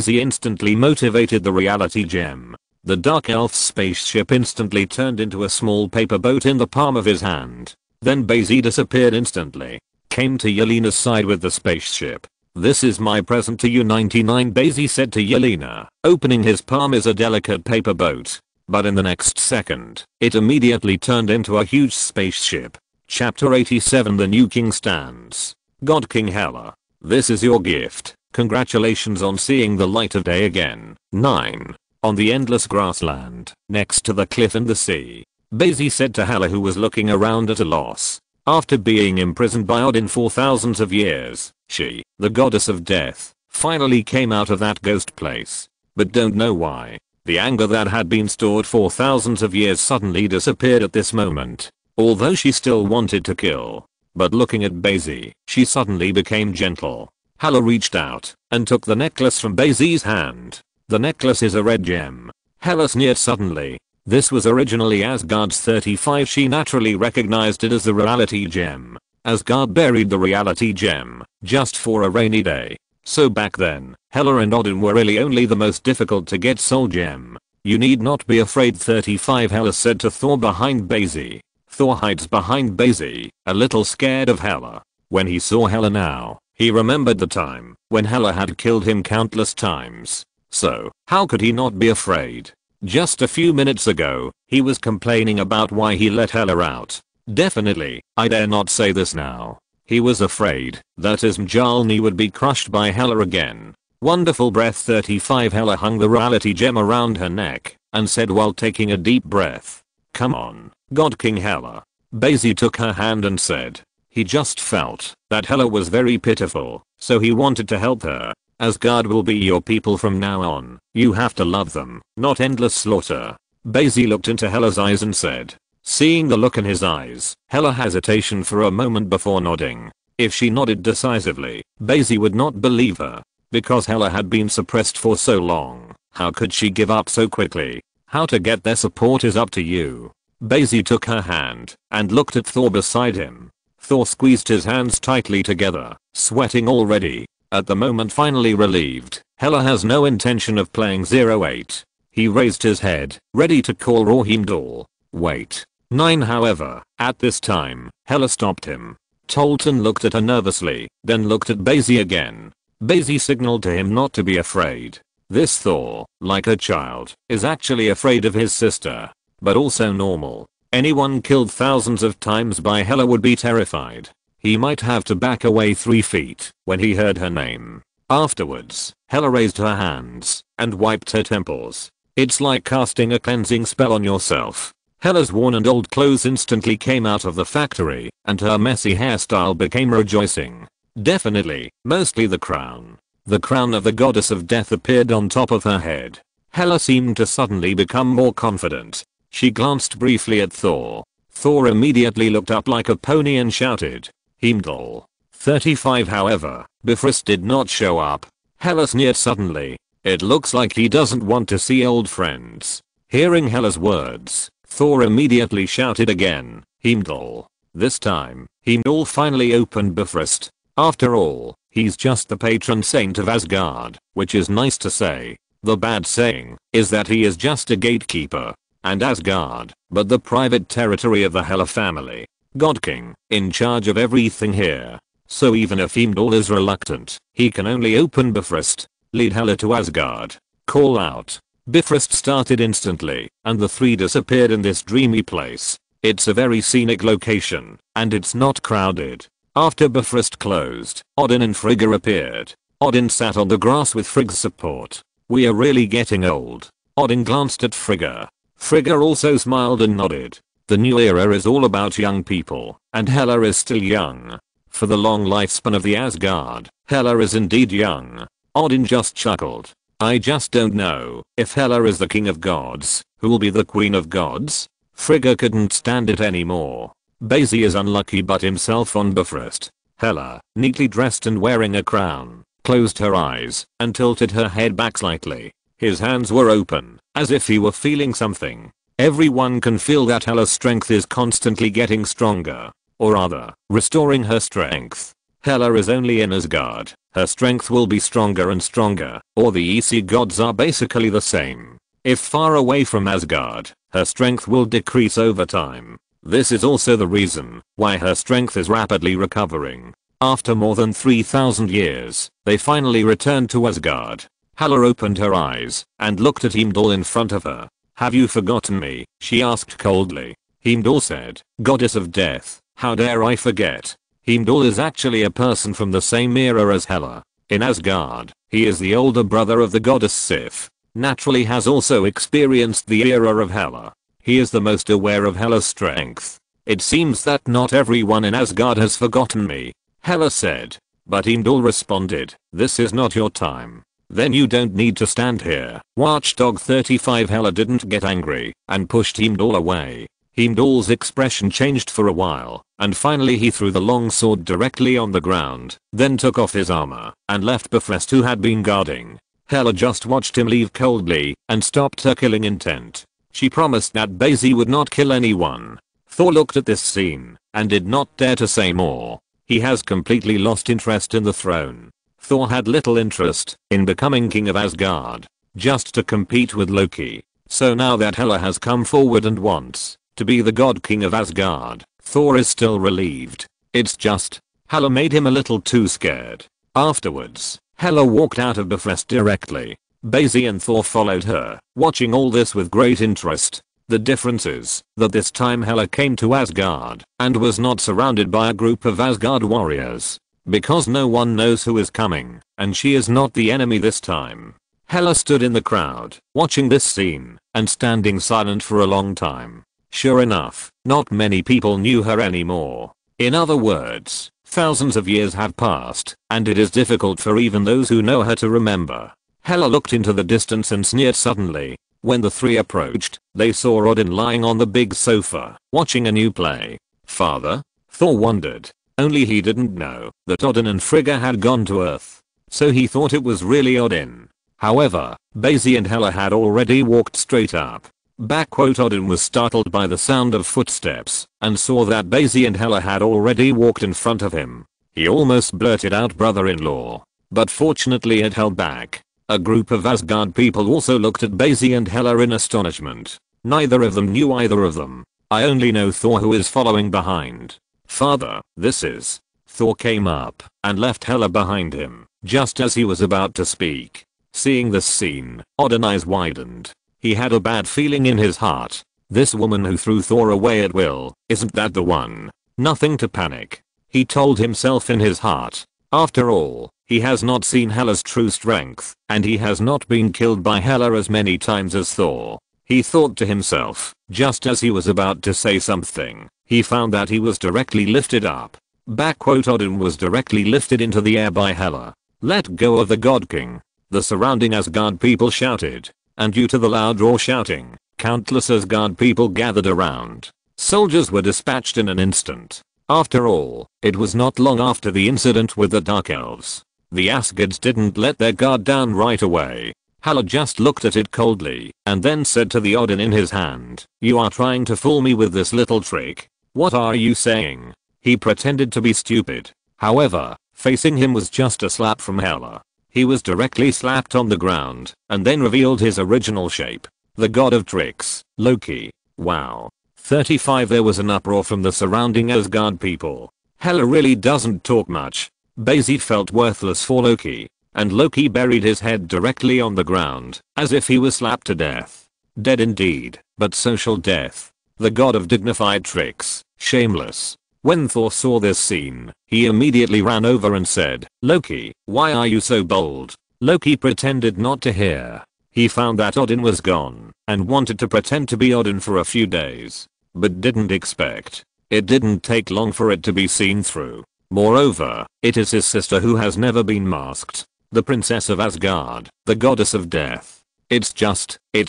Xi instantly motivated the reality gem. The Dark Elf's spaceship instantly turned into a small paper boat in the palm of his hand. Then Bai Xi disappeared instantly. Came to Yelena's side with the spaceship. This is my present to you 99 Bai Xi said to Yelena, opening his palm is a delicate paper boat. But in the next second, it immediately turned into a huge spaceship. Chapter 87 The New King Stands. God King Hela. This is your gift. Congratulations on seeing the light of day again. 9. On the endless grassland, next to the cliff and the sea, Bai Xi said to Hela, who was looking around at a loss. After being imprisoned by Odin for thousands of years, she, the goddess of death, finally came out of that ghost place. But don't know why. The anger that had been stored for thousands of years suddenly disappeared at this moment. Although she still wanted to kill. But looking at Bai Xi, she suddenly became gentle. Hela reached out and took the necklace from Bai Xi's hand. The necklace is a red gem. Hela sneered suddenly. This was originally Asgard's 35. She naturally recognized it as the reality gem. Asgard buried the reality gem just for a rainy day. So back then, Hela and Odin were really only the most difficult to get soul gem. You need not be afraid, 35, Hela said to Thor behind Bai Xi. Thor hides behind Bai Xi, a little scared of Hela. When he saw Hela now, he remembered the time when Hela had killed him countless times. So, how could he not be afraid? Just a few minutes ago, he was complaining about why he let Hela out. Definitely, I dare not say this now. He was afraid that his Mjolnir would be crushed by Hela again. Wonderful breath, 35. Hela hung the reality gem around her neck and said while taking a deep breath. Come on, God King Hela. Bai Xi took her hand and said. He just felt that Hela was very pitiful, so he wanted to help her. Asgard will be your people from now on. You have to love them, not endless slaughter. Bai Xi looked into Hela's eyes and said. Seeing the look in his eyes, Hela hesitation for a moment before nodding. If she nodded decisively, Bai Xi would not believe her. Because Hela had been suppressed for so long, how could she give up so quickly? How to get their support is up to you. Bai Xi took her hand and looked at Thor beside him. Thor squeezed his hands tightly together, sweating already. At the moment finally relieved, Hela has no intention of playing 08. He raised his head, ready to call Heimdall. Wait. 9. However, at this time, Hela stopped him. Tolton looked at her nervously, then looked at Bai Xi again. Bai Xi signaled to him not to be afraid. This Thor, like a child, is actually afraid of his sister. But also normal. Anyone killed thousands of times by Hela would be terrified. He might have to back away 3 feet when he heard her name. Afterwards, Hela raised her hands and wiped her temples. It's like casting a cleansing spell on yourself. Hela's worn and old clothes instantly came out of the factory, and her messy hairstyle became rejoicing. Definitely, mostly the crown. The crown of the goddess of death appeared on top of her head. Hela seemed to suddenly become more confident. She glanced briefly at Thor. Thor immediately looked up like a pony and shouted, Heimdall. 35. However, Bifrost did not show up. Hela sneered suddenly. It looks like he doesn't want to see old friends. Hearing Hela's words, Thor immediately shouted again, Heimdall. This time, Heimdall finally opened Bifrost. After all, he's just the patron saint of Asgard, which is nice to say. The bad saying is that he is just a gatekeeper. And Asgard, but the private territory of the Hela family. God King, in charge of everything here. So even if Heimdall is reluctant, he can only open Bifrost. Lead Hela to Asgard. Call out. Bifrost started instantly, and the 3 disappeared in this dreamy place. It's a very scenic location, and it's not crowded. After Bifrost closed, Odin and Frigga appeared. Odin sat on the grass with Frigga's support. We are really getting old. Odin glanced at Frigga. Frigga also smiled and nodded. The new era is all about young people, and Hela is still young. For the long lifespan of the Asgard, Hela is indeed young. Odin just chuckled. I just don't know if Hela is the king of gods, who will be the queen of gods? Frigga couldn't stand it anymore. Bai Xi is unlucky but himself on Bifrost. Hela, neatly dressed and wearing a crown, closed her eyes and tilted her head back slightly. His hands were open, as if he were feeling something. Everyone can feel that Hela's strength is constantly getting stronger. Or rather, restoring her strength. Hela is only in Asgard. Her strength will be stronger and stronger, or the EC gods are basically the same. If far away from Asgard, her strength will decrease over time. This is also the reason why her strength is rapidly recovering. After more than 3,000 years, they finally returned to Asgard. Hela opened her eyes and looked at Heimdall in front of her. Have you forgotten me? She asked coldly. Heimdall said, Goddess of Death, how dare I forget? Heimdall is actually a person from the same era as Hela. In Asgard, he is the older brother of the goddess Sif. Naturally has also experienced the era of Hela. He is the most aware of Hela's strength. It seems that not everyone in Asgard has forgotten me, Hela said. But Heimdall responded, this is not your time. Then you don't need to stand here. Watchdog 35. Hela didn't get angry and pushed Heimdall away. Heimdall's expression changed for a while, and finally he threw the long sword directly on the ground, then took off his armor and left Bifrost who had been guarding. Hela just watched him leave coldly and stopped her killing intent. She promised that Bai Xi would not kill anyone. Thor looked at this scene and did not dare to say more. He has completely lost interest in the throne. Thor had little interest in becoming king of Asgard, just to compete with Loki. So now that Hela has come forward and wants to be the god king of Asgard, Thor is still relieved. It's just, Hela made him a little too scared. Afterwards, Hela walked out of Bifrost directly. Bai Xi and Thor followed her, watching all this with great interest. The difference is that this time Hela came to Asgard and was not surrounded by a group of Asgard warriors. Because no one knows who is coming, and she is not the enemy this time. Hela stood in the crowd, watching this scene, and standing silent for a long time. Sure enough, not many people knew her anymore. In other words, thousands of years have passed, and it is difficult for even those who know her to remember. Hela looked into the distance and sneered suddenly. When the three approached, they saw Odin lying on the big sofa, watching a new play. Father? Thor wondered. Only he didn't know that Odin and Frigga had gone to Earth. So he thought it was really Odin. However, Bai Xi and Hela had already walked straight up. Odin was startled by the sound of footsteps and saw that Bai Xi and Hela had already walked in front of him. He almost blurted out brother-in-law, but fortunately it held back. A group of Asgard people also looked at Bai Xi and Hela in astonishment. Neither of them knew either of them. I only know Thor, who is following behind. Father, this is. Thor came up and left Hela behind him, just as he was about to speak. Seeing this scene, Odin's eyes widened. He had a bad feeling in his heart. This woman who threw Thor away at will, isn't that the one? Nothing to panic. He told himself in his heart. After all, he has not seen Hela's true strength, and he has not been killed by Hela as many times as Thor. He thought to himself, just as he was about to say something, he found that he was directly lifted up. Odin was directly lifted into the air by Hela. Let go of the God King. The surrounding Asgard people shouted, and due to the loud roar shouting, countless Asgard people gathered around. Soldiers were dispatched in an instant. After all, it was not long after the incident with the Dark Elves. The Asgards didn't let their guard down right away. Hela just looked at it coldly and then said to the Odin in his hand, "You are trying to fool me with this little trick. What are you saying?" He pretended to be stupid. However, facing him was just a slap from Hela. He was directly slapped on the ground and then revealed his original shape. The god of tricks, Loki. Wow. 35. There was an uproar from the surrounding Asgard people. Hela really doesn't talk much. Bai Xi felt worthless for Loki, and Loki buried his head directly on the ground, as if he was slapped to death. Dead indeed, but social death. The god of dignified tricks, shameless. When Thor saw this scene, he immediately ran over and said, "Loki, why are you so bold?" Loki pretended not to hear. He found that Odin was gone, and wanted to pretend to be Odin for a few days, but didn't expect. It didn't take long for it to be seen through. Moreover, it is his sister who has never been masked. The princess of Asgard, the goddess of death. It's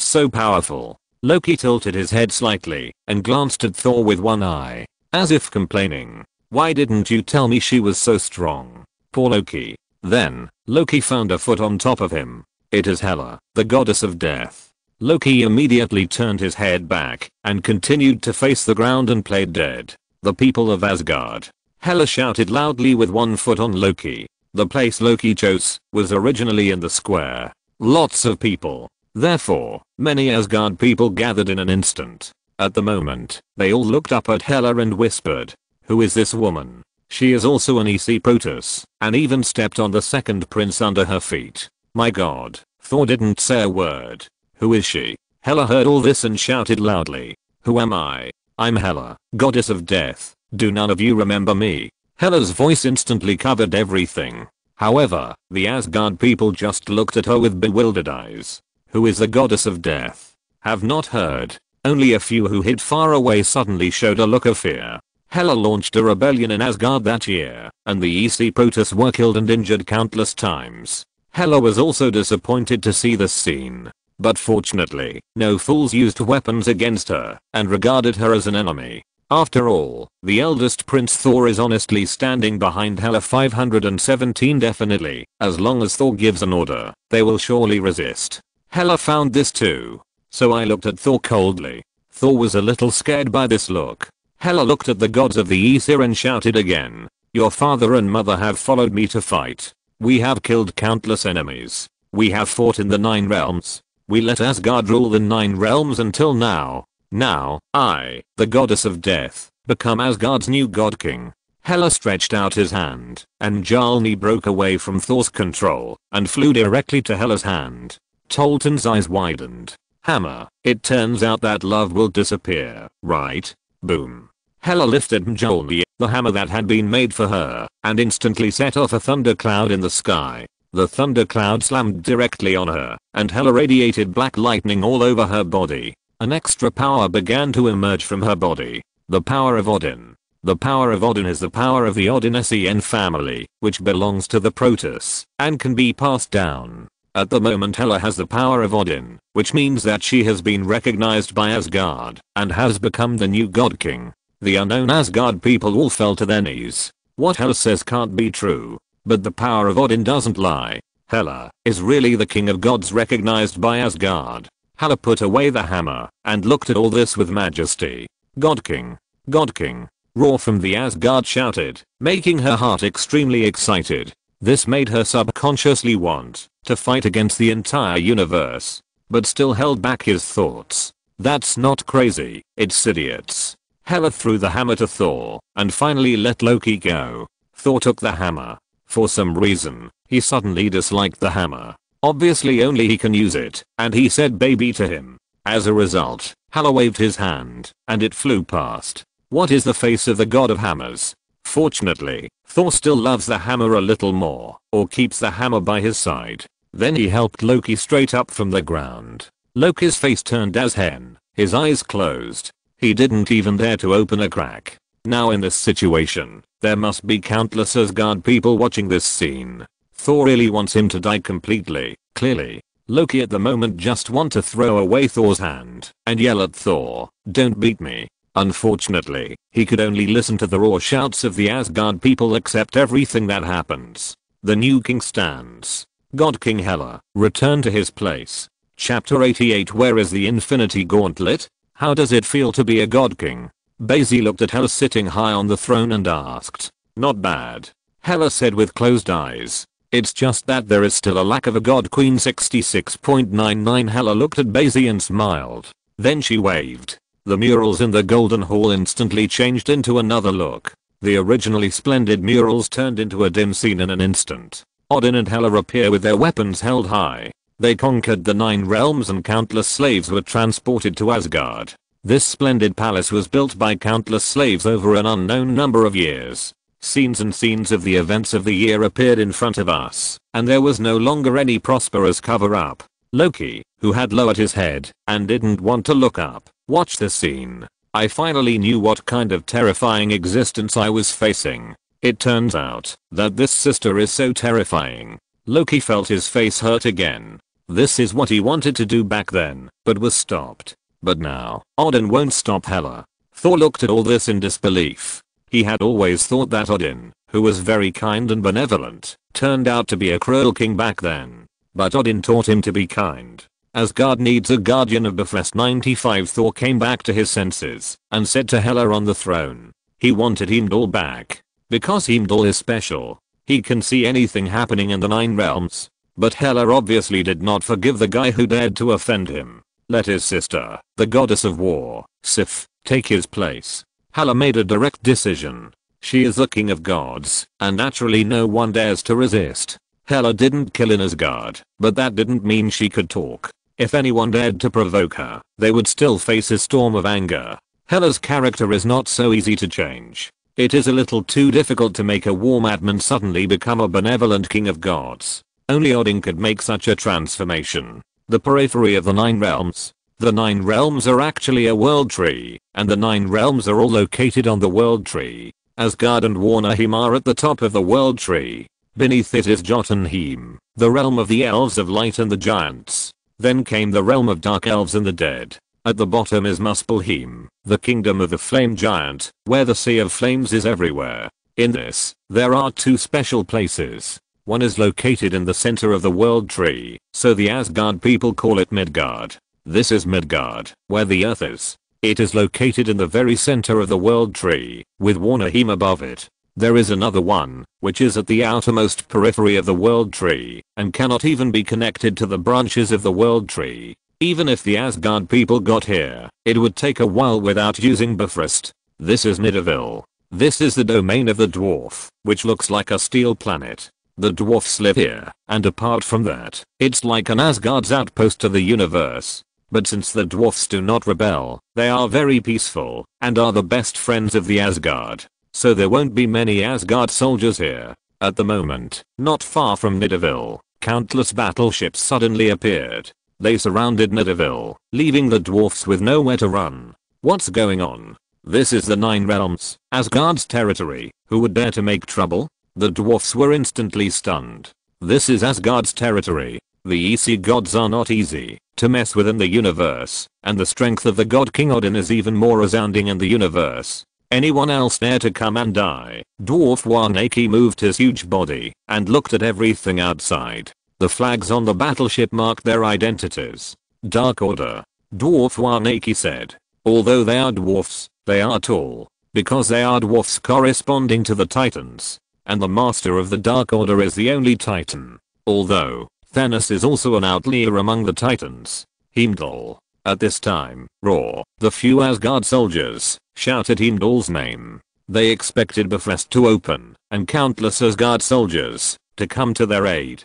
so powerful. Loki tilted his head slightly and glanced at Thor with one eye, as if complaining. "Why didn't you tell me she was so strong?" Poor Loki. Then, Loki found a foot on top of him. It is Hela, the goddess of death. Loki immediately turned his head back and continued to face the ground and played dead. The people of Asgard. Hela shouted loudly with one foot on Loki. The place Loki chose was originally in the square. Lots of people. Therefore, many Asgard people gathered in an instant. At the moment, they all looked up at Hela and whispered, "Who is this woman? She is also an EC Protoss," and even stepped on the second prince under her feet. My god, Thor didn't say a word. Who is she? Hela heard all this and shouted loudly. "Who am I? I'm Hela, goddess of death. Do none of you remember me?" Hela's voice instantly covered everything. However, the Asgard people just looked at her with bewildered eyes. Who is the goddess of death? Have not heard. Only a few who hid far away suddenly showed a look of fear. Hela launched a rebellion in Asgard that year, and the EC Protoss were killed and injured countless times. Hela was also disappointed to see this scene. But fortunately, no fools used weapons against her and regarded her as an enemy. After all, the eldest Prince Thor is honestly standing behind Hela 517 definitely. As long as Thor gives an order, they will surely resist. Hela found this too. So I looked at Thor coldly. Thor was a little scared by this look. Hela looked at the gods of the Aesir and shouted again. Your father and mother have followed me to fight. We have killed countless enemies. We have fought in the 9 realms. We let Asgard rule the 9 realms until now. Now, I, the goddess of death, become Asgard's new god king. Hela stretched out his hand, and Mjolnir broke away from Thor's control, and flew directly to Hela's hand. Tolton's eyes widened. Hammer, it turns out that love will disappear, right? Boom. Hela lifted Mjolnir, the hammer that had been made for her, and instantly set off a thundercloud in the sky. The thundercloud slammed directly on her, and Hela radiated black lightning all over her body. An extra power began to emerge from her body. The power of Odin. The power of Odin is the power of the Odinesian family, which belongs to the Protoss, and can be passed down. At the moment Hela has the power of Odin, which means that she has been recognized by Asgard, and has become the new god king. The unknown Asgard people all fell to their knees. What Hela says can't be true. But the power of Odin doesn't lie. Hela is really the king of gods recognized by Asgard. Hela put away the hammer, and looked at all this with majesty. God king. God king. Roar from the Asgard shouted, making her heart extremely excited. This made her subconsciously want to fight against the entire universe, but still held back his thoughts. That's not crazy, it's idiots. Hela threw the hammer to Thor, and finally let Loki go. Thor took the hammer. For some reason, he suddenly disliked the hammer. Obviously only he can use it, and he said baby to him. As a result, Hela waved his hand, and it flew past. What is the face of the god of hammers? Fortunately, Thor still loves the hammer a little more, or keeps the hammer by his side. Then he helped Loki straight up from the ground. Loki's face turned as hen, his eyes closed. He didn't even dare to open a crack. Now in this situation, there must be countless Asgard people watching this scene. Thor really wants him to die completely, clearly. Loki at the moment just want to throw away Thor's hand and yell at Thor, don't beat me. Unfortunately, he could only listen to the raw shouts of the Asgard people, accept everything that happens. The new king stands. God King Hela, return to his place. Chapter 88. Where is the Infinity Gauntlet? How does it feel to be a god king? Bai Xi looked at Hela sitting high on the throne and asked. Not bad. Hela said with closed eyes. It's just that there is still a lack of a god queen. 66.99. Hela looked at Bai Xi and smiled. Then she waved. The murals in the Golden Hall instantly changed into another look. The originally splendid murals turned into a dim scene in an instant. Odin and Hela appear with their weapons held high. They conquered the 9 realms and countless slaves were transported to Asgard. This splendid palace was built by countless slaves over an unknown number of years. Scenes and scenes of the events of the year appeared in front of us, and there was no longer any prosperous cover-up. Loki, who had lowered his head and didn't want to look up, watched the scene. I finally knew what kind of terrifying existence I was facing. It turns out that this sister is so terrifying. Loki felt his face hurt again. This is what he wanted to do back then, but was stopped. But now, Odin won't stop Hela. Thor looked at all this in disbelief. He had always thought that Odin, who was very kind and benevolent, turned out to be a cruel king back then. But Odin taught him to be kind. Asgard needs a guardian of Bifrost. 95. Thor came back to his senses and said to Hela on the throne. He wanted Heimdall back. Because Heimdall is special. He can see anything happening in the 9 realms. But Hela obviously did not forgive the guy who dared to offend him. Let his sister, the goddess of war, Sif, take his place. Hela made a direct decision. She is the king of gods, and naturally no one dares to resist. Hela didn't kill in Asgard, but that didn't mean she could talk. If anyone dared to provoke her, they would still face a storm of anger. Hela's character is not so easy to change. It is a little too difficult to make a war madman suddenly become a benevolent king of gods. Only Odin could make such a transformation. The periphery of the 9 realms. The 9 realms are actually a world tree, and the 9 realms are all located on the world tree. Asgard and Warnheim are at the top of the world tree. Beneath it is Jotunheim, the realm of the elves of light and the giants. Then came the realm of dark elves and the dead. At the bottom is Muspelheim, the kingdom of the flame giant, where the sea of flames is everywhere. In this, there are 2 special places. One is located in the center of the world tree, so the Asgard people call it Midgard. This is Midgard, where the earth is. It is located in the very center of the world tree, with Warnahim above it. There is another one, which is at the outermost periphery of the world tree, and cannot even be connected to the branches of the world tree. Even if the Asgard people got here, it would take a while without using Bifrost. This is Nidavellir. This is the domain of the dwarf, which looks like a steel planet. The dwarfs live here, and apart from that, it's like an Asgard's outpost to the universe. But since the dwarfs do not rebel, they are very peaceful, and are the best friends of the Asgard. So there won't be many Asgard soldiers here. At the moment, not far from Nidavellir, countless battleships suddenly appeared. They surrounded Nidavellir, leaving the dwarfs with nowhere to run. What's going on? This is the Nine Realms, Asgard's territory. Who would dare to make trouble? The dwarfs were instantly stunned. This is Asgard's territory. The EC gods are not easy to mess with in the universe, and the strength of the god King Odin is even more resounding in the universe. Anyone else dare to come and die? Dwarf Warnaki moved his huge body and looked at everything outside. The flags on the battleship marked their identities. Dark Order. Dwarf Warnaki said. Although they are dwarfs, they are tall, because they are dwarfs corresponding to the Titans. And the master of the Dark Order is the only Titan. Although, Thanos is also an outlier among the Titans. Heimdall. At this time, Raw, the few Asgard soldiers, shouted Heimdall's name. They expected Bifrost to open, and countless Asgard soldiers to come to their aid.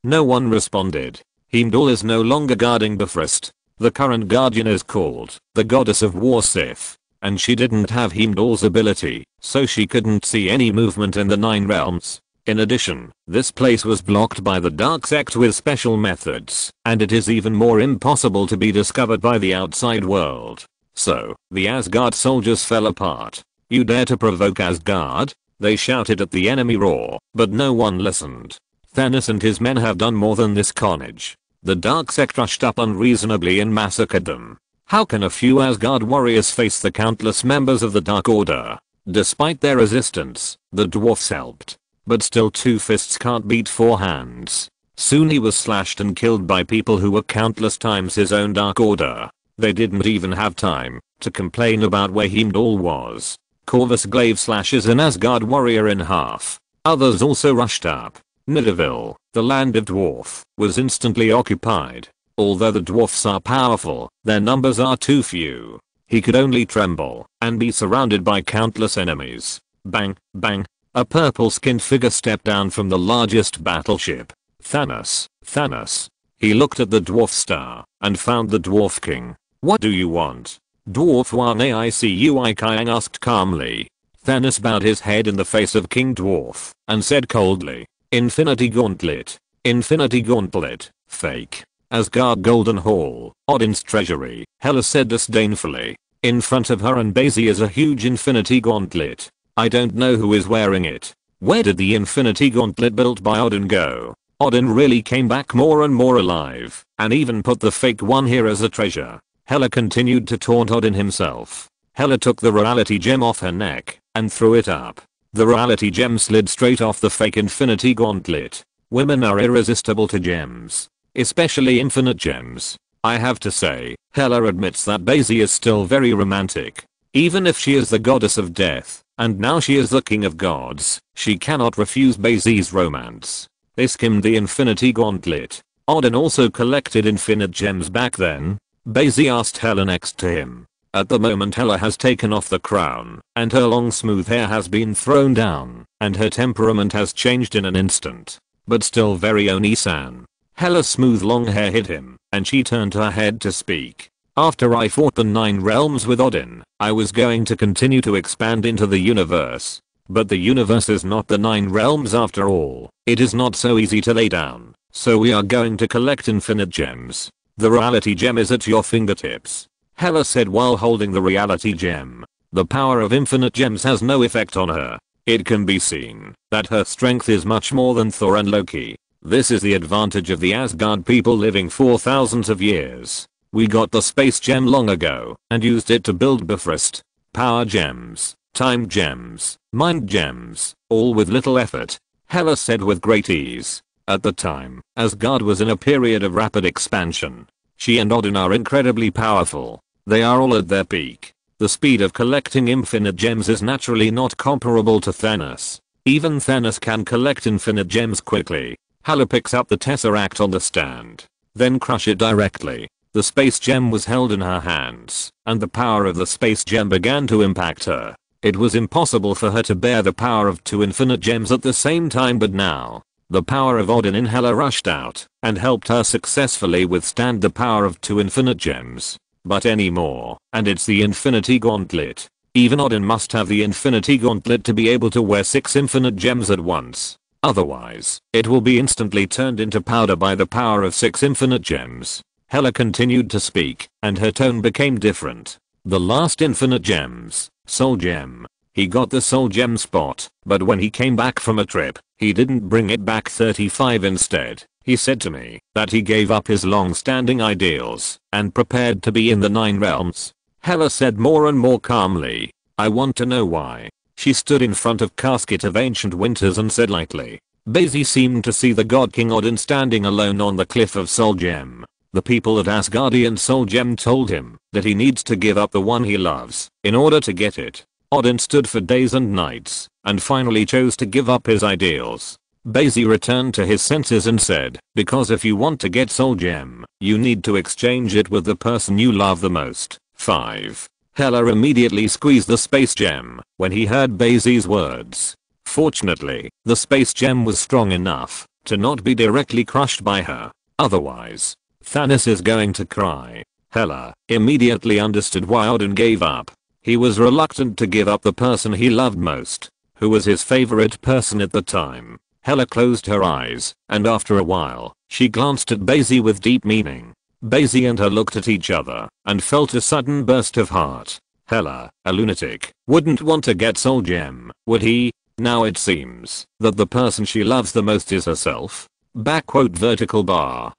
No one responded. Heimdall is no longer guarding Bifrost. The current guardian is called the Goddess of War Sif, and she didn't have Heimdall's ability, so she couldn't see any movement in the Nine Realms. In addition, this place was blocked by the Dark Sect with special methods, and it is even more impossible to be discovered by the outside world. So, the Asgard soldiers fell apart. You dare to provoke Asgard? They shouted at the enemy Raw, but no one listened. Thanos and his men have done more than this carnage. The Dark Sect rushed up unreasonably and massacred them. How can a few Asgard warriors face the countless members of the Dark Order? Despite their resistance, the dwarfs helped. But still two fists can't beat four hands. Soon he was slashed and killed by people who were countless times his own Dark Order. They didn't even have time to complain about where Heimdall was. Corvus Glaive slashes an Asgard warrior in half. Others also rushed up. Nidavellir, the land of dwarf, was instantly occupied. Although the dwarfs are powerful, their numbers are too few. He could only tremble and be surrounded by countless enemies. Bang, bang. A purple-skinned figure stepped down from the largest battleship. Thanos, Thanos. He looked at the dwarf star and found the dwarf king. What do you want? Dwarf Wanaici Kang asked calmly. Thanos bowed his head in the face of King Dwarf and said coldly, Infinity Gauntlet. Infinity Gauntlet. Fake. Asgard Golden Hall, Odin's treasury, Hela said disdainfully. In front of her and Bai Xi is a huge Infinity Gauntlet. I don't know who is wearing it. Where did the Infinity Gauntlet built by Odin go? Odin really came back more and more alive, and even put the fake one here as a treasure. Hela continued to taunt Odin himself. Hela took the reality gem off her neck and threw it up. The reality gem slid straight off the fake Infinity Gauntlet. Women are irresistible to gems, especially infinite gems. I have to say, Hela admits that Bai Xi is still very romantic. Even if she is the goddess of death, and now she is the king of gods, she cannot refuse Bai Xi's romance. They skimmed the Infinity Gauntlet. Odin also collected infinite gems back then. Bai Xi asked Hela next to him. At the moment Hela has taken off the crown, and her long smooth hair has been thrown down, and her temperament has changed in an instant. But still very Oni-san. Hela's smooth long hair hid him, and she turned her head to speak. After I fought the Nine Realms with Odin, I was going to continue to expand into the universe. But the universe is not the Nine Realms after all. It is not so easy to lay down. So we are going to collect infinite gems. The reality gem is at your fingertips. Hela said while holding the reality gem. The power of infinite gems has no effect on her. It can be seen that her strength is much more than Thor and Loki. This is the advantage of the Asgard people living for thousands of years. We got the space gem long ago and used it to build Bifrost. Power gems, time gems, mind gems, all with little effort. Hela said with great ease. At the time, Asgard was in a period of rapid expansion. She and Odin are incredibly powerful. They are all at their peak. The speed of collecting infinite gems is naturally not comparable to Thanos. Even Thanos can collect infinite gems quickly. Hela picks up the tesseract on the stand, then crush it directly. The space gem was held in her hands, and the power of the space gem began to impact her. It was impossible for her to bear the power of 2 infinite gems at the same time, but now, the power of Odin in Hela rushed out, and helped her successfully withstand the power of 2 infinite gems. But anymore, and it's the Infinity Gauntlet. Even Odin must have the Infinity Gauntlet to be able to wear 6 infinite gems at once. Otherwise, it will be instantly turned into powder by the power of 6 infinite gems. Hela continued to speak, and her tone became different. The last infinite gems, Soul Gem. He got the Soul Gem spot, but when he came back from a trip, he didn't bring it back 35 instead. He said to me that he gave up his long-standing ideals and prepared to be in the 9 realms. Hela said more and more calmly, I want to know why. She stood in front of Casket of Ancient Winters and said lightly. Bai Xi seemed to see the God King Odin standing alone on the cliff of Soul Gem. The people at Asgardian Soul Gem told him that he needs to give up the one he loves in order to get it. Odin stood for days and nights and finally chose to give up his ideals. Bai Xi returned to his senses and said, because if you want to get Soul Gem, you need to exchange it with the person you love the most. 5. Hela immediately squeezed the space gem when he heard Bai Xi's words. Fortunately, the space gem was strong enough to not be directly crushed by her. Otherwise, Thanos is going to cry. Hela immediately understood why Odin gave up. He was reluctant to give up the person he loved most, who was his favorite person at the time. Hela closed her eyes, and after a while, she glanced at Bai Xi with deep meaning. Bai Xi and her looked at each other, and felt a sudden burst of heart. Hela, a lunatic, wouldn't want to get Soul Gem, would he? Now it seems that the person she loves the most is herself. Vertical bar.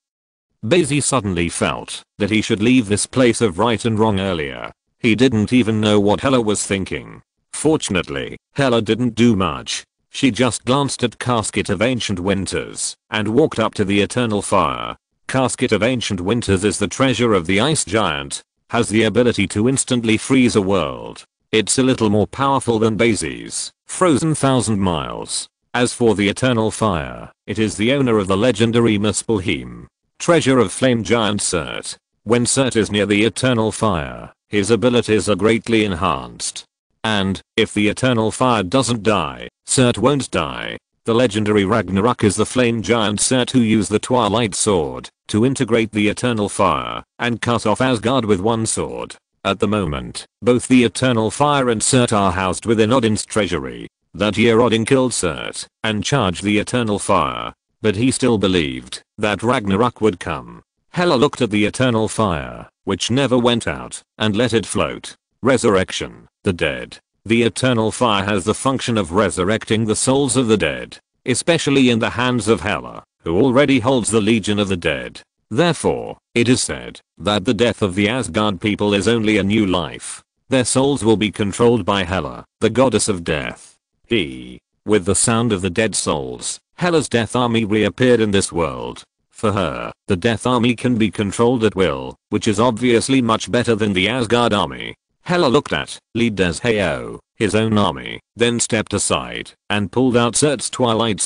Bai Xi suddenly felt that he should leave this place of right and wrong earlier. He didn't even know what Hela was thinking. Fortunately, Hela didn't do much. She just glanced at Casket of Ancient Winters and walked up to the Eternal Fire. Casket of Ancient Winters is the treasure of the Ice Giant, has the ability to instantly freeze a world. It's a little more powerful than Bai Xi's Frozen 1000 Miles. As for the Eternal Fire, it is the owner of the legendary Muspelheim, treasure of Flame Giant Surt. When Surt is near the Eternal Fire, his abilities are greatly enhanced. And, if the Eternal Fire doesn't die, Surt won't die. The legendary Ragnarok is the flame giant Surt who used the Twilight Sword to integrate the Eternal Fire and cut off Asgard with one sword. At the moment, both the Eternal Fire and Surt are housed within Odin's treasury. That year Odin killed Surt and charged the Eternal Fire, but he still believed that Ragnarok would come. Hela looked at the Eternal Fire, which never went out, and let it float. Resurrection. The dead. The Eternal Fire has the function of resurrecting the souls of the dead, especially in the hands of Hela, who already holds the Legion of the Dead. Therefore, it is said that the death of the Asgard people is only a new life. Their souls will be controlled by Hela, the goddess of death. With the sound of the dead souls, Hela's death army reappeared in this world. For her, the death army can be controlled at will, which is obviously much better than the Asgard army. Hela looked at Heo, his own army, then stepped aside and pulled out Surt's Twilight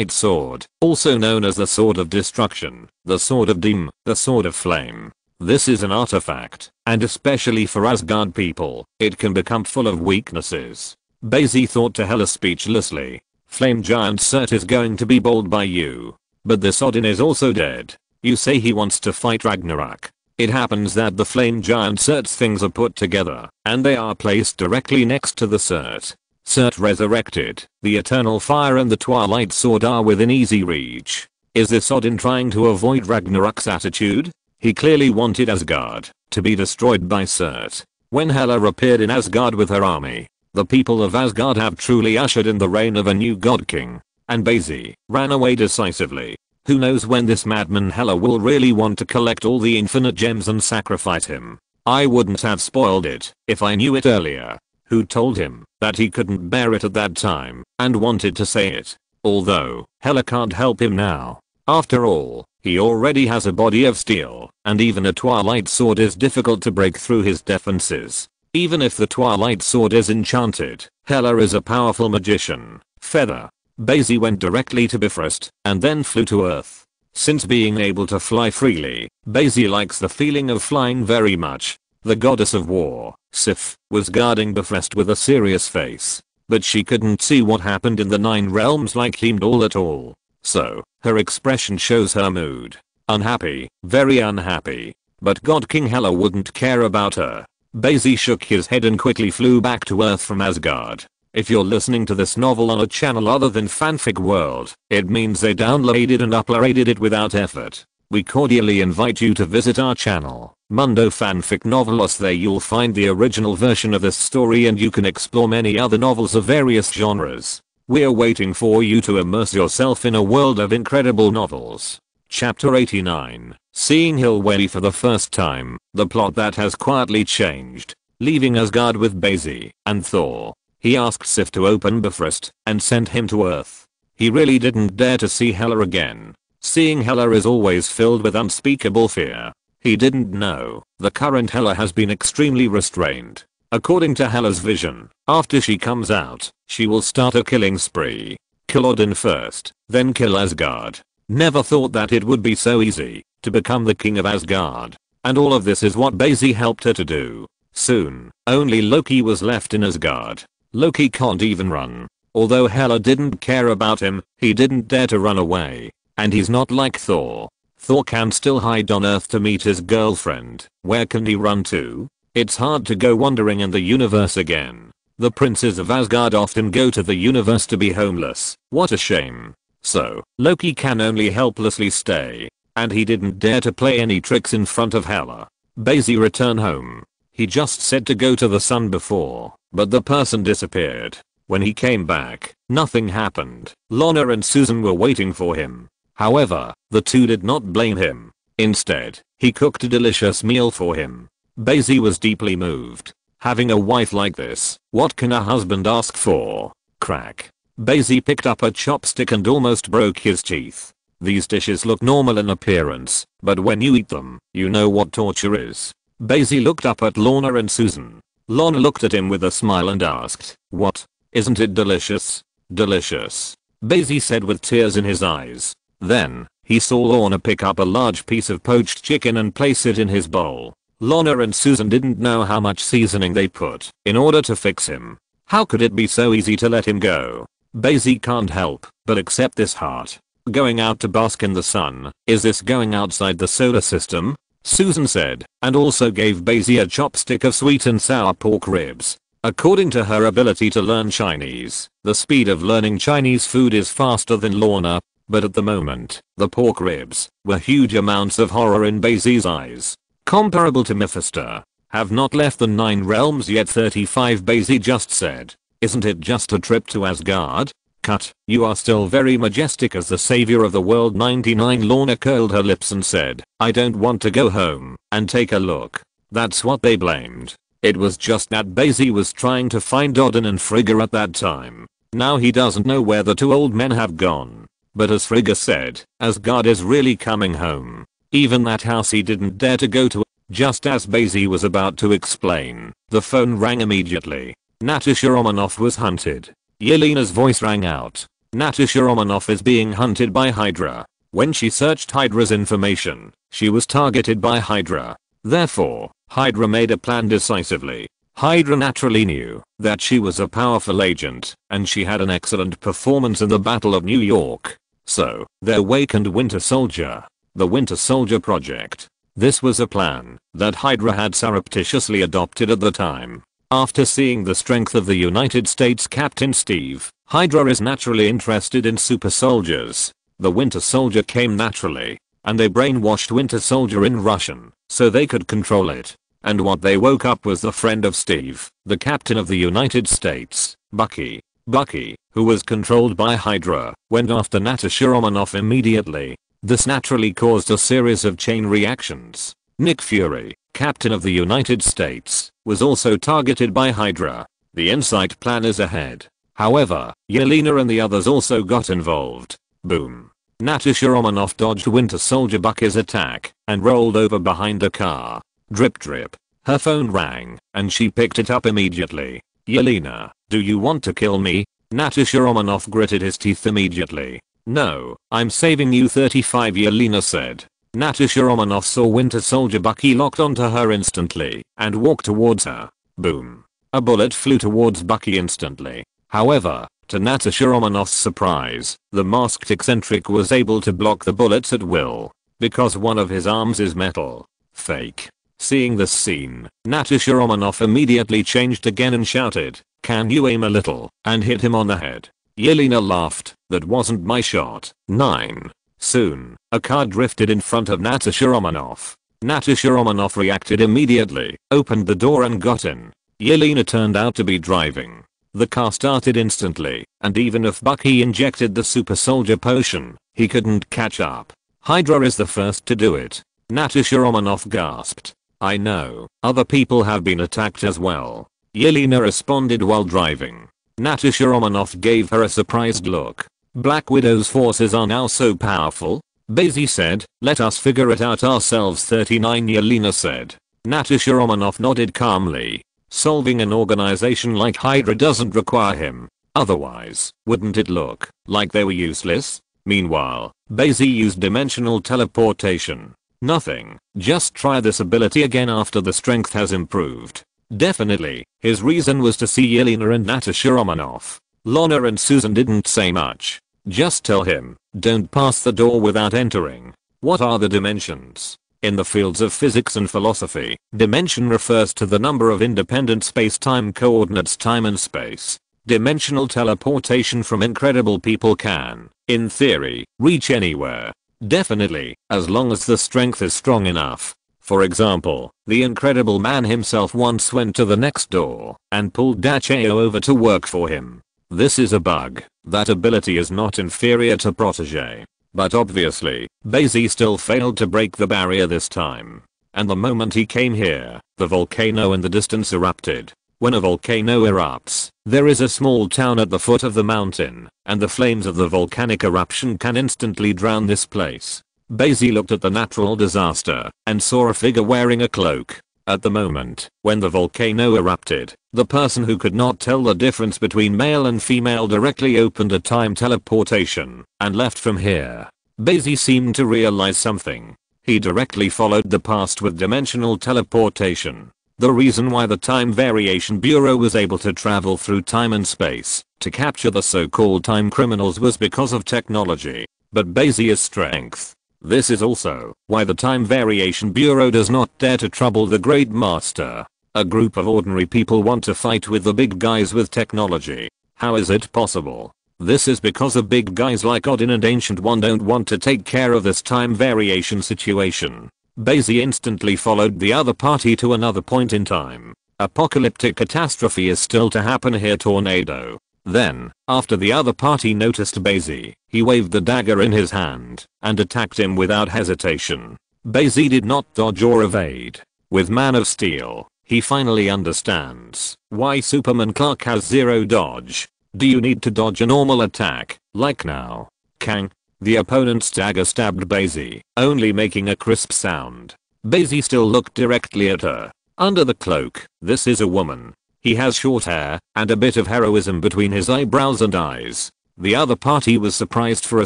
Sword, also known as the Sword of Destruction, the Sword of Doom, the Sword of Flame. This is an artifact, and especially for Asgard people, it can become full of weaknesses. Bai Xi thought to Hela speechlessly. Flame Giant Surt is going to be bowled by you. But this Odin is also dead. You say he wants to fight Ragnarok. It happens that the Flame Giant Surt's things are put together, and they are placed directly next to the Surt. Surt resurrected, the Eternal Fire and the Twilight Sword are within easy reach. Is this Odin trying to avoid Ragnarok's attitude? He clearly wanted Asgard to be destroyed by Surt. When Hela appeared in Asgard with her army, the people of Asgard have truly ushered in the reign of a new god king. And Bai Xi ran away decisively. Who knows when this madman Hela will really want to collect all the infinite gems and sacrifice him. I wouldn't have spoiled it if I knew it earlier. Who told him that he couldn't bear it at that time and wanted to say it? Although, Hela can't help him now. After all, He already has a body of steel, and even a Twilight sword is difficult to break through his defenses. Even if the Twilight sword is enchanted, Hela is a powerful magician. Feather. Bai Xi went directly to Bifrost and then flew to Earth. Since being able to fly freely, Bai Xi likes the feeling of flying very much. The goddess of war, Sif, was guarding Bifrost with a serious face. But she couldn't see what happened in the 9 realms like him at all. So, her expression shows her mood. Unhappy, very unhappy. But God King Hela wouldn't care about her. Bai Xi shook his head and quickly flew back to Earth from Asgard. If you're listening to this novel on a channel other than Fanfic World, it means they downloaded and uploaded it without effort. We cordially invite you to visit our channel, Mundo Fanfic Novelos. There you'll find the original version of this story and you can explore many other novels of various genres. We're waiting for you to immerse yourself in a world of incredible novels. Chapter 89. Seeing Hilweli for the first time, the plot that has quietly changed. Leaving Asgard with Bai Xi and Thor, he asked Sif to open Bifrost and sent him to Earth. He really didn't dare to see Hela again. Seeing Hela is always filled with unspeakable fear. He didn't know the current Hela has been extremely restrained. According to Hela's vision, after she comes out, she will start a killing spree. Kill Odin first, then kill Asgard. Never thought that it would be so easy to become the king of Asgard. And all of this is what Bai Xi helped her to do. Soon, only Loki was left in Asgard. Loki can't even run. Although Hela didn't care about him, he didn't dare to run away. And he's not like Thor. Thor can still hide on Earth to meet his girlfriend. Where can he run to? It's hard to go wandering in the universe again. The princes of Asgard often go to the universe to be homeless. What a shame. So, Loki can only helplessly stay. And he didn't dare to play any tricks in front of Hela. Bai Xi returned home. He just said to go to the sun before, but the person disappeared. When he came back, nothing happened. Lana and Susan were waiting for him. However, the two did not blame him. Instead, he cooked a delicious meal for him. Bai Xi was deeply moved. Having a wife like this, what can a husband ask for? Crack. Bai Xi picked up a chopstick and almost broke his teeth. These dishes look normal in appearance, but when you eat them, you know what torture is. Bai Xi looked up at Lana and Susan. Lana looked at him with a smile and asked, "What? Isn't it delicious?" "Delicious," Bai Xi said with tears in his eyes. Then, he saw Lana pick up a large piece of poached chicken and place it in his bowl. Lana and Susan didn't know how much seasoning they put in order to fix him. How could it be so easy to let him go? Bai Xi can't help but accept this heart. Going out to bask in the sun, is this going outside the solar system? Susan said, and also gave Bai Xi a chopstick of sweet and sour pork ribs. According to her ability to learn Chinese, the speed of learning Chinese food is faster than Lana. But at the moment, the pork ribs were huge amounts of horror in Bai Xi's eyes. Comparable to Mephisto. Have not left the 9 realms yet. 35 Bai Xi just said. Isn't it just a trip to Asgard? Cut. You are still very majestic as the savior of the world. 99 Lana curled her lips and said, I don't want to go home and take a look. That's what they blamed. It was just that Bai Xi was trying to find Odin and Frigga at that time. Now he doesn't know where the 2 old men have gone. But as Frigga said, Asgard is really coming home. Even that house he didn't dare to go to. Just as Bai Xi was about to explain, the phone rang immediately. Natasha Romanoff was hunted. Yelena's voice rang out. Natasha Romanoff is being hunted by Hydra. When she searched Hydra's information, she was targeted by Hydra. Therefore, Hydra made a plan decisively. Hydra naturally knew that she was a powerful agent, and she had an excellent performance in the Battle of New York. So, they awakened Winter Soldier. The Winter Soldier Project. This was a plan that Hydra had surreptitiously adopted at the time. After seeing the strength of the United States Captain Steve, Hydra is naturally interested in super soldiers. The Winter Soldier came naturally, and they brainwashed Winter Soldier in Russian, so they could control it. And what they woke up was the friend of Steve, the Captain of the United States, Bucky. Bucky, who was controlled by Hydra, went after Natasha Romanoff immediately. This naturally caused a series of chain reactions. Nick Fury, Captain of the United States, was also targeted by Hydra. The Insight plan is ahead. However, Yelena and the others also got involved. Boom. Natasha Romanoff dodged Winter Soldier Bucky's attack and rolled over behind a car. Drip drip. Her phone rang and she picked it up immediately. Yelena, do you want to kill me? Natasha Romanoff gritted his teeth immediately. No, I'm saving you 35, Yelena said. Natasha Romanoff saw Winter Soldier Bucky locked onto her instantly and walked towards her. Boom. A bullet flew towards Bucky instantly. However, to Natasha Romanoff's surprise, the masked eccentric was able to block the bullets at will, because one of his arms is metal. Fake. Seeing this scene, Natasha Romanoff immediately changed again and shouted, "Can you aim a little?" and hit him on the head. Yelena laughed, "That wasn't my shot." 9. Soon, a car drifted in front of Natasha Romanoff. Natasha Romanoff reacted immediately, opened the door and got in. Yelena turned out to be driving. The car started instantly, and even if Bucky injected the super soldier potion, he couldn't catch up. Hydra is the first to do it. Natasha Romanoff gasped. I know, other people have been attacked as well. Yelena responded while driving. Natasha Romanoff gave her a surprised look. Black Widow's forces are now so powerful? Bai Xi said, let us figure it out ourselves. 39, Yelena said. Natasha Romanoff nodded calmly. Solving an organization like Hydra doesn't require him. Otherwise, wouldn't it look like they were useless? Meanwhile, Bai Xi used dimensional teleportation. Nothing, just try this ability again after the strength has improved. Definitely, his reason was to see Yelena and Natasha Romanoff. Lana and Susan didn't say much. Just tell him, don't pass the door without entering. What are the dimensions? In the fields of physics and philosophy, dimension refers to the number of independent space-time coordinates time and space. Dimensional teleportation from incredible people can, in theory, reach anywhere. Definitely, as long as the strength is strong enough. For example, the Incredible Man himself once went to the next door and pulled Dacheo over to work for him. This is a bug. That ability is not inferior to Protege. But obviously, Bai Xi still failed to break the barrier this time. And the moment he came here, the volcano in the distance erupted. When a volcano erupts, there is a small town at the foot of the mountain, and the flames of the volcanic eruption can instantly drown this place. Bai Xi looked at the natural disaster and saw a figure wearing a cloak. At the moment, when the volcano erupted, the person who could not tell the difference between male and female directly opened a time teleportation and left from here. Bai Xi seemed to realize something. He directly followed the past with dimensional teleportation. The reason why the Time Variation Bureau was able to travel through time and space to capture the so-called time criminals was because of technology, but Bai Xi's strength. This is also why the Time Variation Bureau does not dare to trouble the Great Master. A group of ordinary people want to fight with the big guys with technology. How is it possible? This is because the big guys like Odin and Ancient One don't want to take care of this time variation situation. Bai Xi instantly followed the other party to another point in time. Apocalyptic catastrophe is still to happen here, tornado. Then, after the other party noticed Bai Xi, he waved the dagger in his hand and attacked him without hesitation. Bai Xi did not dodge or evade. With Man of Steel, he finally understands why Superman Clark has zero dodge. Do you need to dodge a normal attack, like now? Kang. The opponent's dagger stabbed Bai Xi, only making a crisp sound. Bai Xi still looked directly at her. Under the cloak, this is a woman. He has short hair and a bit of heroism between his eyebrows and eyes. The other party was surprised for a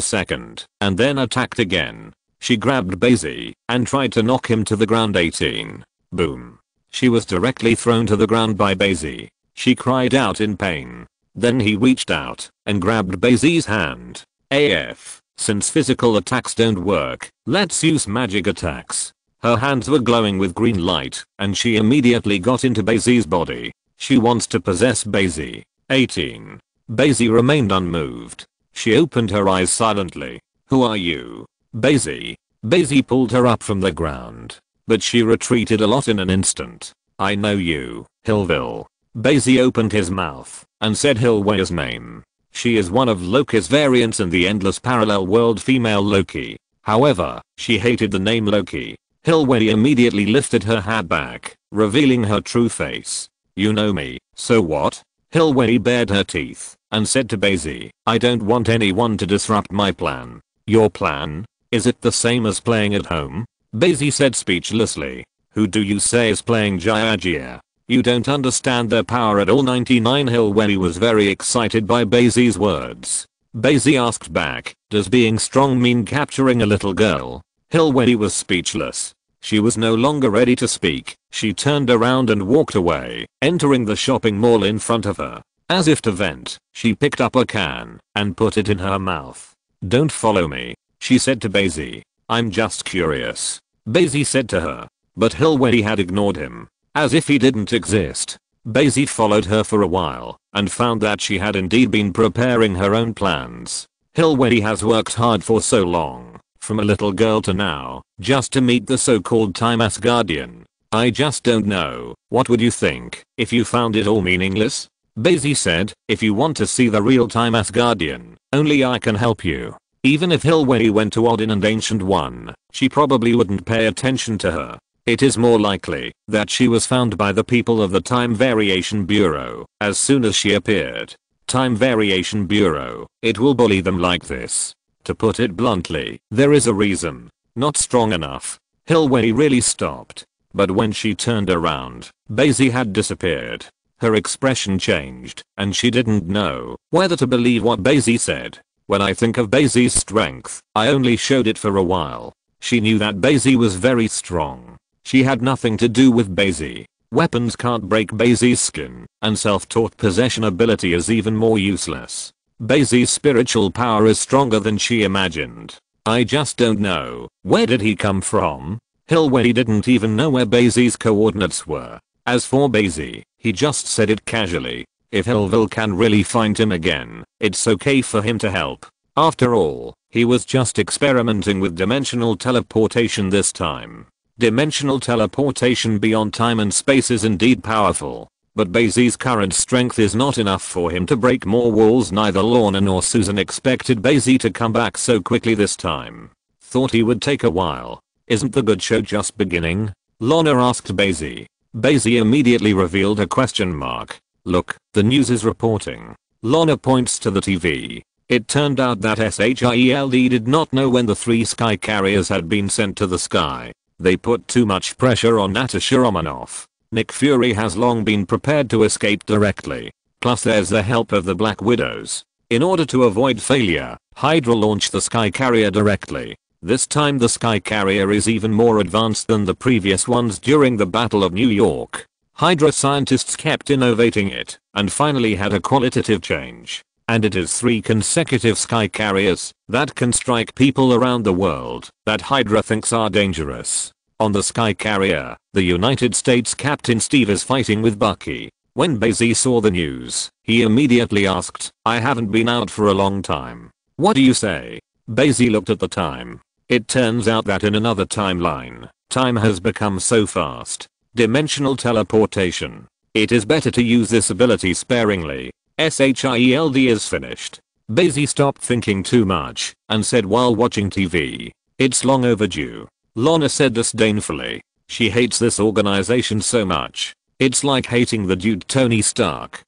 second and then attacked again. She grabbed Bai Xi and tried to knock him to the ground. 18. Boom. She was directly thrown to the ground by Bai Xi. She cried out in pain. Then he reached out and grabbed Bai Xi's hand. AF. Since physical attacks don't work, let's use magic attacks. Her hands were glowing with green light and she immediately got into Bai Xi's body. She wants to possess Bai Xi. 18. Bai Xi remained unmoved. She opened her eyes silently. Who are you? Bai Xi. Bai Xi pulled her up from the ground, but she retreated a lot in an instant. I know you, Hillville. Bai Xi opened his mouth and said Hillway's name. She is one of Loki's variants in the Endless Parallel World, female Loki. However, she hated the name Loki. Hillway immediately lifted her hat back, revealing her true face. You know me, so what? Hillway bared her teeth and said to Bai Xi, I don't want anyone to disrupt my plan. Your plan? Is it the same as playing at home? Bai Xi said speechlessly. Who do you say is playing Jiajia? You don't understand their power at all. 99 Hilweli was very excited by Bai Xi's words. Bai Xi asked back, does being strong mean capturing a little girl? Hilweli was speechless. She was no longer ready to speak. She turned around and walked away, entering the shopping mall in front of her. As if to vent, she picked up a can and put it in her mouth. Don't follow me, she said to Bai Xi. I'm just curious, Bai Xi said to her. But Hilweli had ignored him, as if he didn't exist. Bai Xi followed her for a while and found that she had indeed been preparing her own plans. Hilweli has worked hard for so long, from a little girl to now, just to meet the so-called Time Asgardian. I just don't know, what would you think if you found it all meaningless? Bai Xi said, if you want to see the real Time Asgardian, only I can help you. Even if Hilweli went to Odin and Ancient One, she probably wouldn't pay attention to her. It is more likely that she was found by the people of the Time Variation Bureau as soon as she appeared. Time Variation Bureau, it will bully them like this. To put it bluntly, there is a reason. Not strong enough. Hilweli really stopped. But when she turned around, Bai Xi had disappeared. Her expression changed, and she didn't know whether to believe what Bai Xi said. When I think of Bai Xi's strength, I only showed it for a while. She knew that Bai Xi was very strong. She had nothing to do with Bai Xi. Weapons can't break Bai Xi's skin, and self-taught possession ability is even more useless. Bai Xi's spiritual power is stronger than she imagined. I just don't know, where did he come from? Hilweli didn't even know where Bai Xi's coordinates were. As for Bai Xi, he just said it casually. If Hilweli can really find him again, it's okay for him to help. After all, he was just experimenting with dimensional teleportation this time. Dimensional teleportation beyond time and space is indeed powerful, but Bai Xi's current strength is not enough for him to break more walls. Neither Lorna nor Susan expected Bai Xi to come back so quickly this time. Thought he would take a while. Isn't the good show just beginning? Lorna asked Bai Xi. Bai Xi immediately revealed a question mark. Look, the news is reporting. Lorna points to the TV. It turned out that SHIELD did not know when the 3 sky carriers had been sent to the sky. They put too much pressure on Natasha Romanoff. Nick Fury has long been prepared to escape directly. Plus there's the help of the Black Widows. In order to avoid failure, Hydra launched the sky carrier directly. This time the sky carrier is even more advanced than the previous ones during the Battle of New York. Hydra scientists kept innovating it and finally had a qualitative change. And it is 3 consecutive sky carriers that can strike people around the world that Hydra thinks are dangerous. On the sky carrier, the United States Captain Steve is fighting with Bucky. When Bai Xi saw the news, he immediately asked, I haven't been out for a long time. What do you say? Bai Xi looked at the time. It turns out that in another timeline, time has become so fast. Dimensional teleportation. It is better to use this ability sparingly. SHIELD is finished. Bai Xi stopped thinking too much and said while watching TV, it's long overdue. Lorna said disdainfully. She hates this organization so much. It's like hating the dude Tony Stark.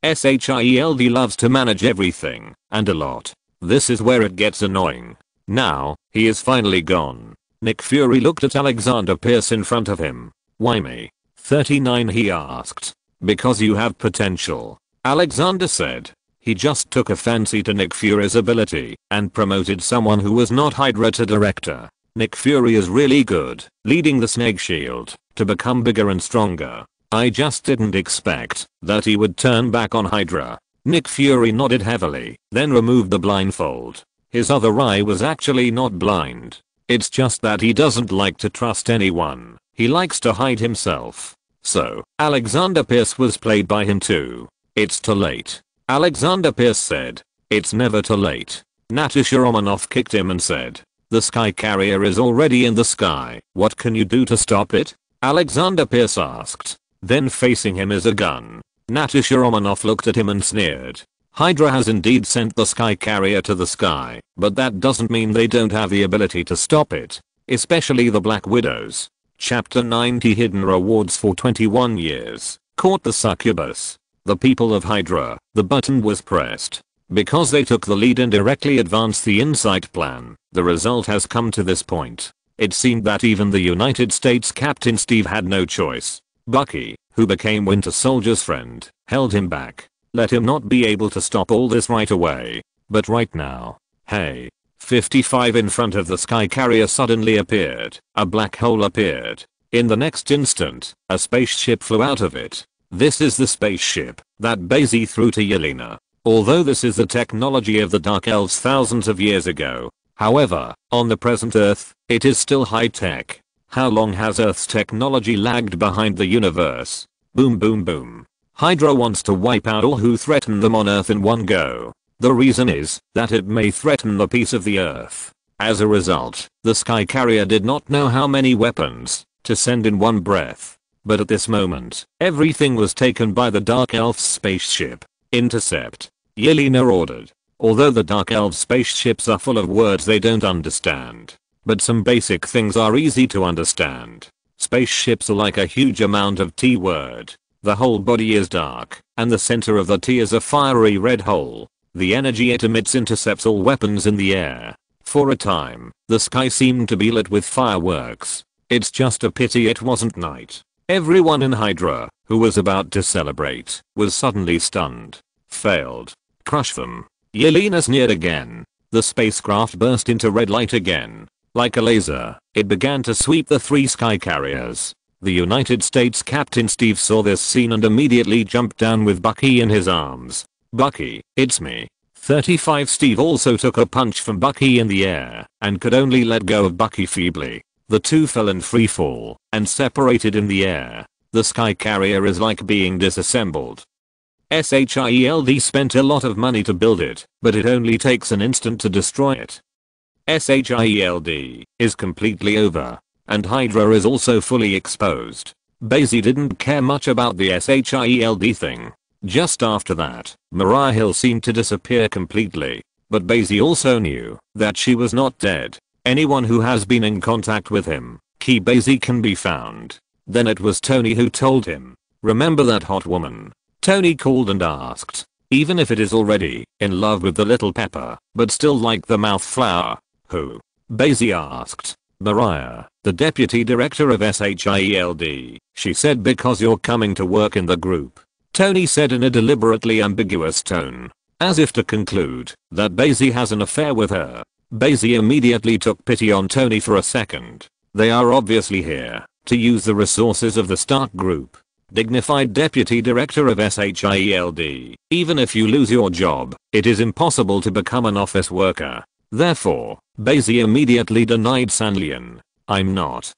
SHIELD loves to manage everything, and a lot. This is where it gets annoying. Now, he is finally gone. Nick Fury looked at Alexander Pierce in front of him. Why me? 39 he asked. Because you have potential. Alexander said. He just took a fancy to Nick Fury's ability and promoted someone who was not Hydra to director. Nick Fury is really good, leading the Snake Shield to become bigger and stronger. I just didn't expect that he would turn back on Hydra. Nick Fury nodded heavily, then removed the blindfold. His other eye was actually not blind. It's just that he doesn't like to trust anyone. He likes to hide himself. So, Alexander Pierce was played by him too. It's too late. Alexander Pierce said. It's never too late. Natasha Romanoff kicked him and said. The sky carrier is already in the sky. What can you do to stop it? Alexander Pierce asked. Then facing him is a gun. Natasha Romanoff looked at him and sneered. Hydra has indeed sent the sky carrier to the sky, but that doesn't mean they don't have the ability to stop it. Especially the Black Widows. Chapter 90 Hidden Rewards for 21 years. Caught the succubus. The people of Hydra. The button was pressed. Because they took the lead and directly advanced the Insight plan, the result has come to this point. It seemed that even the United States Captain Steve had no choice. Bucky, who became Winter Soldier's friend, held him back. Let him not be able to stop all this right away. But right now, hey. 55 in front of the sky carrier suddenly appeared. A black hole appeared. In the next instant, a spaceship flew out of it. This is the spaceship that Bai Xi threw to Yelena. Although this is the technology of the Dark Elves thousands of years ago, however, on the present Earth, it is still high tech. How long has Earth's technology lagged behind the universe? Boom boom boom. Hydra wants to wipe out all who threaten them on Earth in one go. The reason is that it may threaten the peace of the Earth. As a result, the Sky Carrier did not know how many weapons to send in one breath. But at this moment, everything was taken by the Dark Elf's spaceship. Intercept. Yelena ordered. Although the Dark Elf spaceships are full of words they don't understand. But some basic things are easy to understand. Spaceships are like a huge amount of T word. The whole body is dark, and the center of the T is a fiery red hole. The energy it emits intercepts all weapons in the air. For a time, the sky seemed to be lit with fireworks. It's just a pity it wasn't night. Everyone in Hydra, who was about to celebrate, was suddenly stunned. Failed. Crush them. Yelena sneered again. The spacecraft burst into red light again. Like a laser, it began to sweep the three sky carriers. The United States Captain Steve saw this scene and immediately jumped down with Bucky in his arms. Bucky, it's me. 35 Steve also took a punch from Bucky in the air and could only let go of Bucky feebly. The two fell in free fall and separated in the air. The sky carrier is like being disassembled. SHIELD spent a lot of money to build it, but it only takes an instant to destroy it. SHIELD is completely over, and Hydra is also fully exposed. Bai Xi didn't care much about the SHIELD thing. Just after that, Mariah Hill seemed to disappear completely, but Bai Xi also knew that she was not dead. Anyone who has been in contact with him, Bai Xi can be found. Then it was Tony who told him, remember that hot woman? Tony called and asked, even if it is already in love with the little pepper, but still like the mouth flower, who? Bai Xi asked. Mariah, the deputy director of SHIELD, she said because you're coming to work in the group. Tony said in a deliberately ambiguous tone, as if to conclude that Bai Xi has an affair with her. Bai Xi immediately took pity on Tony for a second. They are obviously here to use the resources of the Stark Group. Dignified deputy director of SHIELD, even if you lose your job, it is impossible to become an office worker. Therefore, Bai Xi immediately denied Sanlian. I'm not,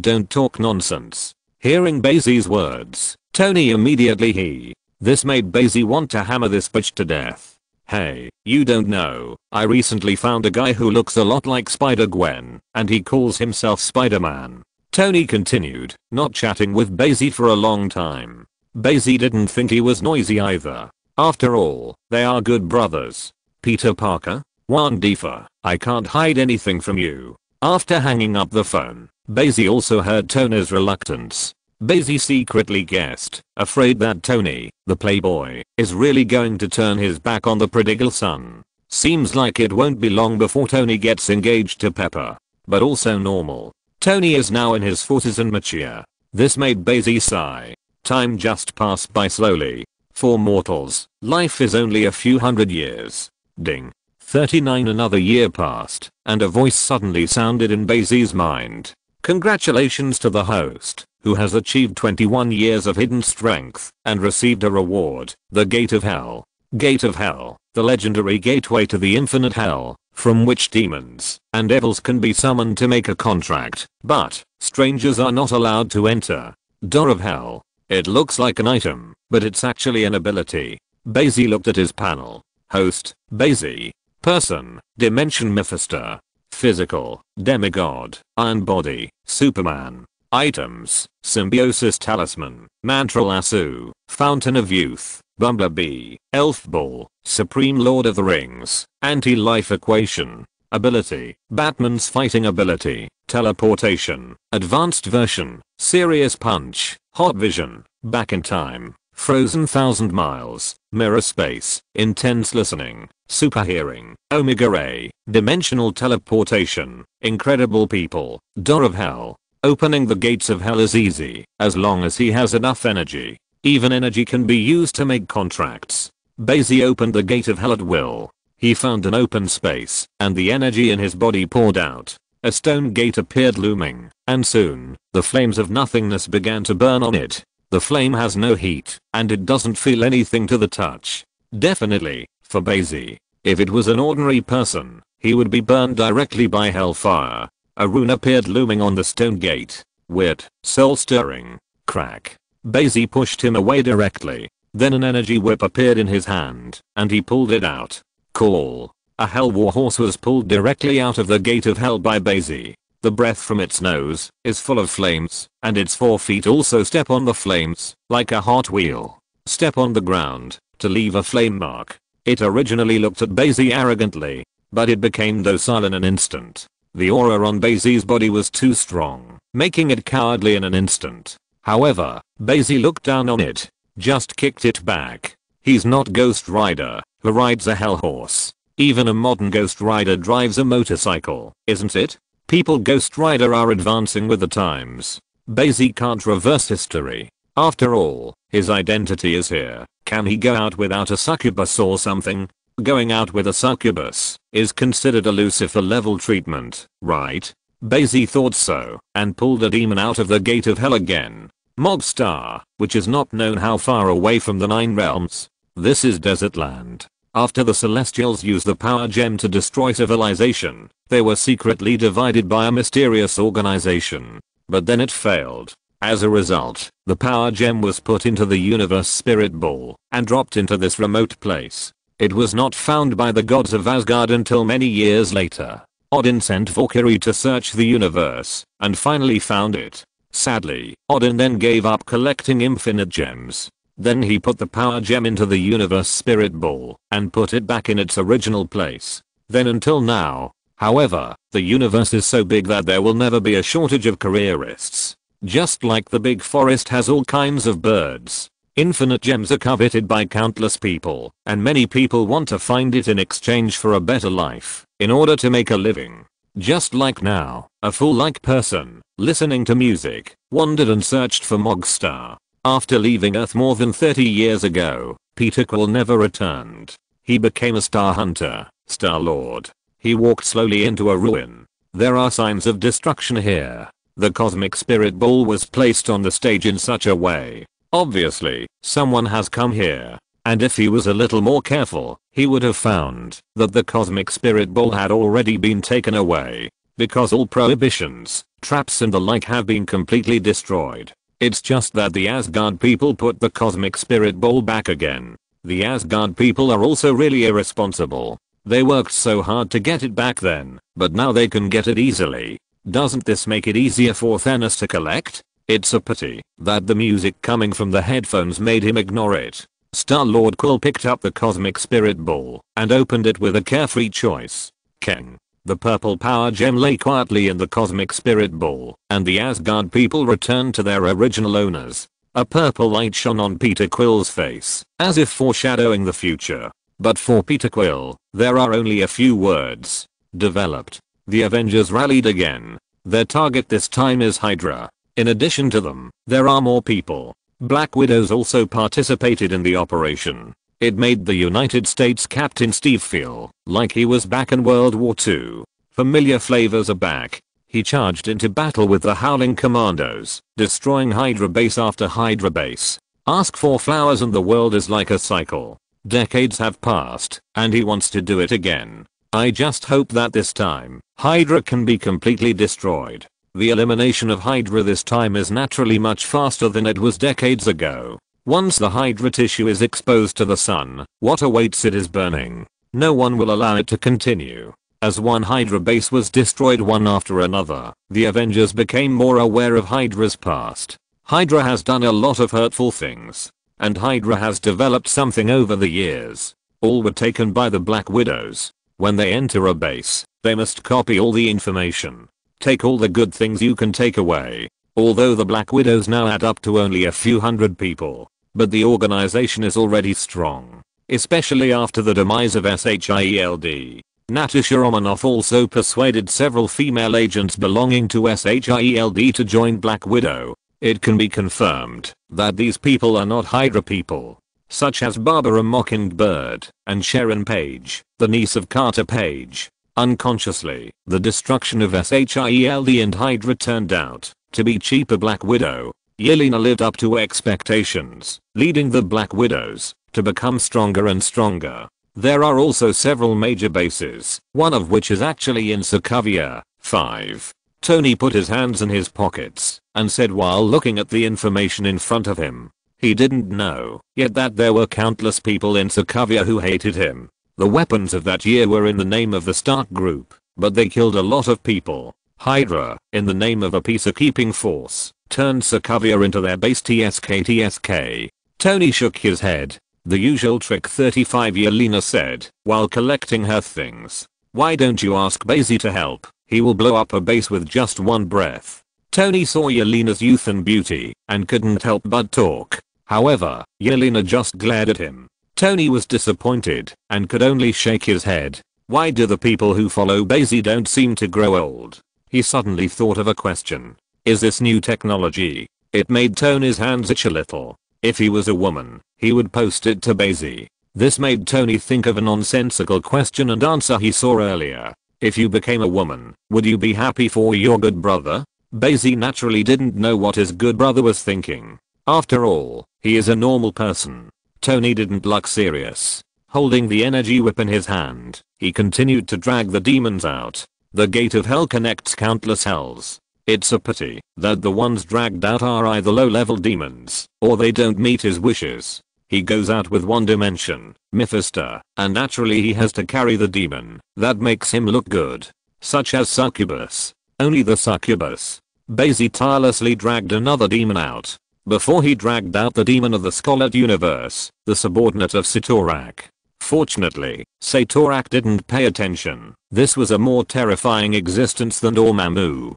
don't talk nonsense. Hearing Bai Xi's words, Tony immediately This made Bai Xi want to hammer this bitch to death. Hey, you don't know, I recently found a guy who looks a lot like Spider-Gwen, and he calls himself Spider-Man. Tony continued, not chatting with Bai Xi for a long time. Bai Xi didn't think he was noisy either. After all, they are good brothers. Peter Parker? Wanda, I can't hide anything from you. After hanging up the phone, Bai Xi also heard Tony's reluctance. Bai Xi secretly guessed, afraid that Tony, the playboy, is really going to turn his back on the prodigal son. Seems like it won't be long before Tony gets engaged to Pepper. But also normal. Tony is now in his 40s and mature. This made Bai Xi sigh. Time just passed by slowly. For mortals, life is only a few hundred years. Ding. 39. Another year passed, and a voice suddenly sounded in Bai Xi's mind. Congratulations to the host, who has achieved 21 years of hidden strength and received a reward, the Gate of Hell. Gate of Hell, the legendary gateway to the infinite hell, from which demons and devils can be summoned to make a contract, but strangers are not allowed to enter. Door of Hell. It looks like an item, but it's actually an ability. Bai Xi looked at his panel. Host, Bai Xi. Person, Dimension Mephisto. Physical, Demigod, Iron Body, Superman. Items, Symbiosis Talisman, Mantra Lasso, Fountain of Youth, Bumblebee, Elf Ball, Supreme Lord of the Rings, Anti-Life Equation. Ability, Batman's fighting ability, Teleportation, Advanced Version, Serious Punch, Hot Vision, Back in Time, frozen 1,000 miles, mirror space, intense listening, super hearing, omega ray, dimensional teleportation, incredible people, door of hell. Opening the gates of hell is easy, as long as he has enough energy. Even energy can be used to make contracts. Bai Xi opened the gate of hell at will. He found an open space, and the energy in his body poured out. A stone gate appeared looming, and soon, the flames of nothingness began to burn on it. The flame has no heat, and it doesn't feel anything to the touch. Definitely, for Bai Xi, if it was an ordinary person, he would be burned directly by hellfire. A rune appeared looming on the stone gate. Weird, soul-stirring. Crack. Bai Xi pushed him away directly. Then an energy whip appeared in his hand, and he pulled it out. Cool. A hell warhorse was pulled directly out of the gate of hell by Bai Xi. The breath from its nose is full of flames, and its 4 feet also step on the flames, like a Hot Wheel. Step on the ground, to leave a flame mark. It originally looked at Bai Xi arrogantly, but it became docile in an instant. The aura on Bai Xi's body was too strong, making it cowardly in an instant. However, Bai Xi looked down on it, just kicked it back. He's not Ghost Rider, who rides a hell horse. Even a modern Ghost Rider drives a motorcycle, isn't it? People Ghost Rider are advancing with the times. Bai Xi can't reverse history. After all, his identity is here. Can he go out without a succubus or something? Going out with a succubus is considered a Lucifer level treatment, right? Bai Xi thought so, and pulled a demon out of the gate of hell again. Mogstar, which is not known how far away from the 9 realms. This is desert land. After the Celestials used the power gem to destroy civilization, they were secretly divided by a mysterious organization. But then it failed. As a result, the power gem was put into the universe spirit ball and dropped into this remote place. It was not found by the gods of Asgard until many years later. Odin sent Valkyrie to search the universe, and finally found it. Sadly, Odin then gave up collecting infinite gems. Then he put the power gem into the universe spirit ball, and put it back in its original place. Then until now. However, the universe is so big that there will never be a shortage of careerists. Just like the big forest has all kinds of birds. Infinite gems are coveted by countless people, and many people want to find it in exchange for a better life, in order to make a living. Just like now, a fool-like person, listening to music, wandered and searched for Mogstar. After leaving Earth more than 30 years ago, Peter Quill never returned. He became a star hunter, Star-Lord. He walked slowly into a ruin. There are signs of destruction here. The cosmic spirit ball was placed on the stage in such a way. Obviously, someone has come here, and if he was a little more careful, he would have found that the cosmic spirit ball had already been taken away, because all prohibitions, traps and the like have been completely destroyed. It's just that the Asgard people put the cosmic spirit ball back again. The Asgard people are also really irresponsible. They worked so hard to get it back then, but now they can get it easily. Doesn't this make it easier for Thanos to collect? It's a pity that the music coming from the headphones made him ignore it. Star-Lord Quill picked up the cosmic spirit ball and opened it with a carefree choice. Keng. The purple power gem lay quietly in the cosmic spirit ball, and the Asgard people returned to their original owners. A purple light shone on Peter Quill's face, as if foreshadowing the future. But for Peter Quill, there are only a few words. Developed. The Avengers rallied again. Their target this time is Hydra. In addition to them, there are more people. Black Widows also participated in the operation. It made the United States Captain Steve feel like he was back in World War II. Familiar flavors are back. He charged into battle with the Howling Commandos, destroying Hydra base after Hydra base. Ask for flowers and the world is like a cycle. Decades have passed, and he wants to do it again. I just hope that this time, Hydra can be completely destroyed. The elimination of Hydra this time is naturally much faster than it was decades ago. Once the Hydra tissue is exposed to the sun, what awaits it is burning. No one will allow it to continue. As one Hydra base was destroyed one after another, the Avengers became more aware of Hydra's past. Hydra has done a lot of hurtful things. And Hydra has developed something over the years. All were taken by the Black Widows. When they enter a base, they must copy all the information. Take all the good things you can take away. Although the Black Widows now add up to only a few hundred people. but the organization is already strong, especially after the demise of SHIELD. Natasha Romanoff also persuaded several female agents belonging to SHIELD to join Black Widow. It can be confirmed that these people are not Hydra people, such as Barbara Mockingbird and Sharon Page, the niece of Carter Page. Unconsciously, the destruction of SHIELD and Hydra turned out to be cheaper. Black Widow Yelena lived up to expectations, leading the Black Widows to become stronger and stronger. There are also several major bases, one of which is actually in Sokovia. 5. Tony put his hands in his pockets and said while looking at the information in front of him, he didn't know yet that there were countless people in Sokovia who hated him. The weapons of that year were in the name of the Stark Group, but they killed a lot of people. Hydra, in the name of a peacekeeping force, turned Sokovia into their base. TSK. Tony shook his head. The usual trick. 35. Yelena said, while collecting her things. Why don't you ask Bai Xi to help? He will blow up a base with just one breath. Tony saw Yelena's youth and beauty and couldn't help but talk. However, Yelena just glared at him. Tony was disappointed and could only shake his head. Why do the people who follow Bai Xi don't seem to grow old? He suddenly thought of a question. Is this new technology? It made Tony's hands itch a little. If he was a woman, he would post it to Bai Xi. This made Tony think of a nonsensical question and answer he saw earlier. If you became a woman, would you be happy for your good brother? Bai Xi naturally didn't know what his good brother was thinking. After all, he is a normal person. Tony didn't look serious. Holding the energy whip in his hand, he continued to drag the demons out. The gate of hell connects countless hells. It's a pity that the ones dragged out are either low-level demons, or they don't meet his wishes. He goes out with one dimension, Mephisto, and naturally he has to carry the demon that makes him look good, such as Succubus. Only the Succubus. Bai Xi tirelessly dragged another demon out. Before he dragged out the demon of the Scarlet Universe, the subordinate of Satorak. Fortunately, Satorak didn't pay attention. This was a more terrifying existence than Dormammu.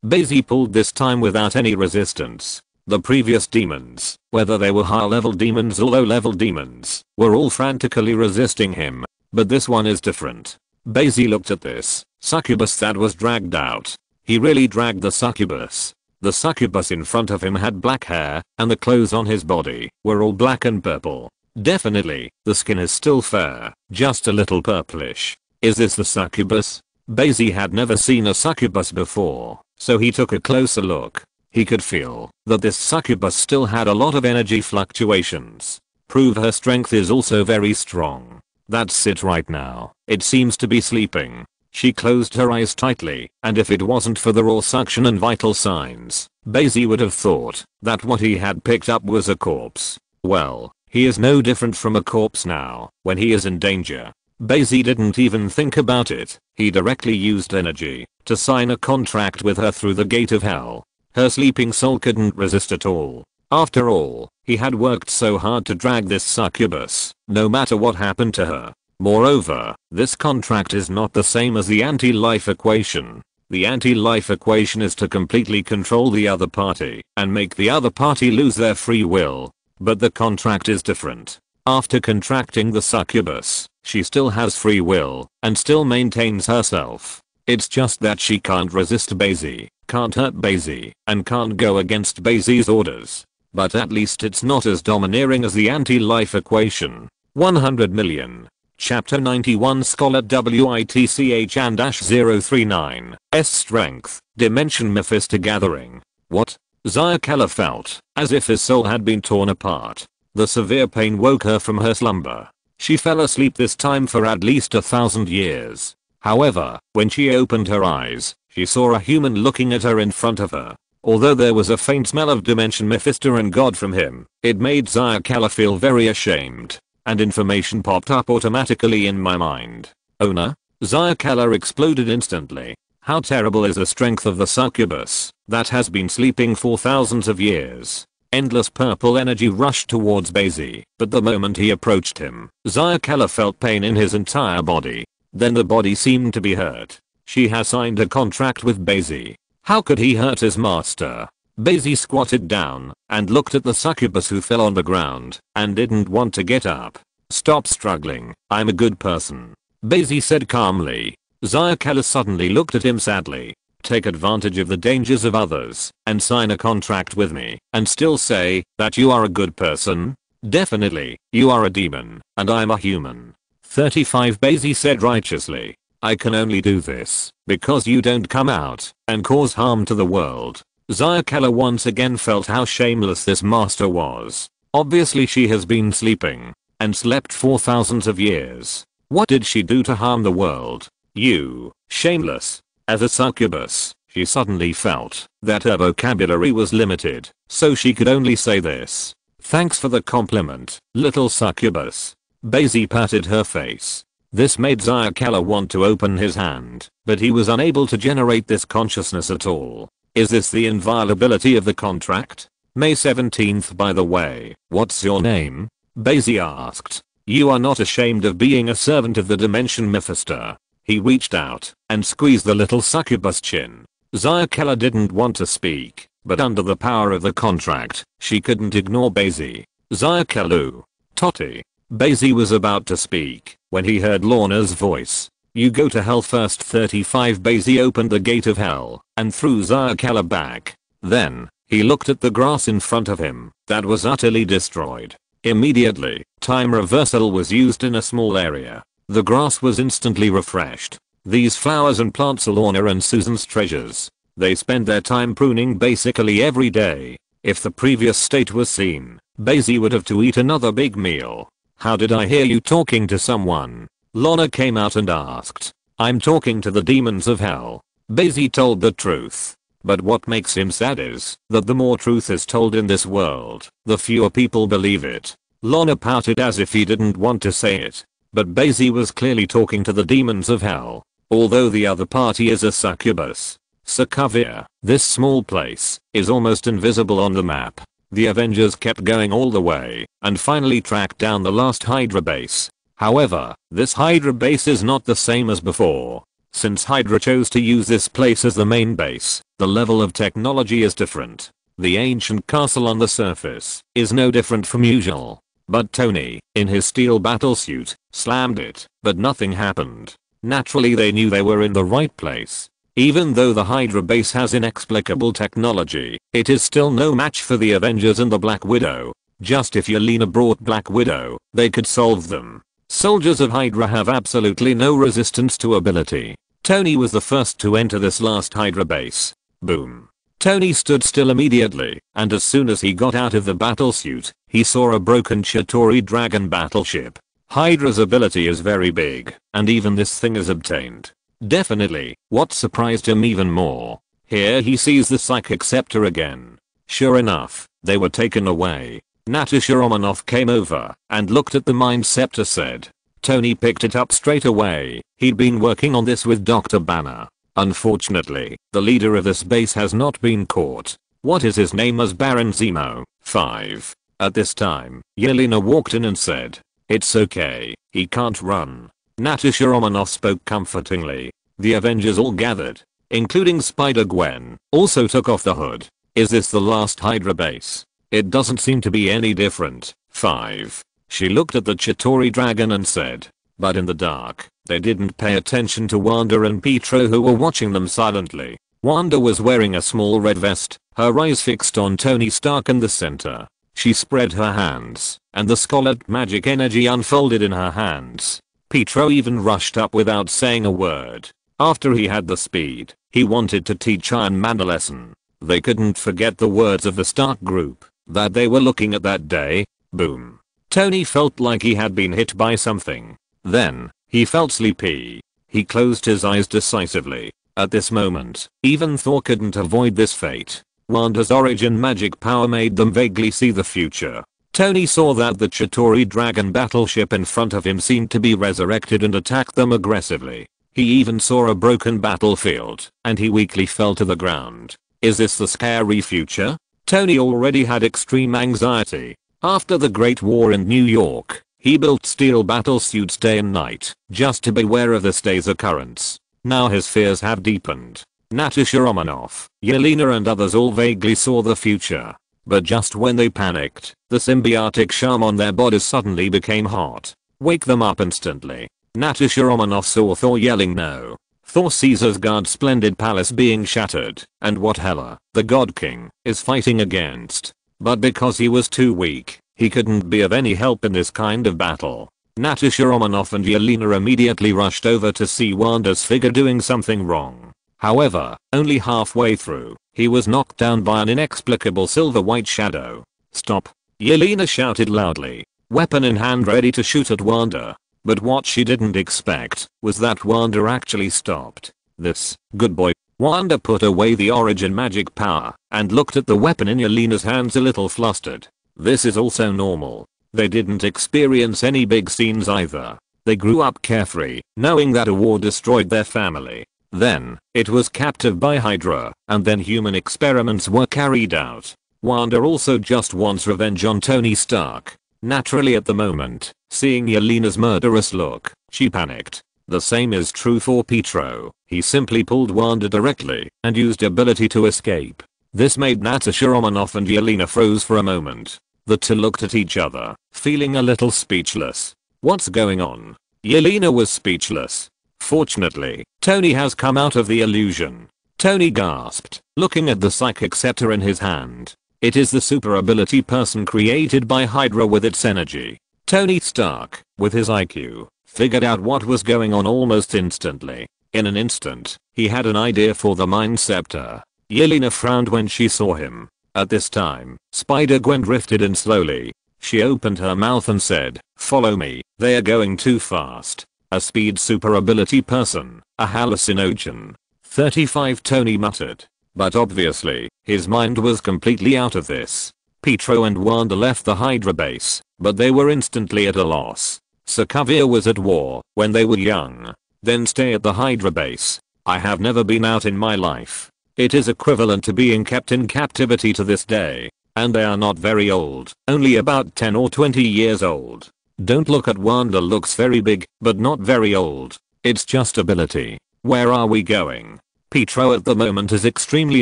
Bai Xi pulled this time without any resistance. The previous demons, whether they were high-level demons or low-level demons, were all frantically resisting him. But this one is different. Bai Xi looked at this succubus that was dragged out. He really dragged the succubus. The succubus in front of him had black hair, and the clothes on his body were all black and purple. Definitely, the skin is still fair, just a little purplish. Is this the succubus? Bai Xi had never seen a succubus before, so he took a closer look. He could feel that this succubus still had a lot of energy fluctuations. Prove her strength is also very strong. That's it right now. It seems to be sleeping. She closed her eyes tightly, and if it wasn't for the raw suction and vital signs, Bai Xi would have thought that what he had picked up was a corpse. Well, he is no different from a corpse now when he is in danger. Bai Xi didn't even think about it. He directly used energy to sign a contract with her through the gate of hell. Her sleeping soul couldn't resist at all. After all, he had worked so hard to drag this succubus, no matter what happened to her. Moreover, this contract is not the same as the anti-life equation. The anti-life equation is to completely control the other party and make the other party lose their free will. But the contract is different. After contracting the succubus, she still has free will and still maintains herself. It's just that she can't resist Bai Xi, can't hurt Bai Xi, and can't go against Bai Xi's orders. But at least it's not as domineering as the anti-life equation. 100 million. Chapter 91 Scarlet Witch and -039. S strength. Dimension Mephisto gathering. What? Zayakella felt as if his soul had been torn apart. The severe pain woke her from her slumber. She fell asleep this time for at least 1,000 years. However, when she opened her eyes, she saw a human looking at her in front of her. Although there was a faint smell of Dimension Mephisto and God from him, it made Zayakella feel very ashamed. And information popped up automatically in my mind. Owner? Zayakella exploded instantly. How terrible is the strength of the succubus that has been sleeping for thousands of years. Endless purple energy rushed towards Bai Xi, but the moment he approached him, Zayakella felt pain in his entire body. Then the body seemed to be hurt. She has signed a contract with Bai Xi. How could he hurt his master? Bai Xi squatted down and looked at the succubus who fell on the ground and didn't want to get up. Stop struggling, I'm a good person, Bai Xi said calmly. Zayakala suddenly looked at him sadly. Take advantage of the dangers of others and sign a contract with me and still say that you are a good person? Definitely, you are a demon and I'm a human. 35 Bai Xi said righteously. I can only do this because you don't come out and cause harm to the world. Zayakala once again felt how shameless this master was. Obviously she has been sleeping and slept for thousands of years. What did she do to harm the world? You, shameless. As a succubus, she suddenly felt that her vocabulary was limited, so she could only say this. Thanks for the compliment, little succubus. Bai Xi patted her face. This made Zayakala want to open his hand, but he was unable to generate this consciousness at all. Is this the inviolability of the contract? May 17th by the way, what's your name? Bai Xi asked. You are not ashamed of being a servant of the dimension Mephisto. He reached out and squeezed the little succubus chin. Zayakala didn't want to speak, but under the power of the contract, she couldn't ignore Bai Xi. Zayakalu. Toti. Bai Xi was about to speak when he heard Lorna's voice. You go to hell first. 35 Bai Xi opened the gate of hell and threw Zayakala back. Then, he looked at the grass in front of him that was utterly destroyed. Immediately, time reversal was used in a small area. The grass was instantly refreshed. These flowers and plants are Lorna and Susan's treasures. They spend their time pruning basically every day. If the previous state was seen, Bai Xi would have to eat another big meal. How did I hear you talking to someone? Lorna came out and asked. I'm talking to the demons of hell. Bai Xi told the truth. But what makes him sad is that the more truth is told in this world, the fewer people believe it. Lorna pouted as if he didn't want to say it. But Bai Xi was clearly talking to the demons of hell. Although the other party is a succubus. Sokovia, this small place, is almost invisible on the map. The Avengers kept going all the way and finally tracked down the last Hydra base. However, this Hydra base is not the same as before. Since Hydra chose to use this place as the main base, the level of technology is different. The ancient castle on the surface is no different from usual. But Tony, in his steel battlesuit, slammed it, but nothing happened. Naturally they knew they were in the right place. Even though the Hydra base has inexplicable technology, it is still no match for the Avengers and the Black Widow. Just if Yelena brought Black Widow, they could solve them. Soldiers of Hydra have absolutely no resistance to ability. Tony was the first to enter this last Hydra base. Boom. Tony stood still immediately, and as soon as he got out of the battlesuit, he saw a broken Chitauri dragon battleship. Hydra's ability is very big, and even this thing is obtained. Definitely, what surprised him even more. Here he sees the psychic scepter again. Sure enough, they were taken away. Natasha Romanoff came over and looked at the mind scepter said. Tony picked it up straight away. He'd been working on this with Dr. Banner. Unfortunately, the leader of this base has not been caught. What is his name? As Baron Zemo. 5. At this time, Yelena walked in and said, it's okay, he can't run. Natasha Romanoff spoke comfortingly. The Avengers all gathered, including Spider-Gwen, also took off the hood. Is this the last Hydra base? It doesn't seem to be any different. 5. She looked at the Chitauri dragon and said, but in the dark, they didn't pay attention to Wanda and Pietro who were watching them silently. Wanda was wearing a small red vest, her eyes fixed on Tony Stark in the center. She spread her hands, and the scarlet magic energy unfolded in her hands. Pietro even rushed up without saying a word. After he had the speed, he wanted to teach Iron Man a lesson. They couldn't forget the words of the Stark group that they were looking at that day. Boom. Tony felt like he had been hit by something. Then, he felt sleepy. He closed his eyes decisively. At this moment, even Thor couldn't avoid this fate. Wanda's origin magic power made them vaguely see the future. Tony saw that the Chitauri dragon battleship in front of him seemed to be resurrected and attacked them aggressively. He even saw a broken battlefield, and he weakly fell to the ground. Is this the scary future? Tony already had extreme anxiety. After the Great War in New York, he built steel battlesuits day and night, just to beware of this day's occurrence. Now his fears have deepened. Natasha Romanoff, Yelena and others all vaguely saw the future. But just when they panicked, the symbiotic charm on their bodies suddenly became hot. Wake them up instantly. Natasha Romanoff saw Thor yelling no. Thor sees Asgard's splendid palace being shattered, and what Hela, the God King, is fighting against. But because he was too weak, he couldn't be of any help in this kind of battle. Natasha Romanoff and Yelena immediately rushed over to see Wanda's figure doing something wrong. However, only halfway through, he was knocked down by an inexplicable silver-white shadow. Stop! Yelena shouted loudly, weapon in hand ready to shoot at Wanda. But what she didn't expect was that Wanda actually stopped. This, good boy. Wanda put away the origin magic power and looked at the weapon in Yelena's hands a little flustered. This is also normal. They didn't experience any big scenes either. They grew up carefree, knowing that a war destroyed their family. Then, it was captive by Hydra, and then human experiments were carried out. Wanda also just wants revenge on Tony Stark. Naturally at the moment, seeing Yelena's murderous look, she panicked. The same is true for Pietro. He simply pulled Wanda directly and used ability to escape. This made Natasha Romanoff and Yelena froze for a moment. The two looked at each other, feeling a little speechless. What's going on? Yelena was speechless. Fortunately, Tony has come out of the illusion. Tony gasped, looking at the psychic scepter in his hand. It is the super ability person created by Hydra with its energy. Tony Stark, with his IQ, figured out what was going on almost instantly. In an instant, he had an idea for the mind scepter. Yelena frowned when she saw him. At this time, Spider-Gwen drifted in slowly. She opened her mouth and said, "Follow me, they are going too fast." A speed super ability person, a hallucinogen. 35 Tony muttered. But obviously, his mind was completely out of this. Pietro and Wanda left the Hydra base, but they were instantly at a loss. Sokovia was at war when they were young. Then stay at the Hydra base. I have never been out in my life. It is equivalent to being kept in captivity to this day. And they are not very old, only about 10 or 20 years old. Don't look at Wanda, looks very big, but not very old. It's just ability. Where are we going? Pietro at the moment is extremely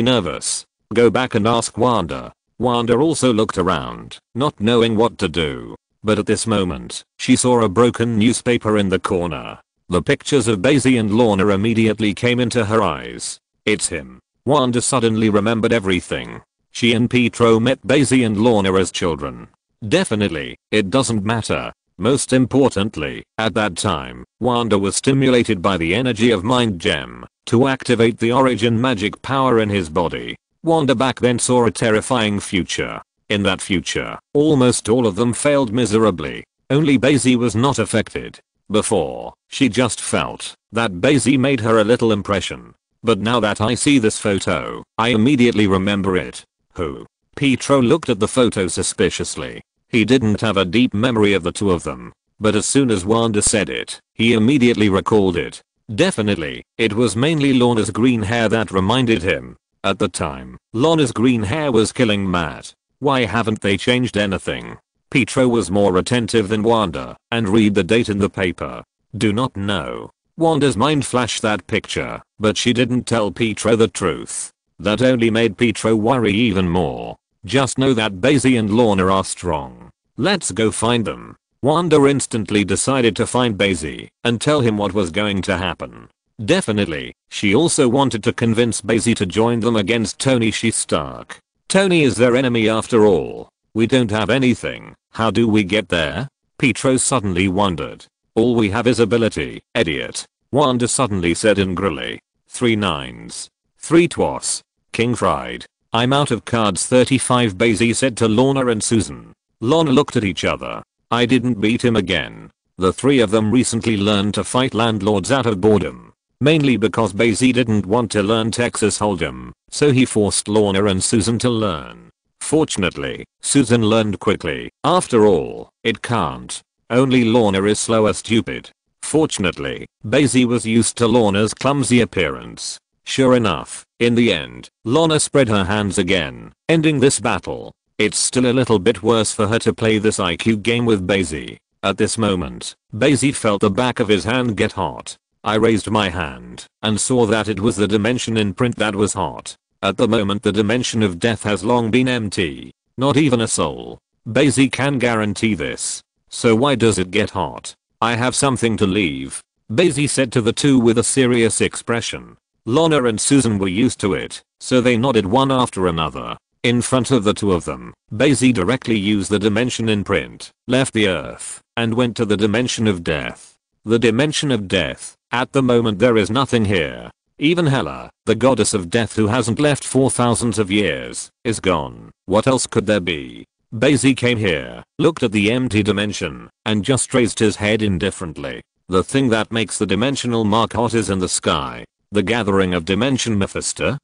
nervous. Go back and ask Wanda. Wanda also looked around, not knowing what to do. But at this moment, she saw a broken newspaper in the corner. The pictures of Bai Xi and Lorna immediately came into her eyes. It's him. Wanda suddenly remembered everything. She and Pietro met Bai Xi and Lorna as children. Definitely, it doesn't matter. Most importantly, at that time, Wanda was stimulated by the energy of Mind Gem to activate the origin magic power in his body. Wanda back then saw a terrifying future. In that future, almost all of them failed miserably. Only Bai Xi was not affected. Before, she just felt that Bai Xi made her a little impression. But now that I see this photo, I immediately remember it. Who? Pietro looked at the photo suspiciously. He didn't have a deep memory of the two of them. But as soon as Wanda said it, he immediately recalled it. Definitely, it was mainly Lorna's green hair that reminded him. At the time, Lorna's green hair was killing Matt. Why haven't they changed anything? Pietro was more attentive than Wanda and read the date in the paper. Do not know. Wanda's mind flashed that picture, but she didn't tell Pietro the truth. That only made Pietro worry even more. Just know that Bai Xi and Lorna are strong. Let's go find them. Wanda instantly decided to find Bai Xi and tell him what was going to happen. Definitely, she also wanted to convince Bai Xi to join them against Tony Stark. Tony is their enemy after all. We don't have anything. How do we get there? Pietro suddenly wondered. All we have is ability, idiot. Wanda suddenly said angrily. 3 nines. 3 twas. King fried. I'm out of cards. 35 Bai Xi said to Lorna and Susan. Lorna looked at each other. I didn't beat him again. The three of them recently learned to fight landlords out of boredom. Mainly because Bai Xi didn't want to learn Texas Hold'em, so he forced Lorna and Susan to learn. Fortunately, Susan learned quickly. After all, it can't. Only Lorna is slow or stupid. Fortunately, Bai Xi was used to Lorna's clumsy appearance. Sure enough, in the end, Lorna spread her hands again, ending this battle. It's still a little bit worse for her to play this IQ game with Bai Xi. At this moment, Bai Xi felt the back of his hand get hot. I raised my hand and saw that it was the dimension imprint that was hot. At the moment the dimension of death has long been empty. Not even a soul. Bai Xi can guarantee this. So why does it get hot? I have something to leave, Bai Xi said to the two with a serious expression. Lana and Susan were used to it, so they nodded one after another. In front of the two of them, Bai Xi directly used the dimension imprint, left the earth, and went to the dimension of death. The dimension of death. At the moment there is nothing here. Even Hela, the goddess of death who hasn't left for thousands of years, is gone. What else could there be? Bai Xi came here, looked at the empty dimension, and just raised his head indifferently. The thing that makes the dimensional mark hot is in the sky. The gathering of Dimension Mephisto?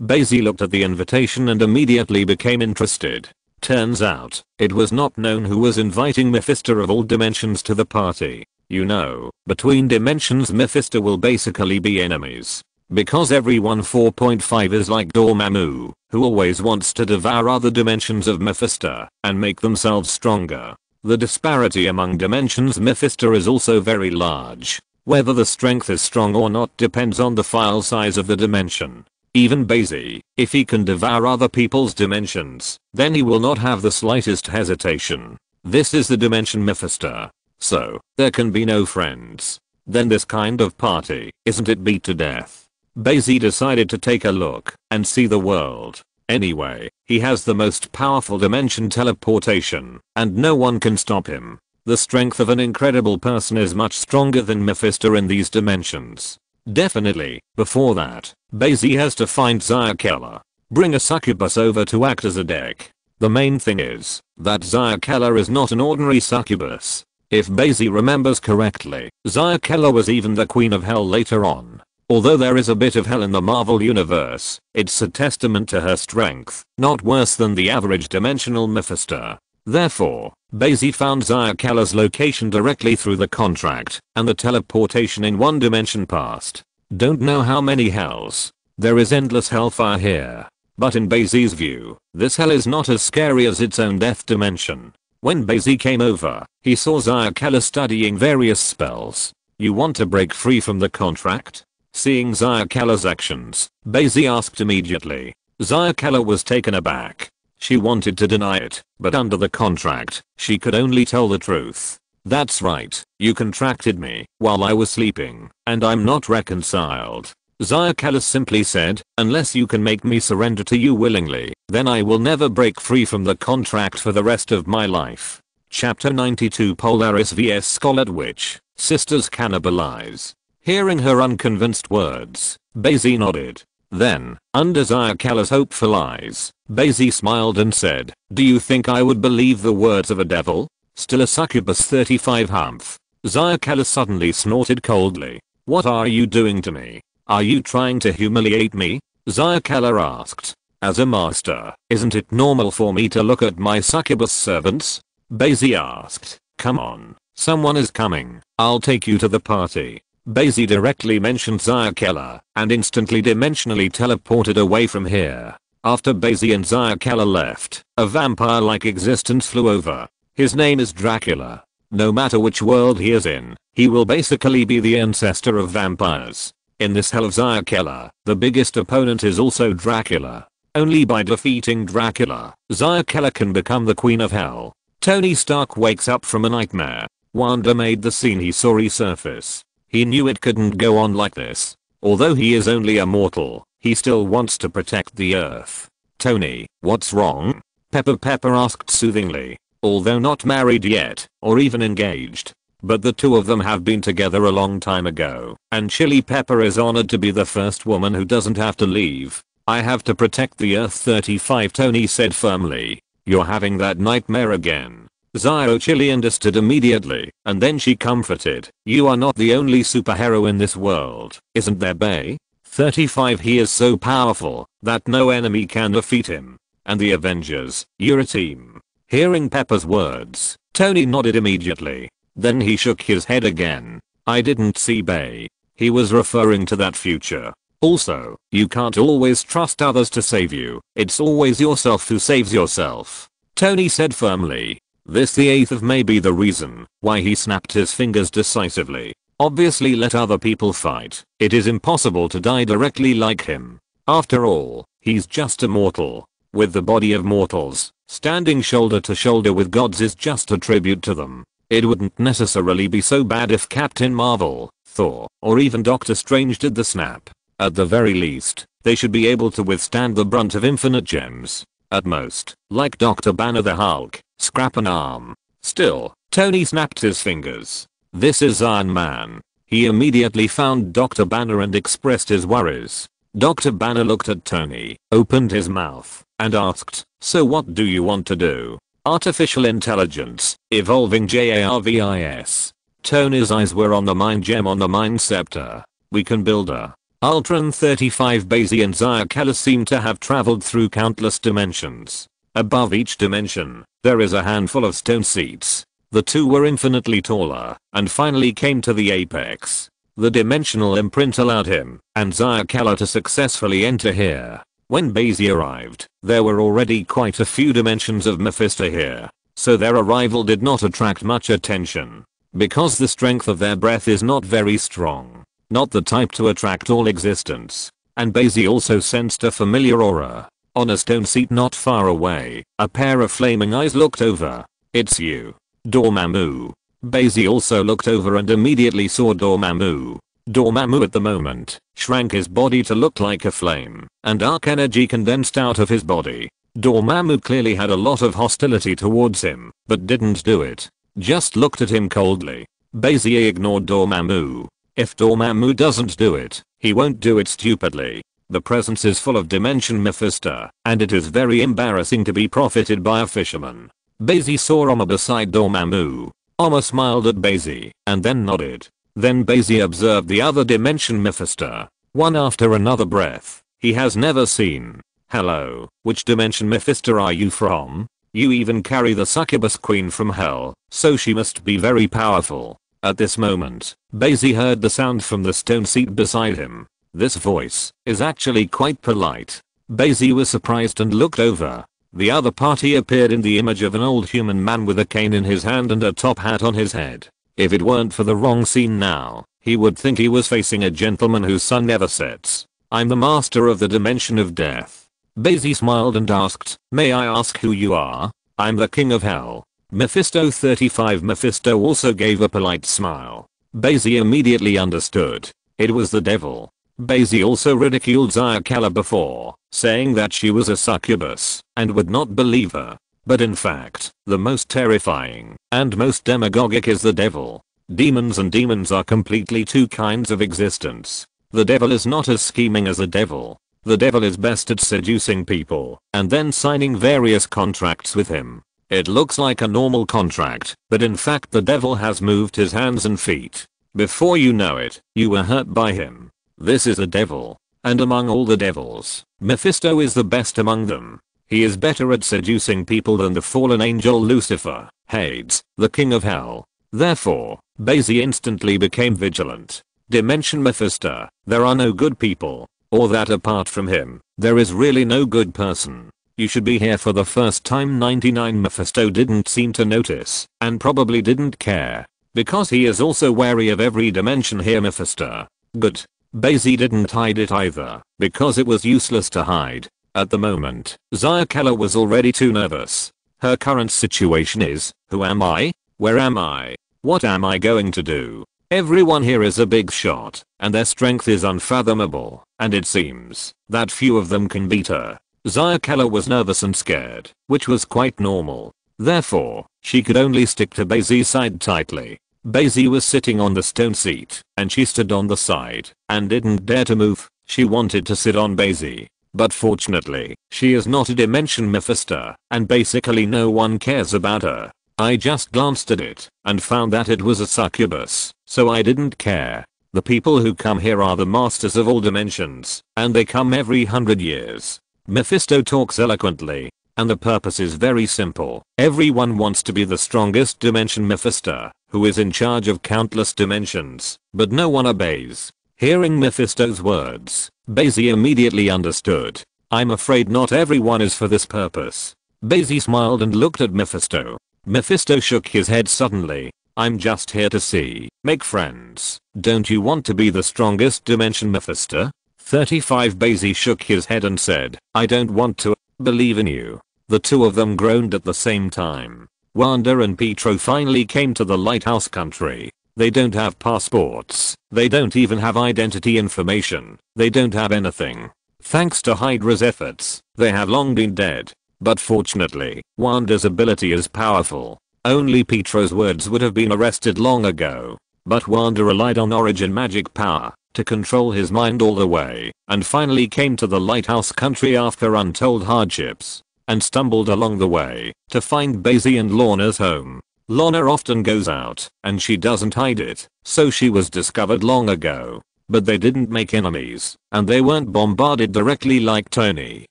Bai Xi looked at the invitation and immediately became interested. Turns out, it was not known who was inviting Mephisto of all dimensions to the party. You know, between dimensions Mephisto will basically be enemies. Because everyone 4.5 is like Dormammu, who always wants to devour other dimensions of Mephisto and make themselves stronger. The disparity among dimensions Mephisto is also very large. Whether the strength is strong or not depends on the file size of the dimension. Even Bai Xi, if he can devour other people's dimensions, then he will not have the slightest hesitation. This is the dimension Mephisto. So, there can be no friends. Then this kind of party, isn't it beat to death? Bai Xi decided to take a look and see the world. Anyway, he has the most powerful dimension teleportation, and no one can stop him. The strength of an incredible person is much stronger than Mephisto in these dimensions. Definitely, before that, Bai Xi has to find Zayakella. Bring a succubus over to act as a deck. The main thing is that Zayakella is not an ordinary succubus. If Bai Xi remembers correctly, Zayakella was even the queen of hell later on. Although there is a bit of hell in the Marvel universe, it's a testament to her strength, not worse than the average dimensional Mephisto. Therefore, Bai Xi found Zayakella's location directly through the contract, and the teleportation in one dimension passed. Don't know how many hells. There is endless hellfire here. But in Bai Xi's view, this hell is not as scary as its own death dimension. When Bai Xi came over, he saw Zayakella studying various spells. You want to break free from the contract? Seeing Zayakella's actions, Bai Xi asked immediately. Zayakella was taken aback. She wanted to deny it, but under the contract, she could only tell the truth. That's right, you contracted me while I was sleeping, and I'm not reconciled. Zayakella simply said, unless you can make me surrender to you willingly, then I will never break free from the contract for the rest of my life. Chapter 92 Polaris vs Scarlet Witch, Sisters Cannibalize. Hearing her unconvinced words, Bai Xi nodded. Then, under Zayakella's hopeful eyes, Bai Xi smiled and said, do you think I would believe the words of a devil? Still a succubus 35 humph. Zayakella suddenly snorted coldly. What are you doing to me? Are you trying to humiliate me? Zayakella asked. As a master, isn't it normal for me to look at my succubus servants? Bai Xi asked. Come on, someone is coming. I'll take you to the party. Bai Xi directly mentioned Zayakella and instantly dimensionally teleported away from here. After Bai Xi and Zayakella left, a vampire-like existence flew over. His name is Dracula. No matter which world he is in, he will basically be the ancestor of vampires. In this hell of Zayakella, the biggest opponent is also Dracula. Only by defeating Dracula, Zayakella can become the queen of hell. Tony Stark wakes up from a nightmare. Wanda made the scene he saw resurface. He knew it couldn't go on like this. Although he is only a mortal, he still wants to protect the Earth. Tony, what's wrong? Pepper asked soothingly. Although not married yet, or even engaged. But the two of them have been together a long time ago, and Chili Pepper is honored to be the first woman who doesn't have to leave. I have to protect the Earth 35, Tony said firmly. You're having that nightmare again. Zio Chili understood immediately, and then she comforted. You are not the only superhero in this world, isn't there, Bai? 35 He is so powerful that no enemy can defeat him. And the Avengers, you're a team. Hearing Pepper's words, Tony nodded immediately. Then he shook his head again. I didn't see Bai. He was referring to that future. Also, you can't always trust others to save you. It's always yourself who saves yourself. Tony said firmly. This the 8th of may be the reason why he snapped his fingers decisively. Obviously let other people fight. It is impossible to die directly like him. After all, he's just a mortal. With the body of mortals, standing shoulder to shoulder with gods is just a tribute to them. It wouldn't necessarily be so bad if Captain Marvel, Thor, or even Doctor Strange did the snap. At the very least, they should be able to withstand the brunt of infinite gems. At most, like Dr. Banner the Hulk, scrap an arm. Still, Tony snapped his fingers. This is Iron Man. He immediately found Dr. Banner and expressed his worries. Dr. Banner looked at Tony, opened his mouth, and asked, "So what do you want to do?" "Artificial intelligence, evolving JARVIS. Tony's eyes were on the mind gem on the mind scepter. "We can build a Ultron 35 Bai Xi and Zayakala seem to have traveled through countless dimensions. Above each dimension, there is a handful of stone seats. The two were infinitely taller, and finally came to the apex. The dimensional imprint allowed him and Zayakala to successfully enter here. When Bai Xi arrived, there were already quite a few dimensions of Mephisto here, so their arrival did not attract much attention. Because the strength of their breath is not very strong. Not the type to attract all existence. And Bai Xi also sensed a familiar aura. On a stone seat not far away, a pair of flaming eyes looked over. "It's you, Dormammu." Bai Xi also looked over and immediately saw Dormammu. Dormammu at the moment shrank his body to look like a flame, and dark energy condensed out of his body. Dormammu clearly had a lot of hostility towards him, but didn't do it. Just looked at him coldly. Bai Xi ignored Dormammu. If Dormammu doesn't do it, he won't do it stupidly. The presence is full of Dimension Mephisto, and it is very embarrassing to be profited by a fisherman. Bai Xi saw Oma beside Dormammu. Oma smiled at Bai Xi, and then nodded. Then Bai Xi observed the other Dimension Mephisto, one after another breath he has never seen. "Hello, which Dimension Mephisto are you from? You even carry the succubus queen from hell, so she must be very powerful." At this moment, Bai Xi heard the sound from the stone seat beside him. This voice is actually quite polite. Bai Xi was surprised and looked over. The other party appeared in the image of an old human man with a cane in his hand and a top hat on his head. If it weren't for the wrong scene now, he would think he was facing a gentleman whose sun never sets. "I'm the master of the dimension of death." Bai Xi smiled and asked, "May I ask who you are?" "I'm the king of hell." Mephisto 35 Mephisto also gave a polite smile. Bai Xi immediately understood. It was the devil. Bai Xi also ridiculed Zayakala before, saying that she was a succubus, and would not believe her. But in fact, the most terrifying and most demagogic is the devil. Demons and demons are completely two kinds of existence. The devil is not as scheming as the devil. The devil is best at seducing people and then signing various contracts with him. It looks like a normal contract, but in fact the devil has moved his hands and feet. Before you know it, you were hurt by him. This is the devil. And among all the devils, Mephisto is the best among them. He is better at seducing people than the fallen angel Lucifer, Hades, the king of hell. Therefore, Bai Xi instantly became vigilant. Dimension Mephisto, there are no good people. Or that apart from him, there is really no good person. You should be here for the first time. 99 Mephisto didn't seem to notice, and probably didn't care. Because he is also wary of every dimension here. Mephisto. Good. Bai Xi didn't hide it either, because it was useless to hide. At the moment, Zayakala was already too nervous. Her current situation is, who am I? Where am I? What am I going to do? Everyone here is a big shot, and their strength is unfathomable, and it seems that few of them can beat her. Zayakala was nervous and scared, which was quite normal. Therefore, she could only stick to Bai Xi's side tightly. Bai Xi was sitting on the stone seat, and she stood on the side, and didn't dare to move. She wanted to sit on Bai Xi. But fortunately, she is not a Dimension Mephisto, and basically no one cares about her. I just glanced at it, and found that it was a succubus, so I didn't care. The people who come here are the masters of all dimensions, and they come every 100 years. Mephisto talks eloquently, and the purpose is very simple. Everyone wants to be the strongest Dimension Mephisto, who is in charge of countless dimensions, but no one obeys. Hearing Mephisto's words, Bai Xi immediately understood. I'm afraid not everyone is for this purpose. Bai Xi smiled and looked at Mephisto. Mephisto shook his head suddenly. I'm just here to see, make friends. Don't you want to be the strongest dimension, Mephisto? 35 Bai Xi shook his head and said, I don't want to believe in you. The two of them groaned at the same time. Wanda and Pietro finally came to the lighthouse country. They don't have passports. They don't even have identity information. They don't have anything. Thanks to Hydra's efforts, they have long been dead. But fortunately, Wanda's ability is powerful. Only Pietro's words would have been arrested long ago. But Wanda relied on origin magic power to control his mind all the way, and finally came to the lighthouse country after untold hardships, and stumbled along the way to find Bai Xi and Lorna's home. Lorna often goes out, and she doesn't hide it, so she was discovered long ago. But they didn't make enemies, and they weren't bombarded directly like Tony,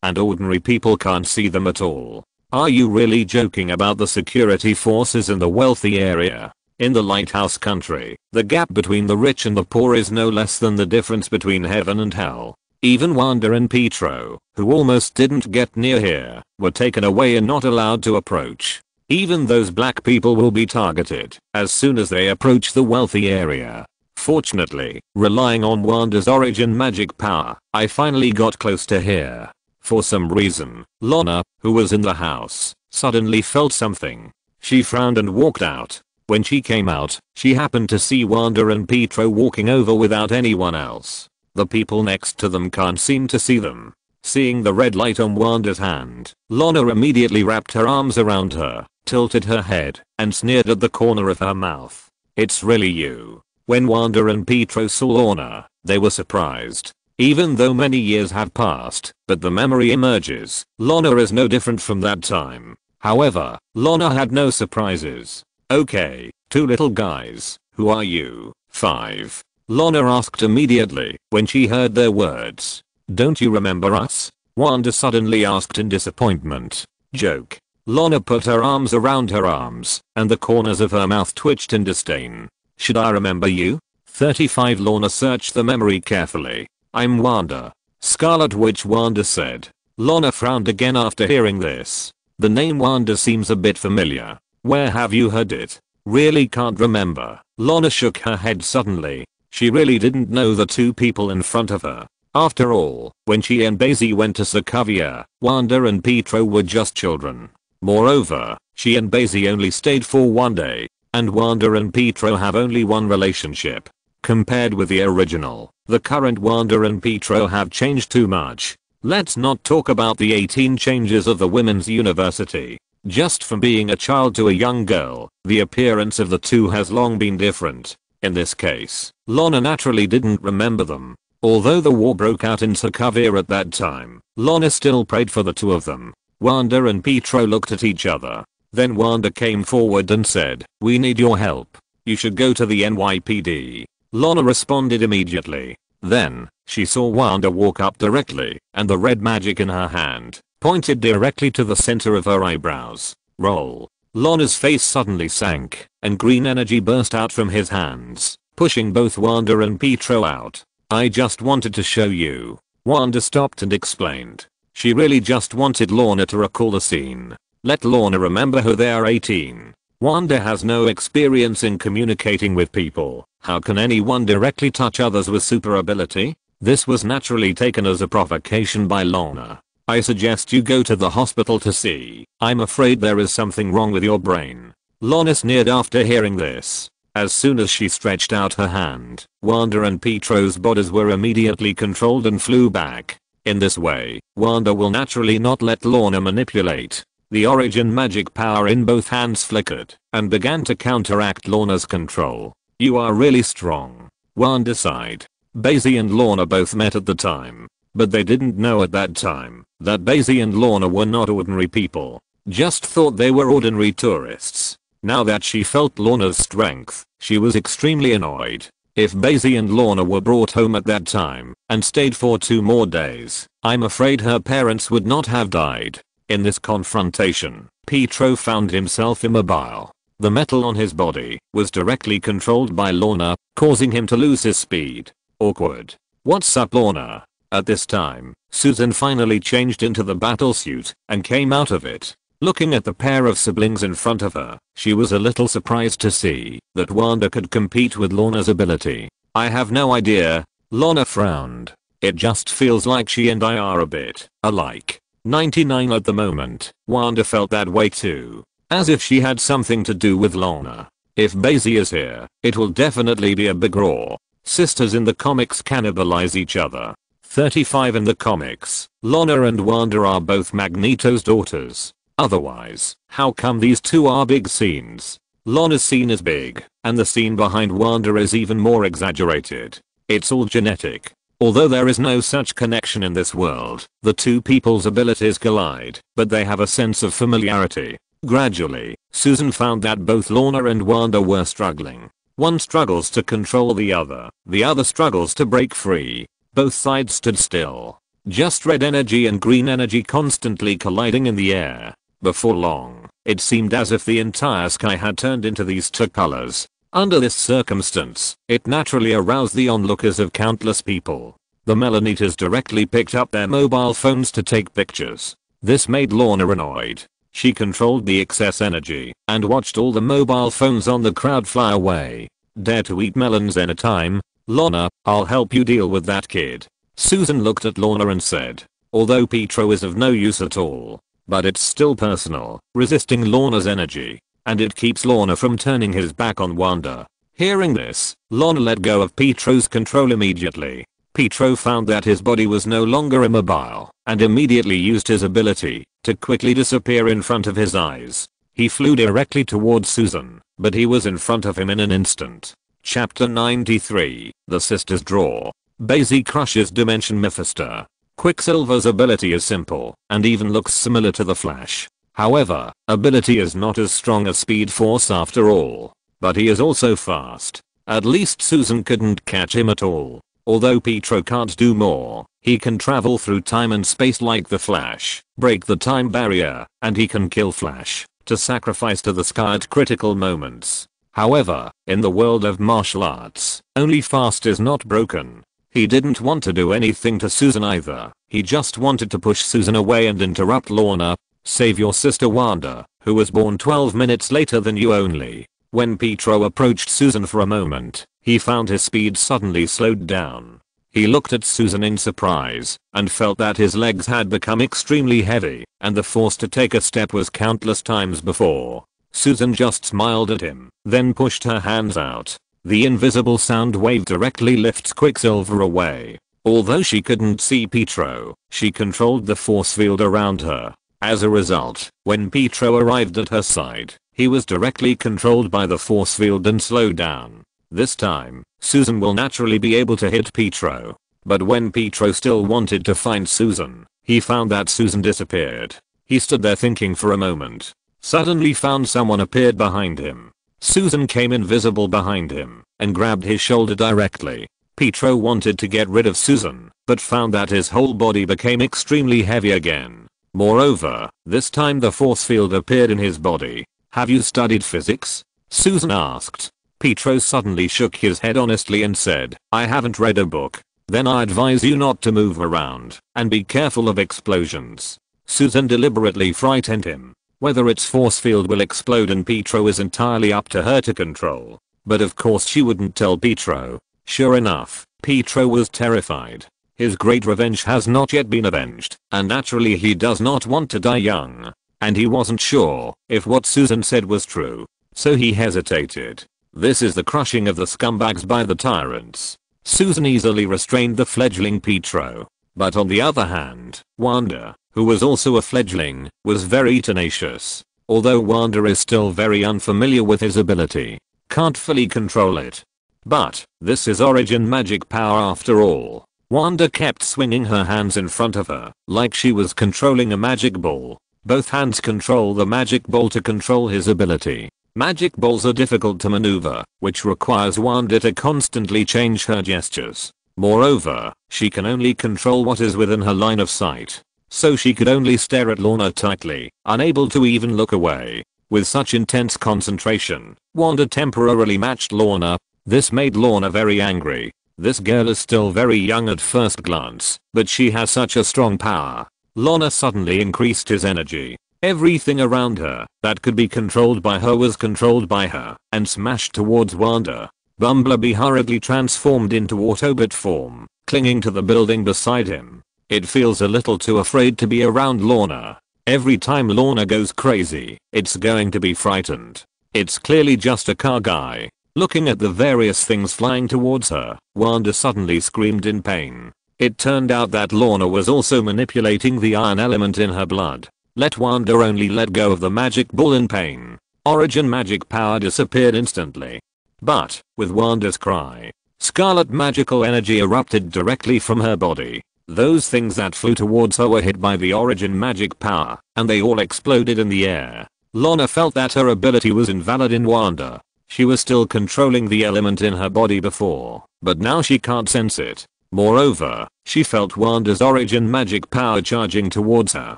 and ordinary people can't see them at all. Are you really joking about the security forces in the wealthy area? In the lighthouse country, the gap between the rich and the poor is no less than the difference between heaven and hell. Even Wanda and Pietro, who almost didn't get near here, were taken away and not allowed to approach. Even those black people will be targeted as soon as they approach the wealthy area. Fortunately, relying on Wanda's origin magic power, I finally got close to here. For some reason, Lorna, who was in the house, suddenly felt something. She frowned and walked out. When she came out, she happened to see Wanda and Pietro walking over without anyone else. The people next to them can't seem to see them. Seeing the red light on Wanda's hand, Lorna immediately wrapped her arms around her, tilted her head, and sneered at the corner of her mouth. It's really you. When Wanda and Pietro saw Lorna, they were surprised. Even though many years have passed, but the memory emerges, Lorna is no different from that time. However, Lorna had no surprises. Okay, two little guys, who are you? 5. Lorna asked immediately when she heard their words. Don't you remember us? Wanda suddenly asked in disappointment. Joke. Lorna put her arms around her arms, and the corners of her mouth twitched in disdain. Should I remember you? 35 Lorna searched the memory carefully. I'm Wanda. Scarlet Witch, Wanda said. Lorna frowned again after hearing this. The name Wanda seems a bit familiar. Where have you heard it? Really can't remember. Lorna shook her head suddenly. She really didn't know the two people in front of her. After all, when she and Bai Xi went to Sokovia, Wanda and Pietro were just children. Moreover, she and Bai Xi only stayed for one day, and Wanda and Pietro have only one relationship. Compared with the original, the current Wanda and Pietro have changed too much. Let's not talk about the 18 changes of the women's university. Just from being a child to a young girl, the appearance of the two has long been different. In this case, Lorna naturally didn't remember them. Although the war broke out in Sokovia at that time, Lorna still prayed for the two of them. Wanda and Pietro looked at each other. Then Wanda came forward and said, "We need your help. You should go to the NYPD." Lorna responded immediately. Then, she saw Wanda walk up directly, and the red magic in her hand pointed directly to the center of her eyebrows. Roll. Lorna's face suddenly sank, and green energy burst out from his hands, pushing both Wanda and Pietro out. I just wanted to show you. Wanda stopped and explained. She really just wanted Lorna to recall the scene. Let Lorna remember who they are. 18. Wanda has no experience in communicating with people. How can anyone directly touch others with super ability? This was naturally taken as a provocation by Lorna. I suggest you go to the hospital to see. I'm afraid there is something wrong with your brain. Lorna sneered after hearing this. As soon as she stretched out her hand, Wanda and Pietro's bodies were immediately controlled and flew back. In this way, Wanda will naturally not let Lorna manipulate. The origin magic power in both hands flickered and began to counteract Lorna's control. You are really strong. Wanda sighed. Bai Xi and Lorna both met at the time, but they didn't know at that time that Bai Xi and Lorna were not ordinary people. Just thought they were ordinary tourists. Now that she felt Lorna's strength, she was extremely annoyed. If Bai Xi and Lorna were brought home at that time and stayed for 2 more days, I'm afraid her parents would not have died. In this confrontation, Pietro found himself immobile. The metal on his body was directly controlled by Lorna, causing him to lose his speed. Awkward. What's up, Lorna? At this time, Susan finally changed into the battle suit and came out of it. Looking at the pair of siblings in front of her, she was a little surprised to see that Wanda could compete with Lorna's ability. I have no idea. Lorna frowned. It just feels like she and I are a bit alike. 99 at the moment. Wanda felt that way too. As if she had something to do with Lorna. If Bai Xi is here, it will definitely be a big roar. Sisters in the comics cannibalize each other. 35 in the comics. Lorna and Wanda are both Magneto's daughters. Otherwise, how come these two are big scenes? Lorna's scene is big, and the scene behind Wanda is even more exaggerated. It's all genetic. Although there is no such connection in this world, the two people's abilities collide, but they have a sense of familiarity. Gradually, Susan found that both Lorna and Wanda were struggling. One struggles to control the other struggles to break free. Both sides stood still. Just red energy and green energy constantly colliding in the air. Before long, it seemed as if the entire sky had turned into these two colors. Under this circumstance, it naturally aroused the onlookers of countless people. The Melanitas directly picked up their mobile phones to take pictures. This made Lorna annoyed. She controlled the excess energy and watched all the mobile phones on the crowd fly away. Dare to eat melons anytime? Lorna, I'll help you deal with that kid. Susan looked at Lorna and said, although Pietro is of no use at all, but it's still personal, resisting Lorna's energy, and it keeps Lorna from turning his back on Wanda. Hearing this, Lorna let go of Pietro's control immediately. Pietro found that his body was no longer immobile, and immediately used his ability to quickly disappear in front of his eyes. He flew directly towards Susan, but he was in front of him in an instant. Chapter 93, The Sisters Draw. Bai Xi crushes Dimension Mephisto. Quicksilver's ability is simple, and even looks similar to the Flash. However, ability is not as strong as Speed Force after all. But he is also fast. At least Susan couldn't catch him at all. Although Pietro can't do more, he can travel through time and space like the Flash, break the time barrier, and he can kill Flash, to sacrifice to the sky at critical moments. However, in the world of martial arts, only fast is not broken. He didn't want to do anything to Susan either. He just wanted to push Susan away and interrupt Lorna. Save your sister Wanda, who was born 12 minutes later than you only. When Pietro approached Susan for a moment, he found his speed suddenly slowed down. He looked at Susan in surprise and felt that his legs had become extremely heavy and the force to take a step was countless times before. Susan just smiled at him, then pushed her hands out. The invisible sound wave directly lifts Quicksilver away. Although she couldn't see Pietro, she controlled the force field around her. As a result, when Pietro arrived at her side, he was directly controlled by the force field and slowed down. This time, Susan will naturally be able to hit Pietro. But when Pietro still wanted to find Susan, he found that Susan disappeared. He stood there thinking for a moment. Suddenly found someone appeared behind him. Susan came invisible behind him and grabbed his shoulder directly. Pietro wanted to get rid of Susan, but found that his whole body became extremely heavy again. Moreover, this time the force field appeared in his body. Have you studied physics? Susan asked. Pietro suddenly shook his head honestly and said, I haven't read a book. Then I advise you not to move around and be careful of explosions. Susan deliberately frightened him. Whether its force field will explode and Pietro is entirely up to her to control. But of course she wouldn't tell Pietro. Sure enough, Pietro was terrified. His great revenge has not yet been avenged, and naturally he does not want to die young. And he wasn't sure if what Susan said was true. So he hesitated. This is the crushing of the scumbags by the tyrants. Susan easily restrained the fledgling Pietro. But on the other hand, Wanda, who was also a fledgling, was very tenacious. Although Wanda is still very unfamiliar with his ability, can't fully control it. But, this is origin magic power after all. Wanda kept swinging her hands in front of her, like she was controlling a magic ball. Both hands control the magic ball to control his ability. Magic balls are difficult to maneuver, which requires Wanda to constantly change her gestures. Moreover, she can only control what is within her line of sight. So she could only stare at Lorna tightly, unable to even look away. With such intense concentration, Wanda temporarily matched Lorna. This made Lorna very angry. This girl is still very young at first glance, but she has such a strong power. Lorna suddenly increased his energy. Everything around her that could be controlled by her was controlled by her and smashed towards Wanda. Bumblebee hurriedly transformed into Autobot form, clinging to the building beside him. It feels a little too afraid to be around Lorna. Every time Lorna goes crazy, it's going to be frightened. It's clearly just a car guy. Looking at the various things flying towards her, Wanda suddenly screamed in pain. It turned out that Lorna was also manipulating the iron element in her blood. Let Wanda only let go of the magic ball in pain. Origin magic power disappeared instantly. But, with Wanda's cry, scarlet magical energy erupted directly from her body. Those things that flew towards her were hit by the origin magic power, and they all exploded in the air. Lorna felt that her ability was invalid in Wanda. She was still controlling the element in her body before, but now she can't sense it. Moreover, she felt Wanda's origin magic power charging towards her.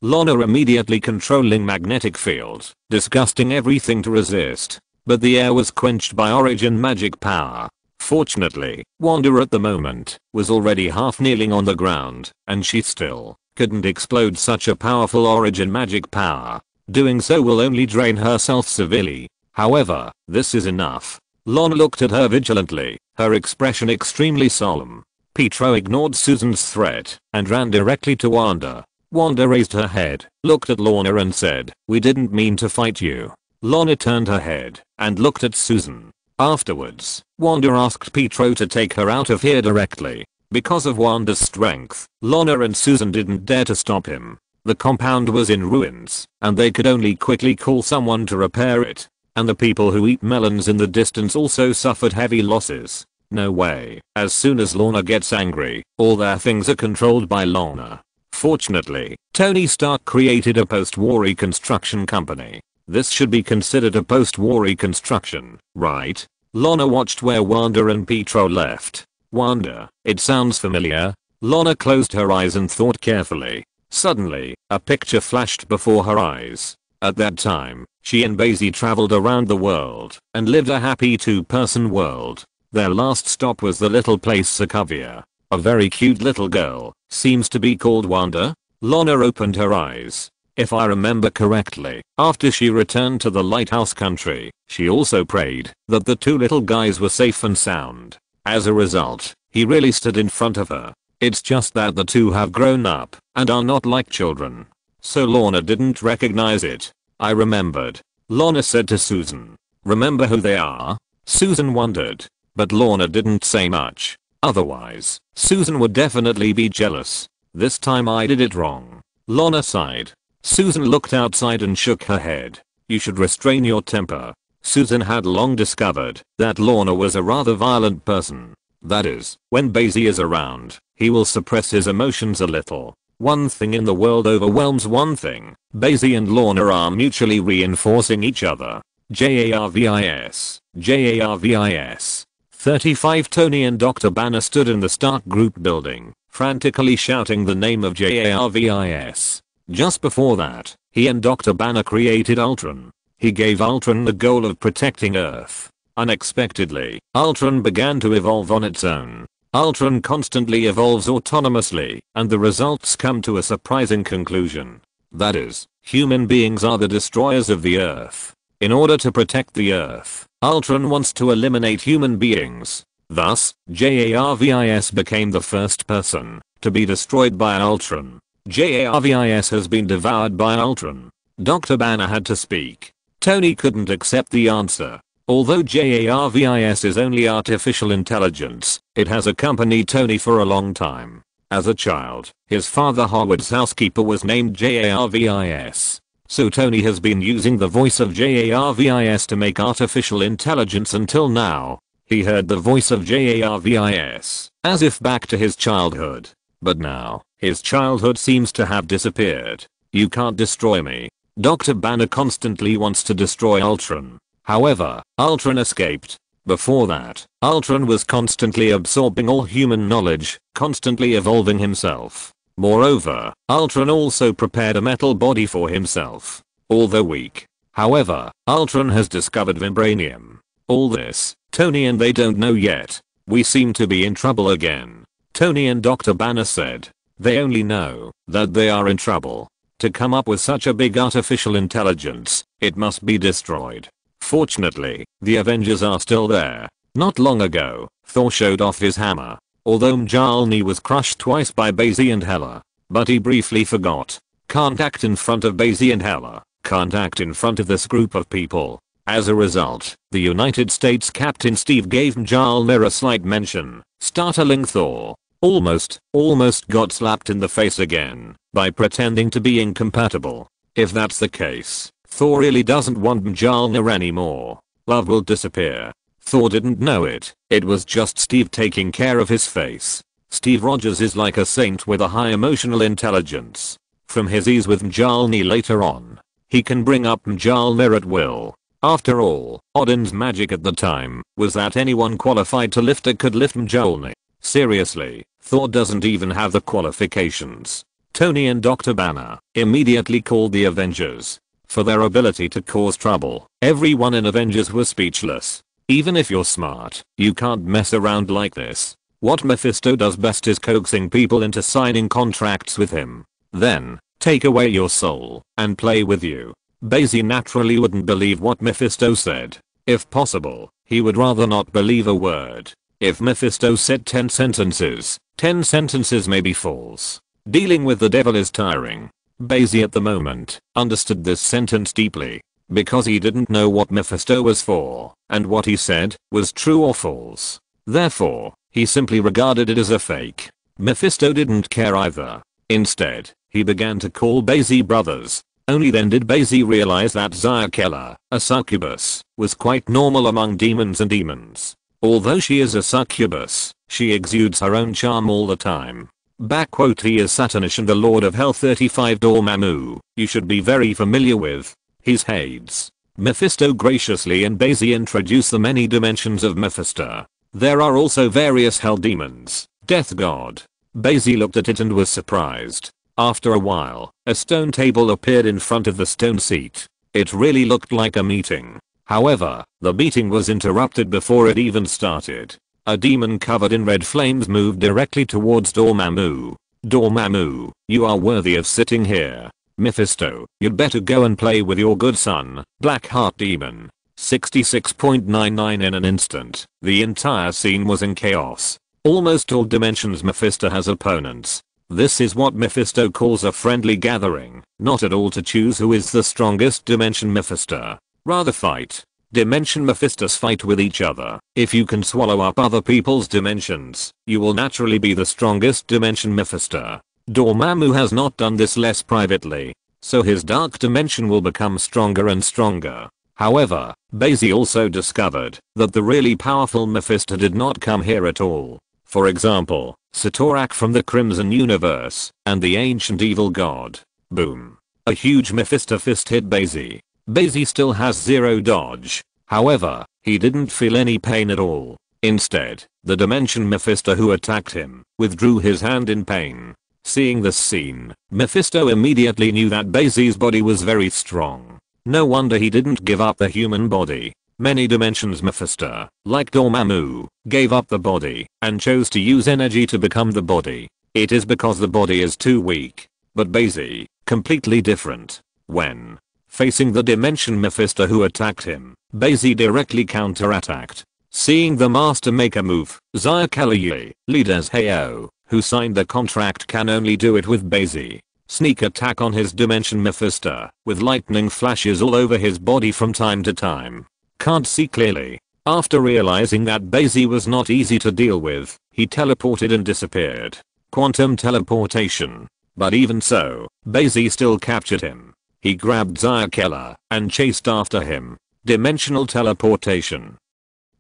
Lorna immediately controlling magnetic field, disgusting everything to resist. But the air was quenched by origin magic power. Fortunately, Wanda at the moment was already half kneeling on the ground, and she still couldn't explode such a powerful origin magic power. Doing so will only drain herself severely. However, this is enough. Lorna looked at her vigilantly, her expression extremely solemn. Pietro ignored Susan's threat and ran directly to Wanda. Wanda raised her head, looked at Lorna and said, "We didn't mean to fight you." Lorna turned her head and looked at Susan. Afterwards, Wanda asked Pietro to take her out of here directly. Because of Wanda's strength, Lorna and Susan didn't dare to stop him. The compound was in ruins, and they could only quickly call someone to repair it. And the people who eat melons in the distance also suffered heavy losses. No way. As soon as Lorna gets angry, all their things are controlled by Lorna. Fortunately, Tony Stark created a post-war reconstruction company. This should be considered a post-war reconstruction, right? Lorna watched where Wanda and Pietro left. Wanda, it sounds familiar. Lorna closed her eyes and thought carefully. Suddenly, a picture flashed before her eyes. At that time, she and Bai Xi traveled around the world and lived a happy two-person world. Their last stop was the little place Sokovia. A very cute little girl, seems to be called Wanda. Lorna opened her eyes. If I remember correctly, after she returned to the lighthouse country, she also prayed that the two little guys were safe and sound. As a result, he really stood in front of her. It's just that the two have grown up and are not like children. So Lorna didn't recognize it. I remembered. Lorna said to Susan. Remember who they are? Susan wondered. But Lorna didn't say much. Otherwise, Susan would definitely be jealous. This time I did it wrong. Lorna sighed. Susan looked outside and shook her head. You should restrain your temper. Susan had long discovered that Lorna was a rather violent person. That is, when Bai Xi is around, he will suppress his emotions a little. One thing in the world overwhelms one thing. Bai Xi and Lorna are mutually reinforcing each other. JARVIS. JARVIS. 35 Tony and Dr. Banner stood in the Stark Group building, frantically shouting the name of JARVIS. Just before that, he and Dr. Banner created Ultron. He gave Ultron the goal of protecting Earth. Unexpectedly, Ultron began to evolve on its own. Ultron constantly evolves autonomously, and the results come to a surprising conclusion. That is, human beings are the destroyers of the Earth. In order to protect the Earth, Ultron wants to eliminate human beings. Thus, JARVIS became the first person to be destroyed by Ultron. JARVIS has been devoured by Ultron. Dr. Banner had to speak. Tony couldn't accept the answer. Although JARVIS is only artificial intelligence, it has accompanied Tony for a long time. As a child, his father Howard's housekeeper was named JARVIS. So Tony has been using the voice of JARVIS to make artificial intelligence until now. He heard the voice of JARVIS, as if back to his childhood. But now, his childhood seems to have disappeared. You can't destroy me. Dr. Banner constantly wants to destroy Ultron. However, Ultron escaped. Before that, Ultron was constantly absorbing all human knowledge, constantly evolving himself. Moreover, Ultron also prepared a metal body for himself. Although weak. However, Ultron has discovered vibranium. All this, Tony and they don't know yet. We seem to be in trouble again. Tony and Dr. Banner said. They only know that they are in trouble. To come up with such a big artificial intelligence, it must be destroyed. Fortunately, the Avengers are still there. Not long ago, Thor showed off his hammer. Although Mjolnir was crushed twice by Bai Xi and Hela. But he briefly forgot. Can't act in front of Bai Xi and Hela. Can't act in front of this group of people. As a result, the United States Captain Steve gave Mjolnir a slight mention, startling Thor. Almost got slapped in the face again by pretending to be incompatible. If that's the case, Thor really doesn't want Mjolnir anymore. Love will disappear. Thor didn't know it. It was just Steve taking care of his face. Steve Rogers is like a saint with a high emotional intelligence. From his ease with Mjolnir later on, he can bring up Mjolnir at will. After all, Odin's magic at the time was that anyone qualified to lift it could lift Mjolnir. Seriously, Thor doesn't even have the qualifications. Tony and Dr. Banner immediately called the Avengers for their ability to cause trouble. Everyone in Avengers was speechless. Even if you're smart, you can't mess around like this. What Mephisto does best is coaxing people into signing contracts with him. Then, take away your soul and play with you. Bai Xi naturally wouldn't believe what Mephisto said. If possible, he would rather not believe a word. If Mephisto said 10 sentences, 10 sentences may be false. Dealing with the devil is tiring. Bai Xi at the moment understood this sentence deeply, because he didn't know what Mephisto was for, and what he said was true or false. Therefore, he simply regarded it as a fake. Mephisto didn't care either. Instead, he began to call Bai Xi brothers. Only then did Bai Xi realize that Zayakella, a succubus, was quite normal among demons and demons. Although she is a succubus, she exudes her own charm all the time. He is Satanish and the Lord of Hell 35 Dormammu, you should be very familiar with his Hades. Mephisto graciously and Bai Xi introduce the many dimensions of Mephisto. There are also various hell demons, death god. Bai Xi looked at it and was surprised. After a while, a stone table appeared in front of the stone seat. It really looked like a meeting. However, the meeting was interrupted before it even started. A demon covered in red flames moved directly towards Dormammu. Dormammu, you are worthy of sitting here. Mephisto, you'd better go and play with your good son, Blackheart Demon. 66.99 in an instant, the entire scene was in chaos. Almost all dimensions Mephisto has opponents. This is what Mephisto calls a friendly gathering, not at all to choose who is the strongest dimension Mephisto. Rather fight. Dimension Mephistos fight with each other. If you can swallow up other people's dimensions, you will naturally be the strongest dimension Mephisto. Dormammu has not done this less privately, so his dark dimension will become stronger and stronger. However, Bai Xi also discovered that the really powerful Mephisto did not come here at all. For example, Satorak from the Crimson Universe and the ancient evil god. Boom. A huge Mephisto fist hit Bai Xi. Bai Xi still has zero dodge. However, he didn't feel any pain at all. Instead, the dimension Mephisto who attacked him withdrew his hand in pain. Seeing this scene, Mephisto immediately knew that Bai Xi's body was very strong. No wonder he didn't give up the human body. Many dimensions Mephisto, like Dormammu, gave up the body and chose to use energy to become the body. It is because the body is too weak. But Bai Xi, completely different. When facing the dimension Mephisto who attacked him, Bai Xi directly counterattacked. Seeing the master make a move, Zayakella, leaders Heyo, who signed the contract, can only do it with Bai Xi. Sneak attack on his dimension Mephisto, with lightning flashes all over his body from time to time. Can't see clearly. After realizing that Bai Xi was not easy to deal with, he teleported and disappeared. Quantum teleportation. But even so, Bai Xi still captured him. He grabbed Zayakella and chased after him. Dimensional teleportation.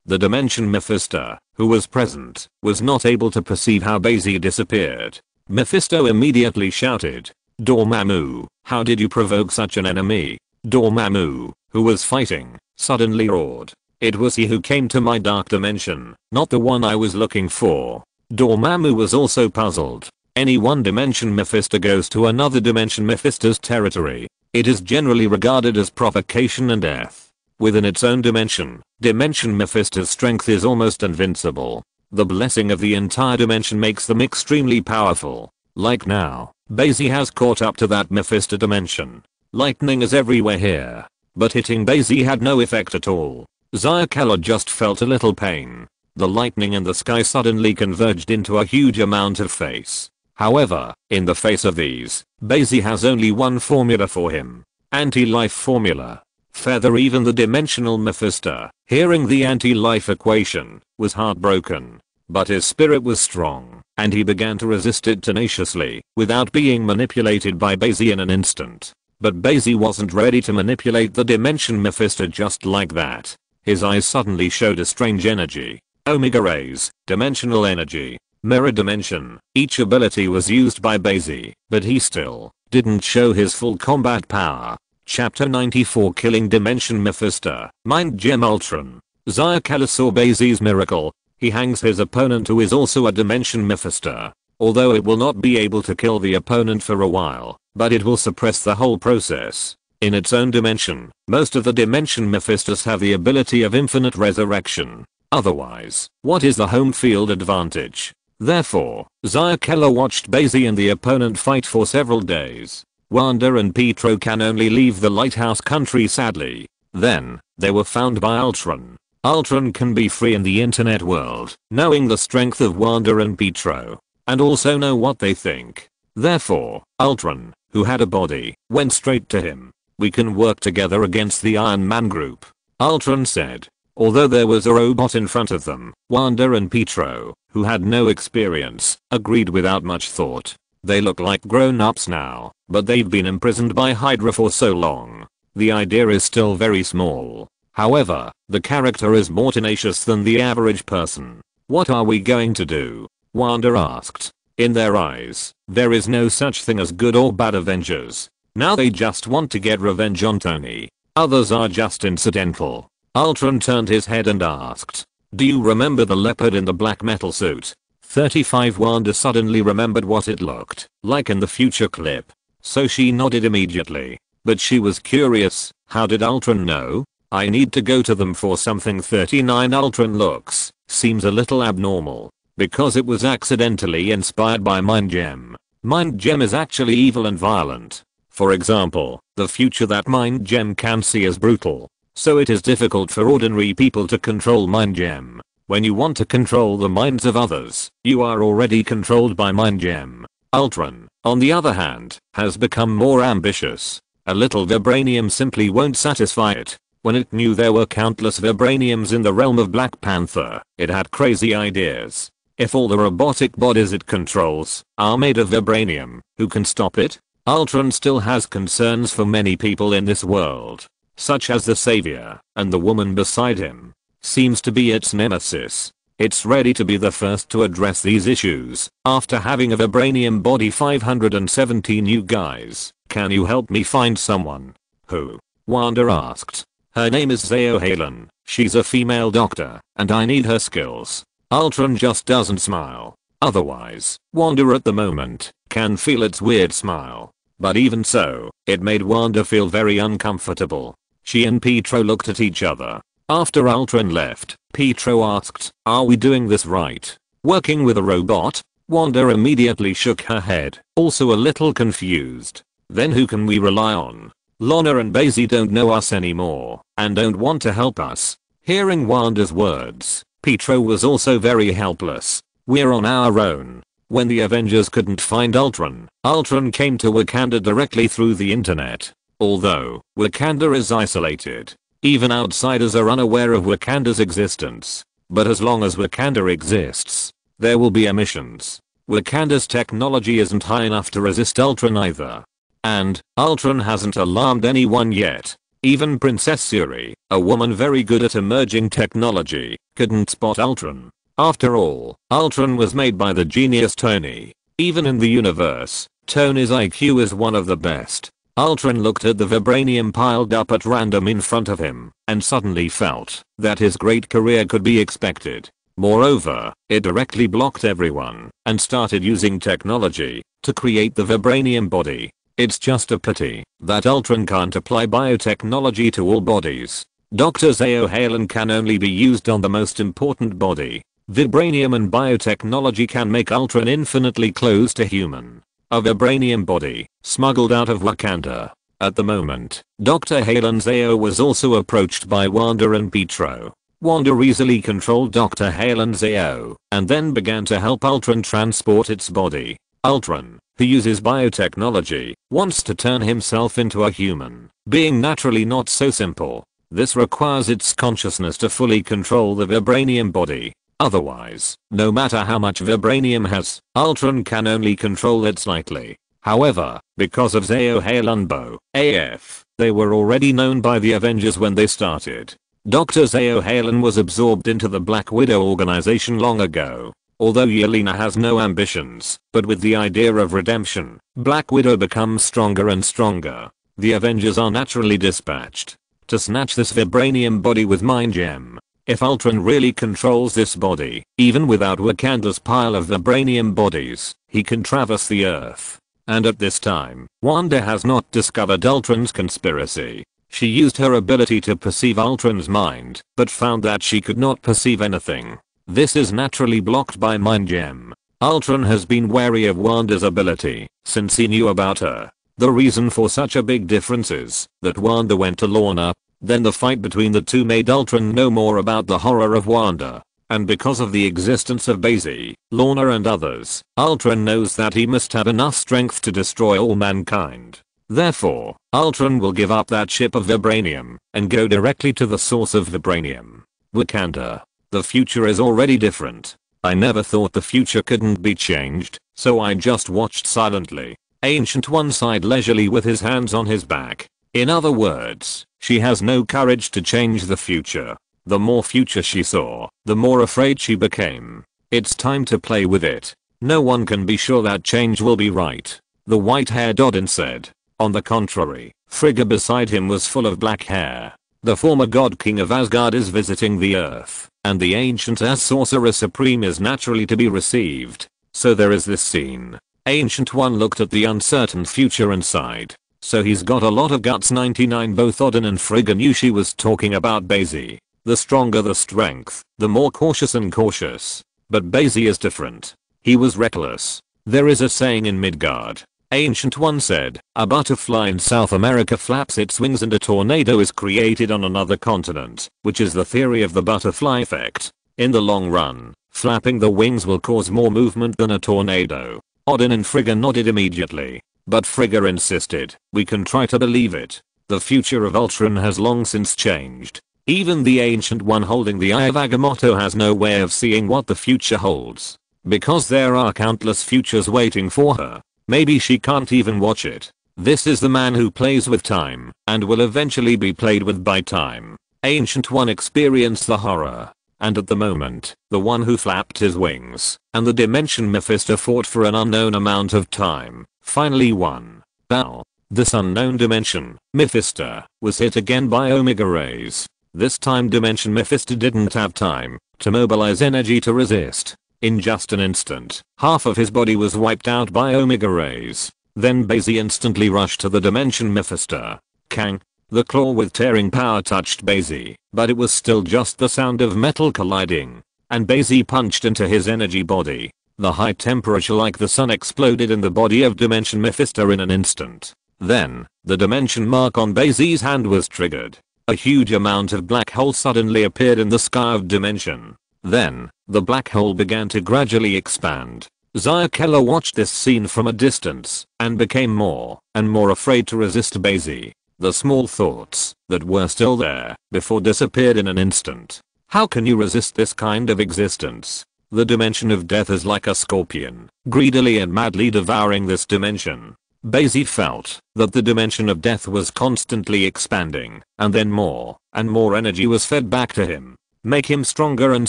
The dimension Mephisto, who was present, was not able to perceive how Bai Xi disappeared. Mephisto immediately shouted, Dormammu, how did you provoke such an enemy? Dormammu, who was fighting, suddenly roared. It was he who came to my dark dimension, not the one I was looking for. Dormammu was also puzzled. Any one dimension Mephisto goes to another dimension Mephisto's territory. It is generally regarded as provocation and death. Within its own dimension, dimension Mephisto's strength is almost invincible. The blessing of the entire dimension makes them extremely powerful. Like now, Bai Xi has caught up to that Mephisto dimension. Lightning is everywhere here. But hitting Bai Xi had no effect at all. Zayakala just felt a little pain. The lightning in the sky suddenly converged into a huge amount of face. However, in the face of these, Bai Xi has only one formula for him. Anti-life formula. Feather. Even the dimensional Mephisto, hearing the anti-life equation, was heartbroken. But his spirit was strong, and he began to resist it tenaciously, without being manipulated by Bai Xi in an instant. But Bai Xi wasn't ready to manipulate the dimension Mephisto just like that. His eyes suddenly showed a strange energy. Omega rays, dimensional energy, mirror dimension. Each ability was used by Bai Xi, but he still didn't show his full combat power. Chapter 94 Killing Dimension Mephisto, Mind Gem Ultron. Zayakala saw Bai Xi's miracle. He hangs his opponent who is also a dimension Mephisto. Although it will not be able to kill the opponent for a while, but it will suppress the whole process. In its own dimension, most of the dimension Mephistos have the ability of infinite resurrection. Otherwise, what is the home field advantage? Therefore, Zayakala watched Bai Xi and the opponent fight for several days. Wanda and Pietro can only leave the lighthouse country sadly. Then, they were found by Ultron. Ultron can be free in the internet world, knowing the strength of Wanda and Pietro, and also know what they think. Therefore, Ultron, who had a body, went straight to him. We can work together against the Iron Man group, Ultron said. Although there was a robot in front of them, Wanda and Pietro, who had no experience, agreed without much thought. They look like grown-ups now, but they've been imprisoned by Hydra for so long. The idea is still very small. However, the character is more tenacious than the average person. What are we going to do? Wanda asked. In their eyes, there is no such thing as good or bad Avengers. Now they just want to get revenge on Tony. Others are just incidental. Ultron turned his head and asked, "Do you remember the leopard in the black metal suit?" 35 Wanda suddenly remembered what it looked like in the future clip. So she nodded immediately. But she was curious, how did Ultron know? I need to go to them for something. 39 Ultron looks, seems a little abnormal. Because it was accidentally inspired by Mind Gem. Mind Gem is actually evil and violent. For example, the future that Mind Gem can see is brutal. So it is difficult for ordinary people to control Mind Gem. When you want to control the minds of others, you are already controlled by Mind Gem. Ultron, on the other hand, has become more ambitious. A little vibranium simply won't satisfy it. When it knew there were countless vibraniums in the realm of Black Panther, it had crazy ideas. If all the robotic bodies it controls are made of vibranium, who can stop it? Ultron still has concerns for many people in this world, such as the Savior, and the woman beside him seems to be its nemesis. It's ready to be the first to address these issues. After having a vibranium body. 517 You guys, can you help me find someone? Who? Wanda asked. Her name is Zao Halen. She's a female doctor, and I need her skills. Ultron just doesn't smile. Otherwise, Wanda at the moment can feel its weird smile. But even so, it made Wanda feel very uncomfortable. She and Pietro looked at each other. After Ultron left, Pietro asked, "Are we doing this right? Working with a robot?" Wanda immediately shook her head, also a little confused. Then who can we rely on? Lana and Bai Xi don't know us anymore, and don't want to help us. Hearing Wanda's words, Pietro was also very helpless. We're on our own. When the Avengers couldn't find Ultron, Ultron came to Wakanda directly through the internet. Although, Wakanda is isolated. Even outsiders are unaware of Wakanda's existence. But as long as Wakanda exists, there will be emissions. Wakanda's technology isn't high enough to resist Ultron either. And, Ultron hasn't alarmed anyone yet. Even Princess Suri, a woman very good at emerging technology, couldn't spot Ultron. After all, Ultron was made by the genius Tony. Even in the universe, Tony's IQ is one of the best. Ultron looked at the vibranium piled up at random in front of him, and suddenly felt that his great career could be expected. Moreover, it directly blocked everyone, and started using technology to create the vibranium body. It's just a pity that Ultron can't apply biotechnology to all bodies. Dr. Zao Halen can only be used on the most important body. Vibranium and biotechnology can make Ultron infinitely close to human. a vibranium body, smuggled out of Wakanda. At the moment, Dr. Helen Zao was also approached by Wanda and Pietro. Wanda easily controlled Dr. Helen Zao and then began to help Ultron transport its body. Ultron, who uses biotechnology, wants to turn himself into a human being, naturally not so simple. This requires its consciousness to fully control the vibranium body. Otherwise, no matter how much vibranium has, Ultron can only control it slightly. However, because of Zao Halen Bo, AF, they were already known by the Avengers when they started. Dr. Zao Halen was absorbed into the Black Widow organization long ago. Although Yelena has no ambitions, but with the idea of redemption, Black Widow becomes stronger and stronger. The Avengers are naturally dispatched to snatch this vibranium body with Mind Gem. If Ultron really controls this body, even without Wakanda's pile of vibranium bodies, he can traverse the Earth. And at this time, Wanda has not discovered Ultron's conspiracy. She used her ability to perceive Ultron's mind, but found that she could not perceive anything. This is naturally blocked by Mind Gem. Ultron has been wary of Wanda's ability since he knew about her. The reason for such a big difference is that Wanda went to Lorna, then the fight between the two made Ultron know more about the horror of Wanda. And because of the existence of Bai Xi, Lorna and others, Ultron knows that he must have enough strength to destroy all mankind. Therefore, Ultron will give up that ship of vibranium and go directly to the source of vibranium. Wakanda. The future is already different. I never thought the future couldn't be changed, so I just watched silently. Ancient One sighed leisurely with his hands on his back. In other words, she has no courage to change the future. The more future she saw, the more afraid she became. It's time to play with it. No one can be sure that change will be right. The white-haired Odin said. On the contrary, Frigga beside him was full of black hair. The former god king of Asgard is visiting the earth, and the ancient as sorcerer supreme is naturally to be received. So there is this scene. Ancient One looked at the uncertain future and sighed. So he's got a lot of guts. 99 Both Odin and Frigga knew she was talking about Bai Xi. The stronger the strength, the more cautious and cautious. But Bai Xi is different. He was reckless. There is a saying in Midgard. Ancient One said, a butterfly in South America flaps its wings and a tornado is created on another continent, which is the theory of the butterfly effect. In the long run, flapping the wings will cause more movement than a tornado. Odin and Frigga nodded immediately. But Frigga insisted, we can try to believe it. The future of Ultron has long since changed. Even the Ancient One holding the Eye of Agamotto has no way of seeing what the future holds. Because there are countless futures waiting for her. Maybe she can't even watch it. This is the man who plays with time, and will eventually be played with by time. Ancient One experienced the horror. And at the moment, the one who flapped his wings, and the dimension Mephisto fought for an unknown amount of time, finally won. Now, this unknown dimension, Mephisto, was hit again by Omega rays. This time dimension Mephisto didn't have time to mobilize energy to resist. In just an instant, half of his body was wiped out by Omega rays. Then Bai Xi instantly rushed to the dimension Mephisto. Kang. The claw with tearing power touched Bai Xi, but it was still just the sound of metal colliding. And Bai Xi punched into his energy body. The high temperature like the sun exploded in the body of dimension Mephisto in an instant. Then, the dimension mark on Bai Xi's hand was triggered. A huge amount of black hole suddenly appeared in the sky of dimension. Then, the black hole began to gradually expand. Zaya Keller watched this scene from a distance and became more and more afraid to resist Bai Xi. The small thoughts that were still there before disappeared in an instant. How can you resist this kind of existence? The dimension of death is like a scorpion, greedily and madly devouring this dimension. Bai Xi felt that the dimension of death was constantly expanding, and then more and more energy was fed back to him. Make him stronger and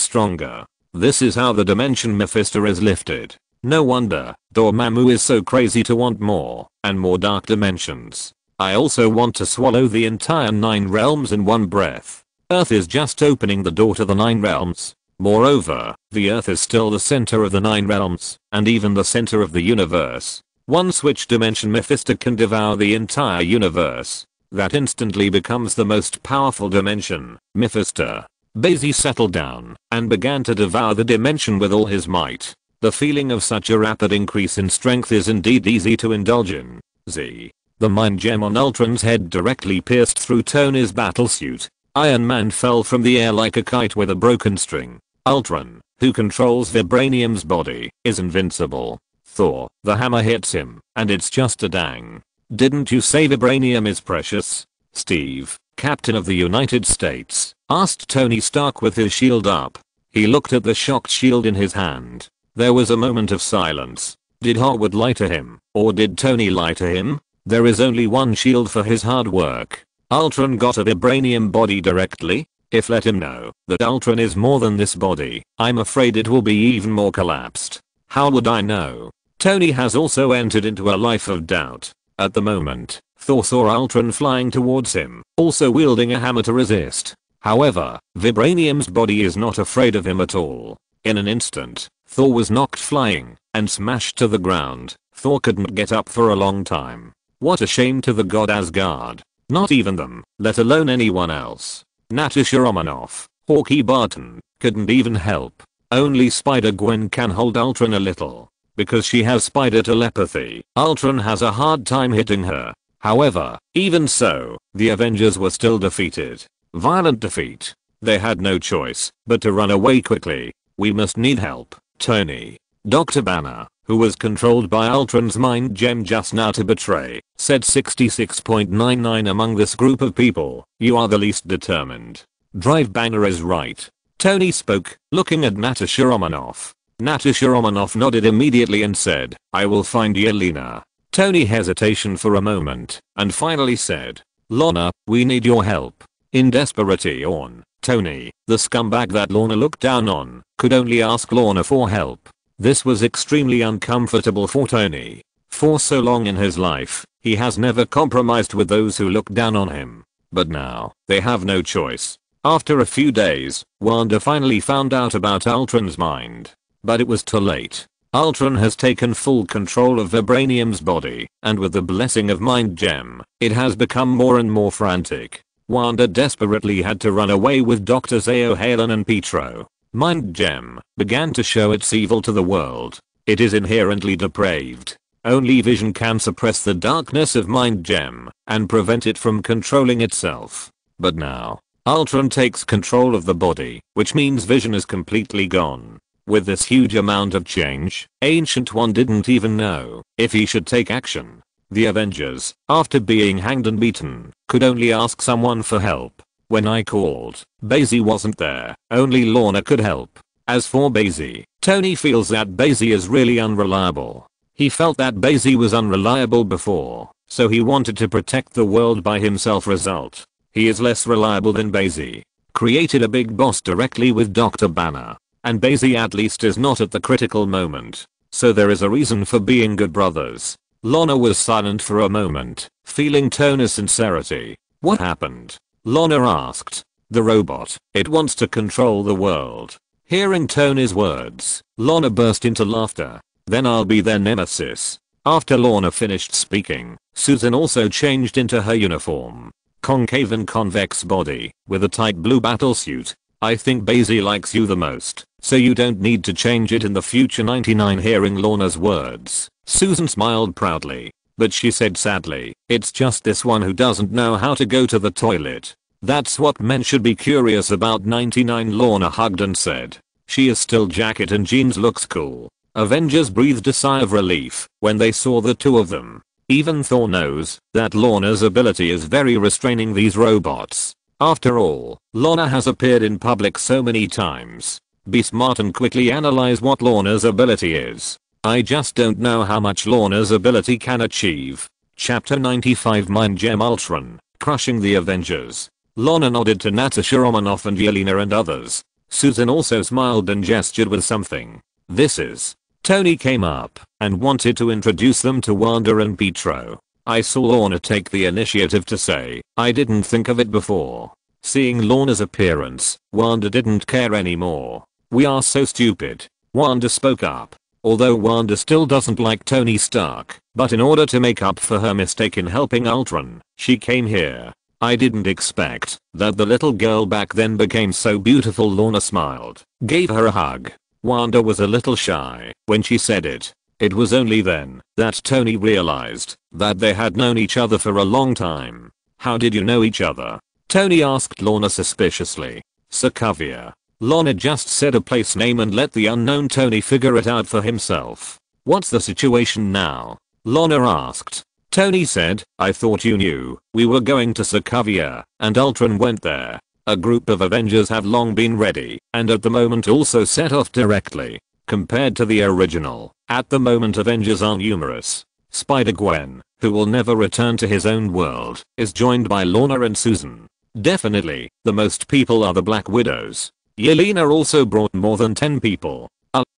stronger. This is how the dimension Mephisto is lifted. No wonder Dormammu is so crazy to want more and more dark dimensions. I also want to swallow the entire 9 realms in one breath. Earth is just opening the door to the 9 realms. Moreover, the Earth is still the center of the 9 realms, and even the center of the universe. One switch dimension Mephisto can devour the entire universe. That instantly becomes the most powerful dimension, Mephisto. Bai Xi settled down and began to devour the dimension with all his might. The The feeling of such a rapid increase in strength is indeed easy to indulge in. The mind gem on Ultron's head directly pierced through Tony's battlesuit. Iron Man fell from the air like a kite with a broken string. Ultron, who controls Vibranium's body, is invincible. Thor, the hammer hits him, and it's just a dang. Didn't you say Vibranium is precious? Steve, Captain of the United States, asked Tony Stark with his shield up. He looked at the shocked shield in his hand. There was a moment of silence. Did Howard lie to him, or did Tony lie to him? There is only one shield for his hard work. Ultron got a Vibranium body directly? If let him know that Ultron is more than this body, I'm afraid it will be even more collapsed. How would I know? Tony has also entered into a life of doubt. At the moment, Thor saw Ultron flying towards him, also wielding a hammer to resist. However, Vibranium's body is not afraid of him at all. In an instant, Thor was knocked flying and smashed to the ground. Thor couldn't get up for a long time. What a shame to the god Asgard. Not even them, let alone anyone else. Natasha Romanoff, Hawkeye Barton, couldn't even help. Only Spider-Gwen can hold Ultron a little. Because she has spider telepathy, Ultron has a hard time hitting her. However, even so, the Avengers were still defeated. Violent defeat. They had no choice but to run away quickly. We must need help, Tony. Dr. Banner, who was controlled by Ultron's mind gem just now to betray, said 66.99 among this group of people. You are the least determined. Drive Banner is right. Tony spoke, looking at Natasha Romanoff. Natasha Romanoff nodded immediately and said, I will find Yelena. Tony hesitated for a moment, and finally said, Lorna, we need your help. In desperation, Tony, the scumbag that Lorna looked down on, could only ask Lorna for help. This was extremely uncomfortable for Tony. For so long in his life, he has never compromised with those who look down on him. But now, they have no choice. After a few days, Wanda finally found out about Ultron's mind. But it was too late. Ultron has taken full control of Vibranium's body, and with the blessing of Mind Gem, it has become more and more frantic. Wanda desperately had to run away with Drs. Halen and Pietro. Mind Gem began to show its evil to the world. It is inherently depraved. Only Vision can suppress the darkness of Mind Gem and prevent it from controlling itself. But now, Ultron takes control of the body, which means Vision is completely gone. With this huge amount of change, Ancient One didn't even know if he should take action. The Avengers, after being hanged and beaten, could only ask someone for help. When I called, Bai Xi wasn't there, only Lorna could help. As for Bai Xi, Tony feels that Bai Xi is really unreliable. He felt that Bai Xi was unreliable before, so he wanted to protect the world by himself. Result, he is less reliable than Bai Xi. Created a big boss directly with Dr. Banner. And Bai Xi at least is not at the critical moment. So there is a reason for being good brothers. Lorna was silent for a moment, feeling Tony's sincerity. What happened? Lorna asked. The robot, it wants to control the world. Hearing Tony's words, Lorna burst into laughter. Then I'll be their nemesis. After Lorna finished speaking, Susan also changed into her uniform. Concave and convex body, with a tight blue battlesuit. I think Bai Xi likes you the most, so you don't need to change it in the future. 99 Hearing Lorna's words, Susan smiled proudly, but she said sadly, it's just this one who doesn't know how to go to the toilet. That's what men should be curious about. 99 Lorna hugged and said, she is still jacket and jeans looks cool. Avengers breathed a sigh of relief when they saw the two of them. Even Thor knows that Lorna's ability is very restraining these robots. After all, Lorna has appeared in public so many times. Be smart and quickly analyze what Lorna's ability is. I just don't know how much Lorna's ability can achieve. Chapter 95 Mind Gem Ultron, crushing the Avengers. Lorna nodded to Natasha Romanoff and Yelena and others. Susan also smiled and gestured with something. This is. Tony came up and wanted to introduce them to Wanda and Pietro. I saw Lorna take the initiative to say, I didn't think of it before. Seeing Lorna's appearance, Wanda didn't care anymore. We are so stupid. Wanda spoke up. Although Wanda still doesn't like Tony Stark, but in order to make up for her mistake in helping Ultron, she came here. I didn't expect that the little girl back then became so beautiful. Lorna smiled, gave her a hug. Wanda was a little shy when she said it. It was only then that Tony realized that they had known each other for a long time. How did you know each other? Tony asked Lorna suspiciously. Sokovia. Lorna just said a place name and let the unknown Tony figure it out for himself. What's the situation now? Lorna asked. Tony said, I thought you knew. We were going to Sokovia, and Ultron went there. A group of Avengers have long been ready, and at the moment also set off directly. Compared to the original, at the moment Avengers are numerous. Spider-Gwen, who will never return to his own world, is joined by Lorna and Susan. Definitely, the most people are the Black Widows. Yelena also brought more than 10 people.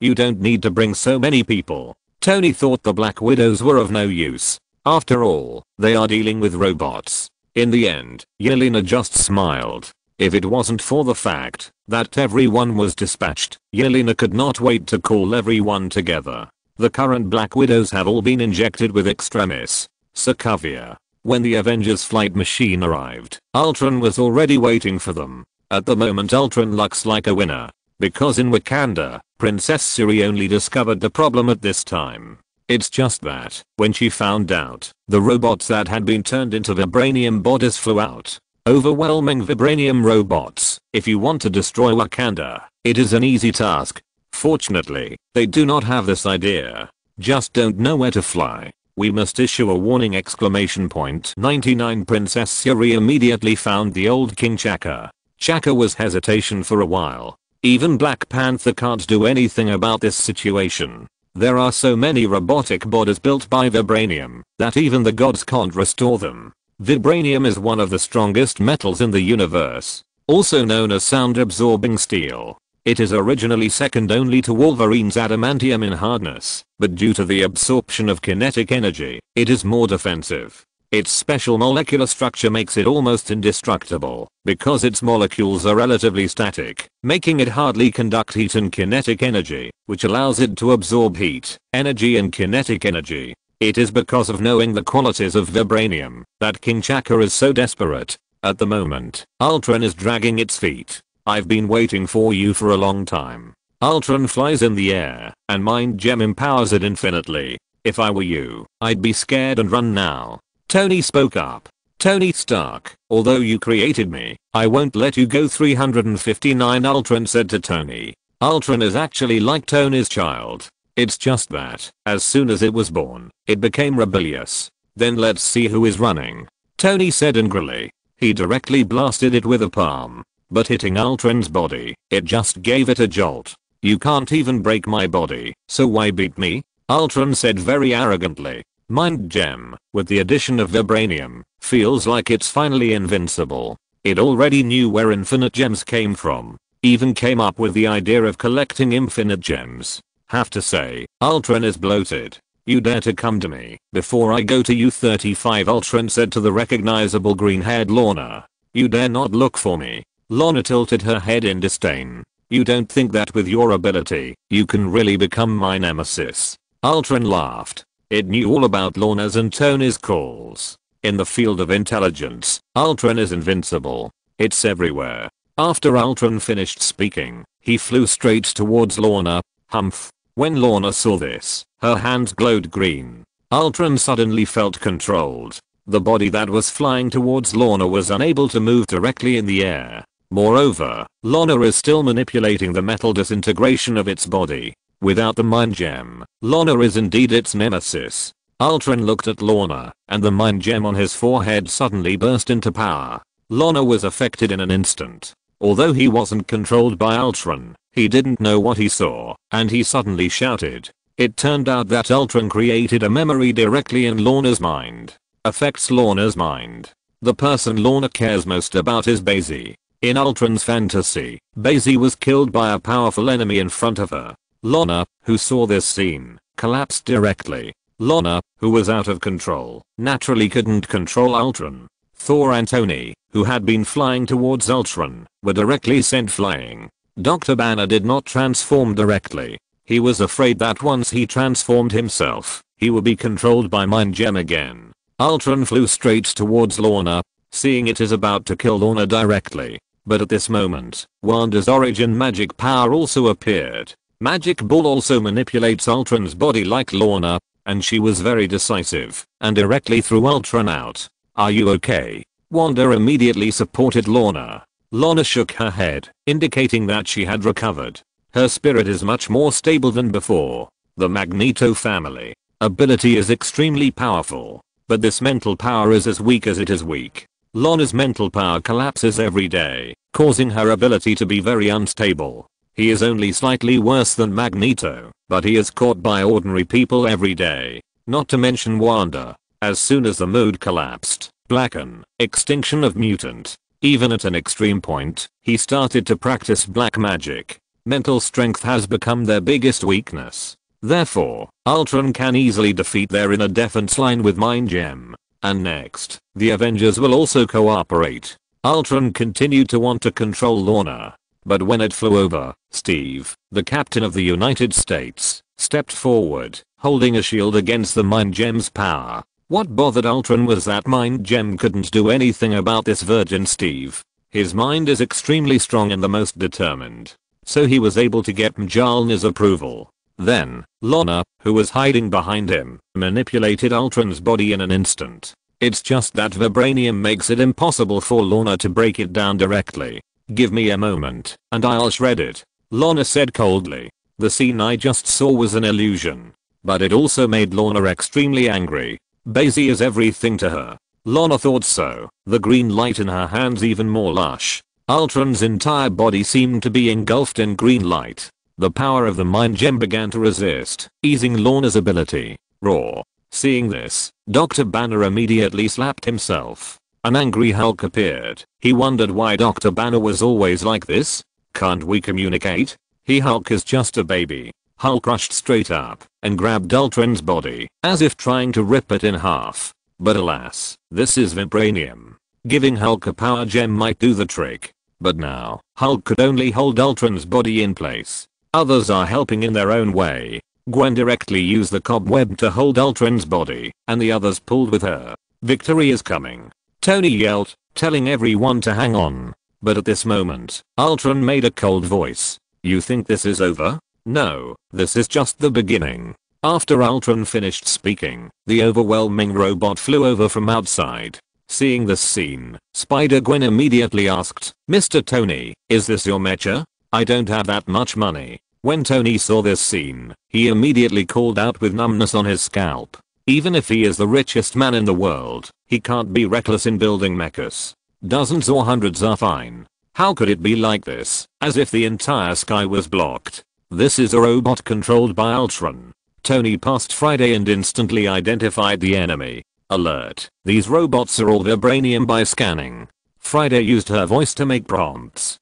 You don't need to bring so many people. Tony thought the Black Widows were of no use. After all, they are dealing with robots. In the end, Yelena just smiled. If it wasn't for the fact that everyone was dispatched, Yelena could not wait to call everyone together. The current Black Widows have all been injected with extremis. Sokovia. When the Avengers flight machine arrived, Ultron was already waiting for them. At the moment Ultron looks like a winner. Because in Wakanda, Princess Shuri only discovered the problem at this time. It's just that, when she found out, the robots that had been turned into vibranium bodies flew out. Overwhelming vibranium robots. If you want to destroy Wakanda, it is an easy task. Fortunately, they do not have this idea. Just don't know where to fly. We must issue a warning exclamation point. 99 Princess Shuri immediately found the old King Chaka. Chaka was hesitation for a while. Even Black Panther can't do anything about this situation. There are so many robotic bodies built by vibranium that even the gods can't restore them. Vibranium is one of the strongest metals in the universe, also known as sound-absorbing steel. It is originally second only to Wolverine's adamantium in hardness, but due to the absorption of kinetic energy, it is more defensive. Its special molecular structure makes it almost indestructible, because its molecules are relatively static, making it hardly conduct heat and kinetic energy, which allows it to absorb heat, energy and kinetic energy. It is because of knowing the qualities of vibranium that King Chaka is so desperate. At the moment, Ultron is dragging its feet. I've been waiting for you for a long time. Ultron flies in the air, and Mind Gem empowers it infinitely. If I were you, I'd be scared and run now. Tony spoke up. Tony Stark, although you created me, I won't let you go. 359 Ultron said to Tony. Ultron is actually like Tony's child. It's just that, as soon as it was born, it became rebellious. Then let's see who is running. Tony said angrily. He directly blasted it with a palm. But hitting Ultron's body, it just gave it a jolt. You can't even break my body, so why beat me? Ultron said very arrogantly. Mind Gem, with the addition of vibranium, feels like it's finally invincible. It already knew where infinite gems came from. Even came up with the idea of collecting infinite gems. Have to say, Ultron is bloated. You dare to come to me before I go to you. 35 Ultron said to the recognizable green-haired Lorna. You dare not look for me. Lorna tilted her head in disdain. You don't think that with your ability, you can really become my nemesis? Ultron laughed. It knew all about Lorna's and Tony's calls. In the field of intelligence, Ultron is invincible. It's everywhere. After Ultron finished speaking, he flew straight towards Lorna. Humph. When Lorna saw this, her hands glowed green. Ultron suddenly felt controlled. The body that was flying towards Lorna was unable to move directly in the air. Moreover, Lorna is still manipulating the metal disintegration of its body. Without the Mind Gem, Lorna is indeed its nemesis. Ultron looked at Lorna, and the Mind Gem on his forehead suddenly burst into power. Lorna was affected in an instant. Although he wasn't controlled by Ultron, he didn't know what he saw, and he suddenly shouted. It turned out that Ultron created a memory directly in Lorna's mind. Affects Lorna's mind. The person Lorna cares most about is Bai Xi. In Ultron's fantasy, Bai Xi was killed by a powerful enemy in front of her. Lorna, who saw this scene, collapsed directly. Lorna, who was out of control, naturally couldn't control Ultron. Thor and Tony, who had been flying towards Ultron, were directly sent flying. Dr. Banner did not transform directly. He was afraid that once he transformed himself, he would be controlled by Mind Gem again. Ultron flew straight towards Lorna, seeing it is about to kill Lorna directly. But at this moment, Wanda's origin magic power also appeared. Magic Ball also manipulates Ultron's body like Lorna, and she was very decisive and directly threw Ultron out. "Are you okay?" Wanda immediately supported Lorna. Lorna shook her head, indicating that she had recovered. Her spirit is much more stable than before. The Magneto family ability is extremely powerful, but this mental power is as weak as it is weak. Lorna's mental power collapses every day, causing her ability to be very unstable. He is only slightly worse than Magneto, but he is caught by ordinary people every day. Not to mention Wanda. As soon as the mood collapsed, Blacken, extinction of mutant. Even at an extreme point, he started to practice black magic. Mental strength has become their biggest weakness. Therefore, Ultron can easily defeat their inner defense line with Mind Gem. And next, the Avengers will also cooperate. Ultron continued to want to control Lorna. But when it flew over, Steve, the captain of the United States, stepped forward, holding a shield against the Mind Gem's power. What bothered Ultron was that Mind Gem couldn't do anything about this virgin Steve. His mind is extremely strong and the most determined. So he was able to get Mjolnir's approval. Then, Lorna, who was hiding behind him, manipulated Ultron's body in an instant. It's just that vibranium makes it impossible for Lorna to break it down directly. "Give me a moment, and I'll shred it," Lorna said coldly. The scene I just saw was an illusion. But it also made Lorna extremely angry. Bai Xi is everything to her. Lorna thought so, the green light in her hands even more lush. Ultron's entire body seemed to be engulfed in green light. The power of the Mind Gem began to resist, easing Lorna's ability. Roar. Seeing this, Dr. Banner immediately slapped himself. An angry Hulk appeared. He wondered why Dr. Banner was always like this. "Can't we communicate?" Hulk is just a baby. Hulk rushed straight up and grabbed Ultron's body, as if trying to rip it in half. But alas, this is vibranium. Giving Hulk a power gem might do the trick. But now, Hulk could only hold Ultron's body in place. Others are helping in their own way. Gwen directly used the cobweb to hold Ultron's body, and the others pulled with her. Victory is coming. Tony yelled, telling everyone to hang on. But at this moment, Ultron made a cold voice. "You think this is over? No, this is just the beginning." After Ultron finished speaking, the overwhelming robot flew over from outside. Seeing this scene, Spider-Gwen immediately asked, "Mr. Tony, is this your mecha? I don't have that much money." When Tony saw this scene, he immediately called out with numbness on his scalp. Even if he is the richest man in the world, he can't be reckless in building mechas. Dozens or hundreds are fine. How could it be like this, as if the entire sky was blocked? This is a robot controlled by Ultron. Tony passed Friday and instantly identified the enemy. Alert, these robots are all vibranium by scanning. Friday used her voice to make prompts.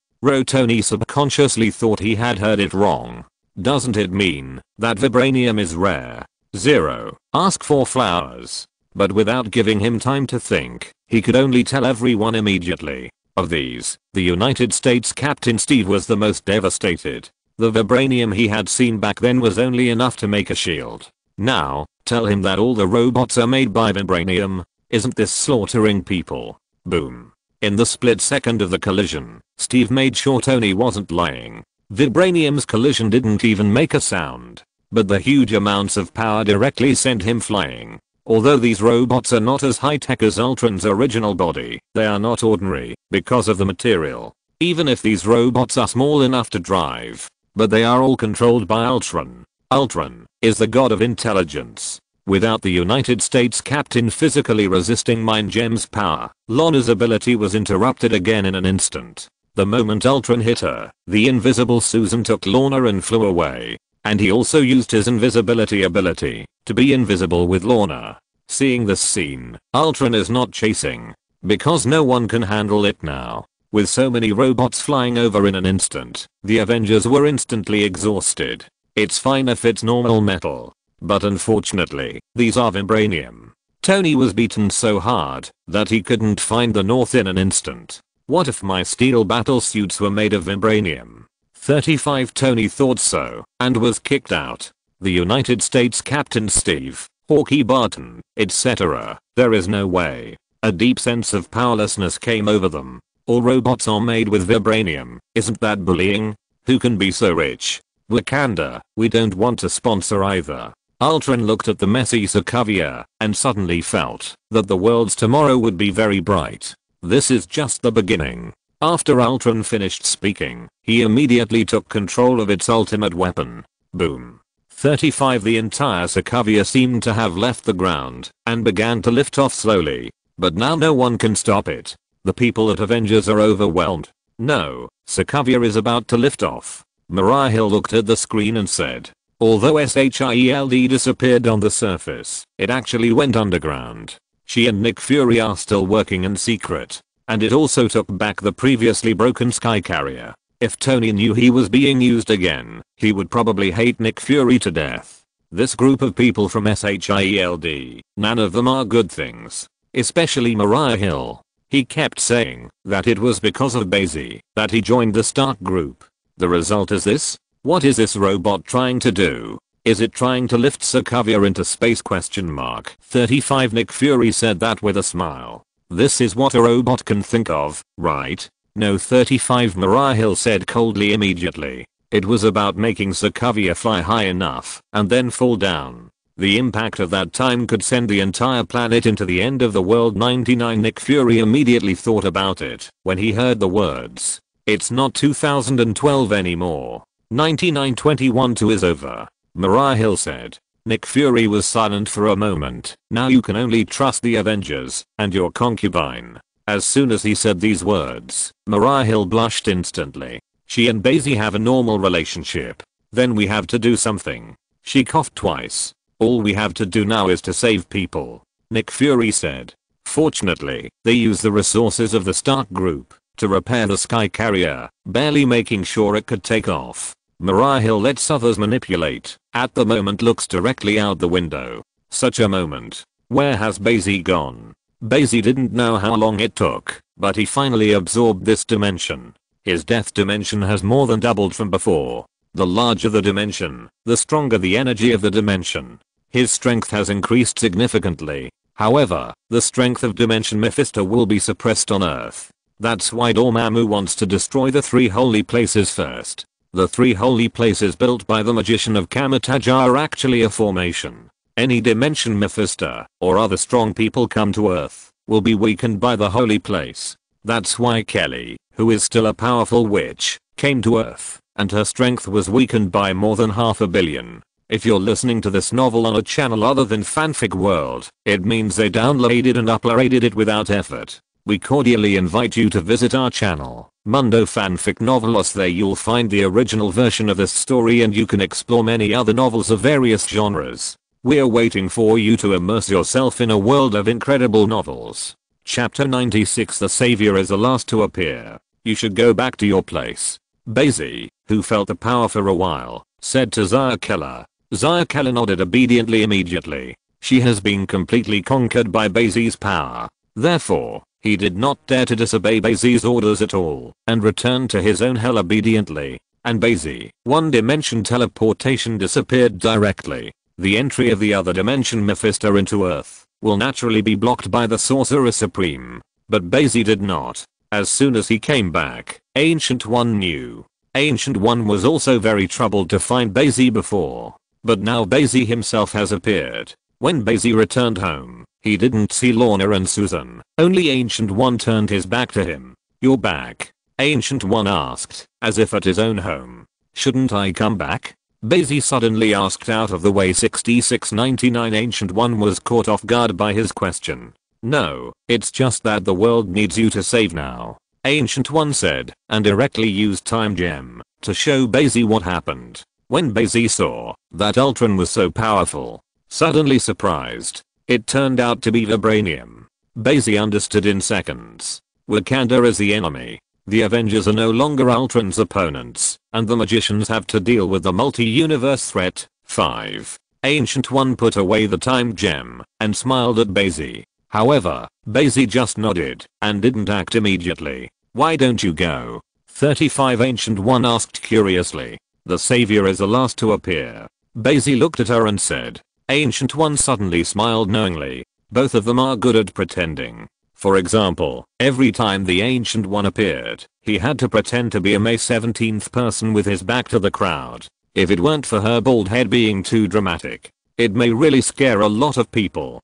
Tony subconsciously thought he had heard it wrong. Doesn't it mean that vibranium is rare? 0. Ask for flowers. But without giving him time to think, he could only tell everyone immediately. Of these, the United States Captain Steve was the most devastated. The vibranium he had seen back then was only enough to make a shield. Now, tell him that all the robots are made by vibranium. Isn't this slaughtering people? Boom. In the split second of the collision, Steve made sure Tony wasn't lying. Vibranium's collision didn't even make a sound. But the huge amounts of power directly sent him flying. Although these robots are not as high-tech as Ultron's original body, they are not ordinary because of the material. Even if these robots are small enough to drive, but they are all controlled by Ultron. Ultron is the god of intelligence. Without the United States Captain physically resisting Mind Gem's power, Lorna's ability was interrupted again in an instant. The moment Ultron hit her, the invisible Susan took Lorna and flew away. And he also used his invisibility ability to be invisible with Lorna. Seeing this scene, Ultron is not chasing, because no one can handle it now. With so many robots flying over in an instant, the Avengers were instantly exhausted. It's fine if it's normal metal. But unfortunately, these are vibranium. Tony was beaten so hard that he couldn't find the North in an instant. What if my steel battle suits were made of vibranium? 35 Tony thought so, and was kicked out. The United States Captain Steve, Hawkeye Barton, etc. There is no way. A deep sense of powerlessness came over them. All robots are made with vibranium. Isn't that bullying? Who can be so rich? Wakanda, we don't want to sponsor either. Ultron looked at the messy Sokovia and suddenly felt that the world's tomorrow would be very bright. This is just the beginning. After Ultron finished speaking, he immediately took control of its ultimate weapon. Boom. 35 The entire Sokovia seemed to have left the ground and began to lift off slowly. But now no one can stop it. The people at Avengers are overwhelmed. No, Sokovia is about to lift off. Mariah Hill looked at the screen and said, although SHIELD disappeared on the surface, it actually went underground. She and Nick Fury are still working in secret. And it also took back the previously broken Sky Carrier. If Tony knew he was being used again, he would probably hate Nick Fury to death. This group of people from SHIELD, none of them are good things. Especially Mariah Hill. He kept saying that it was because of Bai Xi that he joined the Stark group. The result is this? What is this robot trying to do? Is it trying to lift Sokovia into space ? 35 Nick Fury said that with a smile. This is what a robot can think of, right? No 35 Mariah Hill said coldly immediately. It was about making Sokovia fly high enough and then fall down. The impact of that time could send the entire planet into the end of the world. 99 Nick Fury immediately thought about it when he heard the words. It's not 2012 anymore. 99-21 is over. Mariah Hill said. Nick Fury was silent for a moment. Now you can only trust the Avengers and your concubine. As soon as he said these words, Mariah Hill blushed instantly. She and Bai Xi have a normal relationship. Then we have to do something. She coughed twice. All we have to do now is to save people. Nick Fury said. Fortunately, they use the resources of the Stark group to repair the Sky Carrier, barely making sure it could take off. Mariah Hill lets others manipulate. At the moment looks directly out the window. Such a moment. Where has Bai Xi gone? Bai Xi didn't know how long it took, but he finally absorbed this dimension. His death dimension has more than doubled from before. The larger the dimension, the stronger the energy of the dimension. His strength has increased significantly. However, the strength of Dimension Mephisto will be suppressed on Earth. That's why Dormammu wants to destroy the 3 holy places first. The 3 holy places built by the magician of Kamataja are actually a formation. Any Dimension Mephisto or other strong people come to Earth will be weakened by the holy place. That's why Kelly, who is still a powerful witch, came to Earth, and her strength was weakened by more than 500 million. If you're listening to this novel on a channel other than Fanfic World, it means they downloaded and uploaded it without effort. We cordially invite you to visit our channel, Mundo Fanfic Novelos. There you'll find the original version of this story and you can explore many other novels of various genres. We're waiting for you to immerse yourself in a world of incredible novels. Chapter 96 The Savior is the last to appear. You should go back to your place. Bai Xi, who felt the power for a while, said to Zaya Keller. Zaya Keller nodded obediently immediately. She has been completely conquered by Bai Xi's power. Therefore, he did not dare to disobey Bai Xi's orders at all and returned to his own hell obediently. And Bai Xi, one-dimension teleportation disappeared directly. The entry of the other dimension Mephisto into Earth will naturally be blocked by the Sorcerer Supreme. But Bai Xi did not. As soon as he came back, Ancient One knew. Ancient One was also very troubled to find Bai Xi before. But now Bai Xi himself has appeared. When Bai Xi returned home, he didn't see Lorna and Susan. Only Ancient One turned his back to him. You're back? Ancient One asked, as if at his own home. Shouldn't I come back? Bai Xi suddenly asked out of the way. 6699 Ancient One was caught off guard by his question. No, it's just that the world needs you to save now. Ancient One said, and directly used Time Gem to show Bai Xi what happened. When Bai Xi saw that Ultron was so powerful, suddenly surprised, it turned out to be vibranium. Bai Xi understood in seconds. Wakanda is the enemy. The Avengers are no longer Ultron's opponents, and the magicians have to deal with the multi-universe threat. 5. Ancient One put away the Time Gem and smiled at Bai Xi. However, Bai Xi just nodded and didn't act immediately. Why don't you go? 35 Ancient One asked curiously. The Savior is the last to appear. Bai Xi looked at her and said. Ancient One suddenly smiled knowingly. Both of them are good at pretending. For example, every time the Ancient One appeared, he had to pretend to be a May 17th person with his back to the crowd. If it weren't for her bald head being too dramatic, it may really scare a lot of people.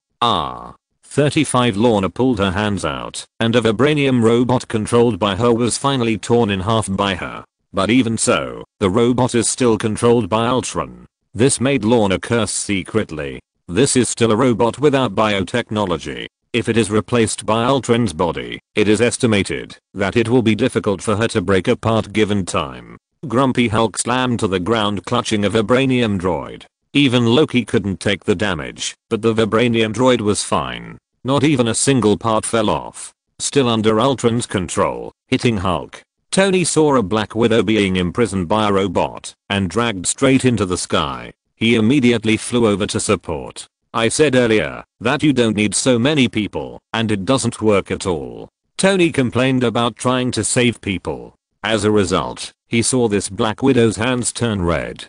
35 Lorna pulled her hands out, and a vibranium robot controlled by her was finally torn in half by her. But even so, the robot is still controlled by Ultron. This made Lorna curse secretly. This is still a robot without biotechnology. If it is replaced by Ultron's body, it is estimated that it will be difficult for her to break apart given time. Grumpy Hulk slammed to the ground clutching a vibranium droid. Even Loki couldn't take the damage, but the vibranium droid was fine. Not even a single part fell off. Still under Ultron's control, hitting Hulk. Tony saw a Black Widow being imprisoned by a robot and dragged straight into the sky. He immediately flew over to support. I said earlier that you don't need so many people, and it doesn't work at all. Tony complained about trying to save people. As a result, he saw this Black Widow's hands turn red.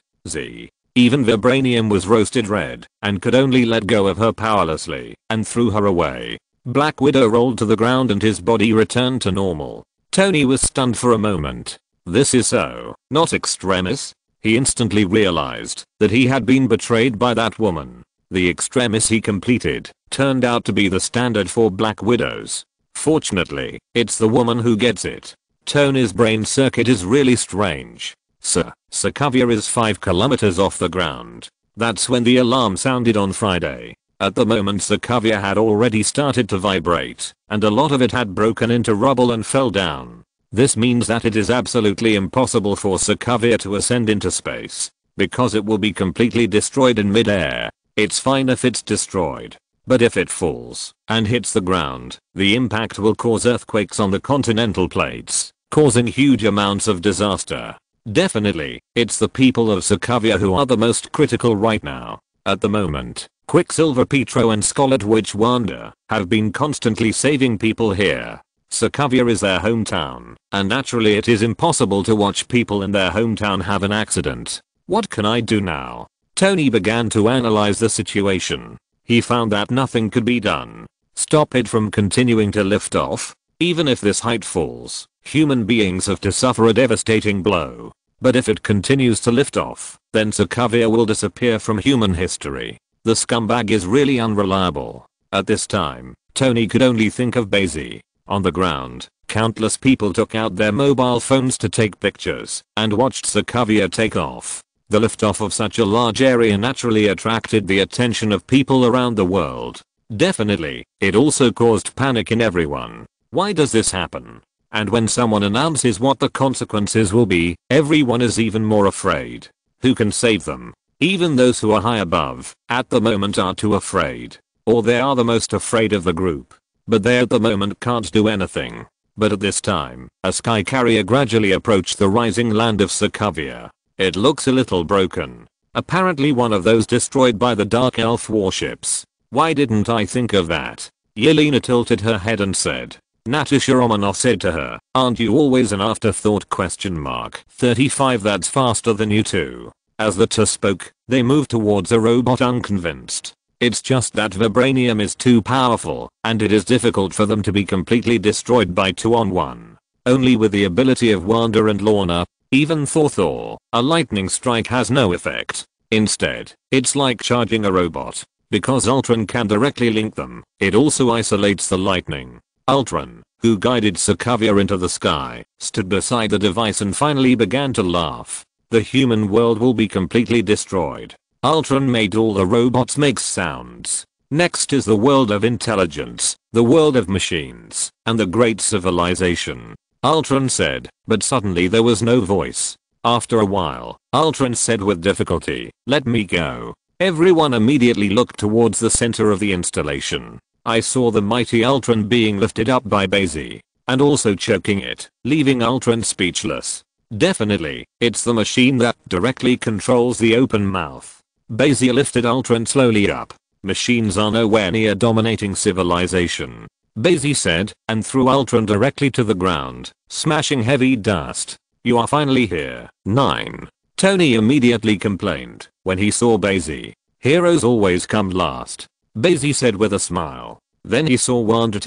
Even vibranium was roasted red and could only let go of her powerlessly and threw her away. Black Widow rolled to the ground and his body returned to normal. Tony was stunned for a moment. This is so not extremis. He instantly realized that he had been betrayed by that woman. The extremis he completed turned out to be the standard for Black Widows. Fortunately, it's the woman who gets it. Tony's brain circuit is really strange. Sokovia is 5 kilometers off the ground. That's when the alarm sounded on Friday. At the moment Sokovia had already started to vibrate, and a lot of it had broken into rubble and fell down. This means that it is absolutely impossible for Sokovia to ascend into space, because it will be completely destroyed in mid-air. It's fine if it's destroyed, but if it falls and hits the ground, the impact will cause earthquakes on the continental plates, causing huge amounts of disaster. Definitely, it's the people of Sokovia who are the most critical right now. At the moment, Quicksilver Pietro and Scarlet Witch Wanda have been constantly saving people here. Sokovia is their hometown, and naturally it is impossible to watch people in their hometown have an accident. What can I do now? Tony began to analyze the situation. He found that nothing could be done. Stop it from continuing to lift off. Even if this height falls, human beings have to suffer a devastating blow. But if it continues to lift off, then Sokovia will disappear from human history. The scumbag is really unreliable. At this time, Tony could only think of Bai Xi. On the ground, countless people took out their mobile phones to take pictures and watched Sokovia take off. The liftoff of such a large area naturally attracted the attention of people around the world. Definitely, it also caused panic in everyone. Why does this happen? And when someone announces what the consequences will be, everyone is even more afraid. Who can save them? Even those who are high above, at the moment are too afraid. Or they are the most afraid of the group. But they at the moment can't do anything. But at this time, a sky carrier gradually approached the rising land of Sokovia. It looks a little broken. Apparently one of those destroyed by the Dark Elf warships. Why didn't I think of that? Yelena tilted her head and said. Natasha Romanoff said to her, aren't you always an afterthought ? 35 That's faster than you two. As the two spoke, they moved towards a robot unconvinced. It's just that vibranium is too powerful, and it is difficult for them to be completely destroyed by 2-on-1. Only with the ability of Wanda and Lorna, even Thor, a lightning strike has no effect. Instead, it's like charging a robot. Because Ultron can directly link them, it also isolates the lightning. Ultron, who guided Sokovia into the sky, stood beside the device and finally began to laugh. The human world will be completely destroyed. Ultron made all the robots make sounds. Next is the world of intelligence, the world of machines, and the great civilization. Ultron said, but suddenly there was no voice. After a while, Ultron said with difficulty, let me go. Everyone immediately looked towards the center of the installation. I saw the mighty Ultron being lifted up by Bai Xi, and also choking it, leaving Ultron speechless. Definitely, it's the machine that directly controls the open mouth. Bai Xi lifted Ultron slowly up. Machines are nowhere near dominating civilization. Bai Xi said, and threw Ultron directly to the ground, smashing heavy dust. You are finally here. 9. Tony immediately complained when he saw Bai Xi. Heroes always come last. Bai Xi said with a smile. Then he saw Wanda.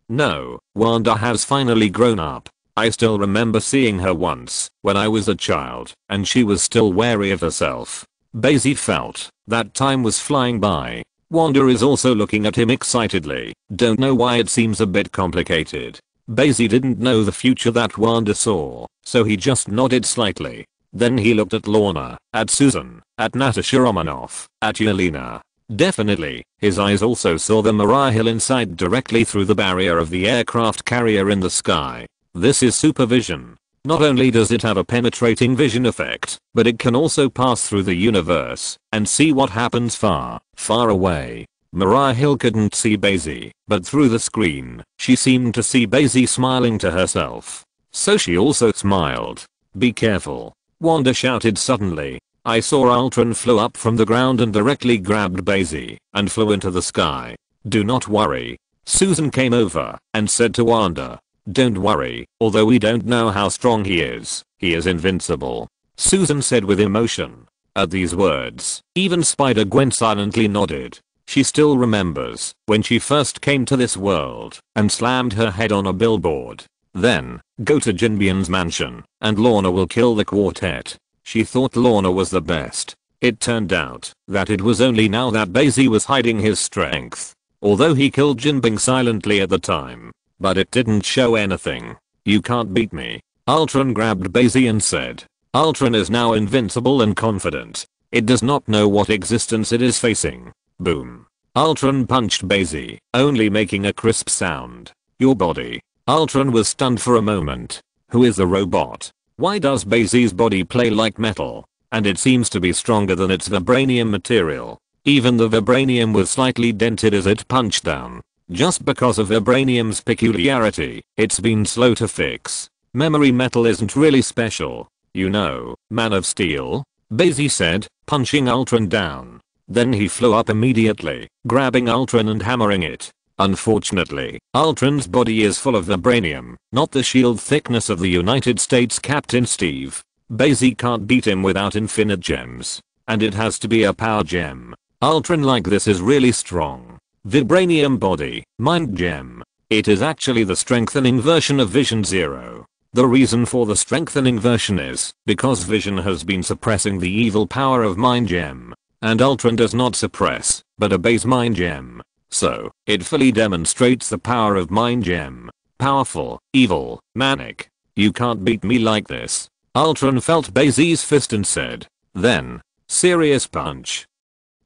No, Wanda has finally grown up. I still remember seeing her once when I was a child and she was still wary of herself. Bai Xi felt that time was flying by. Wanda is also looking at him excitedly. Don't know why it seems a bit complicated. Bai Xi didn't know the future that Wanda saw, so he just nodded slightly. Then he looked at Lorna, at Susan, at Natasha Romanoff, at Yelena. Definitely, his eyes also saw the Mariah Hill inside directly through the barrier of the aircraft carrier in the sky. This is supervision. Not only does it have a penetrating vision effect, but it can also pass through the universe and see what happens far, far away. Mariah Hill couldn't see Bai Xi, but through the screen, she seemed to see Bai Xi smiling to herself. So she also smiled. Be careful. Wanda shouted suddenly. I saw Ultron flew up from the ground and directly grabbed Bai Xi and flew into the sky. Do not worry. Susan came over and said to Wanda. Don't worry, although we don't know how strong he is invincible. Susan said with emotion. At these words, even Spider-Gwen silently nodded. She still remembers when she first came to this world and slammed her head on a billboard. Then, go to Jinbian's mansion, and Lorna will kill the quartet. She thought Lorna was the best. It turned out that it was only now that Bai Xi was hiding his strength. Although he killed Jinbing silently at the time. But it didn't show anything. You can't beat me. Ultron grabbed Bai Xi and said. Ultron is now invincible and confident. It does not know what existence it is facing. Boom. Ultron punched Bai Xi, only making a crisp sound. Your body. Ultron was stunned for a moment. Who is the robot? Why does Bai Xi's body play like metal? And it seems to be stronger than its vibranium material. Even the vibranium was slightly dented as it punched down. Just because of vibranium's peculiarity, it's been slow to fix. Memory metal isn't really special. You know, Man of Steel? Bai Xi said, punching Ultron down. Then he flew up immediately, grabbing Ultron and hammering it. Unfortunately, Ultron's body is full of vibranium, not the shield thickness of the United States Captain Steve. Bai Xi can't beat him without infinite gems. And it has to be a power gem. Ultron like this is really strong. Vibranium body, mind gem. It is actually the strengthening version of Vision Zero. The reason for the strengthening version is because Vision has been suppressing the evil power of mind gem. And Ultron does not suppress, but obeys mind gem. So, it fully demonstrates the power of mind gem. Powerful, evil, manic. You can't beat me like this. Ultron felt Bai Xi's fist and said. Then, serious punch.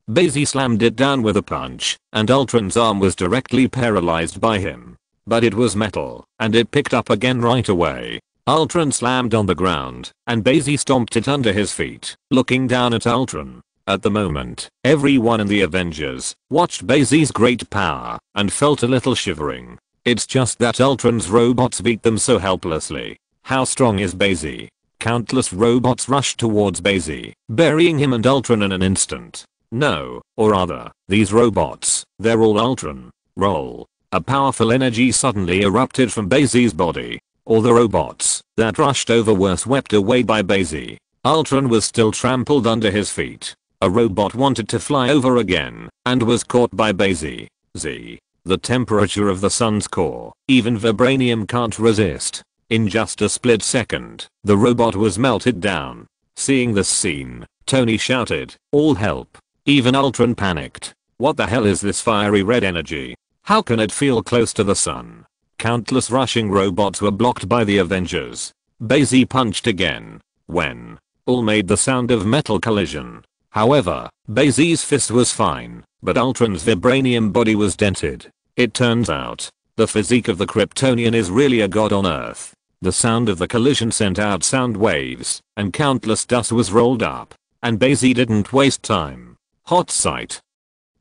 Bai Xi slammed it down with a punch, and Ultron's arm was directly paralyzed by him. But it was metal, and it picked up again right away. Ultron slammed on the ground, and Bai Xi stomped it under his feet, looking down at Ultron. At the moment, everyone in the Avengers watched Bai Xi's great power and felt a little shivering. It's just that Ultron's robots beat them so helplessly. How strong is Bai Xi? Countless robots rushed towards Bai Xi, burying him and Ultron in an instant. No, or rather, these robots, they're all Ultron. Roll. A powerful energy suddenly erupted from Bai Xi's body. All the robots that rushed over were swept away by Bai Xi. Ultron was still trampled under his feet. A robot wanted to fly over again and was caught by Bai Xi. The temperature of the sun's core, even vibranium can't resist. In just a split second, the robot was melted down. Seeing this scene, Tony shouted, "All help." Even Ultron panicked. What the hell is this fiery red energy? How can it feel close to the sun? Countless rushing robots were blocked by the Avengers. Bai Xi punched again. When all made the sound of metal collision. However, Bai Xi's fist was fine, but Ultron's vibranium body was dented. It turns out, the physique of the Kryptonian is really a god on Earth. The sound of the collision sent out sound waves, and countless dust was rolled up. And Bai Xi didn't waste time. Hot sight.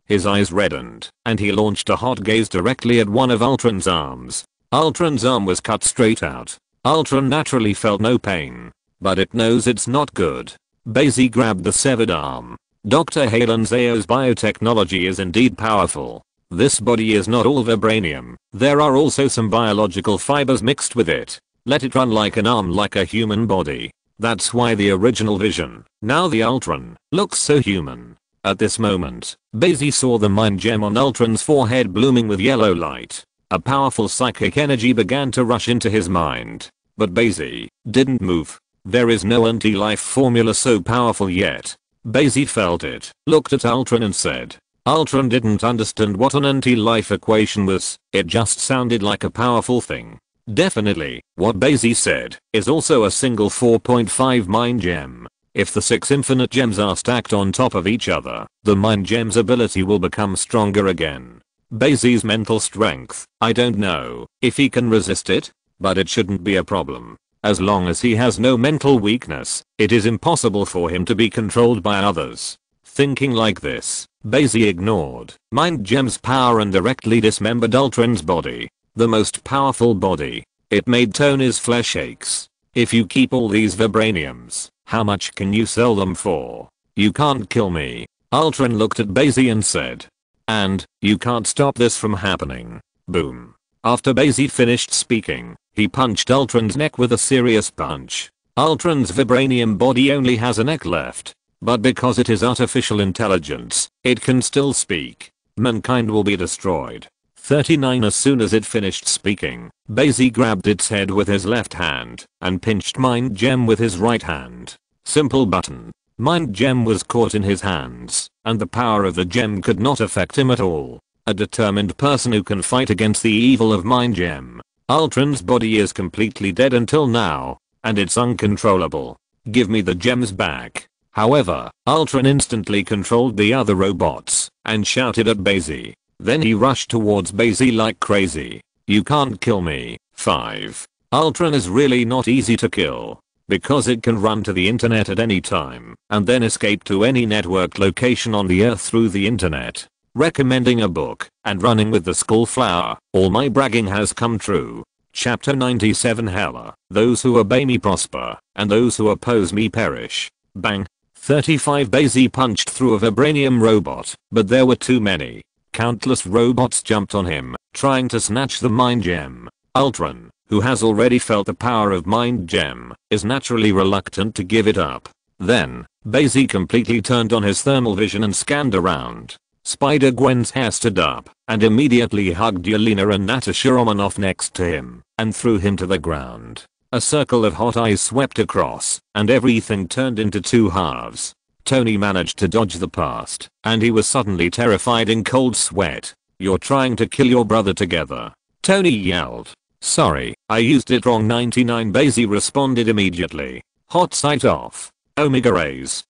His eyes reddened, and he launched a hot gaze directly at one of Ultron's arms. Ultron's arm was cut straight out. Ultron naturally felt no pain, but it knows it's not good. Bai Xi grabbed the severed arm. Dr. Halen Zao's biotechnology is indeed powerful. This body is not all vibranium. There are also some biological fibers mixed with it. Let it run like an arm like a human body. That's why the original Vision, now the Ultron, looks so human. At this moment, Bai Xi saw the mind gem on Ultron's forehead blooming with yellow light. A powerful psychic energy began to rush into his mind. but Bai Xi didn't move. There is no anti-life formula so powerful yet. Bai Xi felt it, looked at Ultron and said. Ultron didn't understand what an anti-life equation was, it just sounded like a powerful thing. Definitely, what Bai Xi said is also a single 4.5 mind gem. If the 6 infinite gems are stacked on top of each other, the mind gem's ability will become stronger again. Bai Xi's mental strength, I don't know if he can resist it, but it shouldn't be a problem. As long as he has no mental weakness, it is impossible for him to be controlled by others. Thinking like this, Bai Xi ignored mind gem's power and directly dismembered Ultron's body. The most powerful body. It made Tony's flesh aches. If you keep all these vibraniums, how much can you sell them for? You can't kill me. Ultron looked at Bai Xi and said. And, you can't stop this from happening. Boom. After Bai Xi finished speaking, he punched Ultron's neck with a serious punch. Ultron's vibranium body only has a neck left. But because it is artificial intelligence, it can still speak. Mankind will be destroyed. 39. As soon as it finished speaking, Bai Xi grabbed its head with his left hand and pinched Mind Gem with his right hand. Simple button. Mind Gem was caught in his hands, and the power of the gem could not affect him at all. A determined person who can fight against the evil of Mind Gem. Ultron's body is completely dead until now, and it's uncontrollable. Give me the gems back. However, Ultron instantly controlled the other robots and shouted at Bai Xi. Then he rushed towards Bai Xi like crazy. You can't kill me. 5. Ultron is really not easy to kill. Because it can run to the internet at any time and then escape to any network location on the earth through the internet. Recommending a book and running with the skull flower. All my bragging has come true. Chapter 97. Hella. Those who obey me prosper and those who oppose me perish. Bang. 35. Bai Xi punched through a vibranium robot, but there were too many. Countless robots jumped on him, trying to snatch the Mind Gem. Ultron, who has already felt the power of Mind Gem, is naturally reluctant to give it up. Then, Bai Xi completely turned on his thermal vision and scanned around. Spider-Gwen's hair stood up, and immediately hugged Yelena and Natasha Romanoff next to him, and threw him to the ground. A circle of hot eyes swept across, and everything turned into 2 halves. Tony managed to dodge the past, and he was suddenly terrified in cold sweat. You're trying to kill your brother together. Tony yelled. Sorry, I used it wrong. 99. Bai Xi responded immediately. Hot sight off. Omega rays.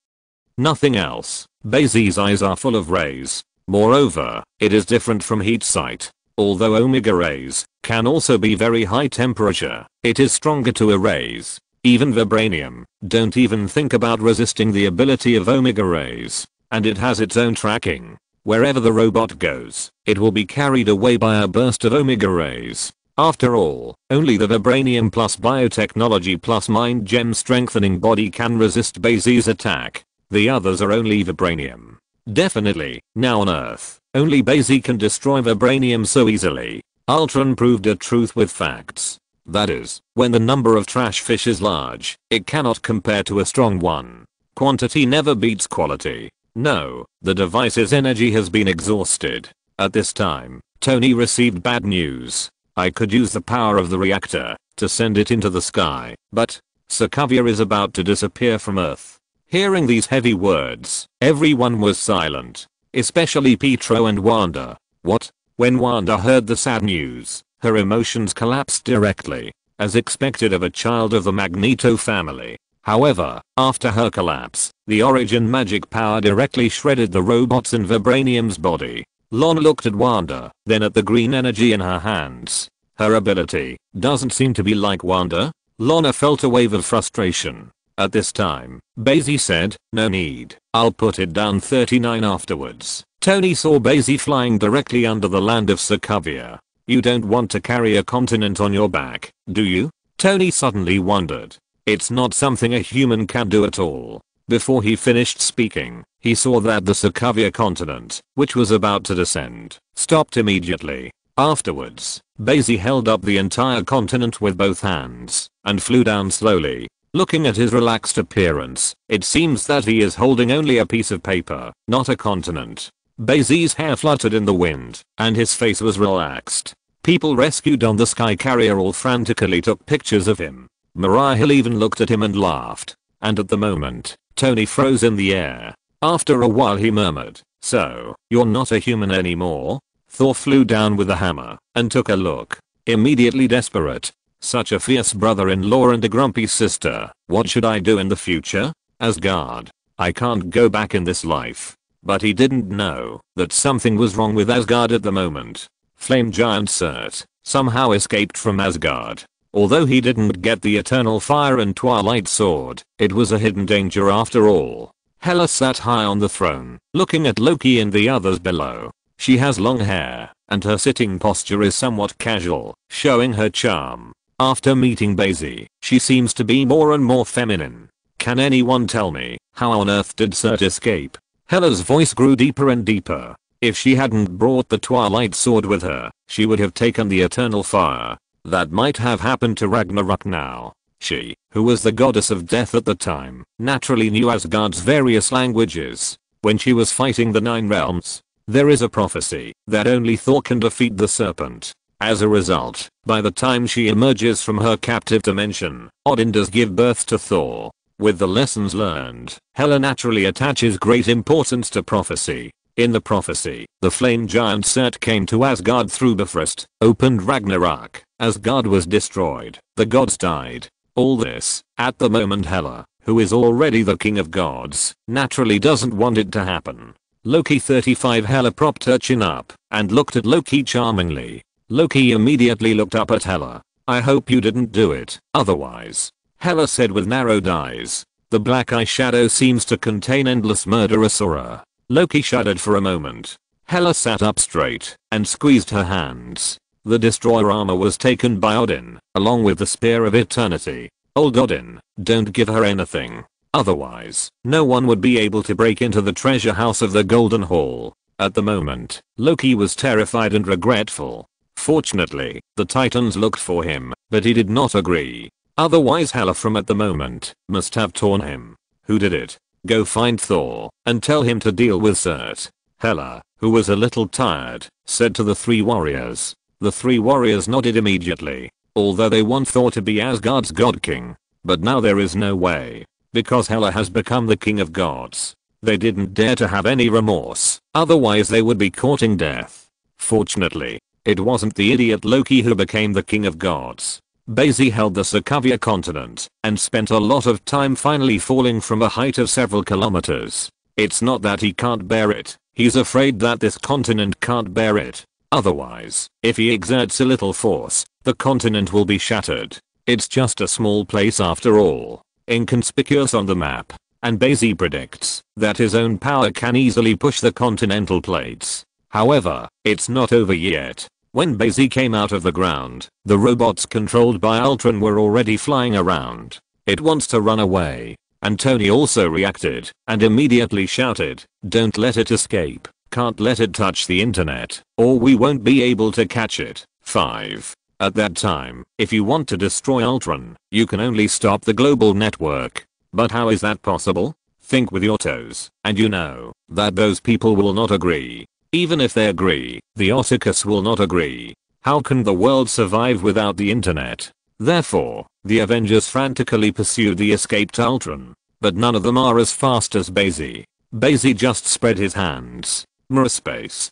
Nothing else. Bai Xi's eyes are full of rays. Moreover, it is different from heat sight. Although omega rays can also be very high temperature, it is stronger to erase. Even vibranium, don't even think about resisting the ability of omega rays. And it has its own tracking. Wherever the robot goes, it will be carried away by a burst of omega rays. After all, only the vibranium plus biotechnology plus Mind Gem strengthening body can resist Bai Xi's attack. The others are only vibranium. Definitely, now on Earth, only Bai Xi can destroy vibranium so easily. Ultron proved a truth with facts. That is, when the number of trash fish is large, it cannot compare to a strong one. Quantity never beats quality. No, the device's energy has been exhausted. At this time, Tony received bad news. I could use the power of the reactor to send it into the sky, but Sokovia is about to disappear from Earth. Hearing these heavy words, everyone was silent, especially Pietro and Wanda. What? When Wanda heard the sad news, her emotions collapsed directly, as expected of a child of the Magneto family. However, after her collapse, the origin magic power directly shredded the robots in vibranium's body. Lon looked at Wanda, then at the green energy in her hands. Her ability doesn't seem to be like Wanda. Lana felt a wave of frustration. At this time, Bai Xi said, no need, I'll put it down. 39 afterwards, Tony saw Bai Xi flying directly under the land of Sokovia. You don't want to carry a continent on your back, do you? Tony suddenly wondered. It's not something a human can do at all. Before he finished speaking, he saw that the Sokovia continent, which was about to descend, stopped immediately. Afterwards, Bai Xi held up the entire continent with both hands and flew down slowly. Looking at his relaxed appearance, it seems that he is holding only a piece of paper, not a continent. Bai Xi's hair fluttered in the wind, and his face was relaxed. People rescued on the sky carrier all frantically took pictures of him. Mariah Hill even looked at him and laughed. And at the moment, Tony froze in the air. After a while he murmured, "So, you're not a human anymore?" Thor flew down with a hammer and took a look. Immediately desperate. Such a fierce brother-in-law and a grumpy sister. What should I do in the future? Asgard. I can't go back in this life. But he didn't know that something was wrong with Asgard at the moment. Flame Giant Surt somehow escaped from Asgard. Although he didn't get the Eternal Fire and Twilight Sword, it was a hidden danger after all. Hela sat high on the throne, looking at Loki and the others below. She has long hair, and her sitting posture is somewhat casual, showing her charm. After meeting Bai Xi, she seems to be more and more feminine. Can anyone tell me, how on earth did Surt escape? Hela's voice grew deeper and deeper. If she hadn't brought the Twilight Sword with her, she would have taken the Eternal Fire. That might have happened to Ragnarok now. She, who was the goddess of death at the time, naturally knew Asgard's various languages. When she was fighting the Nine Realms, there is a prophecy that only Thor can defeat the serpent. As a result, by the time she emerges from her captive dimension, Odin does give birth to Thor. With the lessons learned, Hela naturally attaches great importance to prophecy. In the prophecy, the flame giant Surt came to Asgard through Bifrost, opened Ragnarok. Asgard was destroyed, the gods died. All this, at the moment Hela, who is already the king of gods, naturally doesn't want it to happen. Loki 35. Hela propped her chin up and looked at Loki charmingly. Loki immediately looked up at Hela. "I hope you didn't do it, otherwise," Hela said with narrowed eyes. The black eyeshadow seems to contain endless murderous aura. Loki shuddered for a moment. Hela sat up straight and squeezed her hands. The destroyer armor was taken by Odin, along with the Spear of Eternity. Old Odin, don't give her anything. Otherwise, no one would be able to break into the treasure house of the Golden Hall. At the moment, Loki was terrified and regretful. Fortunately, the Titans looked for him, but he did not agree. Otherwise Hela from at the moment must have torn him. Who did it? Go find Thor and tell him to deal with Surt. Hela, who was a little tired, said to the three warriors. The three warriors nodded immediately, although they want Thor to be Asgard's god king. But now there is no way, because Hela has become the king of gods. They didn't dare to have any remorse, otherwise they would be courting death. Fortunately, it wasn't the idiot Loki who became the king of gods. Bai Xi held the Sokovia continent and spent a lot of time finally falling from a height of several kilometers. It's not that he can't bear it, he's afraid that this continent can't bear it. Otherwise, if he exerts a little force, the continent will be shattered. It's just a small place after all, inconspicuous on the map, and Bai Xi predicts that his own power can easily push the continental plates. However, it's not over yet. When Bai Xi came out of the ground, the robots controlled by Ultron were already flying around. It wants to run away. And Tony also reacted and immediately shouted, "Don't let it escape. Can't let it touch the internet, or we won't be able to catch it." 5. At that time, if you want to destroy Ultron, you can only stop the global network. But how is that possible? Think with your toes, and you know that those people will not agree. Even if they agree, the Oticus will not agree. How can the world survive without the internet? Therefore, the Avengers frantically pursued the escaped Ultron. But none of them are as fast as Bai Xi. Bai Xi just spread his hands. Mirror space.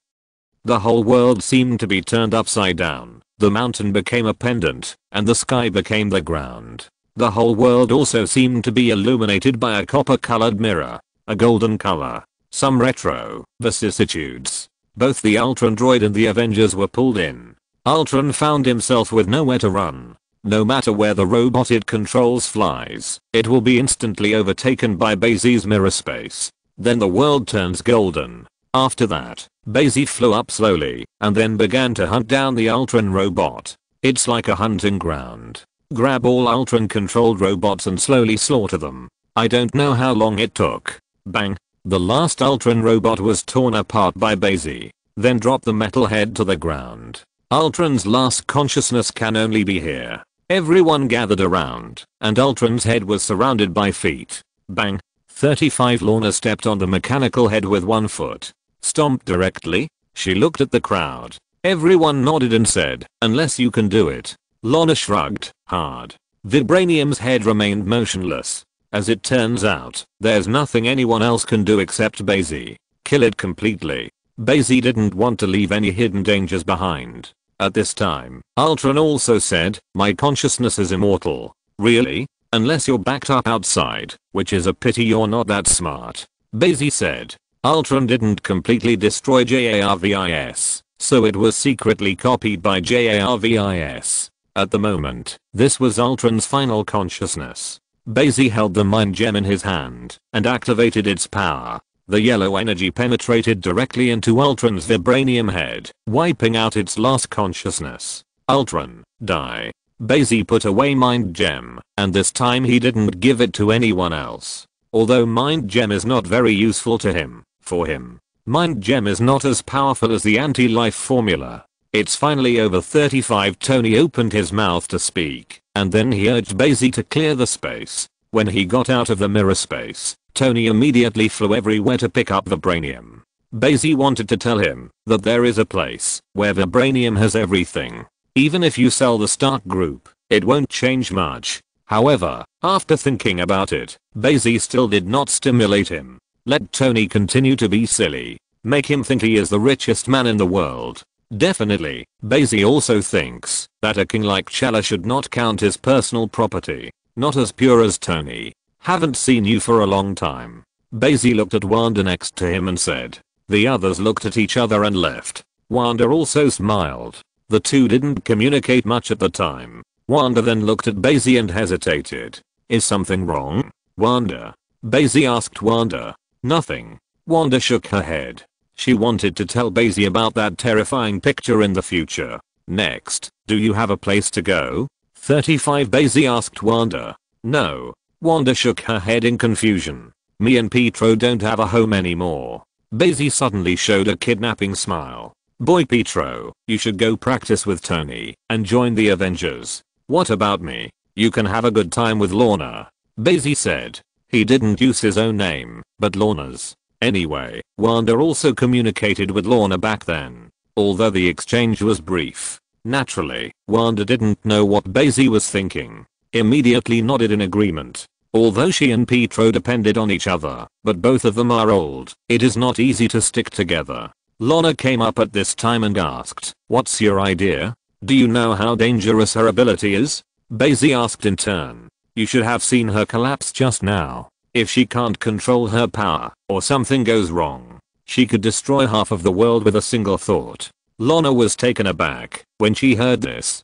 The whole world seemed to be turned upside down. The mountain became a pendant, and the sky became the ground. The whole world also seemed to be illuminated by a copper-colored mirror. A golden color. Some retro vicissitudes. Both the Ultron droid and the Avengers were pulled in. Ultron found himself with nowhere to run. No matter where the robot it controls flies, it will be instantly overtaken by Bai Xi's mirror space. Then the world turns golden. After that, Bai Xi flew up slowly and then began to hunt down the Ultron robot. It's like a hunting ground. Grab all Ultron controlled robots and slowly slaughter them. I don't know how long it took. Bang. The last Ultron robot was torn apart by Bai Xi, then dropped the metal head to the ground. Ultron's last consciousness can only be here. Everyone gathered around, and Ultron's head was surrounded by feet. Bang. 35. Lorna stepped on the mechanical head with one foot. Stomped directly. She looked at the crowd. Everyone nodded and said, "Unless you can do it." Lorna shrugged hard. Vibranium's head remained motionless. As it turns out, there's nothing anyone else can do except Bai Xi. Kill it completely. Bai Xi didn't want to leave any hidden dangers behind. At this time, Ultron also said, "My consciousness is immortal." Really? Unless you're backed up outside, which is a pity you're not that smart. Bai Xi said. Ultron didn't completely destroy JARVIS, so it was secretly copied by JARVIS. At the moment, this was Ultron's final consciousness. Bai Xi held the mind gem in his hand and activated its power. The yellow energy penetrated directly into Ultron's vibranium head, wiping out its last consciousness. Ultron, die. Bai Xi put away mind gem, and this time he didn't give it to anyone else. Although mind gem is not very useful to him, for him, mind gem is not as powerful as the anti-life formula. It's finally over 35. Tony opened his mouth to speak, and then he urged Bai Xi to clear the space. When he got out of the mirror space, Tony immediately flew everywhere to pick up vibranium. Bai Xi wanted to tell him that there is a place where vibranium has everything. Even if you sell the Stark Group, it won't change much. However, after thinking about it, Bai Xi still did not stimulate him. Let Tony continue to be silly. Make him think he is the richest man in the world. Definitely, Bai Xi also thinks that a king like Chala should not count his personal property. Not as pure as Tony. Haven't seen you for a long time. Bai Xi looked at Wanda next to him and said. The others looked at each other and left. Wanda also smiled. The two didn't communicate much at the time. Wanda then looked at Bai Xi and hesitated. Is something wrong? Wanda? Bai Xi asked Wanda. Nothing. Wanda shook her head. She wanted to tell Bai Xi about that terrifying picture in the future. Next, do you have a place to go? 35. Bai Xi asked Wanda. No. Wanda shook her head in confusion. Me and Pietro don't have a home anymore. Bai Xi suddenly showed a kidnapping smile. Boy Pietro, you should go practice with Tony and join the Avengers. What about me? You can have a good time with Lorna. Bai Xi said. He didn't use his own name, but Lorna's. Anyway, Wanda also communicated with Lorna back then. Although the exchange was brief. Naturally, Wanda didn't know what Bai Xi was thinking. Immediately nodded in agreement. Although she and Pietro depended on each other, but both of them are old, it is not easy to stick together. Lorna came up at this time and asked, "What's your idea? Do you know how dangerous her ability is?" Bai Xi asked in turn. You should have seen her collapse just now. If she can't control her power, or something goes wrong, she could destroy half of the world with a single thought. Lorna was taken aback when she heard this.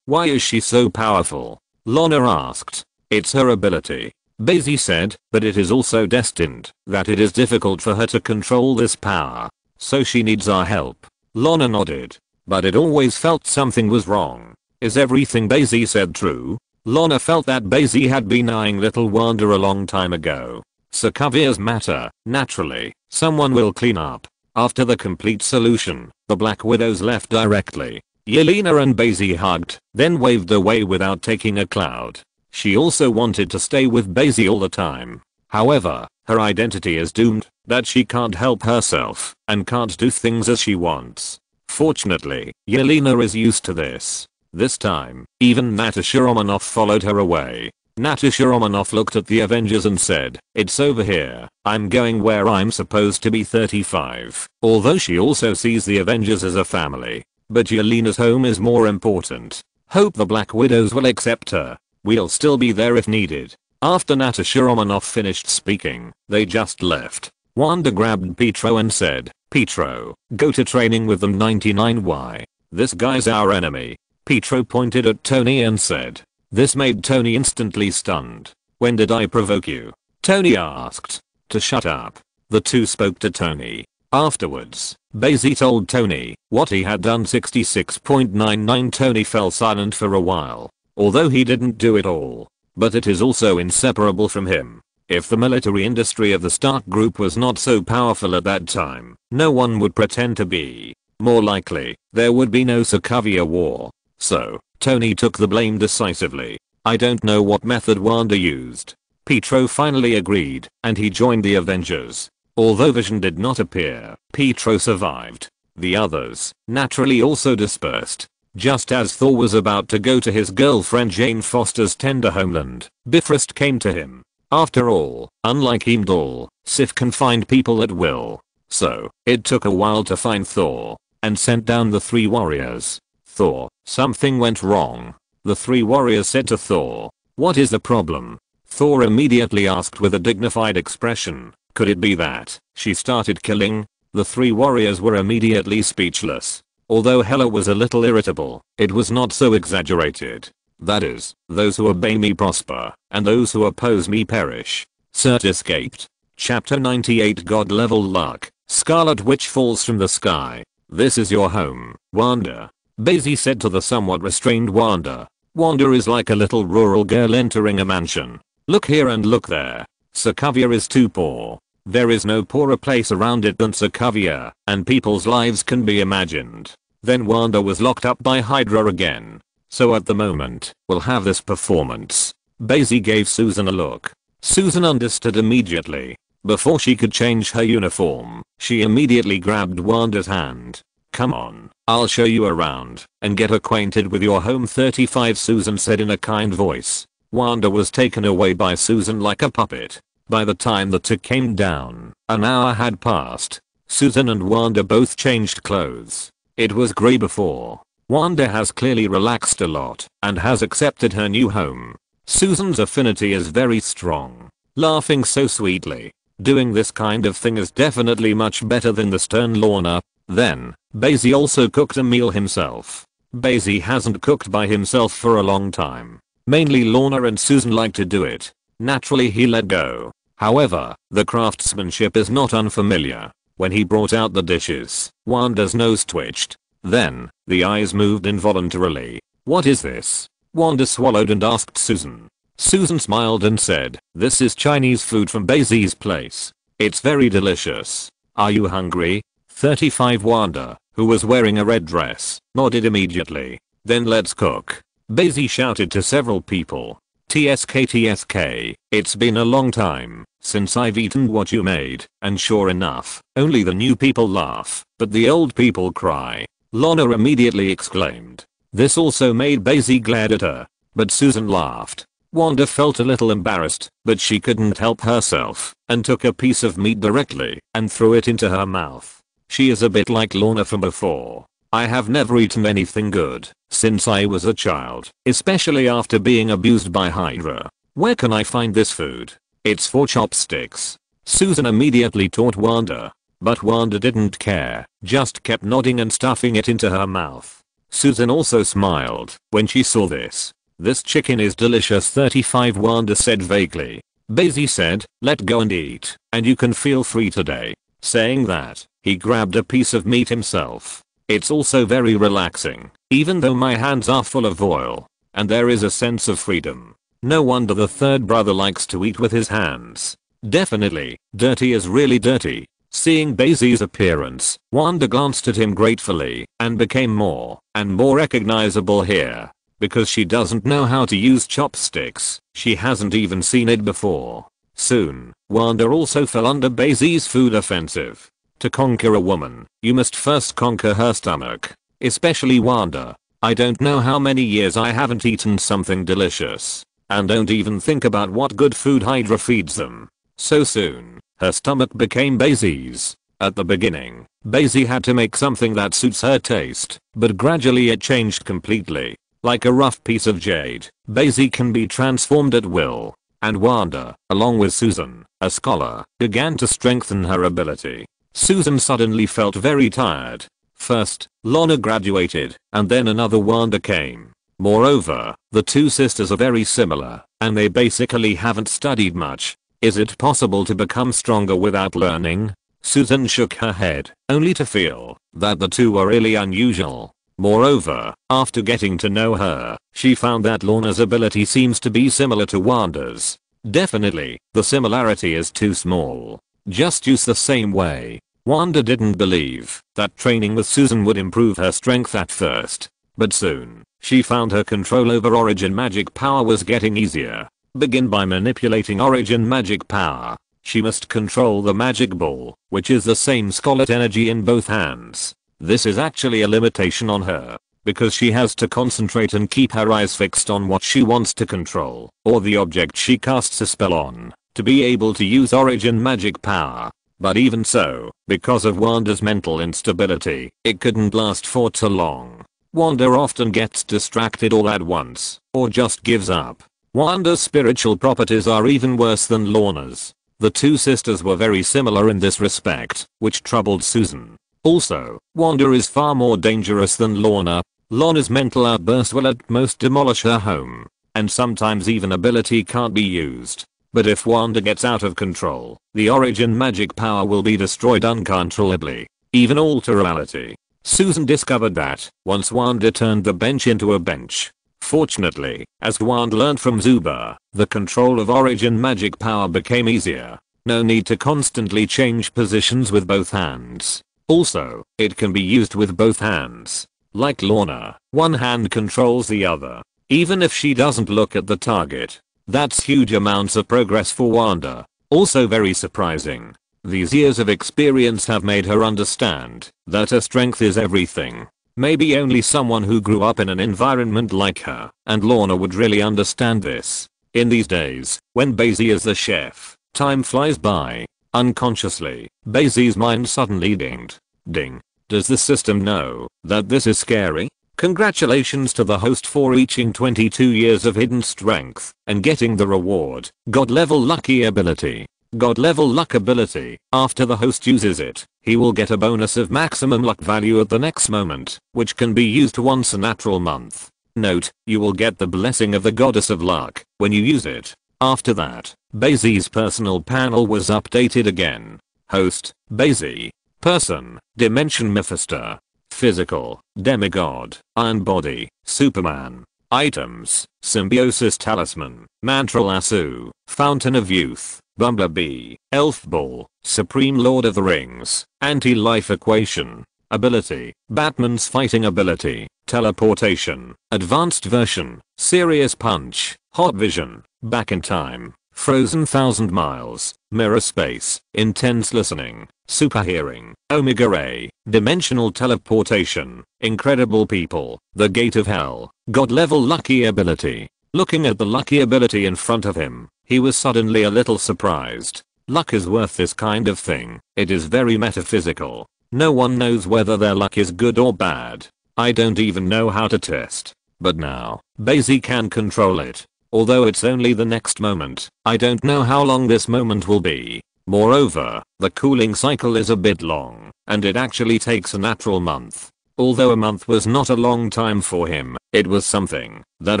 Why is she so powerful? Lorna asked. It's her ability. Bai Xi said, but it is also destined that it is difficult for her to control this power. So she needs our help. Lorna nodded. But it always felt something was wrong. Is everything Bai Xi said true? Lorna felt that Bai Xi had been eyeing little Wanda a long time ago. Sokovia's matter, naturally, someone will clean up. After the complete solution, the Black Widows left directly. Yelena and Bai Xi hugged, then waved away without taking a cloud. She also wanted to stay with Bai Xi all the time. However, her identity is doomed, that she can't help herself and can't do things as she wants. Fortunately, Yelena is used to this. This time, even Natasha Romanoff followed her away. Natasha Romanoff looked at the Avengers and said, "It's over here. I'm going where I'm supposed to be." 35. Although she also sees the Avengers as a family. But Yelena's home is more important. Hope the Black Widows will accept her. We'll still be there if needed. After Natasha Romanoff finished speaking, they just left. Wanda grabbed Pietro and said, "Pietro, go to training with them." 99. Why? This guy's our enemy. Pietro pointed at Tony and said. This made Tony instantly stunned. "When did I provoke you?" Tony asked. "To shut up." The two spoke to Tony. Afterwards, Bai Xi told Tony what he had done. 66.99. Tony fell silent for a while. Although he didn't do it all. But it is also inseparable from him. If the military industry of the Stark Group was not so powerful at that time, no one would pretend to be. More likely, there would be no Sokovia War. So, Tony took the blame decisively. I don't know what method Wanda used. Pietro finally agreed, and he joined the Avengers. Although Vision did not appear, Pietro survived. The others, naturally, also dispersed. Just as Thor was about to go to his girlfriend Jane Foster's tender homeland, Bifrost came to him. After all, unlike Heimdall, Sif can find people at will. So, it took a while to find Thor, and sent down the 3 warriors. Thor, something went wrong. The 3 warriors said to Thor, "What is the problem?" Thor immediately asked with a dignified expression, "Could it be that she started killing?" The 3 warriors were immediately speechless. Although Hela was a little irritable, it was not so exaggerated. That is, those who obey me prosper, and those who oppose me perish. Cert escaped. Chapter 98 God level luck. Scarlet Witch falls from the sky. "This is your home, Wanda," Bai Xi said to the somewhat restrained Wanda. Wanda is like a little rural girl entering a mansion. Look here and look there. Sokovia is too poor. There is no poorer place around it than Sokovia, and people's lives can be imagined. Then Wanda was locked up by Hydra again. So at the moment, we'll have this performance. Bai Xi gave Susan a look. Susan understood immediately. Before she could change her uniform, she immediately grabbed Wanda's hand. "Come on, I'll show you around, and get acquainted with your home." 35 Susan said in a kind voice. Wanda was taken away by Susan like a puppet. By the time the tick came down, an hour had passed. Susan and Wanda both changed clothes. It was grey before. Wanda has clearly relaxed a lot, and has accepted her new home. Susan's affinity is very strong. Laughing so sweetly. Doing this kind of thing is definitely much better than the stern Lorna. Then, Bai Xi also cooked a meal himself. Bai Xi hasn't cooked by himself for a long time. Mainly Lorna and Susan like to do it. Naturally he let go. However, the craftsmanship is not unfamiliar. When he brought out the dishes, Wanda's nose twitched. Then, the eyes moved involuntarily. "What is this?" Wanda swallowed and asked Susan. Susan smiled and said, "This is Chinese food from Bai Xi's place. It's very delicious. Are you hungry?" 35 Wanda, who was wearing a red dress, nodded immediately. "Then let's cook." Bai Xi shouted to several people. "TSK, it's been a long time since I've eaten what you made," and sure enough, only the new people laugh, but the old people cry. Lorna immediately exclaimed. This also made Bai Xi glad at her, but Susan laughed. Wanda felt a little embarrassed, but she couldn't help herself, and took a piece of meat directly and threw it into her mouth. She is a bit like Lorna from before. "I have never eaten anything good since I was a child, especially after being abused by Hydra. Where can I find this food?" "It's for chopsticks." Susan immediately taught Wanda, but Wanda didn't care, just kept nodding and stuffing it into her mouth. Susan also smiled when she saw this. "This chicken is delicious." 35 Wanda said vaguely. Bai Xi said, "Let go and eat, and you can feel free today." Saying that, he grabbed a piece of meat himself. "It's also very relaxing, even though my hands are full of oil, and there is a sense of freedom." No wonder the third brother likes to eat with his hands. Definitely, dirty is really dirty. Seeing Bai Xi's appearance, Wanda glanced at him gratefully and became more and more recognizable here. Because she doesn't know how to use chopsticks, she hasn't even seen it before. Soon, Wanda also fell under Bai Xi's food offensive. To conquer a woman, you must first conquer her stomach. Especially Wanda. I don't know how many years I haven't eaten something delicious. And don't even think about what good food Hydra feeds them. So soon, her stomach became Bai Xi's. At the beginning, Bai Xi had to make something that suits her taste, but gradually it changed completely. Like a rough piece of jade, Bai Xi can be transformed at will. And Wanda, along with Susan, a scholar, began to strengthen her ability. Susan suddenly felt very tired. First, Lorna graduated, and then another Wanda came. Moreover, the two sisters are very similar, and they basically haven't studied much. Is it possible to become stronger without learning? Susan shook her head, only to feel that the two were really unusual. Moreover, after getting to know her, she found that Lorna's ability seems to be similar to Wanda's. Definitely, the similarity is too small. Just use the same way. Wanda didn't believe that training with Susan would improve her strength at first. But soon, she found her control over origin magic power was getting easier. Begin by manipulating origin magic power. She must control the magic ball, which is the same scarlet energy in both hands. This is actually a limitation on her. because she has to concentrate and keep her eyes fixed on what she wants to control, or the object she casts a spell on, to be able to use origin magic power. But even so, because of Wanda's mental instability, it couldn't last for too long. Wanda often gets distracted all at once, or just gives up. Wanda's spiritual properties are even worse than Lorna's. The two sisters were very similar in this respect, which troubled Susan. Also, Wanda is far more dangerous than Lorna. Lorna's mental outburst will at most demolish her home, and sometimes even ability can't be used. But if Wanda gets out of control, the origin magic power will be destroyed uncontrollably, even alter reality. Susan discovered that once Wanda turned the bench into a bench. Fortunately, as Wanda learned from Zuba, the control of origin magic power became easier. No need to constantly change positions with both hands. Also, it can be used with both hands. Like Lorna, one hand controls the other, even if she doesn't look at the target. That's huge amounts of progress for Wanda. Also very surprising. These years of experience have made her understand that her strength is everything. Maybe only someone who grew up in an environment like her and Lorna would really understand this. In these days, when Bai Xi is the chef, time flies by. Unconsciously, Bai Xi's mind suddenly dinged. Ding. Does the system know that this is scary? Congratulations to the host for reaching 22 years of hidden strength and getting the reward, God level lucky ability. God level luck ability. After the host uses it, he will get a bonus of maximum luck value at the next moment, which can be used once a natural month. Note, you will get the blessing of the goddess of luck when you use it. After that, Bai Xi's personal panel was updated again. Host, Bai Xi. Person, Dimension Mephisto. Physical, Demigod, Iron Body, Superman. Items, Symbiosis Talisman, Mantra Lasso, Fountain of Youth, Bumblebee, Elf Ball, Supreme Lord of the Rings, Anti-Life Equation. Ability, Batman's fighting ability, Teleportation, Advanced Version, Serious Punch, Hot Vision, Back in Time, Frozen 1000 Miles, Mirror Space, Intense Listening, Super Hearing, Omega Ray, Dimensional Teleportation, Incredible People, The Gate of Hell, God level lucky ability. Looking at the lucky ability in front of him, he was suddenly a little surprised. Luck is worth this kind of thing. It is very metaphysical. No one knows whether their luck is good or bad. I don't even know how to test. But now, Bai Xi can control it. Although it's only the next moment, I don't know how long this moment will be. Moreover, the cooling cycle is a bit long, and it actually takes a natural month. Although a month was not a long time for him, it was something that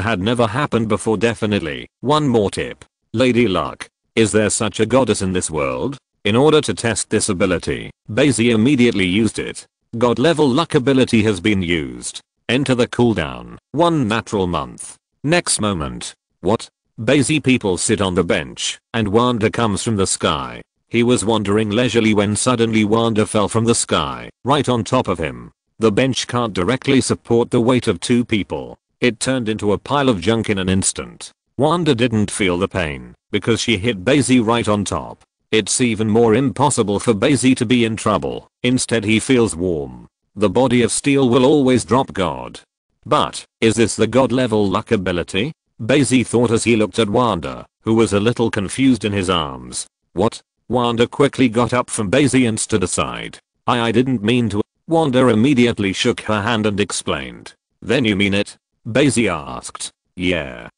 had never happened before definitely. One more tip. Lady Luck. Is there such a goddess in this world? In order to test this ability, Bai Xi immediately used it. God level luck ability has been used. Enter the cooldown. 1 natural month. Next moment. What? Bai Xi people sit on the bench, and Wanda comes from the sky. He was wandering leisurely when suddenly Wanda fell from the sky, right on top of him. The bench can't directly support the weight of 2 people. It turned into a pile of junk in an instant. Wanda didn't feel the pain, because she hit Bai Xi right on top. It's even more impossible for Bai Xi to be in trouble. Instead he feels warm. The body of steel will always drop God. But, is this the God level luck ability? Bai Xi thought as he looked at Wanda, who was a little confused in his arms. What? Wanda quickly got up from Bai Xi and stood aside. I didn't mean to. Wanda immediately shook her hand and explained. Then you mean it? Bai Xi asked. Yeah.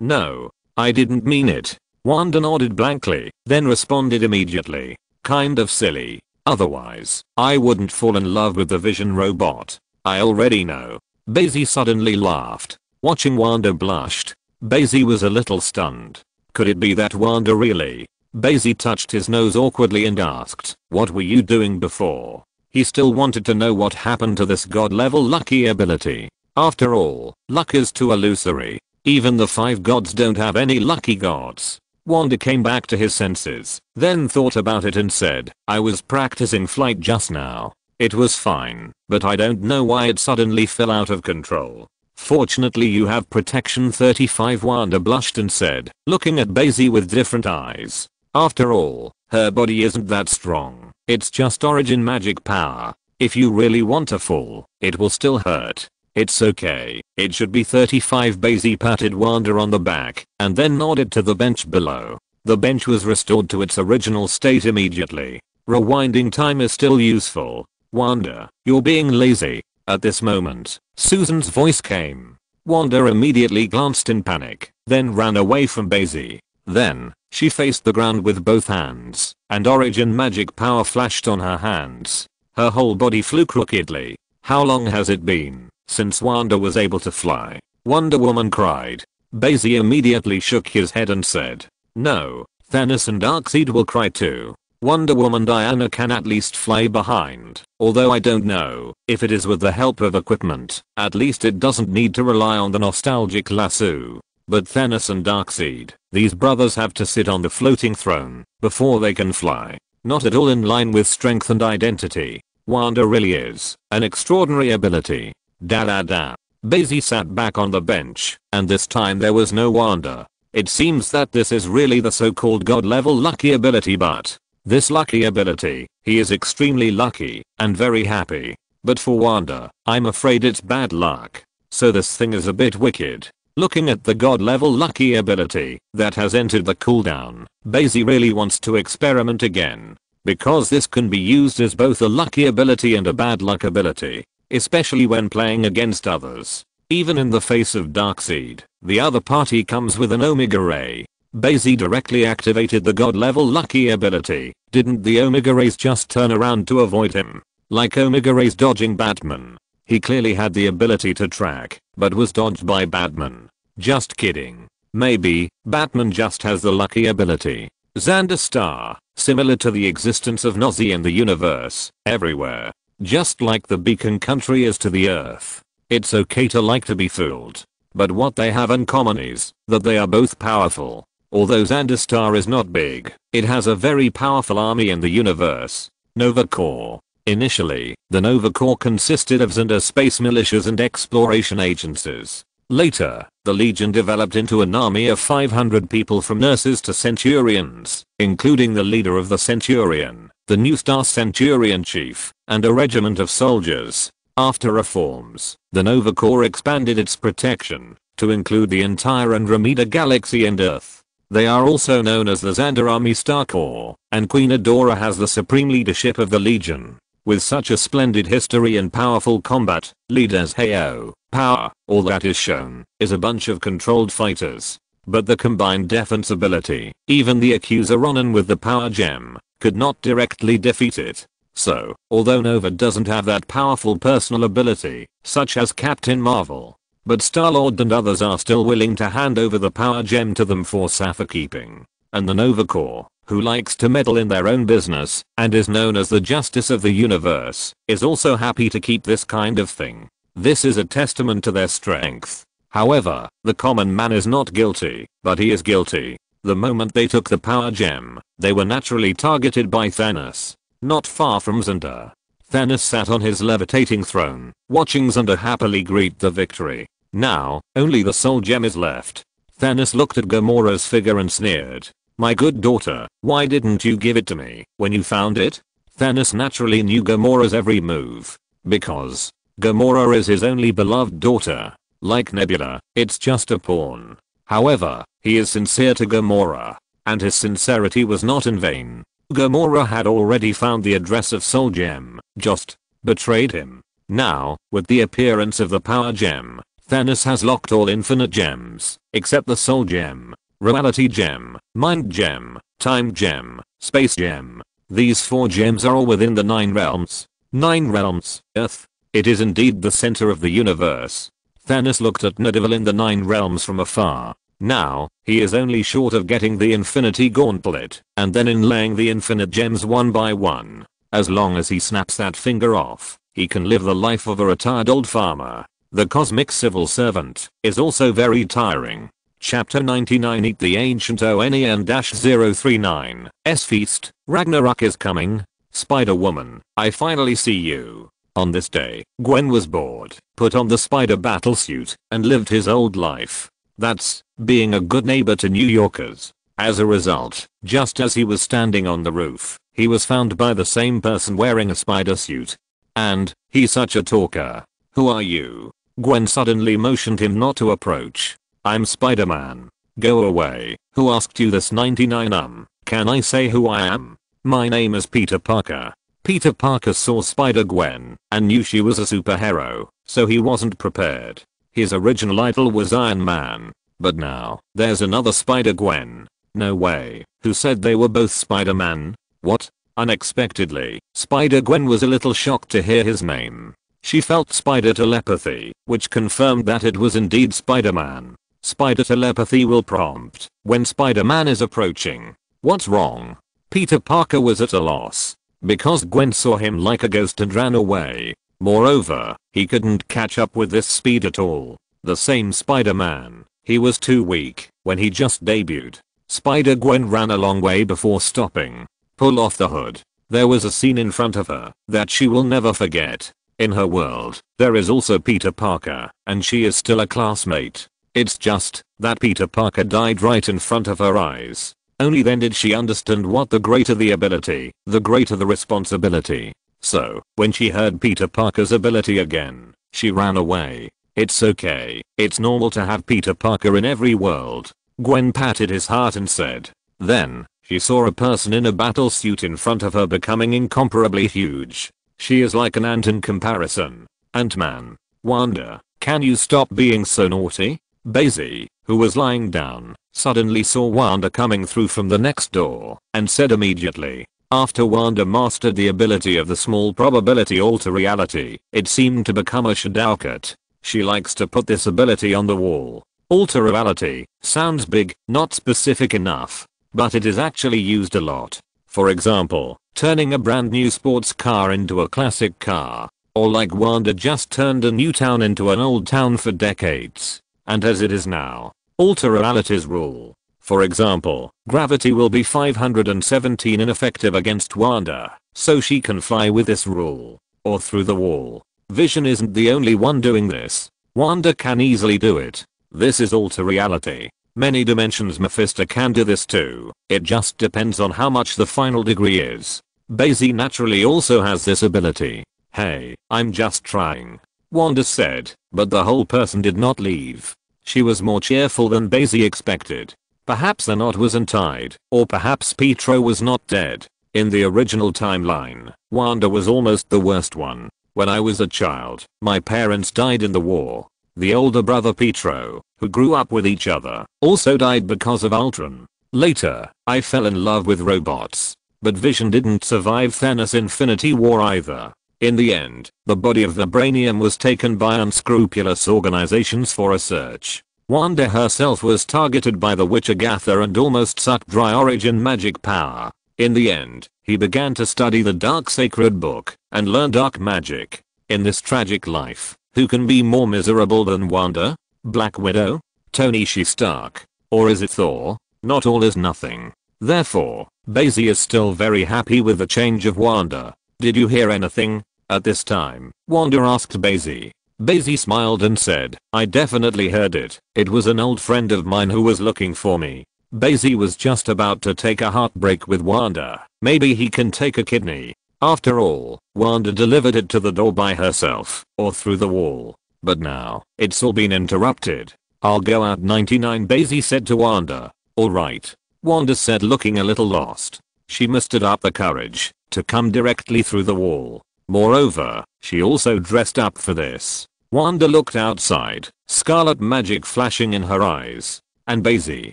No. I didn't mean it. Wanda nodded blankly, then responded immediately. Kind of silly. Otherwise, I wouldn't fall in love with the Vision robot. I already know. Bai Xi suddenly laughed. Watching Wanda blushed, Bai Xi was a little stunned. Could it be that Wanda really? Bai Xi touched his nose awkwardly and asked, what were you doing before? He still wanted to know what happened to this god level lucky ability. After all, luck is too illusory. Even the 5 gods don't have any lucky gods. Wanda came back to his senses, then thought about it and said, I was practicing flight just now. It was fine, but I don't know why it suddenly fell out of control. Fortunately you have protection 35. Wanda blushed and said, looking at Bai Xi with different eyes. After all, her body isn't that strong. It's just origin magic power. If you really want to fall, it will still hurt. It's okay. It should be 35. Bai Xi patted Wanda on the back and then nodded to the bench below. The bench was restored to its original state immediately. Rewinding time is still useful. Wanda, you're being lazy. At this moment, Susan's voice came. Wanda immediately glanced in panic, then ran away from Bai Xi. Then, she faced the ground with both hands, and origin magic power flashed on her hands. Her whole body flew crookedly. How long has it been since Wanda was able to fly? Wonder Woman cried. Bai Xi immediately shook his head and said, no, Thanos and Darkseid will cry too. Wonder Woman Diana can at least fly behind, although I don't know if it is with the help of equipment. At least it doesn't need to rely on the nostalgic lasso. But Thanos and Darkseid, these brothers have to sit on the floating throne before they can fly. Not at all in line with strength and identity. Wanda really is an extraordinary ability. Da da da. Bai Xi sat back on the bench, and this time there was no Wanda. It seems that this is really the so-called god level lucky ability, but this lucky ability, he is extremely lucky and very happy. But for Wanda, I'm afraid it's bad luck. So this thing is a bit wicked. Looking at the god level lucky ability that has entered the cooldown, Bai Xi really wants to experiment again. Because this can be used as both a lucky ability and a bad luck ability, especially when playing against others. Even in the face of Darkseid, the other party comes with an Omega Ray. Bai Xi directly activated the god level lucky ability. Didn't the Omega Rays just turn around to avoid him? Like Omega Rays dodging Batman. He clearly had the ability to track, but was dodged by Batman. Just kidding. Maybe, Batman just has the lucky ability. Xander Star, similar to the existence of Nazi in the universe, everywhere. Just like the Beacon Country is to the Earth. It's okay to like to be fooled. But what they have in common is that they are both powerful. Although Xander Star is not big, it has a very powerful army in the universe. Nova Corps. Initially, the Nova Corps consisted of Xander space militias and exploration agencies. Later, the Legion developed into an army of 500 people from nurses to centurions, including the leader of the Centurion, the new Star Centurion chief, and a regiment of soldiers. After reforms, the Nova Corps expanded its protection to include the entire Andromeda Galaxy and Earth. They are also known as the Xander Army Star Corps, and Queen Adora has the supreme leadership of the Legion. With such a splendid history and powerful combat, leaders Heyo, power, all that is shown is a bunch of controlled fighters. But the combined defense ability, even the Accuser Ronin with the power gem, could not directly defeat it. So, although Nova doesn't have that powerful personal ability, such as Captain Marvel, but Star-Lord and others are still willing to hand over the power gem to them for safekeeping. And the Nova Corps, who likes to meddle in their own business and is known as the justice of the universe, is also happy to keep this kind of thing. This is a testament to their strength. However, the common man is not guilty, but he is guilty. The moment they took the power gem, they were naturally targeted by Thanos. Not far from Xander, Thanos sat on his levitating throne, watching Xander happily greet the victory. Now, only the soul gem is left. Thanos looked at Gamora's figure and sneered. My good daughter, why didn't you give it to me when you found it? Thanos naturally knew Gamora's every move. Because Gamora is his only beloved daughter. Like Nebula, it's just a pawn. However, he is sincere to Gamora. And his sincerity was not in vain. Gamora had already found the address of Soul Gem, just betrayed him. Now, with the appearance of the Power Gem, Thanos has locked all infinite gems, except the Soul Gem, Reality Gem, Mind Gem, Time Gem, Space Gem. These 4 gems are all within the 9 realms. 9 realms, Earth. It is indeed the center of the universe. Thanos looked at Daredevil in the 9 realms from afar. Now, he is only short of getting the Infinity Gauntlet, and then inlaying the infinite gems one by one. As long as he snaps that finger off, he can live the life of a retired old farmer. The Cosmic Civil Servant is also very tiring. Chapter 99 Eat the Ancient ONEN-039 S Feast, Ragnarok is coming. Spider-Woman, I finally see you. On this day, Gwen was bored, put on the spider battlesuit, and lived his old life. That's being a good neighbor to New Yorkers. As a result, just as he was standing on the roof, he was found by the same person wearing a spider suit. And, he's such a talker. Who are you? Gwen suddenly motioned him not to approach. I'm Spider-Man. Go away. Who asked you this? 99 Can I say who I am? My name is Peter Parker. Peter Parker saw Spider-Gwen and knew she was a superhero, so he wasn't prepared. His original idol was Iron Man. But now, there's another Spider-Gwen. No way. Who said they were both Spider-Man? What? Unexpectedly, Spider-Gwen was a little shocked to hear his name. She felt spider telepathy, which confirmed that it was indeed Spider-Man. Spider telepathy will prompt when Spider-Man is approaching. What's wrong? Peter Parker was at a loss, because Gwen saw him like a ghost and ran away. Moreover, he couldn't catch up with this speed at all. The same Spider-Man. He was too weak when he just debuted. Spider-Gwen ran a long way before stopping. Pull off the hood. There was a scene in front of her that she will never forget. In her world, there is also Peter Parker, and she is still a classmate. It's just that Peter Parker died right in front of her eyes. Only then did she understand what the greater the ability, the greater the responsibility. So, when she heard Peter Parker's ability again, she ran away. It's okay. It's normal to have Peter Parker in every world. Gwen patted his heart and said. Then, she saw a person in a battle suit in front of her becoming incomparably huge. She is like an ant in comparison. Ant-Man. Wanda, can you stop being so naughty? Bai Xi, who was lying down, suddenly saw Wanda coming through from the next door, and said immediately. After Wanda mastered the ability of the small probability alter reality, it seemed to become a shortcut. She likes to put this ability on the wall. Alter reality sounds big, not specific enough, but it is actually used a lot. For example, turning a brand new sports car into a classic car, or like Wanda just turned a new town into an old town for decades. And as it is now, alter realities rule. For example, gravity will be 517 ineffective against Wanda, so she can fly with this rule. Or through the wall. Vision isn't the only one doing this. Wanda can easily do it. This is alter reality. Many dimensions Mephisto can do this too. It just depends on how much the final degree is. Bai Xi naturally also has this ability. Hey, I'm just trying. Wanda said, but the whole person did not leave. She was more cheerful than Bai Xi expected. Perhaps the knot wasn't tied, or perhaps Pietro was not dead. In the original timeline, Wanda was almost the worst one. When I was a child, my parents died in the war. The older brother Pietro, who grew up with each other, also died because of Ultron. Later, I fell in love with robots. But Vision didn't survive Thanos' Infinity War either. In the end, the body of Vibranium was taken by unscrupulous organizations for a search. Wanda herself was targeted by the witch Agatha and almost sucked dry Origin magic power. In the end, he began to study the dark sacred book and learn dark magic. In this tragic life, who can be more miserable than Wanda? Black Widow? Tony Stark? Or is it Thor? Not all is nothing. Therefore, Bai Xi is still very happy with the change of Wanda. Did you hear anything? At this time, Wanda asked Bai Xi. Bai Xi smiled and said, I definitely heard it. It was an old friend of mine who was looking for me. Bai Xi was just about to take a heartbreak with Wanda. Maybe he can take a kidney. After all, Wanda delivered it to the door by herself, or through the wall. But now, it's all been interrupted. I'll go out 99, Bai Xi said to Wanda. Alright. Wanda said, looking a little lost. She mustered up the courage to come directly through the wall. Moreover, she also dressed up for this. Wanda looked outside, scarlet magic flashing in her eyes. And Bai Xi,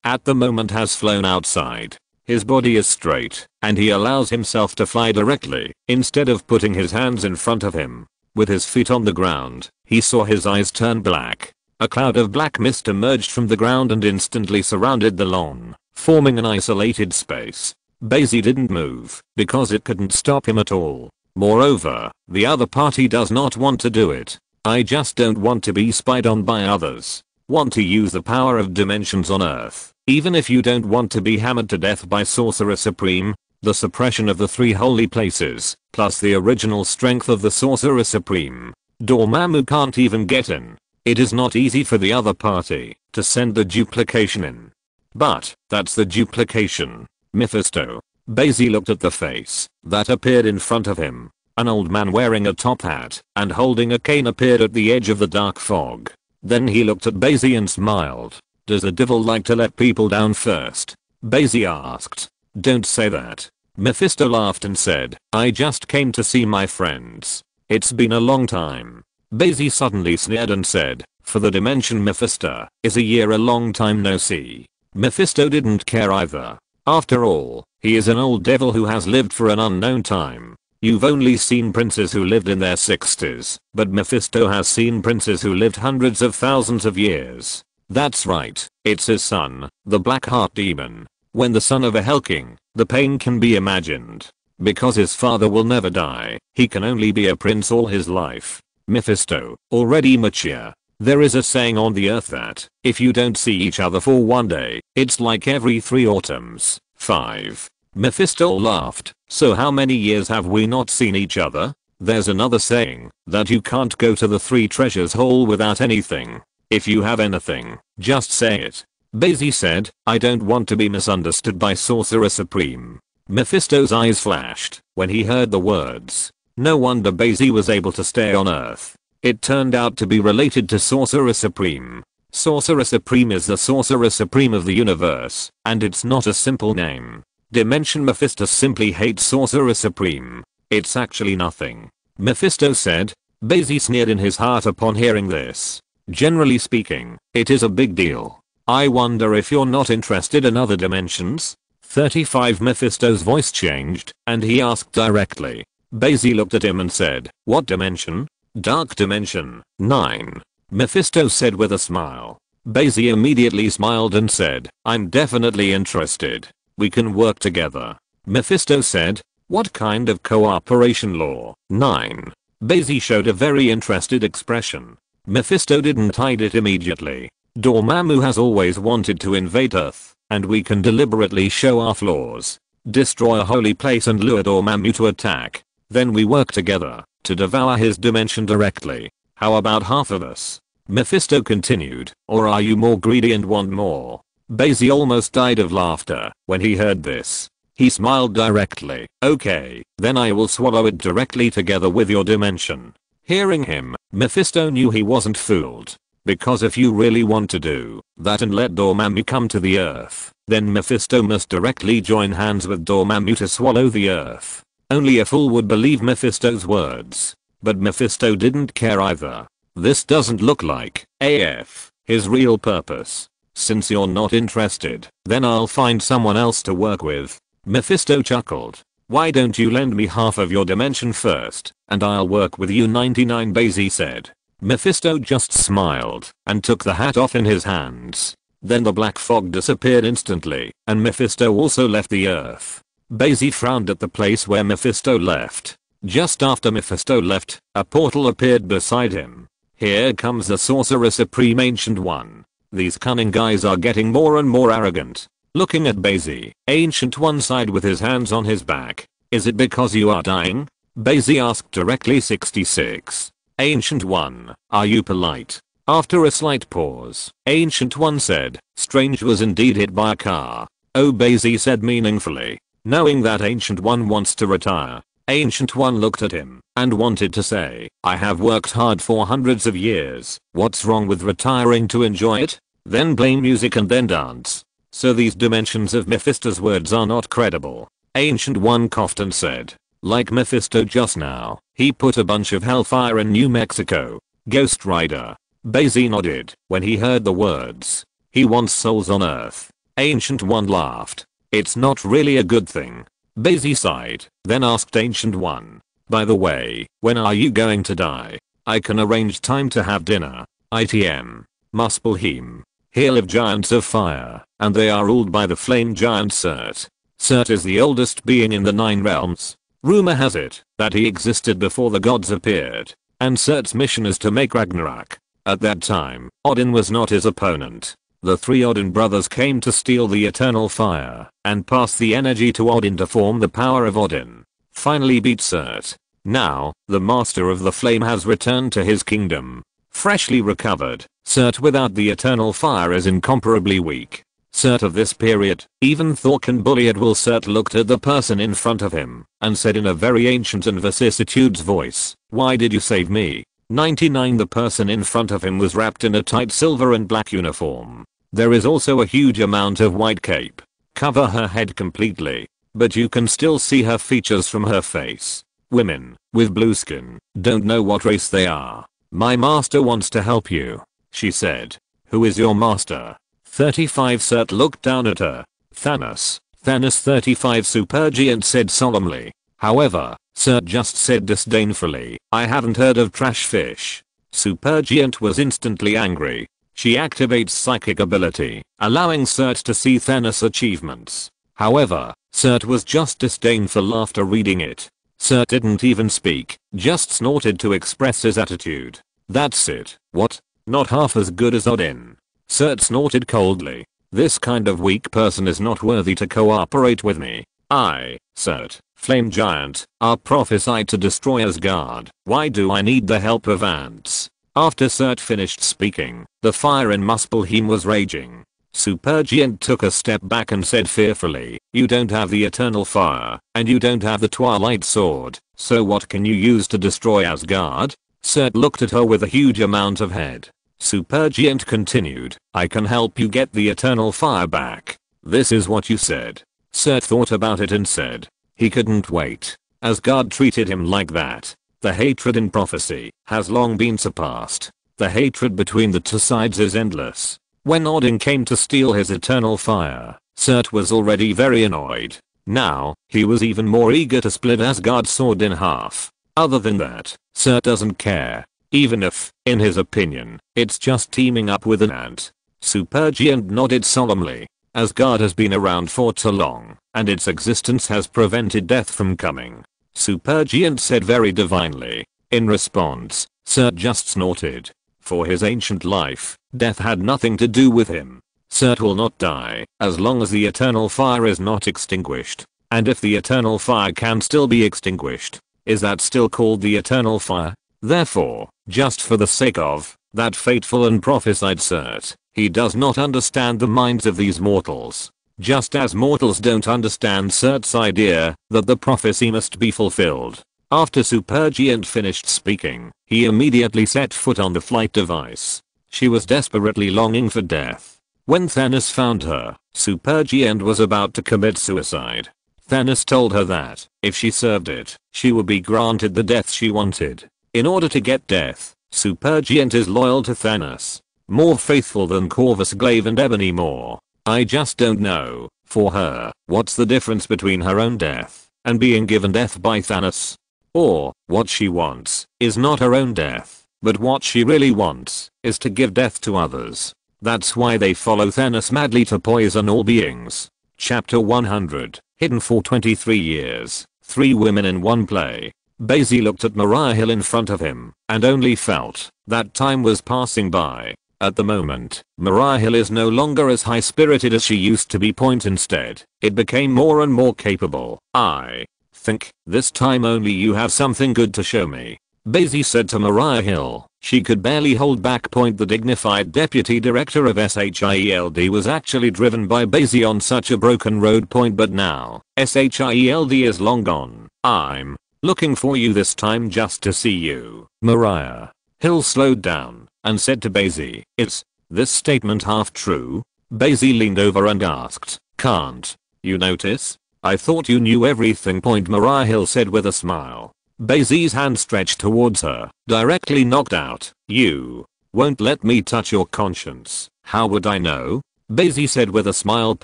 at the moment, has flown outside. His body is straight, and he allows himself to fly directly, instead of putting his hands in front of him. With his feet on the ground, he saw his eyes turn black. A cloud of black mist emerged from the ground and instantly surrounded the lawn, forming an isolated space. Bai Xi didn't move, because it couldn't stop him at all. Moreover, the other party does not want to do it. I just don't want to be spied on by others. Want to use the power of dimensions on Earth, even if you don't want to be hammered to death by Sorcerer Supreme. The suppression of the 3 holy places, plus the original strength of the Sorcerer Supreme. Dormammu can't even get in. It is not easy for the other party to send the duplication in. But, that's the duplication. Mephisto. Bai Xi looked at the face that appeared in front of him. An old man wearing a top hat and holding a cane appeared at the edge of the dark fog. Then he looked at Bai Xi and smiled. Does the devil like to let people down first? Bai Xi asked. Don't say that. Mephisto laughed and said, I just came to see my friends. It's been a long time. Bai Xi suddenly sneered and said, for the dimension Mephisto, is a year a long time no see. Mephisto didn't care either. After all, he is an old devil who has lived for an unknown time. You've only seen princes who lived in their 60s, but Mephisto has seen princes who lived hundreds of thousands of years. That's right, it's his son, the Black Heart Demon. When the son of a Hell King, the pain can be imagined. Because his father will never die, he can only be a prince all his life. Mephisto, already mature. There is a saying on the earth that, if you don't see each other for one day, it's like every 3 autumns. 5. Mephisto laughed. So how many years have we not seen each other? There's another saying, that you can't go to the 3 treasures hole without anything. If you have anything, just say it. Bai Xi said, I don't want to be misunderstood by Sorcerer Supreme. Mephisto's eyes flashed when he heard the words. No wonder Bai Xi was able to stay on Earth. It turned out to be related to Sorcerer Supreme. Sorcerer Supreme is the Sorcerer Supreme of the universe, and it's not a simple name. Dimension Mephisto simply hates Sorcerer Supreme. It's actually nothing. Mephisto said. Bai Xi sneered in his heart upon hearing this. Generally speaking, it is a big deal. I wonder if you're not interested in other dimensions? 35. Mephisto's voice changed, and he asked directly. Bai Xi looked at him and said, what dimension? Dark dimension. 9. Mephisto said with a smile. Bai Xi immediately smiled and said, I'm definitely interested. We can work together. Mephisto said, what kind of cooperation law? 9. Bai Xi showed a very interested expression. Mephisto didn't hide it immediately. Dormammu has always wanted to invade Earth, and we can deliberately show our flaws. Destroy a holy place and lure Dormammu to attack. Then we work together to devour his dimension directly. How about half of us? Mephisto continued, or are you more greedy and want more? Bai Xi almost died of laughter when he heard this. He smiled directly. Okay, then I will swallow it directly together with your dimension. Hearing him, Mephisto knew he wasn't fooled. Because if you really want to do that and let Dormammu come to the Earth, then Mephisto must directly join hands with Dormammu to swallow the Earth. Only a fool would believe Mephisto's words. But Mephisto didn't care either. This doesn't look like AF his real purpose. Since you're not interested, then I'll find someone else to work with. Mephisto chuckled. Why don't you lend me half of your dimension first, and I'll work with you 99, Bai Xi said. Mephisto just smiled and took the hat off in his hands. Then the black fog disappeared instantly, and Mephisto also left the Earth. Bai Xi frowned at the place where Mephisto left. Just after Mephisto left, a portal appeared beside him. Here comes the Sorcerer Supreme Ancient One. These cunning guys are getting more and more arrogant. Looking at Bai Xi, Ancient One sighed with his hands on his back. Is it because you are dying? Bai Xi asked directly. 66. Ancient One, are you polite? After a slight pause, Ancient One said, Strange was indeed hit by a car. Oh, Bai Xi said meaningfully. Knowing that Ancient One wants to retire, Ancient One looked at him and wanted to say, I have worked hard for hundreds of years. What's wrong with retiring to enjoy it? Then play music and then dance. So these dimensions of Mephisto's words are not credible. Ancient One coughed and said, like Mephisto just now, he put a bunch of hellfire in New Mexico. Ghost Rider. Bai Xi nodded when he heard the words. He wants souls on Earth. Ancient One laughed. It's not really a good thing. Bai Xi sighed, then asked Ancient One. By the way, when are you going to die? I can arrange time to have dinner. ITM. Muspelheim. Here live giants of fire, and they are ruled by the flame giant Surt. Surt is the oldest being in the 9 realms. Rumor has it that he existed before the gods appeared, and Surt's mission is to make Ragnarok. At that time, Odin was not his opponent. The 3 Odin brothers came to steal the eternal fire and pass the energy to Odin to form the power of Odin. Finally beat Surt. Now, the master of the flame has returned to his kingdom. Freshly recovered, Surt without the eternal fire is incomparably weak. Cert of this period, even Thor can bully it. Will Cert looked at the person in front of him and said in a very ancient and vicissitudes voice, "Why did you save me?" 99. The person in front of him was wrapped in a tight silver and black uniform. There is also a huge amount of white cape. Cover her head completely, but you can still see her features from her face. Women, with blue skin, don't know what race they are. "My master wants to help you," she said. "Who is your master?" 35. Cert looked down at her. "Thanos." Thanos. 35. Supergiant said solemnly. However, Cert just said disdainfully, "I haven't heard of trash fish." Supergiant was instantly angry. She activates psychic ability, allowing Cert to see Thanos' achievements. However, Cert was just disdainful after reading it. Cert didn't even speak, just snorted to express his attitude. "That's it. What? Not half as good as Odin." Cert snorted coldly. "This kind of weak person is not worthy to cooperate with me. I, Cert, Flame Giant, are prophesied to destroy Asgard. Why do I need the help of ants?" After Cert finished speaking, the fire in Muspelheim was raging. Supergiant took a step back and said fearfully, "You don't have the eternal fire, and you don't have the Twilight Sword, so what can you use to destroy Asgard?" Cert looked at her with a huge amount of head. Supergiant continued, "I can help you get the eternal fire back. This is what you said." Cert thought about it and said, he couldn't wait. Asgard treated him like that. The hatred in prophecy has long been surpassed. The hatred between the two sides is endless. When Odin came to steal his eternal fire, Cert was already very annoyed. Now, he was even more eager to split Asgard's sword in half. Other than that, Cert doesn't care. Even if, in his opinion, it's just teaming up with an ant. Supergiant nodded solemnly. Asgard has been around for too long, and its existence has prevented death from coming. Supergiant said very divinely. In response, Cert just snorted. For his ancient life, death had nothing to do with him. Cert will not die, as long as the eternal fire is not extinguished. And if the eternal fire can still be extinguished, is that still called the eternal fire? Therefore, just for the sake of that fateful and prophesied Cert, he does not understand the minds of these mortals. Just as mortals don't understand Cert's idea that the prophecy must be fulfilled. After Supergiant finished speaking, he immediately set foot on the flight device. She was desperately longing for death. When Thanos found her, Supergiant was about to commit suicide. Thanos told her that, if she served it, she would be granted the death she wanted. In order to get death, Supergiant is loyal to Thanos. More faithful than Corvus Glaive and Ebony Maw. I just don't know, for her, what's the difference between her own death and being given death by Thanos? Or, what she wants is not her own death, but what she really wants is to give death to others. That's why they follow Thanos madly to poison all beings. Chapter 100, hidden for 23 years, 3 women in one play. Bai Xi looked at Mariah Hill in front of him and only felt that time was passing by. At the moment, Mariah Hill is no longer as high-spirited as she used to be. Instead, it became more and more capable. "I think this time only you have something good to show me," Bai Xi said to Mariah Hill. She could barely hold back. The dignified deputy director of SHIELD was actually driven by Bai Xi on such a broken road. But now, SHIELD is long gone. "I'm looking for you this time just to see you." Mariah Hill slowed down and said to Bai Xi, "Is this statement half true?" Bai Xi leaned over and asked, "Can't you notice? I thought you knew everything." Mariah Hill said with a smile. Bai Xi's hand stretched towards her, directly knocked out. "You won't let me touch your conscience. How would I know?" Bai Xi said with a smile.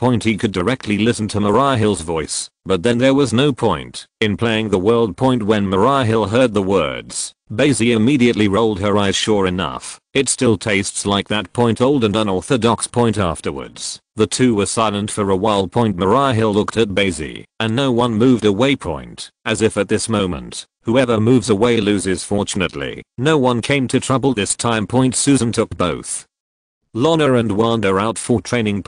He could directly listen to Mariah Hill's voice, but then there was no point in playing the world. When Mariah Hill heard the words, Bai Xi immediately rolled her eyes. Sure enough, it still tastes like that. Old and unorthodox. Afterwards, the two were silent for a while. Mariah Hill looked at Bai Xi, and no one moved away. As if at this moment, whoever moves away loses. Fortunately, no one came to trouble this time. Susan took both Lorna and Wanda out for training.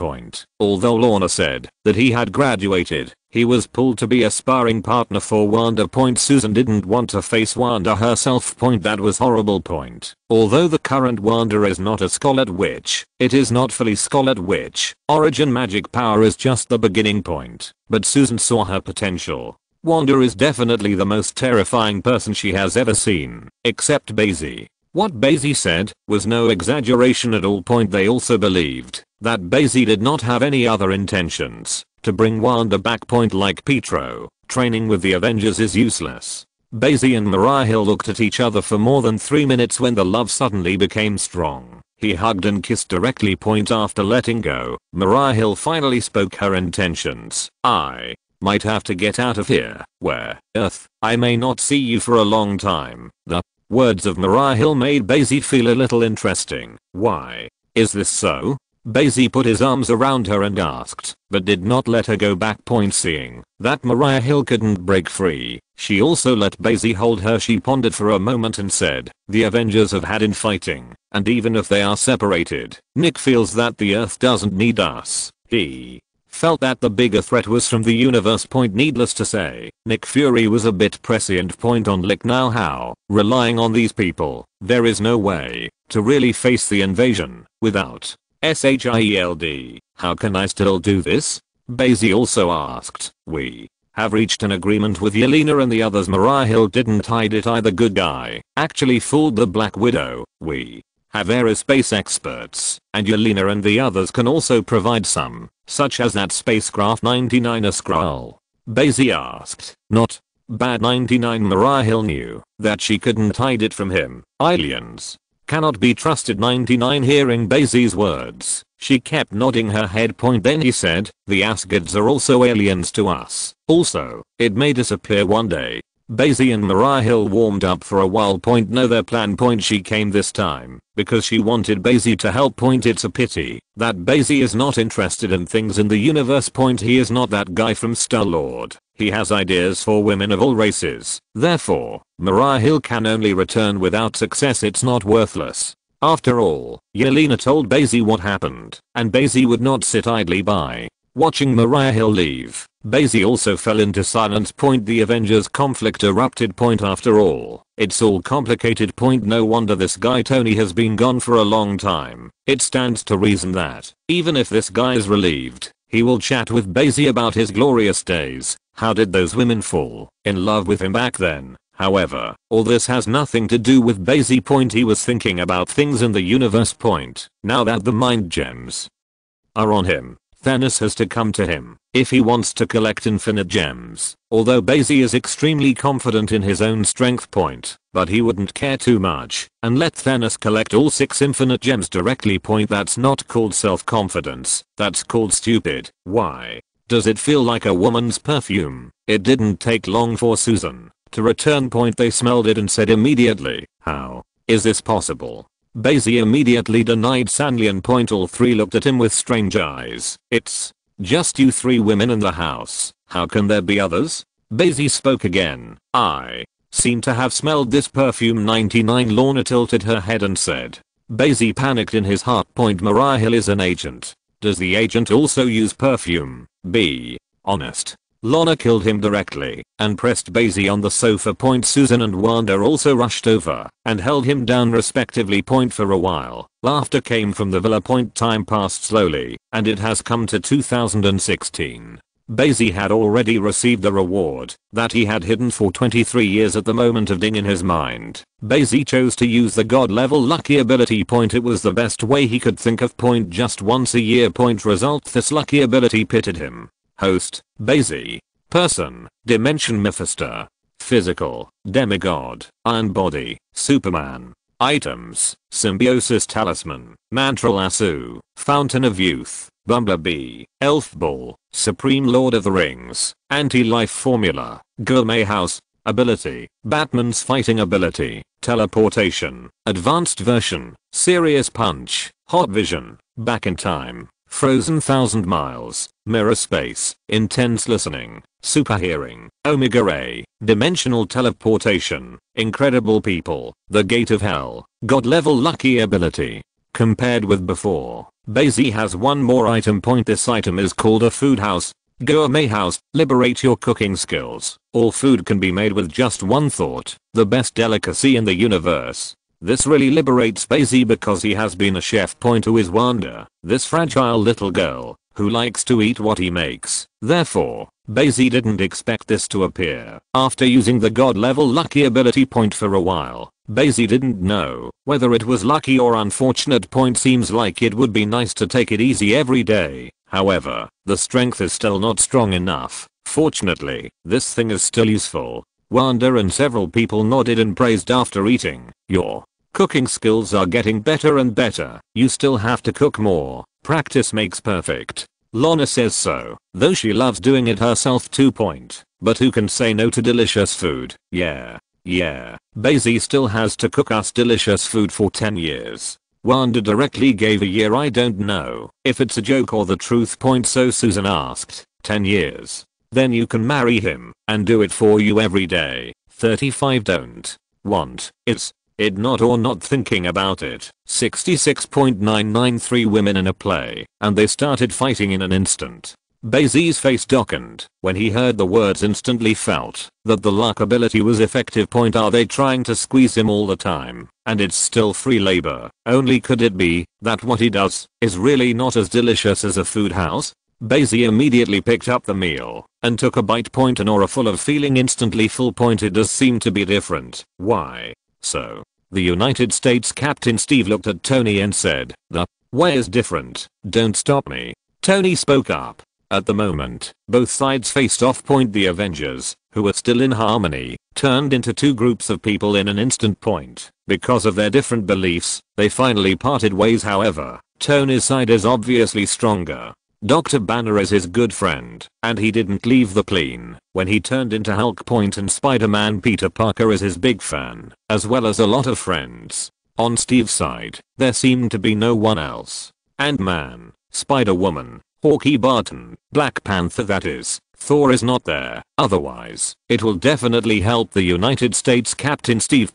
Although Lorna said that he had graduated, He was pulled to be a sparring partner for Wanda. Susan didn't want to face Wanda herself. That was horrible. Although the current Wanda is not a Scarlet Witch, it is not fully Scarlet Witch. Origin magic power is just the beginning point. But Susan saw her potential. Wanda is definitely the most terrifying person she has ever seen, except Bai Xi. What Bai Xi said was no exaggeration at all. They also believed that Bai Xi did not have any other intentions to bring Wanda back. Like Pietro, training with the Avengers is useless. Bai Xi and Mariah Hill looked at each other for more than 3 minutes when the love suddenly became strong. He hugged and kissed directly. After letting go, Mariah Hill finally spoke her intentions. I might have to get out of here. Where? Earth. I may not see you for a long time. The words of Mariah Hill made Bai Xi feel a little interesting. Why is this so? Bai Xi put his arms around her and asked, but did not let her go back. Seeing that Mariah Hill couldn't break free, she also let Bai Xi hold her. She pondered for a moment and said, the Avengers have had infighting, and even if they are separated, Nick feels that the Earth doesn't need us. He felt that the bigger threat was from the universe. Needless to say, Nick Fury was a bit prescient. On Lick now. How? Relying on these people, there is no way to really face the invasion without SHIELD. How can I still do this? Bai Xi also asked. We have reached an agreement with Yelena and the others. Mariah Hill didn't hide it either. Good guy actually fooled the Black Widow. We have aerospace experts, and Yelena and the others can also provide some, such as that spacecraft 99. A Skrull? Bai Xi asked. Not bad. 99. Mariah Hill knew that she couldn't hide it from him. Aliens cannot be trusted. 99. Hearing Bai Xi's words, she kept nodding her head. Then he said, the Asgards are also aliens to us. Also, it may disappear one day. Bai Xi and Mariah Hill warmed up for a while. Know their plan. She came this time because she wanted Bai Xi to help. It's a pity that Bai Xi is not interested in things in the universe. He is not that guy from Star-Lord. He has ideas for women of all races. Therefore, Mariah Hill can only return without success. It's not worthless. After all, Yelena told Bai Xi what happened, and Bai Xi would not sit idly by watching Mariah Hill leave. Bai Xi also fell into silence. The Avengers conflict erupted. After all, it's all complicated. No wonder this guy Tony has been gone for a long time. It stands to reason that, even if this guy is relieved, he will chat with Bai Xi about his glorious days. How did those women fall in love with him back then? However, all this has nothing to do with Bai Xi. He was thinking about things in the universe. Now that the mind gems are on him, Thanos has to come to him if he wants to collect infinite gems. Although Bai Xi is extremely confident in his own strength. But he wouldn't care too much and let Thanos collect all 6 infinite gems directly. That's not called self-confidence, that's called stupid. Why does it feel like a woman's perfume? It didn't take long for Susan to return. They smelled it and said immediately, how is this possible? Bai Xi immediately denied Sanlian. All 3 looked at him with strange eyes. It's just you 3 women in the house. How can there be others? Bai Xi spoke again. I seem to have smelled this perfume. 99. Lorna tilted her head and said. Bai Xi panicked in his heart. Mariah Hill is an agent. Does the agent also use perfume? Be honest. Lorna killed him directly and pressed Bai Xi on the sofa. Susan and Wanda also rushed over and held him down respectively. For a while, laughter came from the villa. Time passed slowly, and it has come to 2016. Bai Xi had already received the reward that he had hidden for 23 years. At the moment of ding in his mind, Bai Xi chose to use the god level lucky ability. It was the best way he could think of. Just once a year. Result: this lucky ability pitted him. Host: Bai Xi. Person: Dimension Mephisto. Physical: Demigod, Iron Body, Superman. Items: Symbiosis Talisman, Mantra Lasso, Fountain of Youth, Bumblebee, Elf Ball, Supreme Lord of the Rings, Anti-Life Formula, Gourmet House. Ability: Batman's fighting ability, Teleportation, Advanced Version, Serious Punch, Hot Vision, Back in Time, Frozen 1000 Miles, Mirror Space, Intense Listening, Super Hearing, Omega Ray, Dimensional Teleportation, Incredible People, The Gate of Hell, God Level Lucky Ability. Compared with before, Bai Xi has one more item. This item is called a food house. Gourmet house, liberate your cooking skills. All food can be made with just one thought, the best delicacy in the universe. This really liberates Bai Xi because he has been a chef. Who is Wanda, this fragile little girl, who likes to eat what he makes. Therefore, Bai Xi didn't expect this to appear. After using the god level lucky ability point for a while, Bai Xi didn't know whether it was lucky or unfortunate. Seems like it would be nice to take it easy every day. However, the strength is still not strong enough. Fortunately, this thing is still useful. Wanda and several people nodded and praised after eating. Your cooking skills are getting better and better. You still have to cook more. Practice makes perfect. Lana says so, though she loves doing it herself. But who can say no to delicious food? Yeah. Bai Xi still has to cook us delicious food for 10 years. Wanda directly gave a year. I don't know if it's a joke or the truth. So Susan asked, 10 years. Then you can marry him and do it for you every day. 35 don't want it not or not thinking about it. 66.993 women in a play, and they started fighting in an instant. Bai Xi's face darkened when he heard the words. Instantly felt that the luck ability was effective. Are they trying to squeeze him all the time? And it's still free labor. Only could it be that what he does is really not as delicious as a food house? Bai Xi immediately picked up the meal and took a bite. An aura full of feeling instantly full. It does seem to be different. Why? So, the United States Captain Steve looked at Tony and said, "The way is different. Don't stop me." Tony spoke up. At the moment, both sides faced off. The Avengers, who were still in harmony, turned into two groups of people in an instant. Because of their different beliefs, they finally parted ways. However, Tony's side is obviously stronger. Dr. Banner is his good friend, and he didn't leave the plane when he turned into Hulk. And Spider-Man Peter Parker is his big fan, as well as a lot of friends. On Steve's side, there seemed to be no one else. Ant-Man, Spider-Woman, Hawkeye, Barton, Black Panther, that is, Thor is not there. Otherwise, it will definitely help the United States Captain Steve.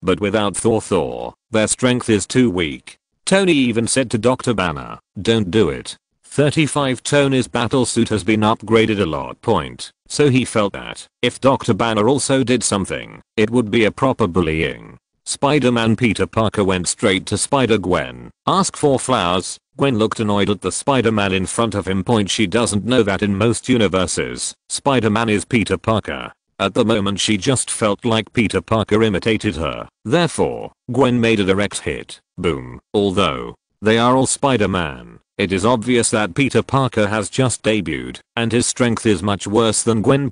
But without Thor, their strength is too weak. Tony even said to Dr. Banner, "Don't do it." 35 Tony's battlesuit has been upgraded a lot. So he felt that if Dr. Banner also did something, it would be a proper bullying. Spider-Man Peter Parker went straight to Spider-Gwen. "Ask for flowers." Gwen looked annoyed at the Spider-Man in front of him. She doesn't know that in most universes, Spider-Man is Peter Parker. At the moment she just felt like Peter Parker imitated her. Therefore, Gwen made a direct hit. Boom. Although they are all Spider-Man, it is obvious that Peter Parker has just debuted, and his strength is much worse than Gwen.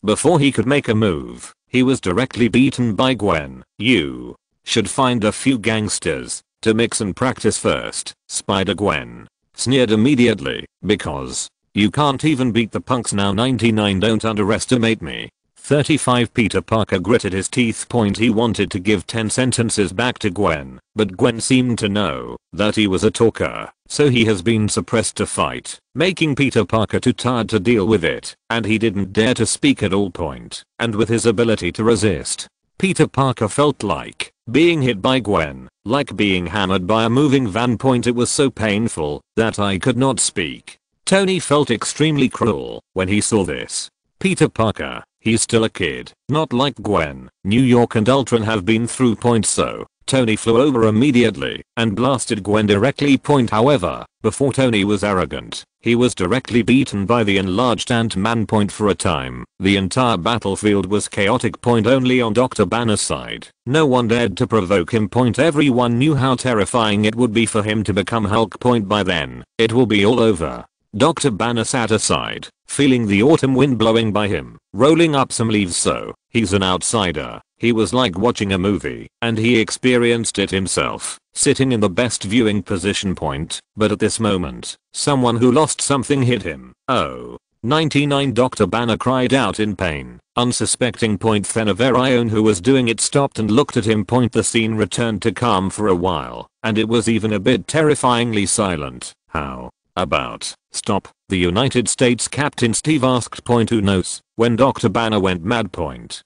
Before he could make a move, he was directly beaten by Gwen. "You should find a few gangsters to mix and practice first." Spider-Gwen sneered immediately, "Because you can't even beat the punks now." 99 Don't underestimate me. 35 Peter Parker gritted his teeth. He wanted to give 10 sentences back to Gwen, but Gwen seemed to know that he was a talker, so he has been suppressed to fight, making Peter Parker too tired to deal with it, and he didn't dare to speak at all. And with his ability to resist, Peter Parker felt like being hit by Gwen, like being hammered by a moving van. It was so painful that I could not speak. Tony felt extremely cruel when he saw this. Peter Parker, he's still a kid, not like Gwen. New York and Ultron have been through. So, Tony flew over immediately and blasted Gwen directly. However, before Tony was arrogant, he was directly beaten by the enlarged Ant-Man. For a time, the entire battlefield was chaotic. Only on Dr. Banner's side, no one dared to provoke him. Everyone knew how terrifying it would be for him to become Hulk. By then, it will be all over. Dr. Banner sat aside, feeling the autumn wind blowing by him, rolling up some leaves. So, he's an outsider. He was like watching a movie, and he experienced it himself, sitting in the best viewing position. But at this moment, someone who lost something hit him. "Oh. 99 Dr. Banner cried out in pain, unsuspecting. Then a Verion who was doing it stopped and looked at him. The scene returned to calm for a while, and it was even a bit terrifyingly silent. How about stop? The United States Captain Steve asked. Who knows when Dr. Banner went mad.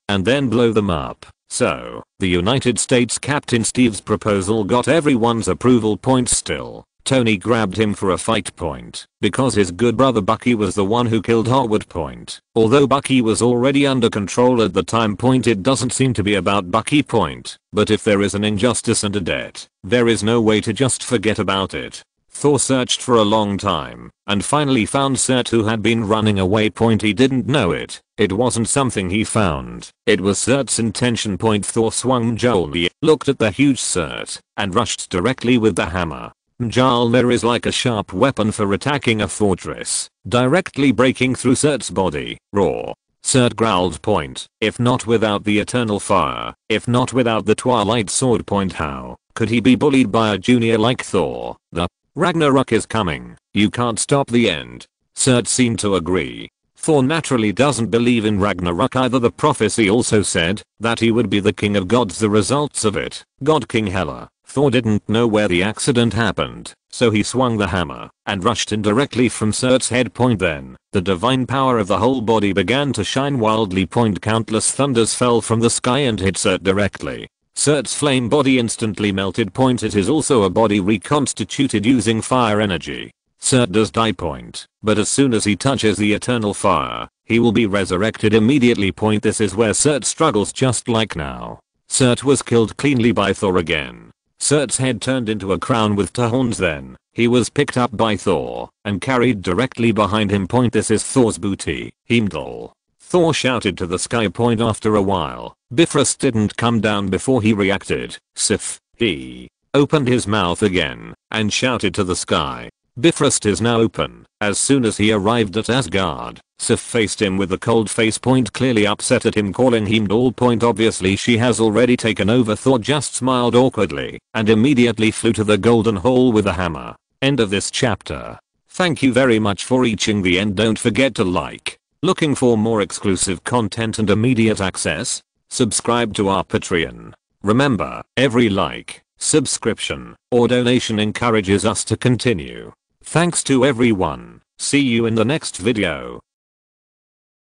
And then blow them up. So, the United States Captain Steve's proposal got everyone's approval. Still, Tony grabbed him for a fight point because his good brother Bucky was the one who killed Howard point. Although Bucky was already under control at the time point, it doesn't seem to be about Bucky point, but if there is an injustice and a debt, there is no way to just forget about it. Thor searched for a long time and finally found Surt, who had been running away point. He didn't know it. It wasn't something he found. It was Surt's intention point. Thor swung Mjolnir, looked at the huge Surt, and rushed directly with the hammer. Mjolnir is like a sharp weapon for attacking a fortress, directly breaking through Surt's body. Raw. Surt growled point. If not without the eternal fire, if not without the Twilight Sword point, how could he be bullied by a junior like Thor? The Ragnarok is coming. You can't stop the end. Surt seemed to agree. Thor naturally doesn't believe in Ragnarok either. The prophecy also said that he would be the king of gods. The results of it, God King Hela. Thor didn't know where the accident happened, so he swung the hammer and rushed in directly from Surt's head point. Then, the divine power of the whole body began to shine wildly point. Countless thunders fell from the sky and hit Surt directly. Surt's flame body instantly melted point. It is also a body reconstituted using fire energy. Surt does die point, but as soon as he touches the eternal fire, he will be resurrected immediately point. This is where Surt struggles just like now. Surt was killed cleanly by Thor again. Surt's head turned into a crown with two horns. Then, he was picked up by Thor and carried directly behind him point. This is Thor's booty. Heimdall. Thor shouted to the sky point. After a while, Bifrost didn't come down before he reacted. Sif. He opened his mouth again and shouted to the sky. Bifrost is now open. As soon as he arrived at Asgard, Sif faced him with a cold face point, clearly upset at him calling Heimdall point. Obviously she has already taken over. Thor just smiled awkwardly and immediately flew to the golden hole with a hammer. End of this chapter. Thank you very much for reaching the end. Don't forget to like. Looking for more exclusive content and immediate access? Subscribe to our Patreon. Remember, every like, subscription, or donation encourages us to continue. Thanks to everyone. See you in the next video.